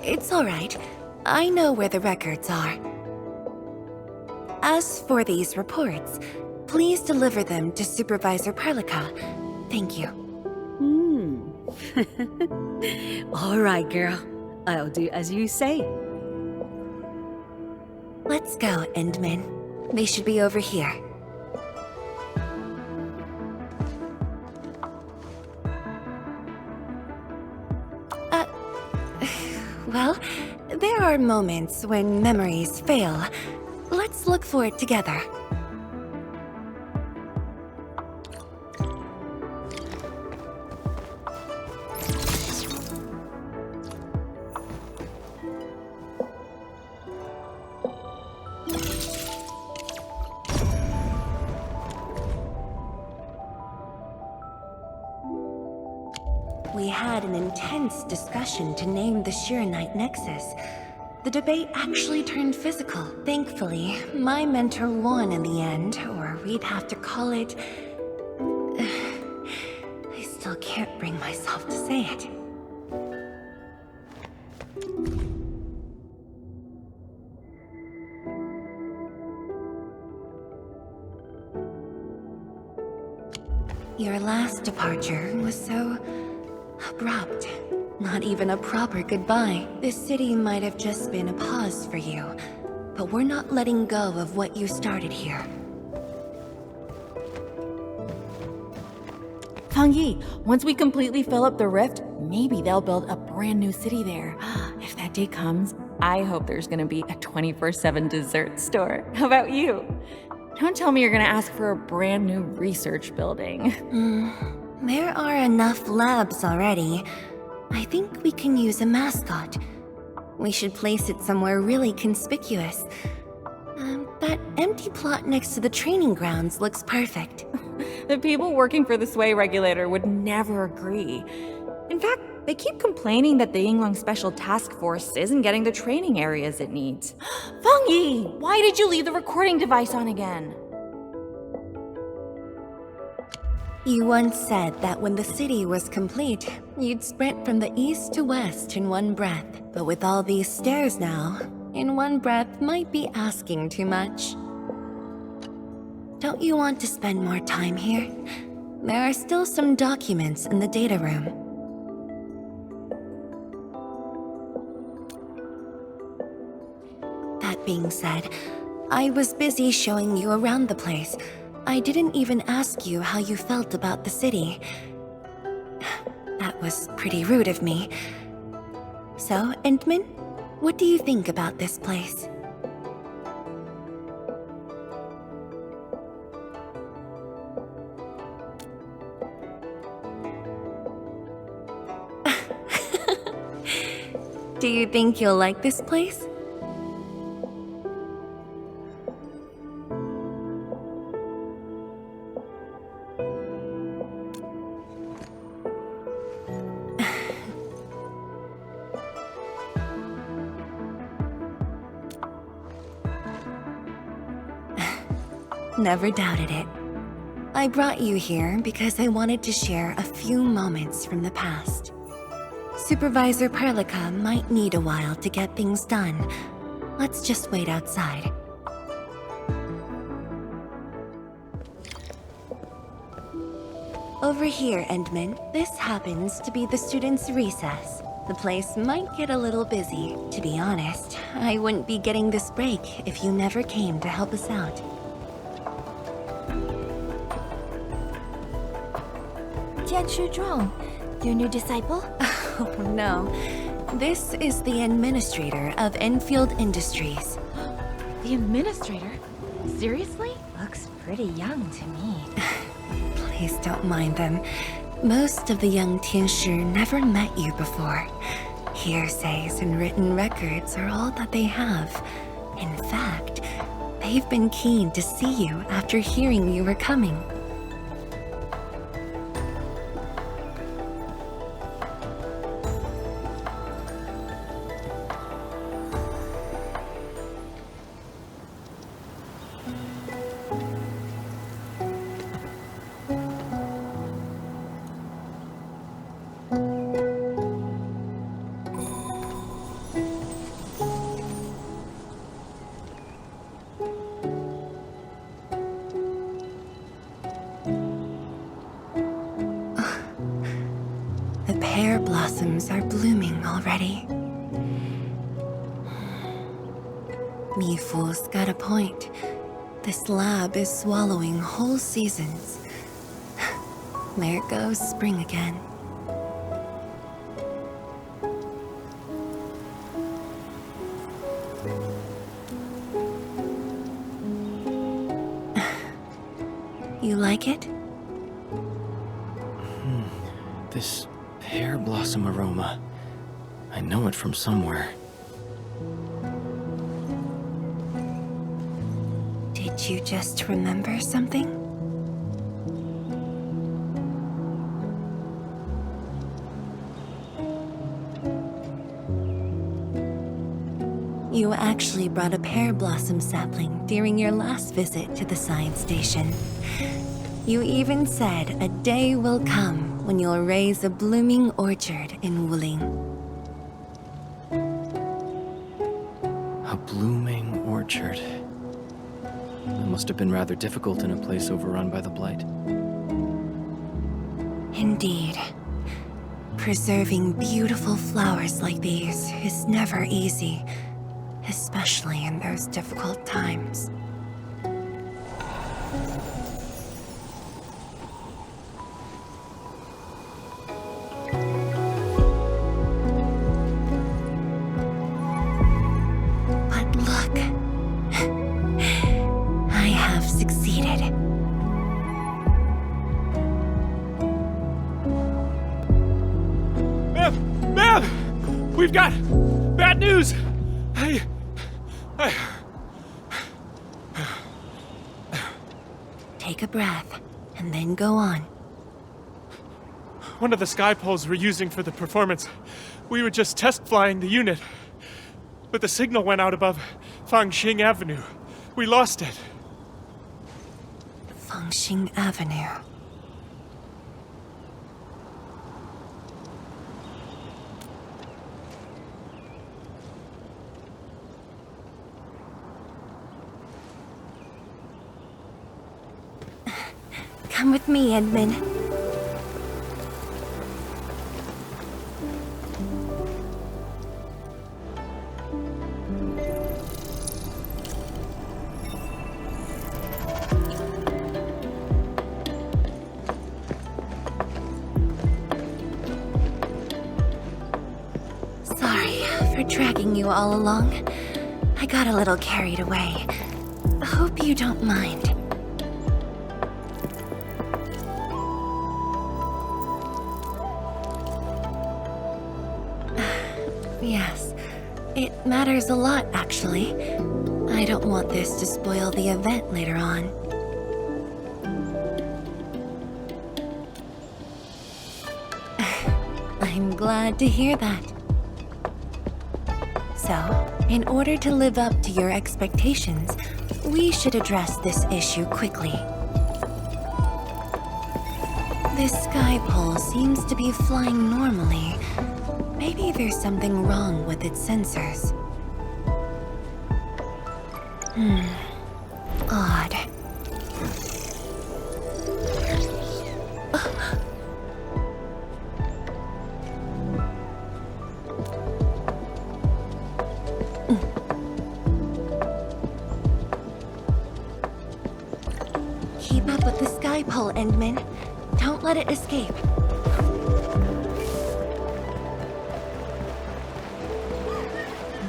It's all right. I know where the records are. As for these reports, please deliver them to Supervisor Perlica. Thank you. All right, girl. I'll do as you say. Let's go, Endman. They should be over here. Well, there are moments when memories fail. Let's look for it together. We had an intense discussion to name the Shironite Nexus. The debate actually turned physical. Thankfully, my mentor won in the end, or we'd have to call it... I still can't bring myself to say it. Your last departure was so... abrupt. Not even a proper goodbye. This city might have just been a pause for you, but we're not letting go of what you started here. Fang Yi, once we completely fill up the rift, maybe they'll build a brand new city there. If that day comes, I hope there's gonna be a 24/7 dessert store. How about you? Don't tell me you're gonna ask for a brand new research building. There are enough labs already. I think we can use a mascot. We should place it somewhere really conspicuous. That empty plot next to the training grounds looks perfect. The people working for the sway regulator would never agree. In fact, they keep complaining that the Yinglong Special Task Force isn't getting the training areas it needs. Feng Yi, why did you leave the recording device on again? You once said that when the city was complete, you'd sprint from the east to west in one breath. But with all these stairs now, in one breath might be asking too much. Don't you want to spend more time here? There are still some documents in the data room. That being said, I was busy showing you around the place. I didn't even ask you how you felt about the city. That was pretty rude of me. So, Endman, what do you think about this place? Do you think you'll like this place? Never doubted it. I brought you here because I wanted to share a few moments from the past. Supervisor Perlica might need a while to get things done. Let's just wait outside. Over here, Endman, this happens to be the students' recess. The place might get a little busy. To be honest, I wouldn't be getting this break if you never came to help us out. Tianshu Zhuang, your new disciple? Oh no. This is the Administrator of Enfield Industries. The Administrator? Seriously? Looks pretty young to me. Please don't mind them. Most of the young Tianshi never met you before. Hearsays and written records are all that they have. In fact, they've been keen to see you after hearing you were coming. Pear blossoms are blooming already. Mifu's got a point. This lab is swallowing whole seasons. There goes spring again. You like it? This pear blossom aroma. I know it from somewhere. Did you just remember something? You actually brought a pear blossom sapling during your last visit to the science station. You even said a day will come when you'll raise a blooming orchard in Wuling. A blooming orchard. That must have been rather difficult in a place overrun by the Blight. Indeed. Preserving beautiful flowers like these is never easy, especially in those difficult times. But look, I have succeeded. Ma'am! We've got bad news! Take a breath. and then go on. One of the sky poles we're using for the performance. We were just test flying the unit. But the signal went out above Fangxing Avenue. We lost it. Fangxing Avenue. Come with me, Edmund. Sorry for dragging you all along. I got a little carried away. Hope you don't mind. Yes, it matters a lot, actually. I don't want this to spoil the event later on. I'm glad to hear that. So, in order to live up to your expectations, we should address this issue quickly. This sky pole seems to be flying normally. Maybe there's something wrong with its sensors. Odd. Keep up with the sky pole, Endman. Don't let it escape.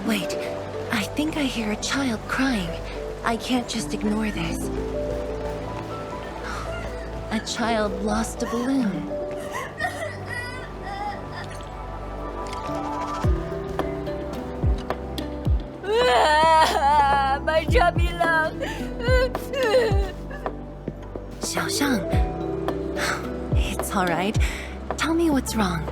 Wait, I think I hear a child crying. I can't just ignore this. A child lost a balloon. My chubby lung. Xiaoshang. It's all right. Tell me what's wrong.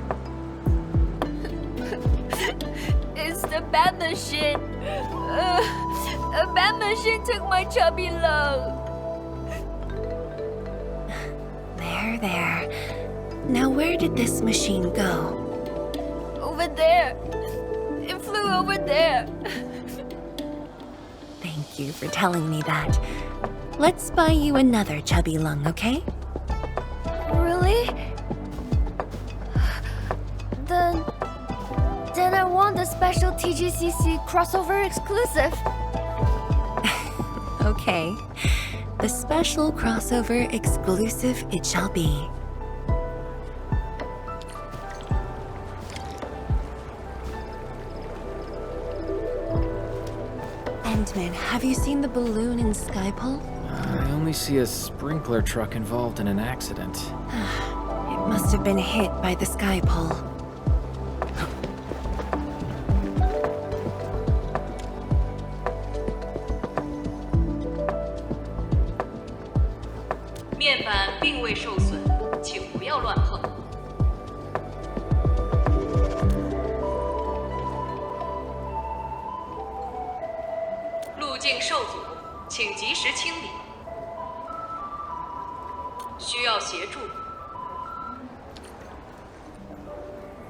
It's the bad machine. A bad machine took my chubby lung. There. Now where did this machine go? Over there. It flew over there. Thank you for telling me that. Let's buy you another chubby lung, okay? Really? Then I want the special TGCC crossover exclusive. Okay. The special crossover exclusive it shall be. Endman, have you seen the balloon in Skypole? I only see a sprinkler truck involved in an accident. It must have been hit by the Skypole.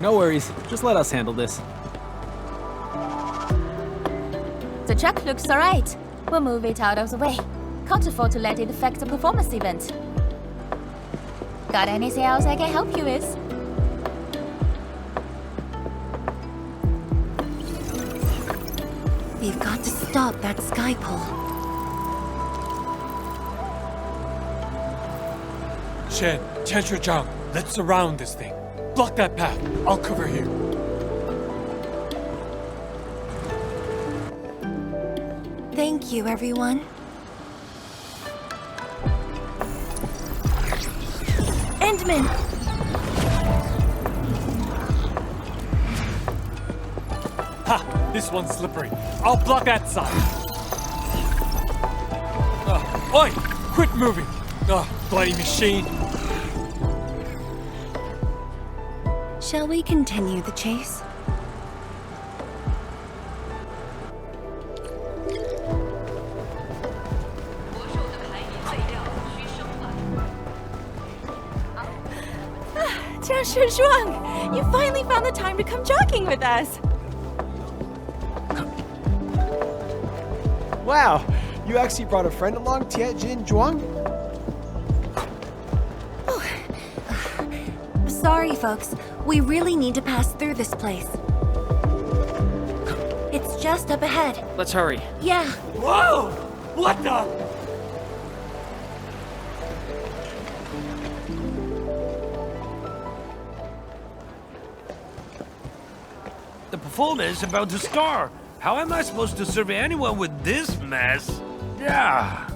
No worries, just let us handle this. The truck looks alright. We'll move it out of the way. Can't afford to let it affect the performance event. Got anything else I can help you with? We've got to stop that Skypole. Shen, Tianshi-Zhang, let's surround this thing. Block that path. I'll cover here. Thank you, everyone. Endman! Ha! This one's slippery. I'll block that side. Oi! Quit moving! bloody machine. Shall we continue the chase? Zhuang, you finally found the time to come jogging with us. Wow, you actually brought a friend along, Tianjin Zhuang? Sorry, folks. We really need to pass through this place. It's just up ahead. Let's hurry. Yeah. Whoa! What the? The performance is about to start. How am I supposed to serve anyone with this mess? Yeah.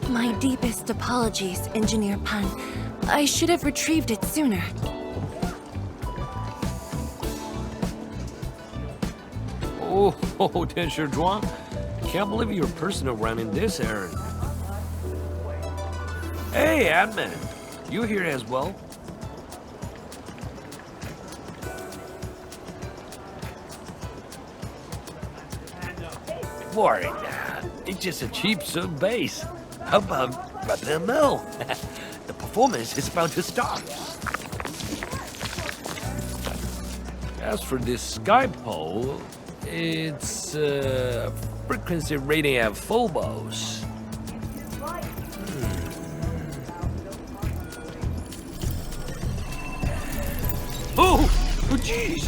My deepest apologies, Engineer Pan. I should have retrieved it sooner. Oh, Tianshi Zhuang. Can't believe you're personal running this errand. Hey, admin. You here as well? Worry not. It's just a cheap suit base. How about Brother Mel? The performance is about to start. As for this sky pole, it's frequency rating at Phobos. Oh, jeez!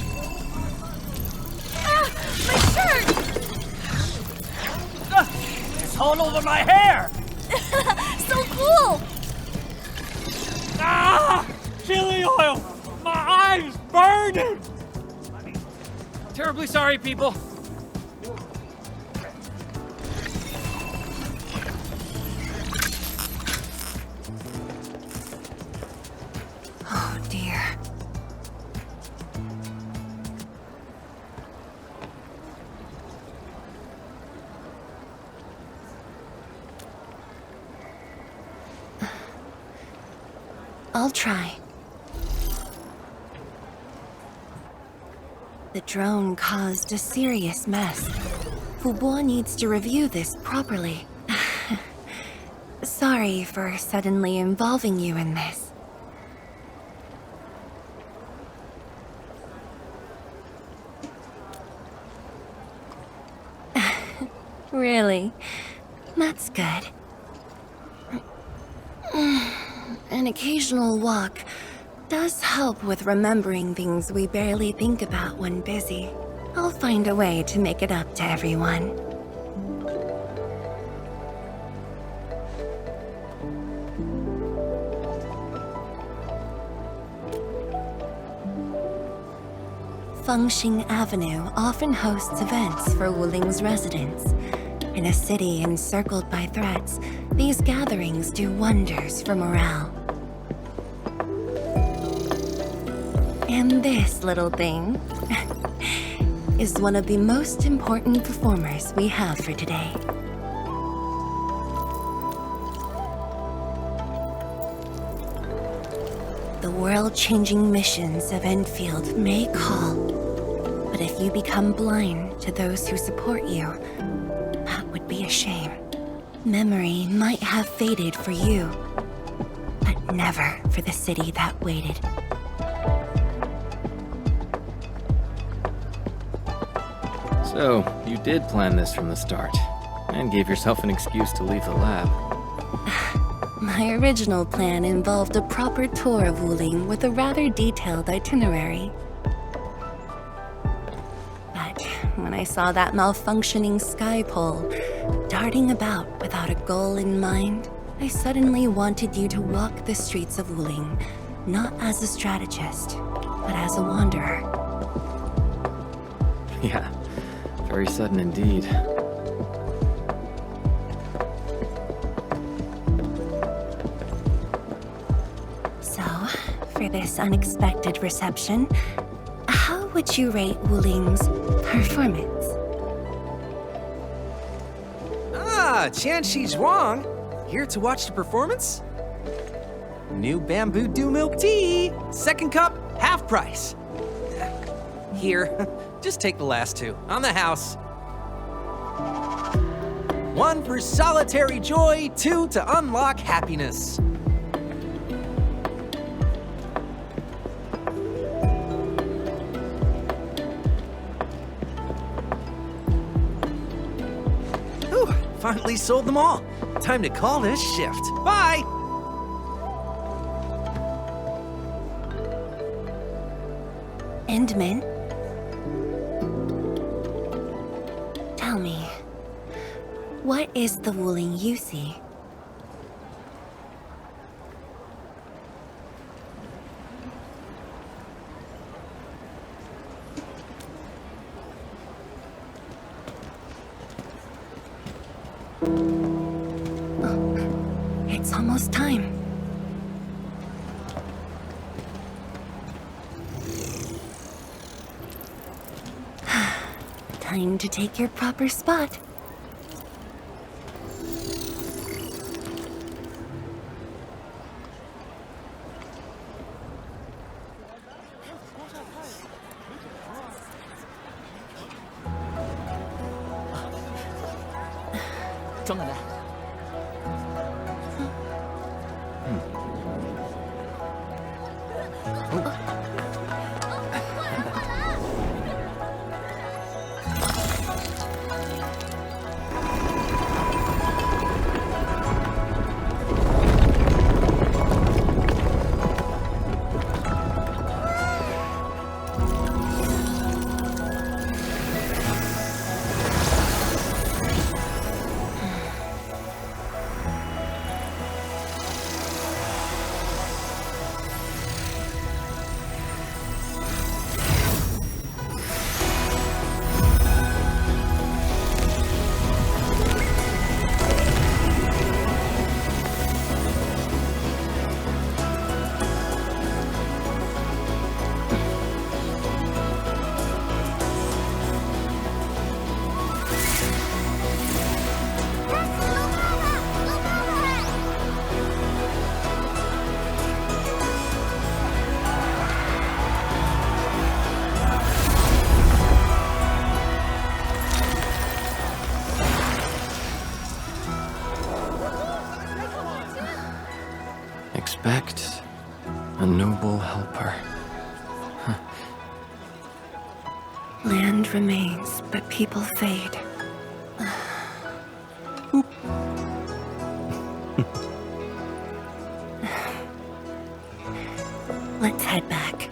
Ah, my shirt! It's all over my hair! So cool! Ah! Chili oil! My eyes burning! Terribly sorry, people. Oh dear. I'll try. The drone caused a serious mess. Fubo needs to review this properly. Sorry for suddenly involving you in this. Really? That's good. An occasional walk does help with remembering things we barely think about when busy. I'll find a way to make it up to everyone. Fengxing Avenue often hosts events for Wuling's residents. In a city encircled by threats, these gatherings do wonders for morale. And this little thing is one of the most important performers we have for today. The world-changing missions of Endfield may call, but if you become blind to those who support you, that would be a shame. Memory might have faded for you, but never for the city that waited. So, you did plan this from the start, and gave yourself an excuse to leave the lab. My original plan involved a proper tour of Wuling with a rather detailed itinerary. But when I saw that malfunctioning sky pole, darting about without a goal in mind, I suddenly wanted you to walk the streets of Wuling, not as a strategist, but as a wanderer. Yeah, very sudden indeed. So, for this unexpected reception, how would you rate Wuling's performance? Ah, Qianxi Zhuang. Here to watch the performance? New bamboo dew milk tea. Second cup, half price. Here, just take the last two. On the house. 1 for solitary joy, 2 to unlock happiness. Whew, finally sold them all. Time to call this shift. Bye! Endman? Tell me, what is the Wuling you see? Oh, it's almost time. Time to take your proper spot. Expect a noble helper. Land remains, but people fade. Let's head back.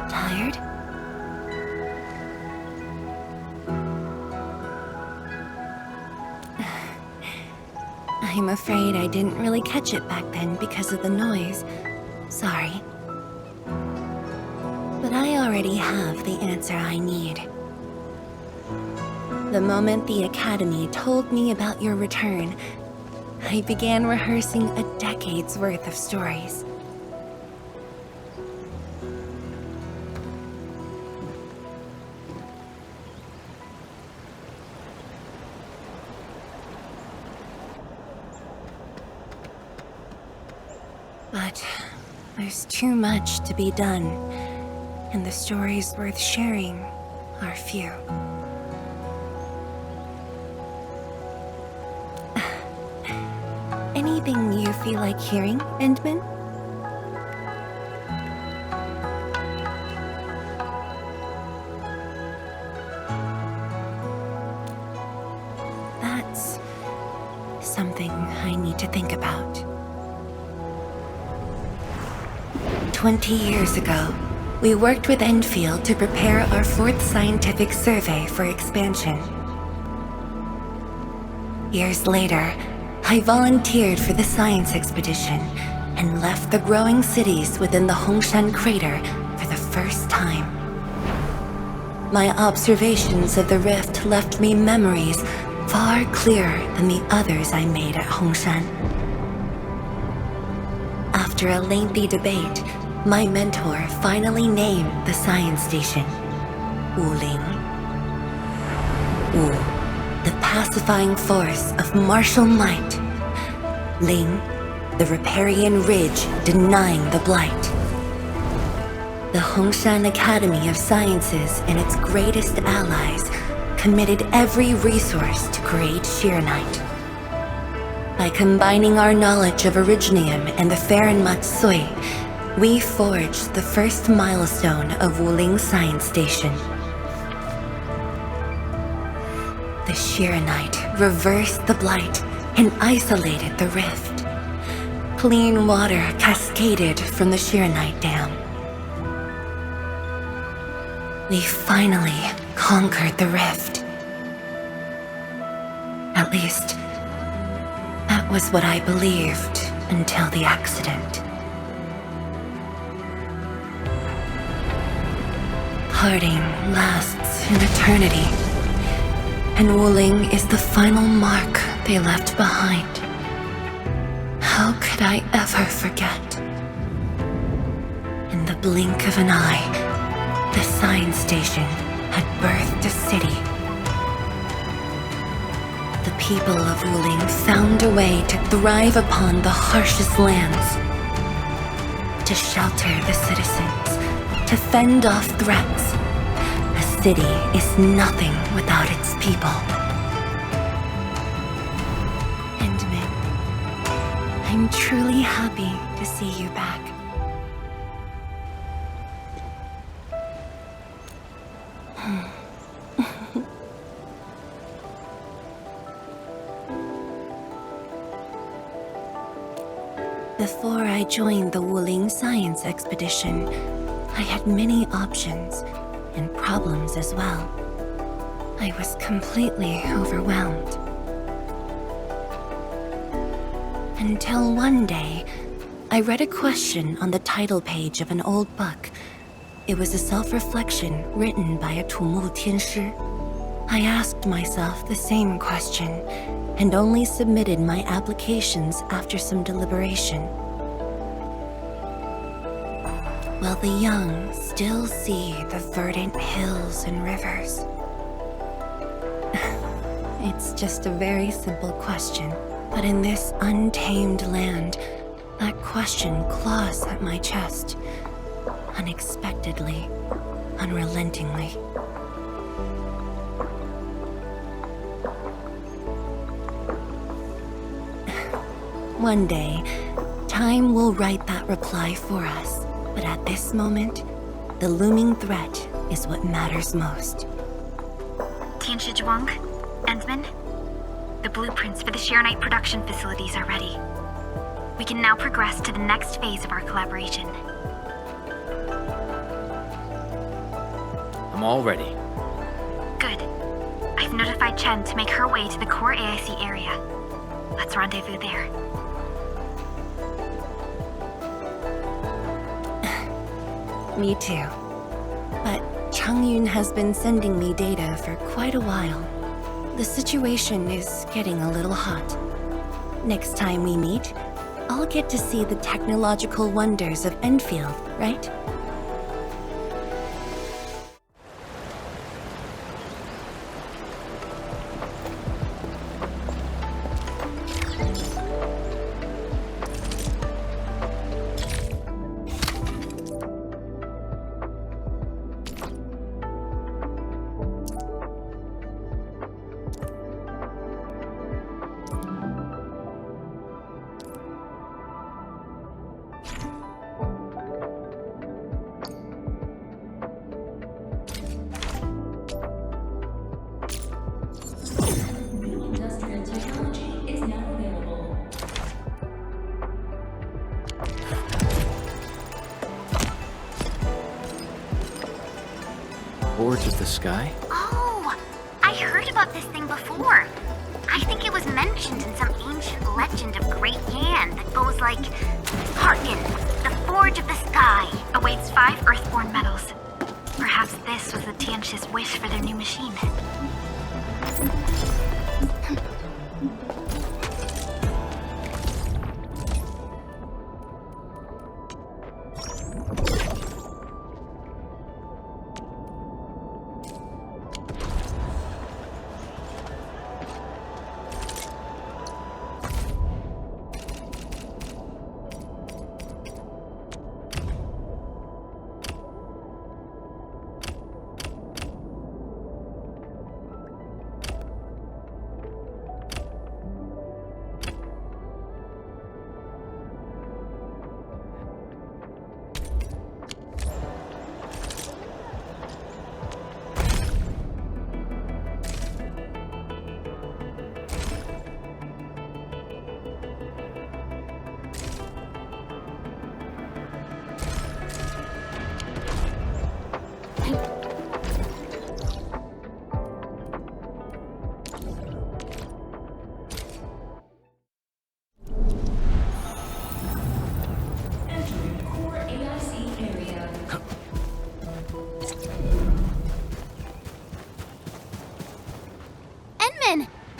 Tired? I'm afraid I didn't really catch it back then because of the noise. Sorry. But I already have the answer I need. The moment the Academy told me about your return, I began rehearsing a decade's worth of stories. But there's too much to be done, and the stories worth sharing are few. Any anything you feel like hearing, Endman? That's something I need to think about. 20 years ago, we worked with Endfield to prepare our 4th scientific survey for expansion. Years later, I volunteered for the science expedition and left the growing cities within the Hongshan crater for the first time. My observations of the rift left me memories far clearer than the others I made at Hongshan. After a lengthy debate, my mentor finally named the science station Wuling. Wu, the pacifying force of martial might. Ling, the riparian ridge denying the blight. The Hongshan Academy of Sciences and its greatest allies committed every resource to create Shironite. By combining our knowledge of Originium and the Farron Matsui, we forged the first milestone of Wuling's science station. The Shironite reversed the blight and isolated the rift. Clean water cascaded from the Shironite dam. We finally conquered the rift. At least, that was what I believed until the accident. Parting lasts an eternity, and Wuling is the final mark they left behind. How could I ever forget? In the blink of an eye, the science station had birthed a city. The people of Wuling found a way to thrive upon the harshest lands, to shelter the citizens, to fend off threats. A city is nothing without its people. Endman, I'm truly happy to see you back. Before I joined the Wuling science expedition, I had many options and problems as well. I was completely overwhelmed. Until one day, I read a question on the title page of an old book. It was a self-reflection written by a Tumul Tianshi. I asked myself the same question, and only submitted my applications after some deliberation. While the young still see the verdant hills and rivers. It's just a very simple question, but in this untamed land, that question claws at my chest, unexpectedly, unrelentingly. One day, time will write that reply for us. But at this moment, the looming threat is what matters most. Tianshi Zhuang, Endman, the blueprints for the Shironite production facilities are ready. We can now progress to the next phase of our collaboration. I'm all ready. Good. I've notified Chen to make her way to the core AIC area. Let's rendezvous there. Me too. But Changyun has been sending me data for quite a while. The situation is getting a little hot. Next time we meet, I'll get to see the technological wonders of Endfield, right? Forge of the Sky? Oh, I heard about this thing before. I think it was mentioned in some ancient legend of Great Yan that goes like, "Hearken, the Forge of the Sky awaits 5 Earthborn metals." Perhaps this was the Tianxi's wish for their new machine.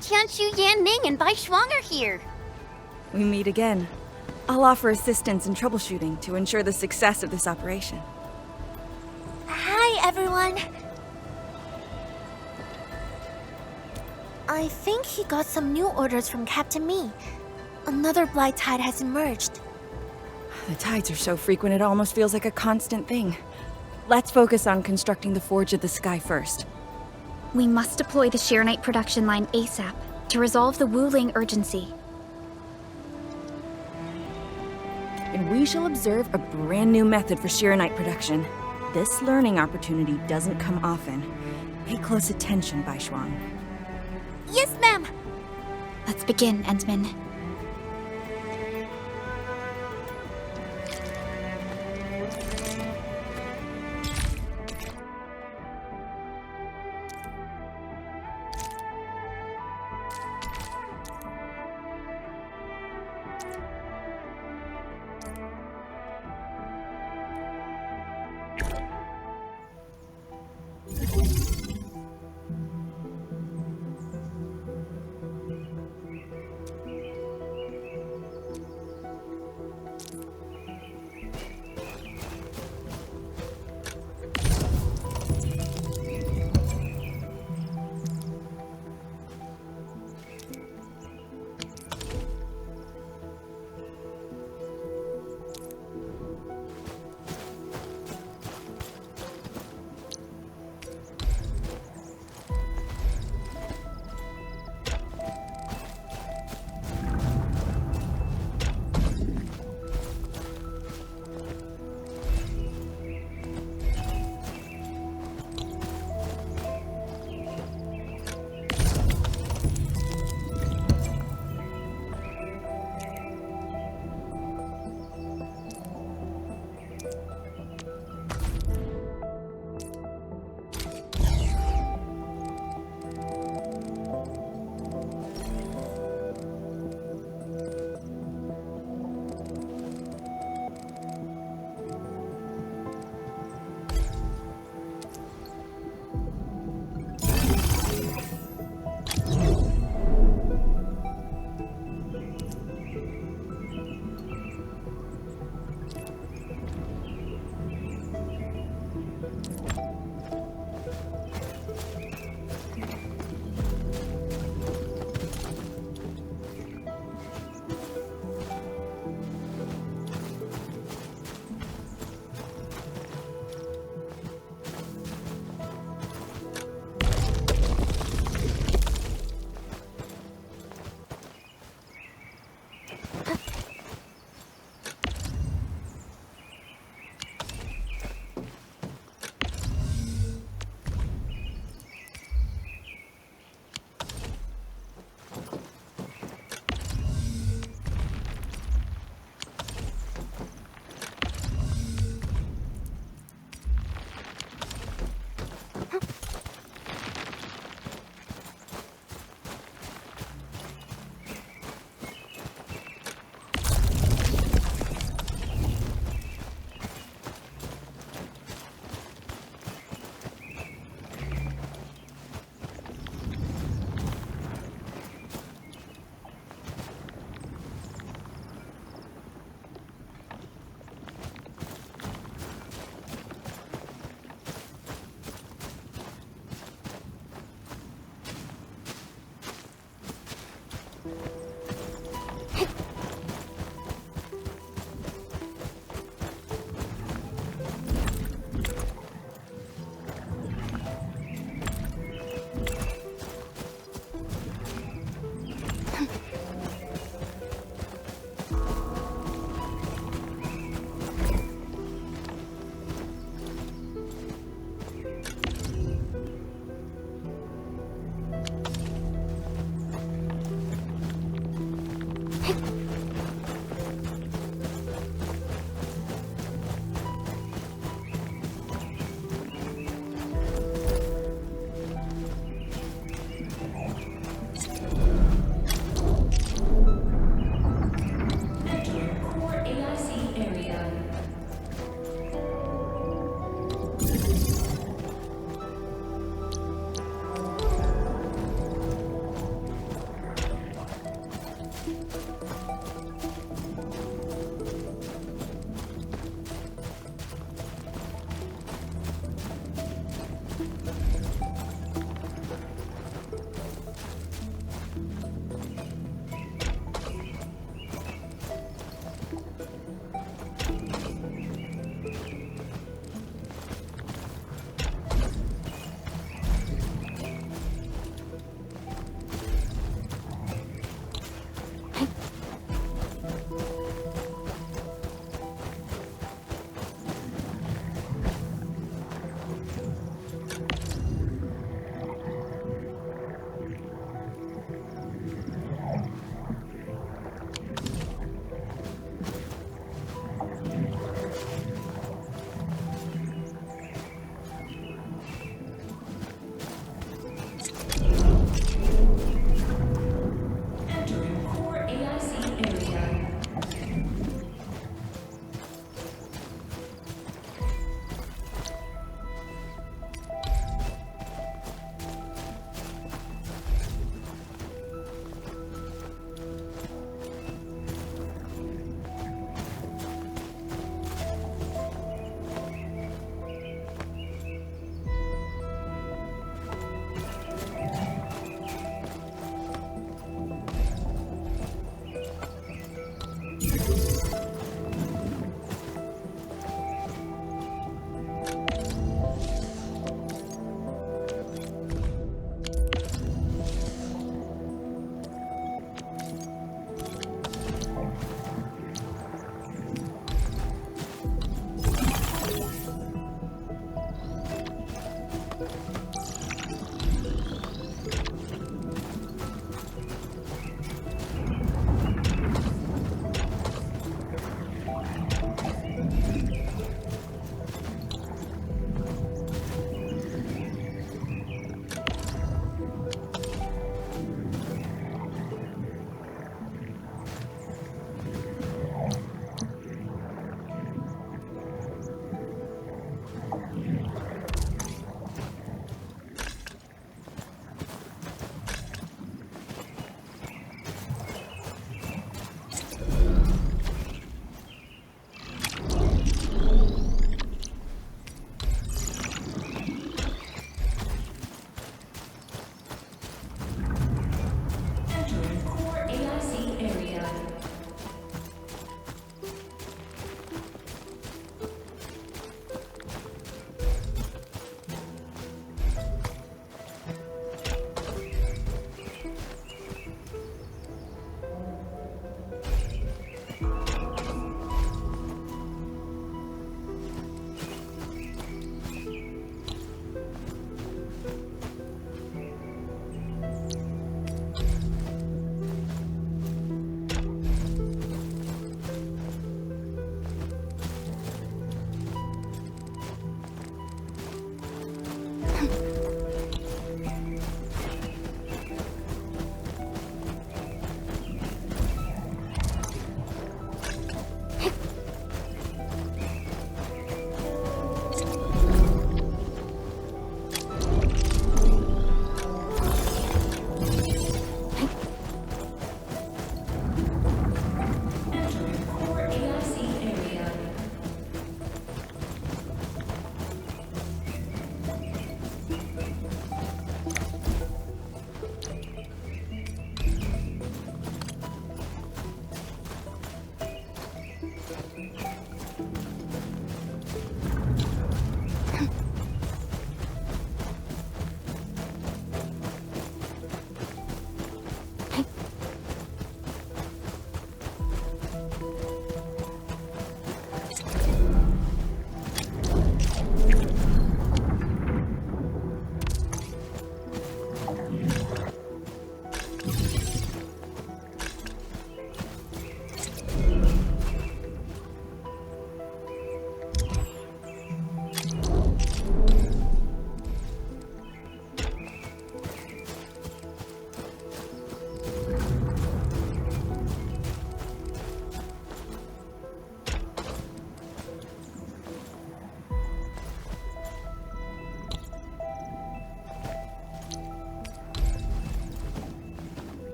Tianshu, Yan Ning, and Bai Shuang are here. We meet again. I'll offer assistance in troubleshooting to ensure the success of this operation. Hi, everyone. I think he got some new orders from Captain Mi. Another blight tide has emerged. The tides are so frequent it almost feels like a constant thing. Let's focus on constructing the Forge of the Sky first. We must deploy the Shironite production line ASAP to resolve the Wuling urgency. And we shall observe a brand new method for Shironite production. This learning opportunity doesn't come often. Pay close attention, Bai Shuang. Yes, ma'am! Let's begin, Endmin.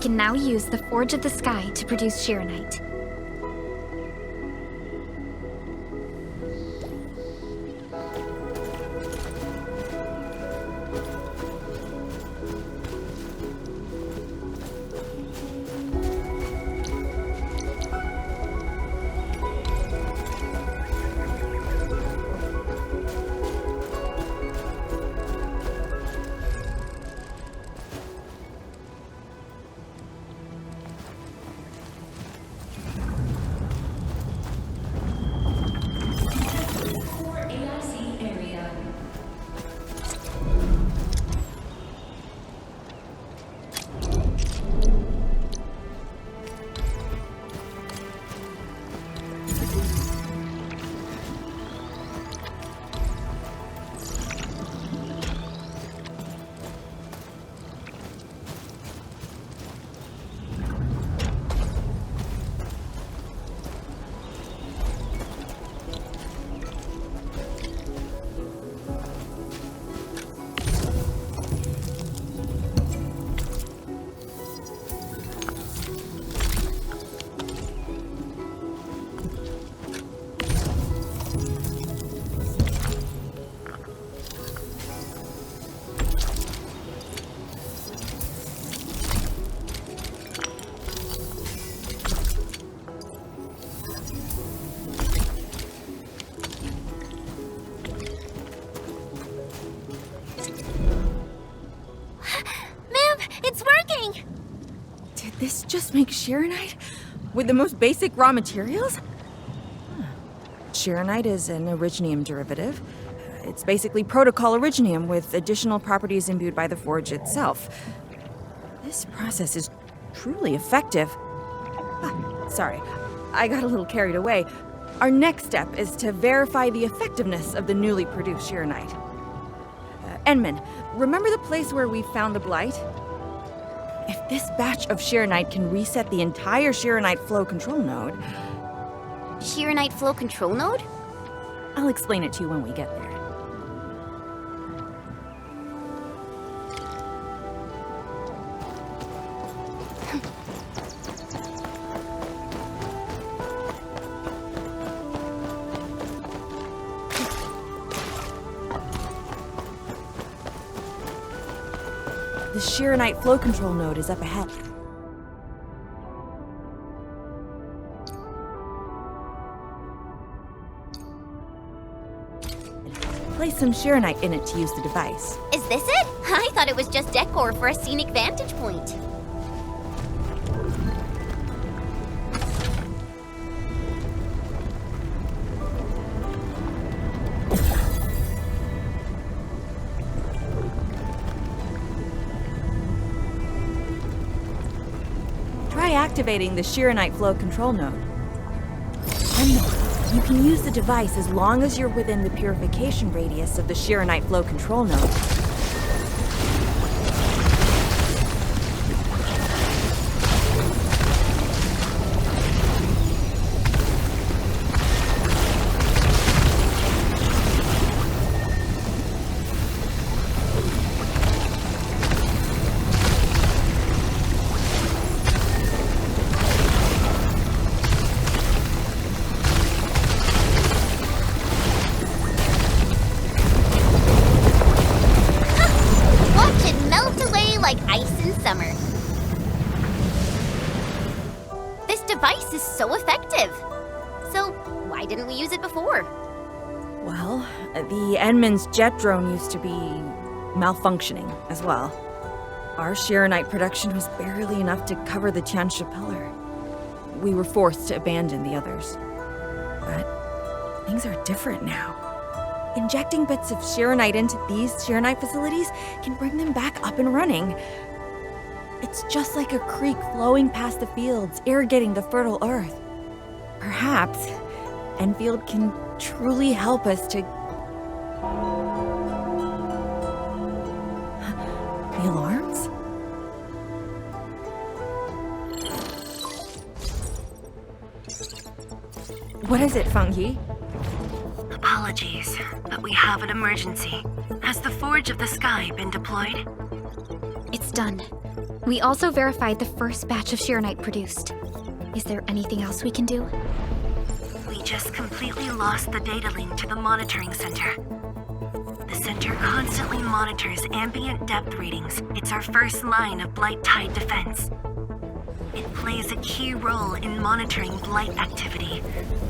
can now use the Forge of the Sky to produce Shironite. This just makes Shironite? With the most basic raw materials? Shironite is an originium derivative. It's basically protocol originium with additional properties imbued by the forge itself. This process is truly effective. Sorry, I got a little carried away. Our next step is to verify the effectiveness of the newly produced Shironite. Enman, remember the place where we found the Blight? If this batch of Shironite can reset the entire Shironite flow control node... Shironite flow control node? I'll explain it to you when we get there. The Shironite flow control node is up ahead. Place some Shironite in it to use the device. Is this it? I thought it was just decor for a scenic vantage point. Try activating the Shironite flow control node. You can use the device as long as you're within the purification radius of the Shironite flow control node. So effective. So, why didn't we use it before? Well, the Enman's jet drone used to be malfunctioning as well. Our Shironite production was barely enough to cover the Tianxia pillar. We were forced to abandon the others. But things are different now. Injecting bits of Shironite into these Shironite facilities can bring them back up and running. It's just like a creek flowing past the fields, irrigating the fertile earth. Perhaps Endfield can truly help us to... The alarms? What is it, Fengyi? Apologies, but we have an emergency. Has the Forge of the Sky been deployed? It's done. We also verified the first batch of Shironite produced. Is there anything else we can do? We just completely lost the data link to the monitoring center. The center constantly monitors ambient depth readings. It's our first line of Blight Tide defense. It plays a key role in monitoring Blight activity.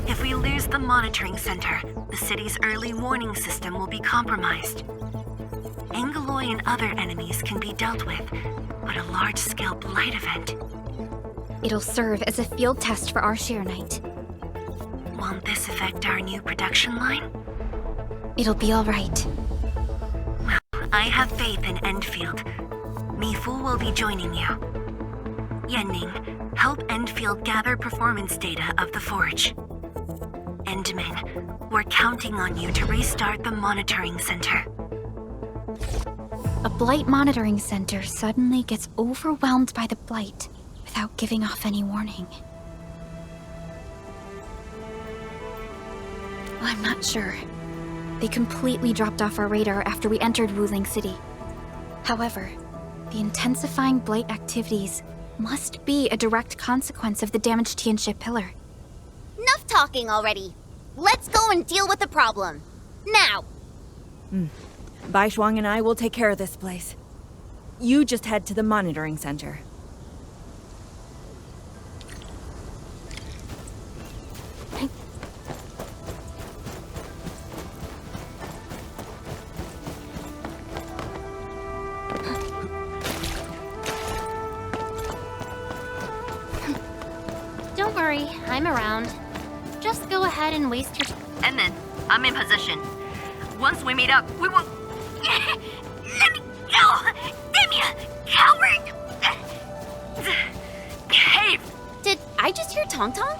If we lose the monitoring center, the city's early warning system will be compromised. Angeloi and other enemies can be dealt with, but a large-scale Blight event... It'll serve as a field test for our Shironite. Won't this affect our new production line? It'll be all right. Well, I have faith in Endfield. Mifu will be joining you. Yenning, help Endfield gather performance data of the Forge. Endman, we're counting on you to restart the monitoring center. A Blight monitoring center suddenly gets overwhelmed by the Blight without giving off any warning. I'm not sure. They completely dropped off our radar after we entered Wuling City. However, the intensifying Blight activities must be a direct consequence of the damaged Tianxia pillar. Enough talking already. Let's go and deal with the problem. Now! Bai Shuang and I will take care of this place. You just head to the monitoring center. Don't worry, I'm around. Just go ahead and waste your... Edmund, I'm in position. Once we meet up, we will... Let me go! Damn you, coward! Behave! Did I just hear Tong Tong?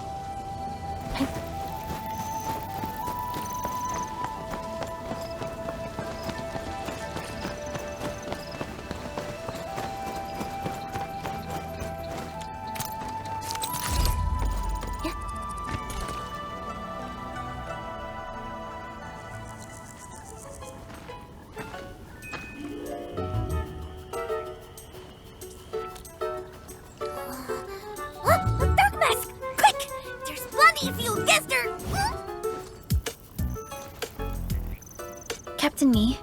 Captain Me,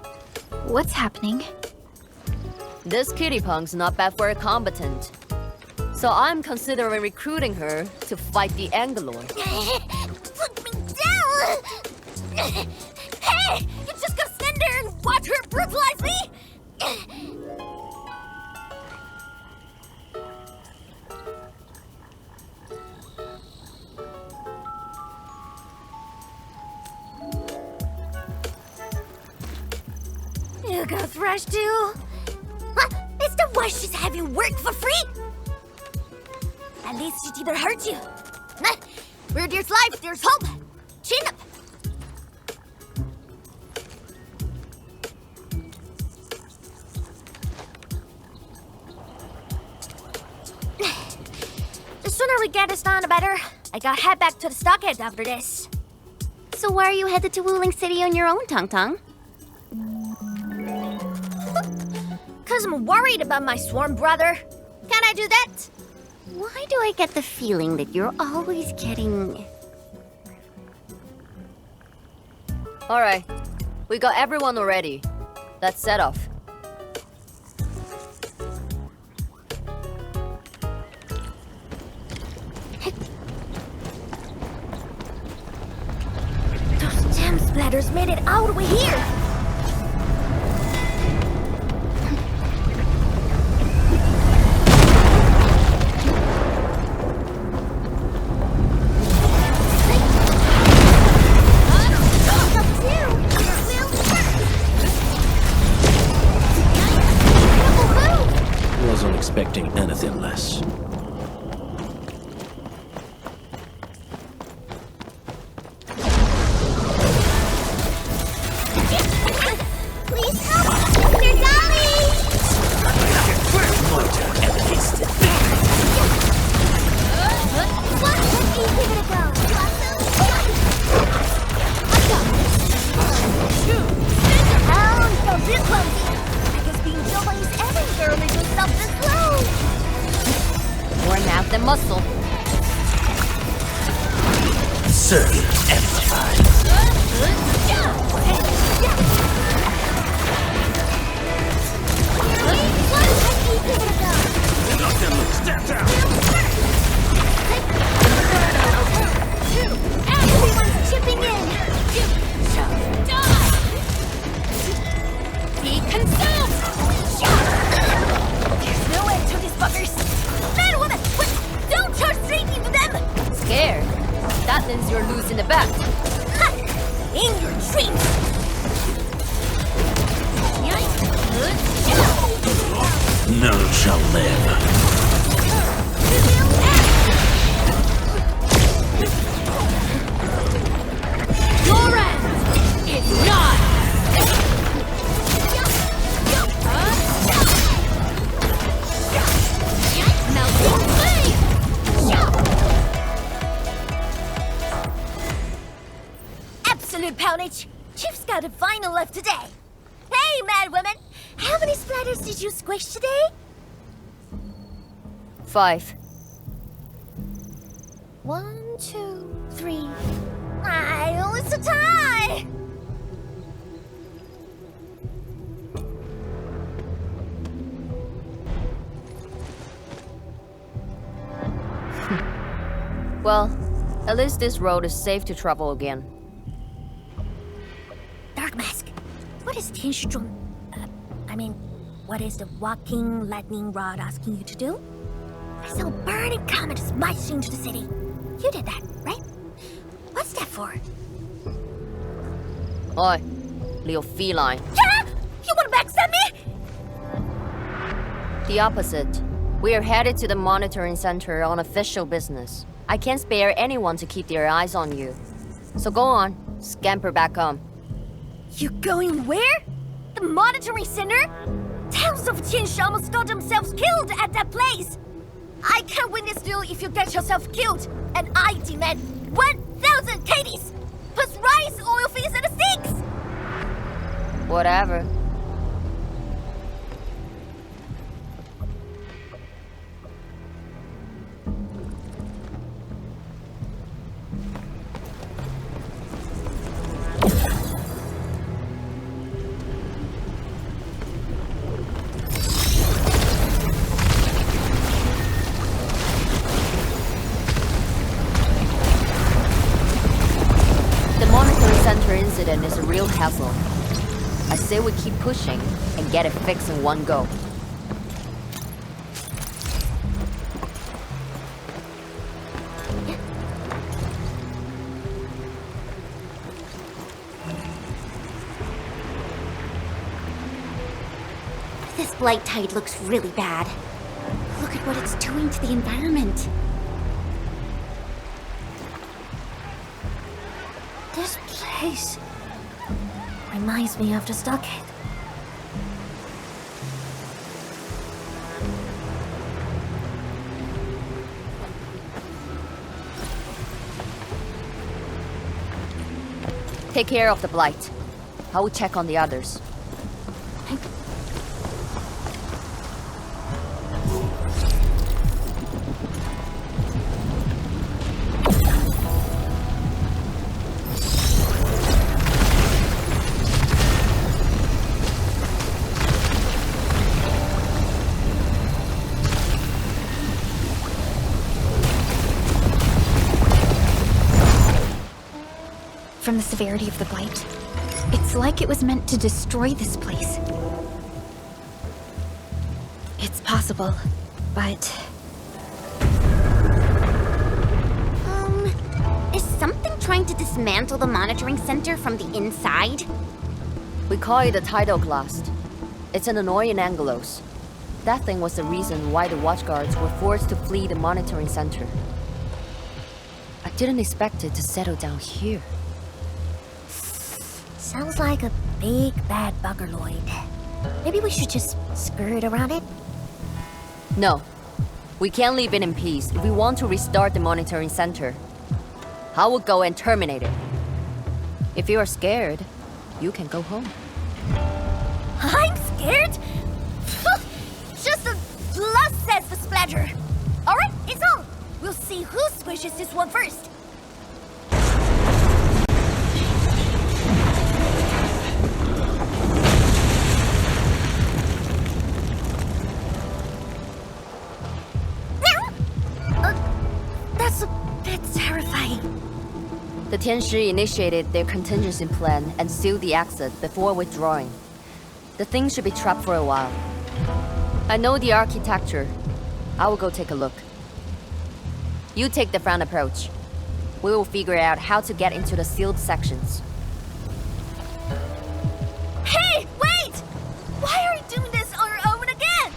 what's happening? This kitty punk's not bad for a combatant. So I'm considering recruiting her to fight the Angeloi. Put me down! Hey! You just gonna stand there and watch her brutalize me? You got thrashed too? Is that why she's having work for free? At least she didn't hurt you. Where there's life, there's hope. Chin up. The sooner we get this done, the better. I gotta head back to the stockade after this. So why are you headed to Wuling City on your own, Tong Tong? 'Cause I'm worried about my swarm brother. Can I do that? Why do I get the feeling that you're always getting... Alright, we got everyone already. Let's set off. Those gem splatters made it all the way here. Wasn't expecting anything less. Please help, Mr. Dolly! Let's give it a go. Oh, so this close. I guess being so by his Evan girl makes himself this low. Surge amplified. Nothing looks stand down. Everyone's chipping in. Die. Be consumed. There's no end to these buggers. Man, woman, what? Don't charge straight into them. Scared? That means you're losing the bet. Ha! In your dreams. None shall live. Your end is not. Melting flame. Absolute poundage. Chief's got a final left today. Hey, mad women! How many splatters did you squish today? 5. 1, 2, 3. Oh, it's a tie! Well, at least this road is safe to travel again. Dark Mask, what is Tianshizhuang? What is the walking lightning rod asking you to do? I saw a burning comet smashing into the city. You did that, right? What's that for? Oi, little feline. Yeah! You wanna backstab me? The opposite. We are headed to the monitoring center on official business. I can't spare anyone to keep their eyes on you. So go on, scamper back home. You going where? The monitoring center? Thousands of Tianshi almost got themselves killed at that place. I can't win this deal if you get yourself killed. And I demand 1,000 Katie's! Plus rice, oil fees, and the stinks! Whatever. Incident is a real hassle. I say we keep pushing and get it fixed in one go. This blight tide looks really bad. Look at what it's doing to the environment. This place reminds me of the stockade. Take care of the blight. I will check on the others. From the severity of the blight, it's like it was meant to destroy this place. It's possible, but... Is something trying to dismantle the monitoring center from the inside? We call it a tidal blast. It's an annoying Angelos. That thing was the reason why the watchguards were forced to flee the monitoring center. I didn't expect it to settle down here. Sounds like a big bad buggerloid. Maybe we should just skirt around it? No. We can't leave it in peace if we want to restart the monitoring center. I will go and terminate it. If you are scared, you can go home. I'm scared? Just a blood says the splatter. Alright, it's on. We'll see who squishes this one first. Tianshi initiated their contingency plan and sealed the exit before withdrawing. The thing should be trapped for a while. I know the architecture. I will go take a look. You take the front approach. We will figure out how to get into the sealed sections. Hey, wait! Why are we doing this on our own again?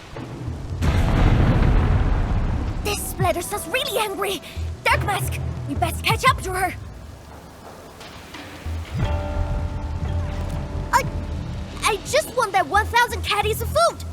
This splatters us really angry. Dark Mask, we best catch up to her. I just want that 1,000 caddies of food.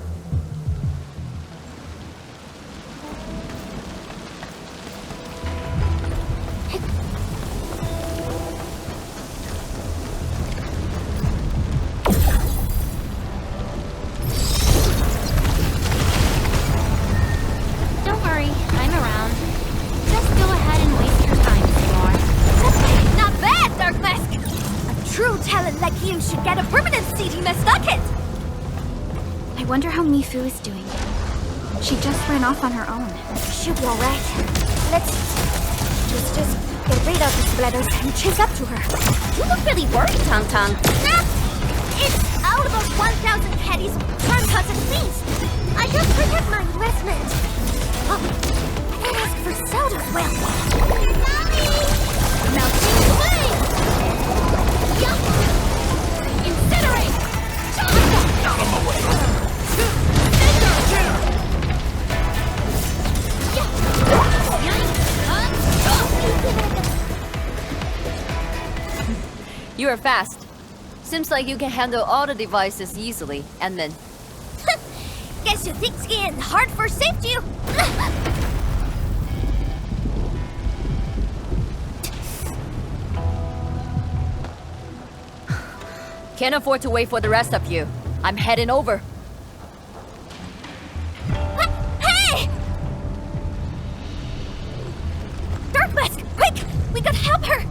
Don't worry, I'm around. Just go ahead and waste your time if you are. Not bad, Dark Mask! A true talent like you should get a permanent seat in my stocket! I wonder how Mifu is doing. She just ran off on her own. She'll be alright. Let's just get rid of the splatters and chase up to her. You look really worried, Tong Tong. Nah! It's all about 1,000 caddies of time-causing things! I have to protect my investment! Oh, I can ask for soda as well. Melting flame! Yup! Incinerate! Out of my way! You are fast. Seems like you can handle all the devices easily, and then... Guess you thick skin and hard for safety. Can't afford to wait for the rest of you. I'm heading over. Hey! Dark Mask, quick! We gotta help her!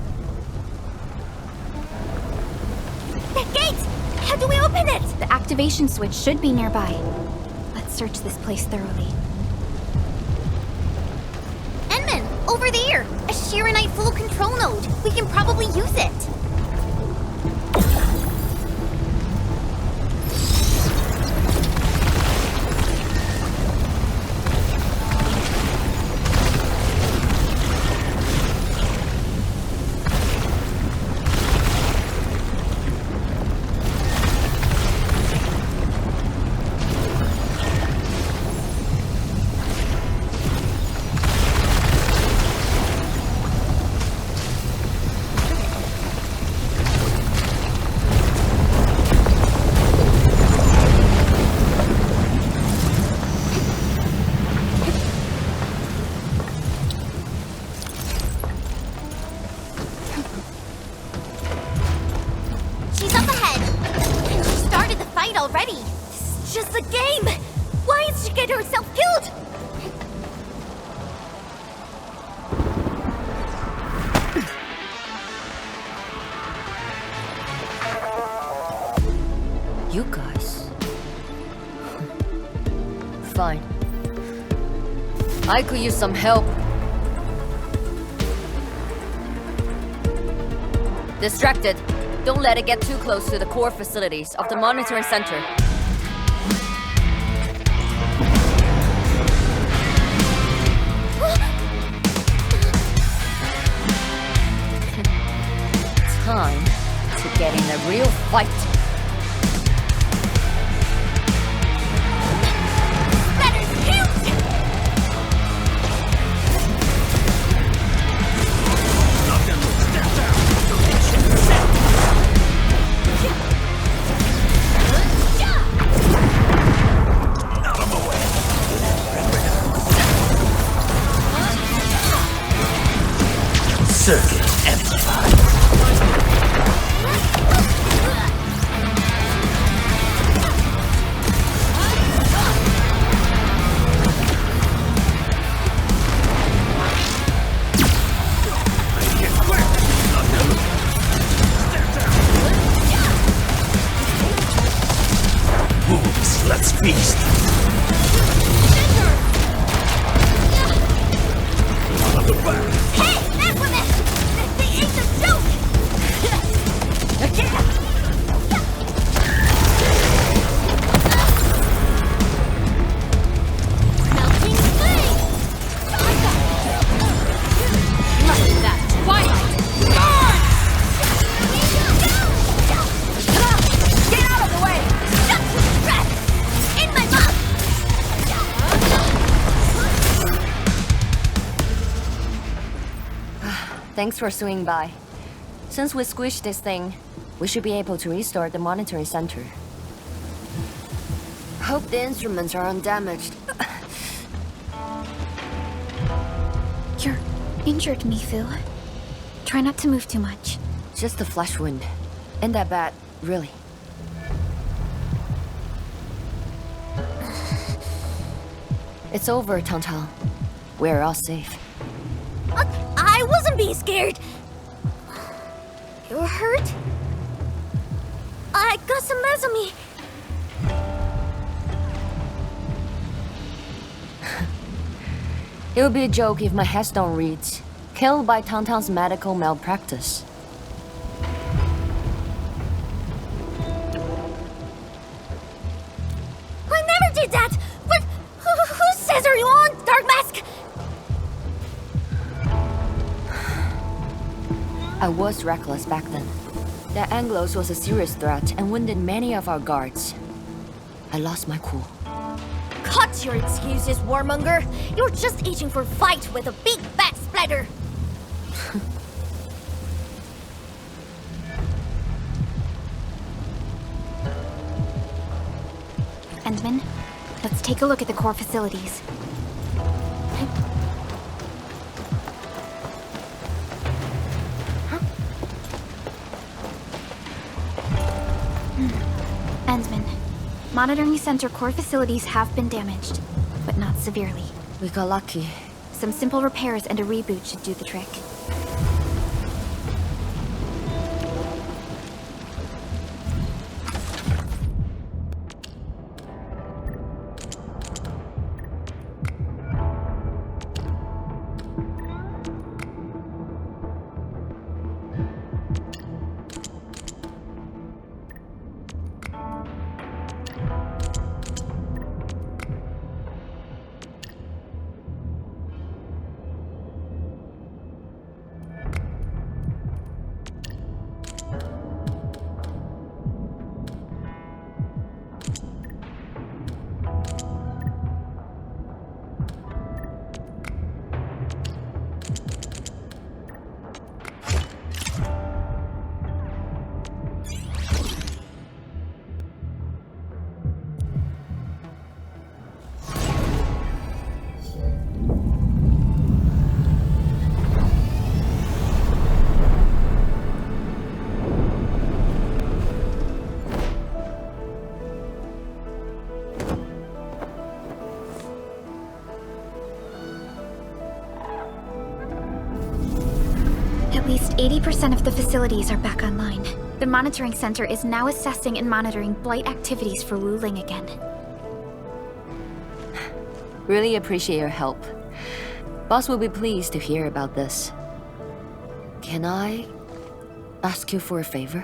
That gate! How do we open it? The activation switch should be nearby. Let's search this place thoroughly. Enman, over there! A Shironite full control node. We can probably use it. Already! This is just a game! Why did she get herself killed? You guys... Fine. I could use some help. Distracted. Don't let it get too close to the core facilities of the monitoring center. Time to get in a real fight. Circuit amplified. Wolves, let's feast. Hey, that woman! This thing ain't a joke! Thanks for swinging by. Since we squished this thing, we should be able to restore the monitoring center. Hope the instruments are undamaged. You're injured, Mifu. Try not to move too much. Just a flesh wound. Ain't that bad, really. It's over, Tantan. We're all safe. I wasn't being scared. You're hurt? I got some meds on me. It would be a joke if my headstone reads, "Killed by Tantan's medical malpractice." I never did that! But who says are you on, Dark Mask? I was reckless back then. That Anglos was a serious threat and wounded many of our guards. I lost my cool. Cut your excuses, warmonger. You're just itching for a fight with a big fat splatter. Endman, let's take a look at the core facilities. Endman, monitoring center core facilities have been damaged, but not severely. We got lucky. Some simple repairs and a reboot should do the trick. At least 80% of the facilities are back online. The monitoring center is now assessing and monitoring blight activities for Wuling again. Really appreciate your help. Boss will be pleased to hear about this. Can I ask you for a favor?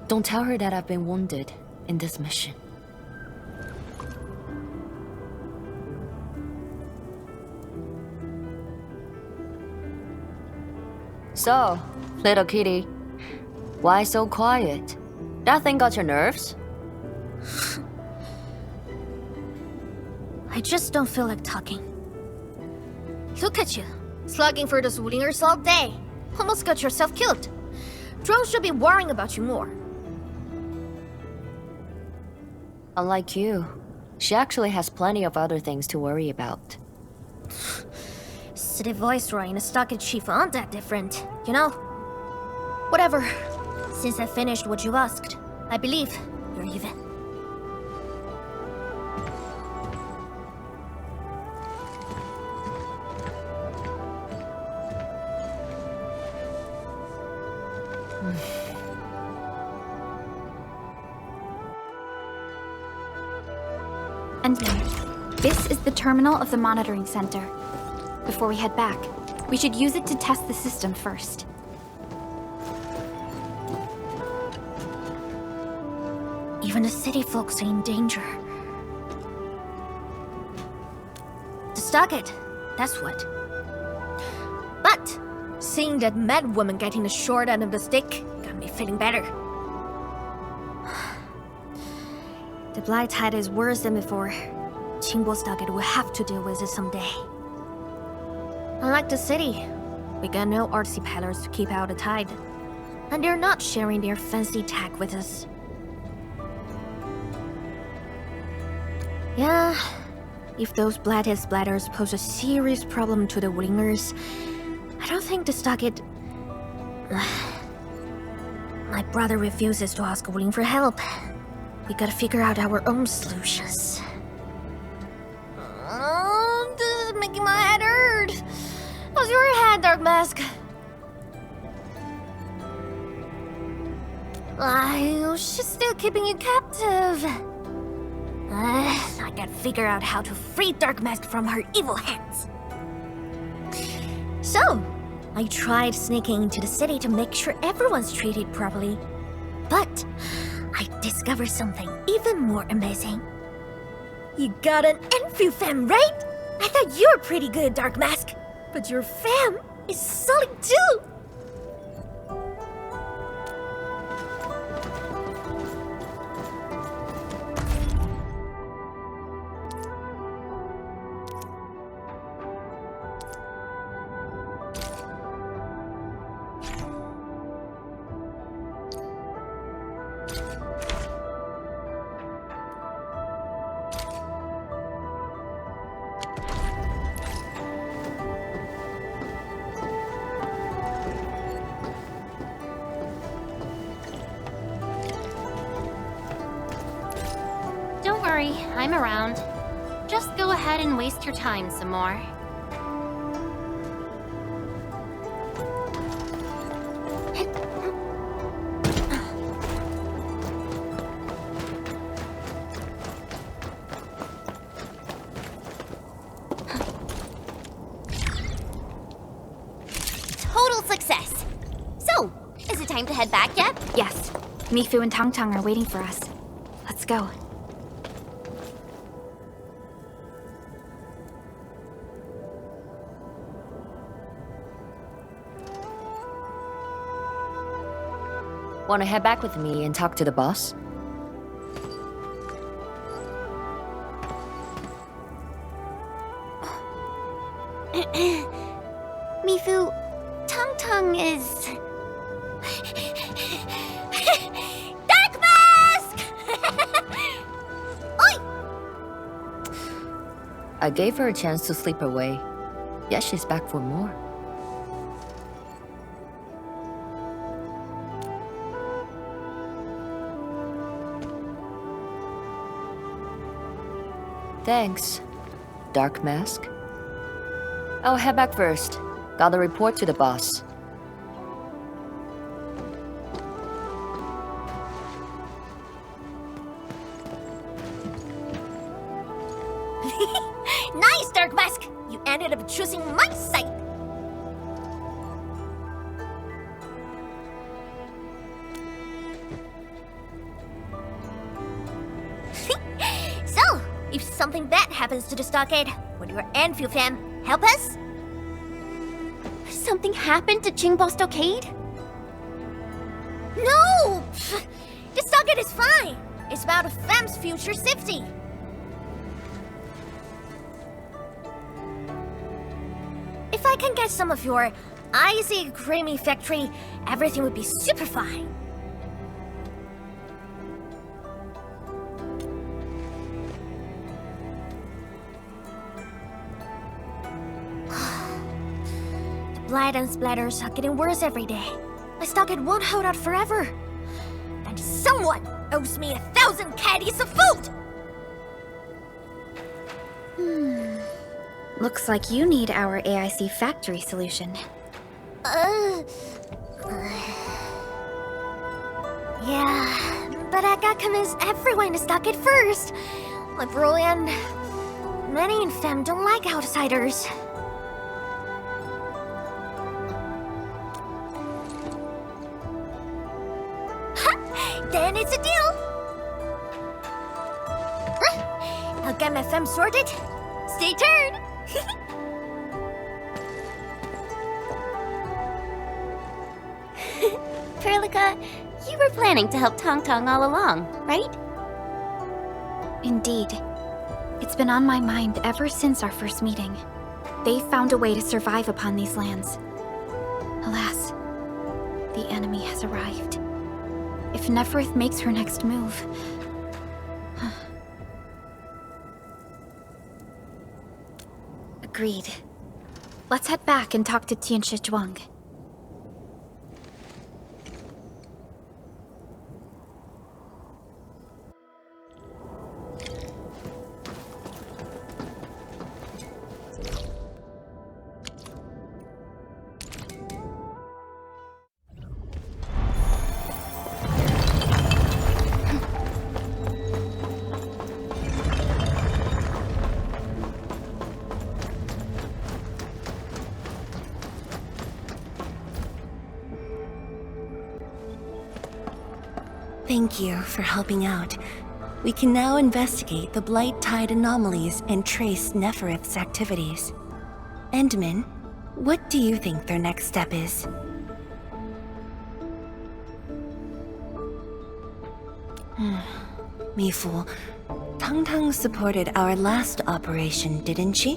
Don't tell her that I've been wounded in this mission. So, little kitty, why so quiet? That thing got your nerves? I just don't feel like talking. Look at you, slugging for those Wulingers all day. Almost got yourself killed. Drone should be worrying about you more. Unlike you, she actually has plenty of other things to worry about. City Viceroy and a stockade chief aren't that different, you know? Whatever. Since I finished what you asked, I believe you're even. And now, this is the terminal of the monitoring center. Before we head back, we should use it to test the system first. Even the city folks are in danger. The stockade, that's what. But seeing that mad woman getting the short end of the stick got me feeling better. The blight tide is worse than before. Qingbo stockade will have to deal with it someday. Unlike the city, We got no artsy pillars to keep out the tide. And they're not sharing their fancy tech with us. Yeah, if those bloodhead splatters pose a serious problem to the Wulingers, I don't think the stockade... My brother refuses to ask Wuing for help. We gotta figure out our own solutions. Oh, this is making my head hurt. How's your head, Dark Mask? She's still keeping you captive. I gotta figure out how to free Dark Mask from her evil hands. So, I tried sneaking into the city to make sure everyone's treated properly. But I discovered something even more amazing. You got an Endfield fam, right? I thought you were pretty good, Dark Mask. But your fam is solid too. Don't worry, I'm around. Just go ahead and waste your time some more. Total success! So, is it time to head back yet? Yes. Mifu and Tongtong are waiting for us. Let's go. Wanna head back with me and talk to the boss? Mifu, Tongtong is... Dark Mask! Oi! I gave her a chance to sleep away. Yet she's back for more. Thanks, Dark Mask. I'll head back first. Gotta report to the boss. Nice, Dark Mask! You ended up choosing my side! So, if something bad happens to the stockade, will your Endfield fam help us? Something happened to Qingbo Stockade? No! The stockade is fine! It's about the fam's future safety. If I can get some of your icy creamy factory, everything would be super fine. The blight and splatters are getting worse every day. My stockade won't hold out forever. And someone owes me 1,000 caddies of food! Looks like you need our AIC factory solution. Yeah, but I gotta convince everyone to stock it first. My bro and many in fam don't like outsiders. Then it's a deal. I'll get my fam sorted. Stay tuned. Perlica, you were planning to help Tongtong all along, right? Indeed. It's been on my mind ever since our first meeting. They found a way to survive upon these lands. Alas, the enemy has arrived. If Neferith makes her next move... Agreed. Let's head back and talk to Tianshi Zhuang. Thank you for helping out. We can now investigate the Blight Tide anomalies and trace Neferith's activities. Endman, what do you think their next step is? Mifu, Tang supported our last operation, didn't she?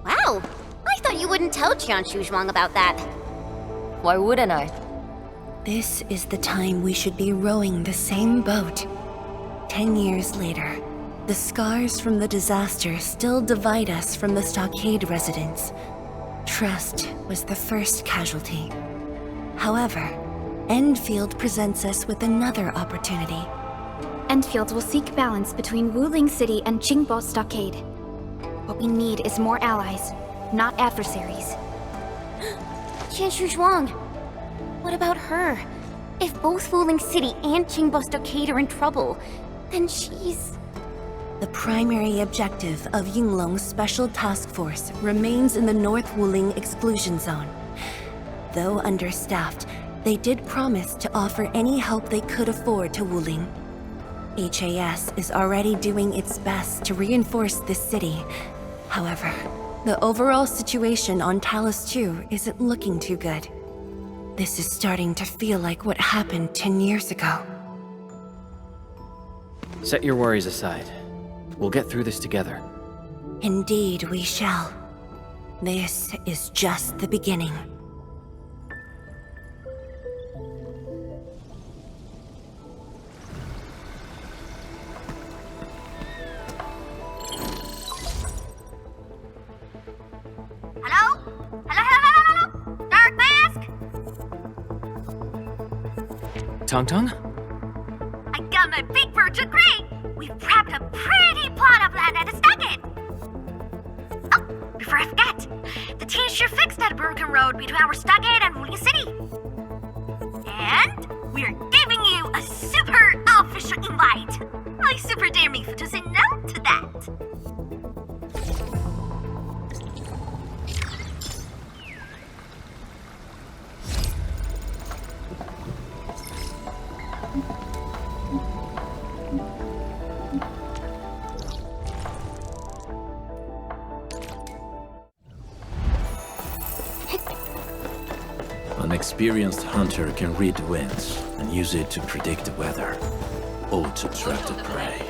Wow! I thought you wouldn't tell Qianshu Zhuang about that. Why wouldn't I? This is the time we should be rowing the same boat. 10 years later, the scars from the disaster still divide us from the stockade residents. Trust was the first casualty. However, Endfield presents us with another opportunity. Endfield will seek balance between Wuling City and Qingbo Stockade. What we need is more allies, not adversaries. Qianshu Zhuang! What about her? If both Wuling City and Qingbo Stockade are in trouble, then she's... The primary objective of Yinglong's Special Task Force remains in the North Wuling Exclusion Zone. Though understaffed, they did promise to offer any help they could afford to Wuling. HAS is already doing its best to reinforce this city. However, the overall situation on Talus 2 isn't looking too good. This is starting to feel like what happened 10 years ago. Set your worries aside. We'll get through this together. Indeed, we shall. This is just the beginning. Hello? Hello? Dark Mask? Tang? I got my big bird to agree! We've prepped a pretty plot of land at the stockade! Oh, before I forget, the team sure fixed that broken road between our stockade and Wuling City. And we're giving you a super official invite! I super dare me to say no to that! An experienced hunter can read the winds and use it to predict the weather, or to track the prey.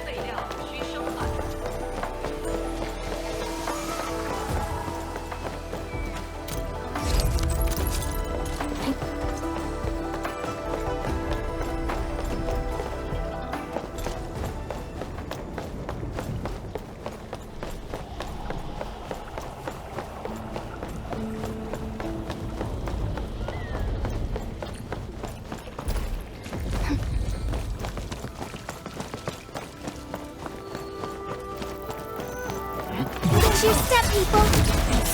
Watch your step, people!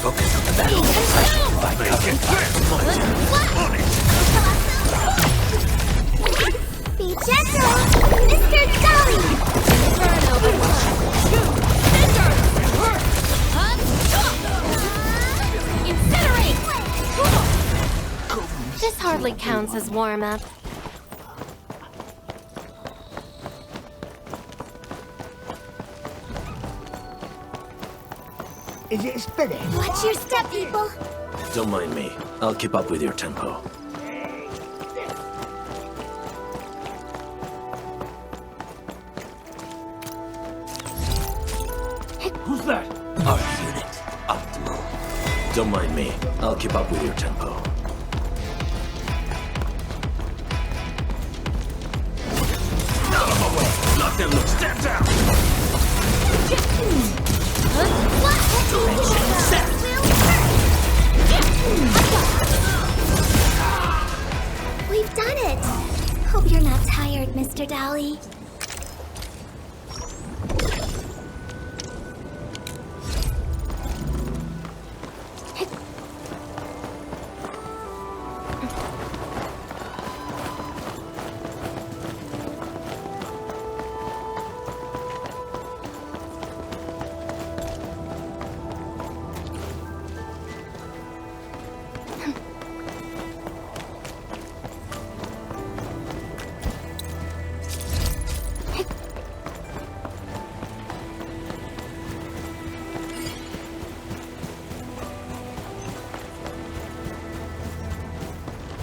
Focus on the battle. By cover. Be gentle, Mr. Golly! Turn over Incinerate! This hardly counts as warm-up. Is it spinning? Watch your step, people! Don't mind me. I'll keep up with your tempo. Who's that? Our unit, optimal. Don't mind me. I'll keep up with your tempo. Mr. Dowley.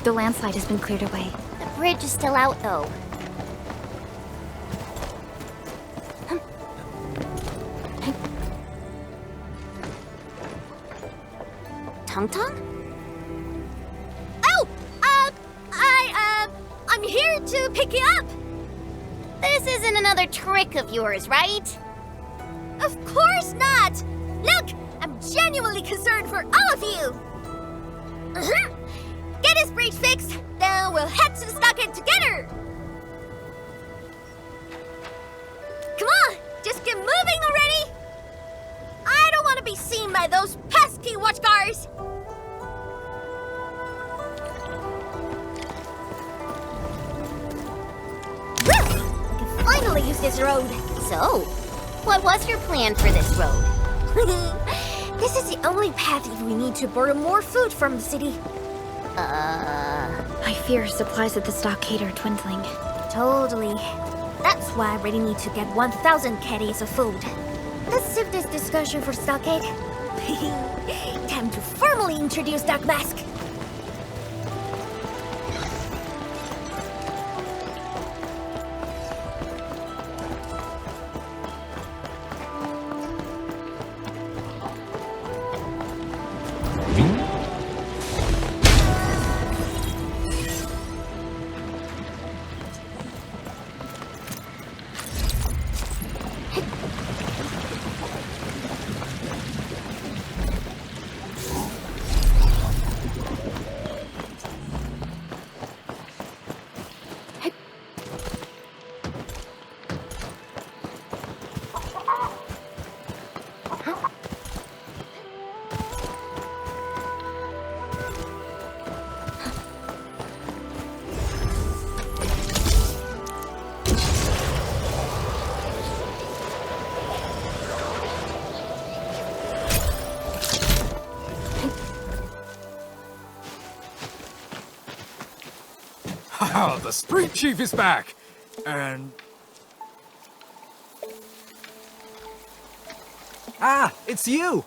The landslide has been cleared away. The bridge is still out, though. Tong-tong? Oh! I'm here to pick you up! This isn't another trick of yours, right? Of course not! Look! I'm genuinely concerned for all of you! Get his breach fixed, then we'll head to the stockade together! Come on! Just get moving already! I don't want to be seen by those pesky watchguards! I can finally use this road! So, what was your plan for this road? This is the only path if we need to borrow more food from the city. I fear supplies at the stockade are dwindling. Totally. That's why I really need to get 1,000 caddies of food. Let's save this discussion for stockade. Time to formally introduce Dark Mask. Oh, the street chief is back! And... Ah, it's you!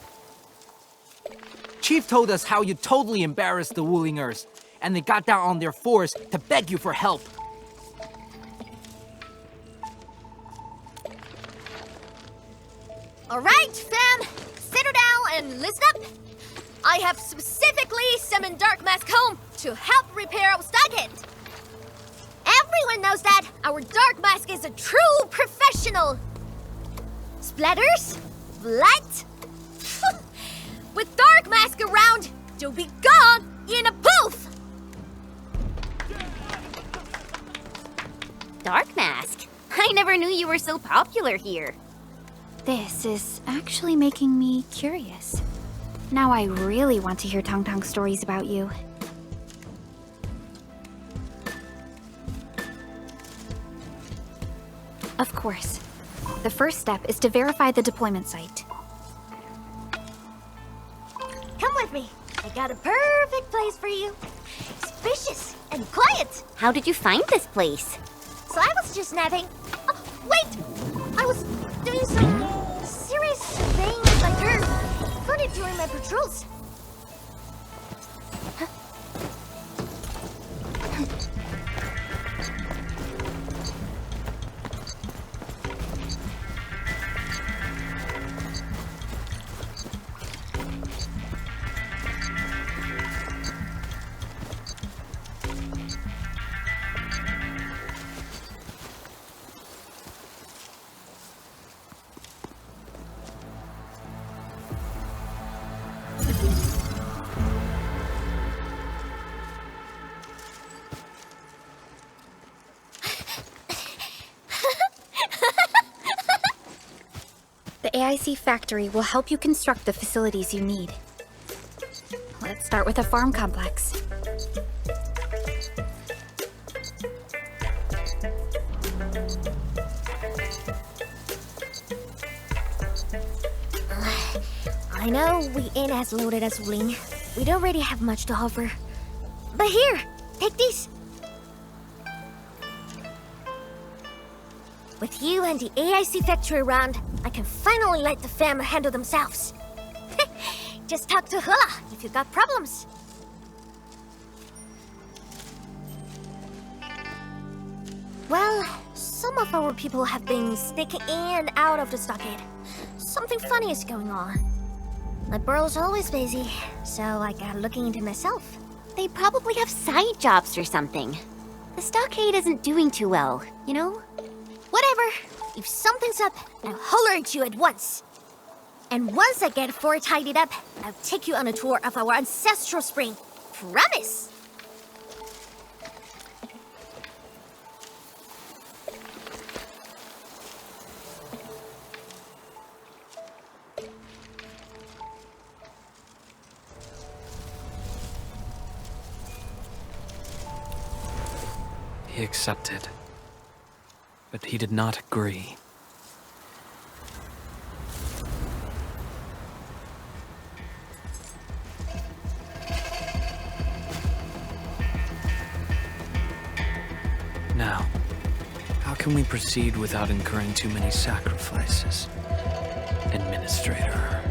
Chief told us how you totally embarrassed the Wulingers, and they got down on their fours to beg you for help. Alright, fam! Settle down and listen up! I have specifically summoned Dark Mask home to help repair our stockade. Everyone knows that our Dark Mask is a true professional. Splatters? Light? With Dark Mask around, you'll be gone in a poof! Dark Mask? I never knew you were so popular here. This is actually making me curious. Now I really want to hear Tong Tong stories about you. Of course. The first step is to verify the deployment site. Come with me. I got a perfect place for you. Spacious and quiet. How did you find this place? So I was just napping. Oh, wait! I was doing some serious surveying of my dirt. Found it during my patrols. AIC factory will help you construct the facilities you need. Let's start with a farm complex. I know we ain't as loaded as Wuing. We don't really have much to offer. But here, take these. With you and the AIC factory around, I can finally let the fam handle themselves. Just talk to Hula if you got problems. Well, some of our people have been sneaking in and out of the stockade. Something funny is going on. My burrow's always busy, so I got looking into myself. They probably have side jobs or something. The stockade isn't doing too well, you know? Whatever. If something's up, I'll holler at you at once. And once I get the fort tidied up, I'll take you on a tour of our ancestral spring. Promise! He accepted, but he did not agree. Now, how can we proceed without incurring too many sacrifices? Administrator.